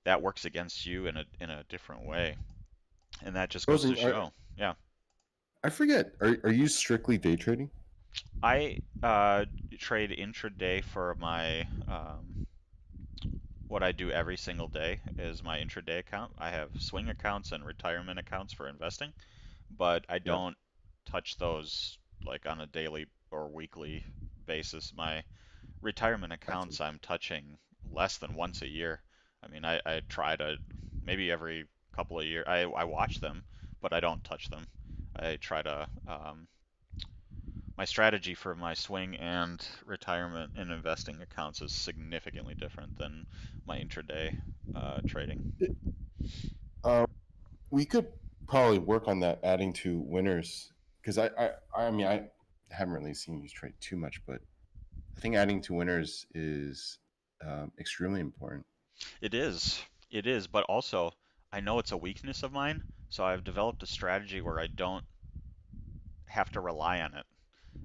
that works against you in a different way. And that just goes to Rosen, show. Yeah. I forget. Are you strictly day trading? I trade intraday for my what I do every single day is my intraday account. I have swing accounts and retirement accounts for investing, but I Yeah. don't touch those like on a daily or weekly basis. My retirement I see. accounts I'm touching less than once a year. I mean, I try to maybe every couple of years. I watch them, but I don't touch them. I try to my strategy for my swing and retirement and investing accounts is significantly different than my intraday trading. Um, we could probably work on that, adding to winners, because I mean, I haven't really seen you trade too much, but I think adding to winners is extremely important. It is, but also I know it's a weakness of mine, so I've developed a strategy where I don't have to rely on it.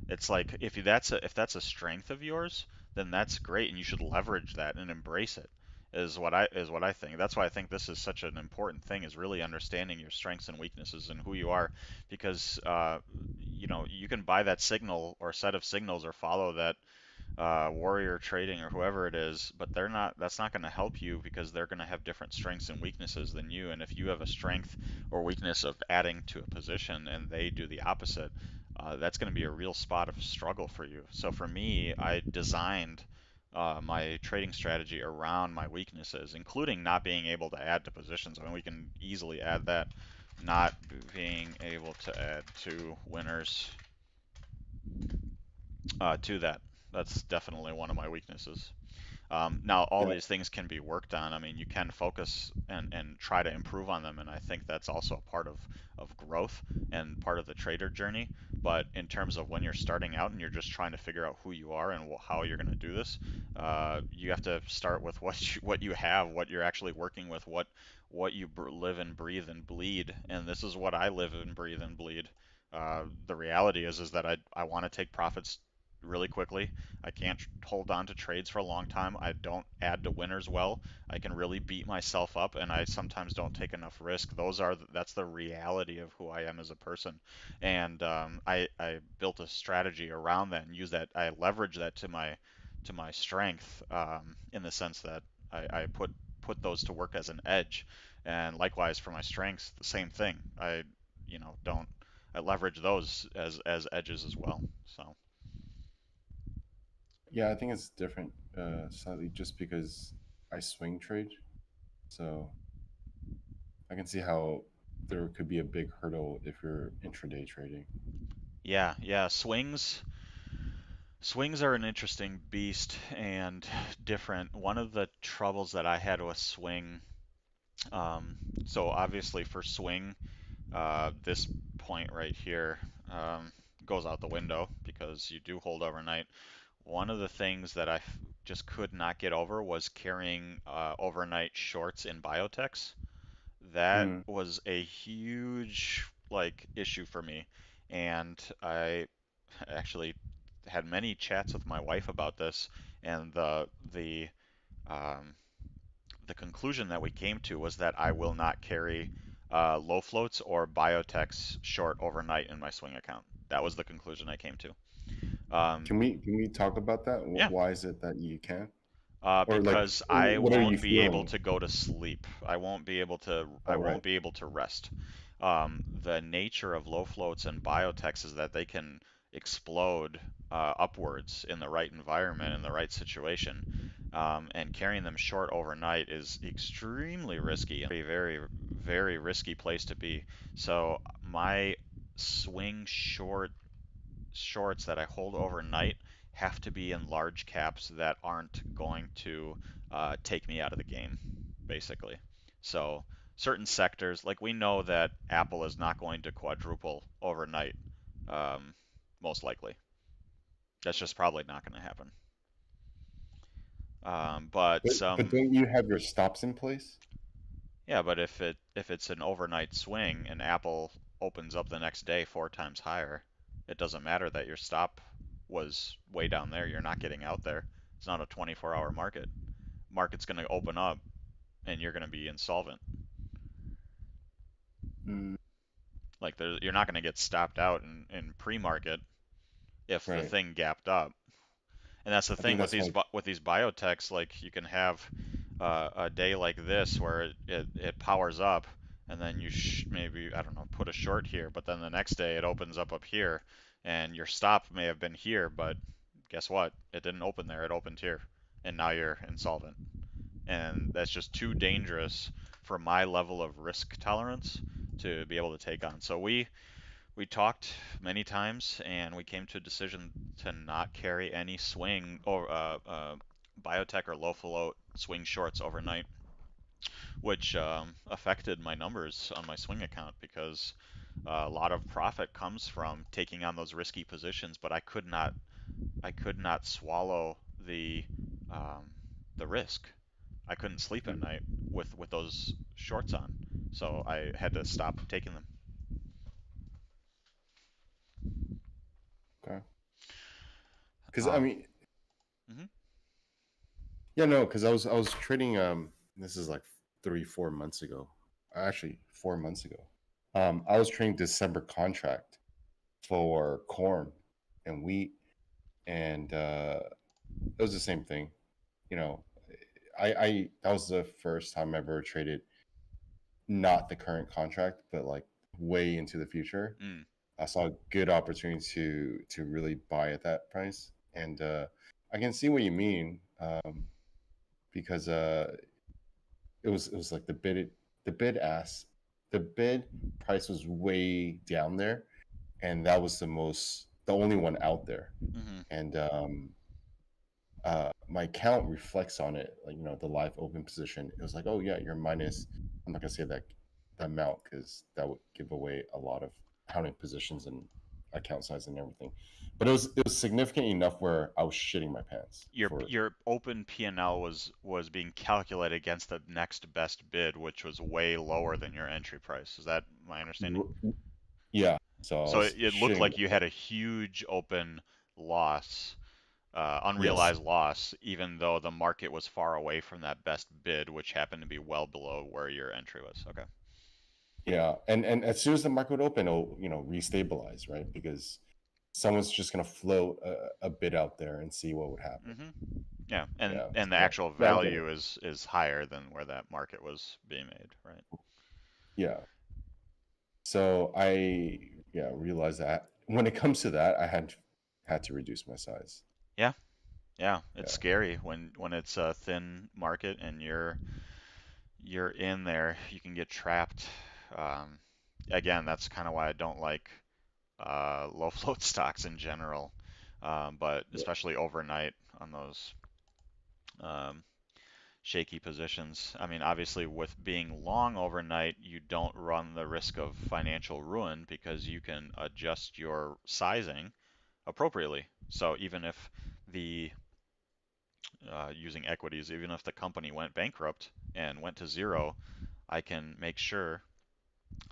It's like if that's a strength of yours, then that's great, and you should leverage that and embrace it. Is what I think. That's why I think this is such an important thing, is really understanding your strengths and weaknesses and who you are, because you can buy that signal or set of signals or follow that Warrior Trading or whoever it is, but they're not. That's not going to help you because they're going to have different strengths and weaknesses than you. And if you have a strength or weakness of adding to a position and they do the opposite, that's going to be a real spot of struggle for you. So for me, I designed my trading strategy around my weaknesses, including not being able to add to positions. I mean, we can easily add that. Not being able to add to winners to that. That's definitely one of my weaknesses. Now, all Yeah. these things can be worked on. I mean, you can focus and try to improve on them, and I think that's also a part of growth and part of the trader journey. But in terms of when you're starting out and you're just trying to figure out who you are and how you're going to do this, you have to start with what you have, what you're actually working with, what you live and breathe and bleed. And this is what I live and breathe and bleed. The reality is that I want to take profits really quickly. I can't hold on to trades for a long time. I don't add to winners well. I can really beat myself up, and I sometimes don't take enough risk. That's the reality of who I am as a person, and I built a strategy around that and use that. I leverage that to my strength, in the sense that I put those to work as an edge, and likewise for my strengths, the same thing. Don't I leverage those as edges as well. So. Yeah, I think it's different slightly just because I swing trade. So I can see how there could be a big hurdle if you're intraday trading. Yeah. Swings are an interesting beast and different. One of the troubles that I had with swing, so obviously for swing, this point right here, goes out the window because you do hold overnight. One of the things that I just could not get over was carrying overnight shorts in biotechs. That Mm. was a huge issue for me, and I actually had many chats with my wife about this, and um, the conclusion that we came to was that I will not carry low floats or biotechs short overnight in my swing account. That was the conclusion I came to. Can we talk about that? Yeah, Why is it that you can't? Or like, because I what are you won't be able feeling? to go to sleep. I won't be able to. I Oh, won't right. be able to rest. The nature of low floats and biotechs is that they can explode upwards in the right environment, in the right situation. And carrying them short overnight is extremely risky, and a very, very risky place to be. So my swing shorts that I hold overnight have to be in large caps that aren't going to take me out of the game, basically. So certain sectors, like we know that Apple is not going to quadruple overnight, um, most likely. That's just probably not going to happen. But But don't you have your stops in place? yeah, but if it's an overnight swing and Apple opens up the next day 4 times higher, it doesn't matter that your stop was way down there. You're not getting out there. It's not a 24-hour market. Market's going to open up and you're going to be insolvent. Mm, You're not going to get stopped out in pre-market if the right. thing gapped up. And that's the I think thing with that's these why. biotechs. Like you can have a day like this where it powers up, and then you maybe I don't know put a short here, but then the next day it opens up here, and your stop may have been here, but guess what? It didn't open there. It opened here, and now you're insolvent. And that's just too dangerous for my level of risk tolerance to be able to take on. So we talked many times, and we came to a decision to not carry any swing or biotech or low float swing shorts overnight, which affected my numbers on my swing account because a lot of profit comes from taking on those risky positions, but I could not swallow um, the risk. I couldn't sleep at Mm, night with those shorts on, so I had to stop taking them. okay. Because I Um, mean, mhm. yeah, no, because I was trading. This is like 3-4 months ago. Actually, 4 months ago. I was trading December contract for corn and wheat, and it was the same thing. You know, I that was the first time I ever traded not the current contract, but like way into the future. Mm. I saw a good opportunity to really buy at that price, and I can see what you mean, because it was like the bid price was way down there, and that was the only one out there, Hmm. and my account reflects on it, like the live open position. It was like, oh yeah, you're minus. I'm not gonna say that the amount because that would give away a lot of counting positions and account size and everything. But it was significant enough where I was shitting my pants for. Your open P&L was being calculated against the next best bid, which was way lower than your entry price. Is that my understanding? Yeah, so I So was it looked shitting like my you had pants. a huge open loss, Yes. unrealized loss, even though the market was far away from that best bid, which happened to be well below where your entry was. Okay. Yeah, and as soon as the market would open, it'll restabilize, right? Because someone's just gonna float a bid out there and see what would happen. Yeah, Yeah. and the So actual yeah, I get it. value is higher than where that market was being made, right? Yeah. So I realized that when it comes to that, I had to reduce my size. Yeah, yeah, it's Yeah. scary when it's a thin market and you're in there, you can get trapped. Um, Again, that's kind of why I don't like low float stocks in general, but Yeah. especially overnight on those um, shaky positions. I mean, obviously, with being long overnight, you don't run the risk of financial ruin because you can adjust your sizing appropriately. So even if the using equities, even if the company went bankrupt and went to zero, I can make sure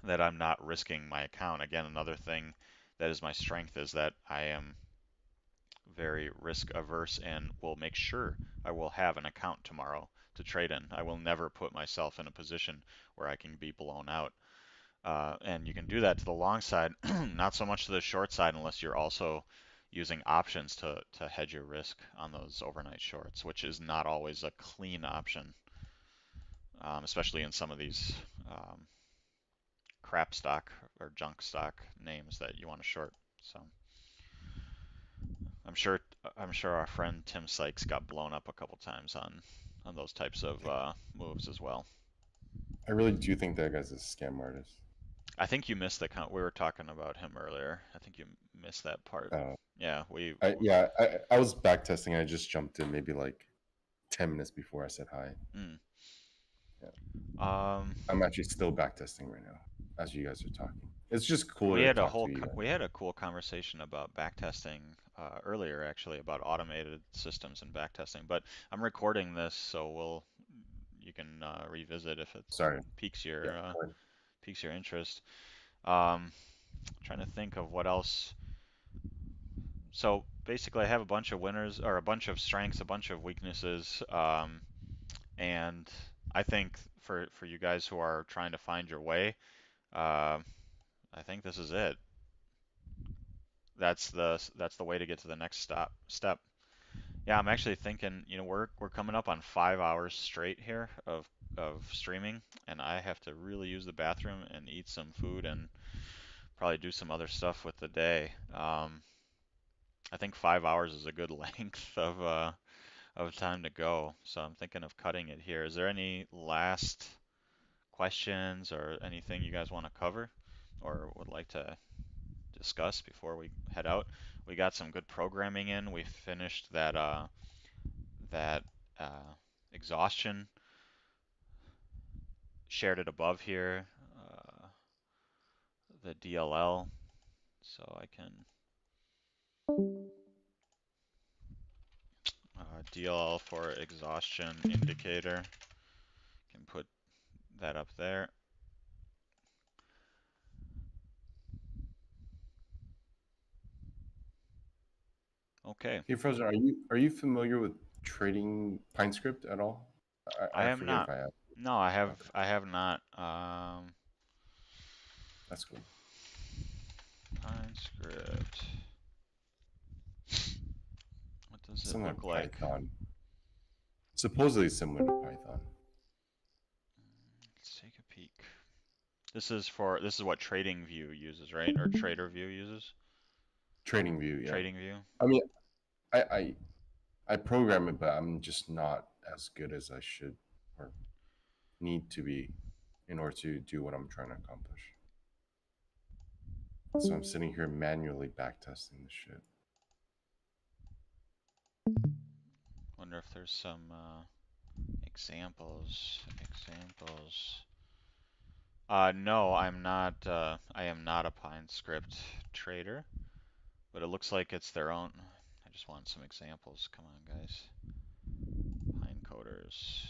that I'm not risking my account. Again, another thing that is my strength is that I am very risk averse and will make sure I will have an account tomorrow to trade in. I will never put myself in a position where I can be blown out. And you can do that to the long side, not so much to the short side unless you're also using options to hedge your risk on those overnight shorts, which is not always a clean option, especially in some of these crap stock or junk stock names that you want to short. So I'm sure our friend Tim Sykes got blown up a couple times on those types of moves as well. I really do think that guy's a scam artist. I think you missed the we were talking about him earlier. I think you missed that part. Yeah, I was back testing. I just jumped in maybe like 10 minutes before I said hi. Yeah. I'm actually still back testing right now as you guys are talking. It's just cool we to had a talk whole to you. we had a cool conversation about backtesting earlier, actually, about automated systems and backtesting. But I'm recording this, so you can revisit if it Sorry. piques Yeah, your interest. Trying to think of what else. So basically, I have a bunch of winners or a bunch of strengths, a bunch of weaknesses, and I think for you guys who are trying to find your way, I think this is it. That's the way to get to the next step. Yeah, I'm actually thinking, we're coming up on 5 hours straight here of streaming, and I have to really use the bathroom and eat some food and probably do some other stuff with the day. I think 5 hours is a good length of time to go, so I'm thinking of cutting it here. Is there any last questions or anything you guys want to cover or would like to discuss before we head out? We got some good programming in. We finished that exhaustion. Shared it above here, the DLL, so I can DLL for exhaustion indicator. Can put that up there. Okay. Hey Frozen, are you familiar with trading PineScript at all? I I am forget not. if I have. No, Okay, I have not. that's cool. PineScript. What does it Similar look to like? Python. Supposedly similar to Python. Let's take a peek. This is what TradingView uses, right? Or TraderView uses? TradingView, yeah. TradingView. I mean, I program it, but I'm just not as good as I should or need to be in order to do what I'm trying to accomplish. So I'm sitting here manually backtesting this shit. Wonder if there's some examples. No, I'm not. I am not a PineScript trader, but it looks like it's their own. I just want some examples. Come on, guys. Pinecoders.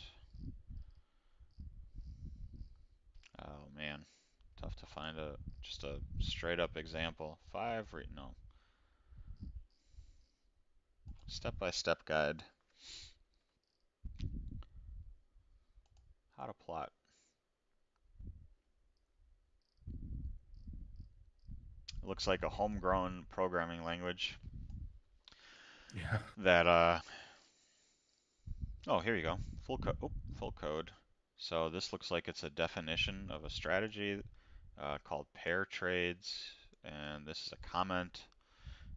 Oh man, tough to find just a straight up example. No. Step-by-step guide. How to plot. It looks like a homegrown programming language Yeah. that oh, here you go. Full code. So this looks like it's a definition of a strategy called pair trades, and this is a comment,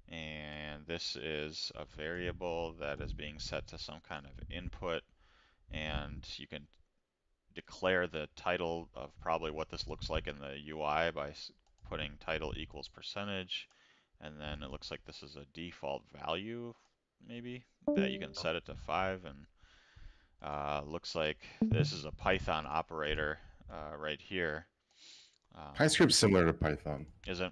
and this is a variable that is being set to some kind of input, and you can declare the title of probably what this looks like in the UI by putting title equals percentage, and then it looks like this is a default value maybe that you can set it to 5, and looks like this is a Python operator right here. PyScript's similar to Python. Is it?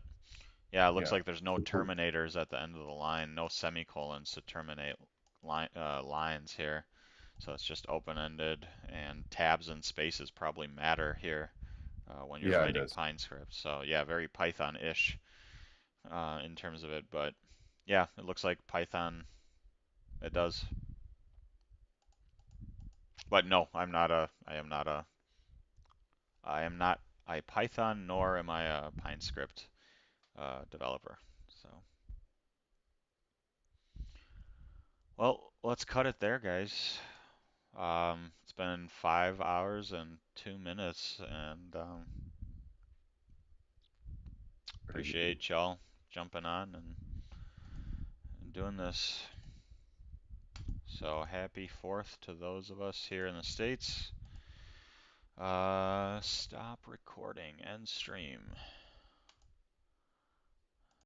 Yeah, it looks Yeah. like there's no terminators at the end of the line, no semicolons to terminate lines here. So it's just open-ended, and tabs and spaces probably matter here when you're Yeah, it writing does. PineScript. So yeah, very Python-ish in terms of it, but yeah, it looks like Python. It does. But no, I am not a Python, nor am I a PineScript developer. So, well, let's cut it there, guys. It's been 5 hours and 2 minutes, and appreciate y'all jumping on and doing this. So happy 4th to those of us here in the States. Stop recording, end stream.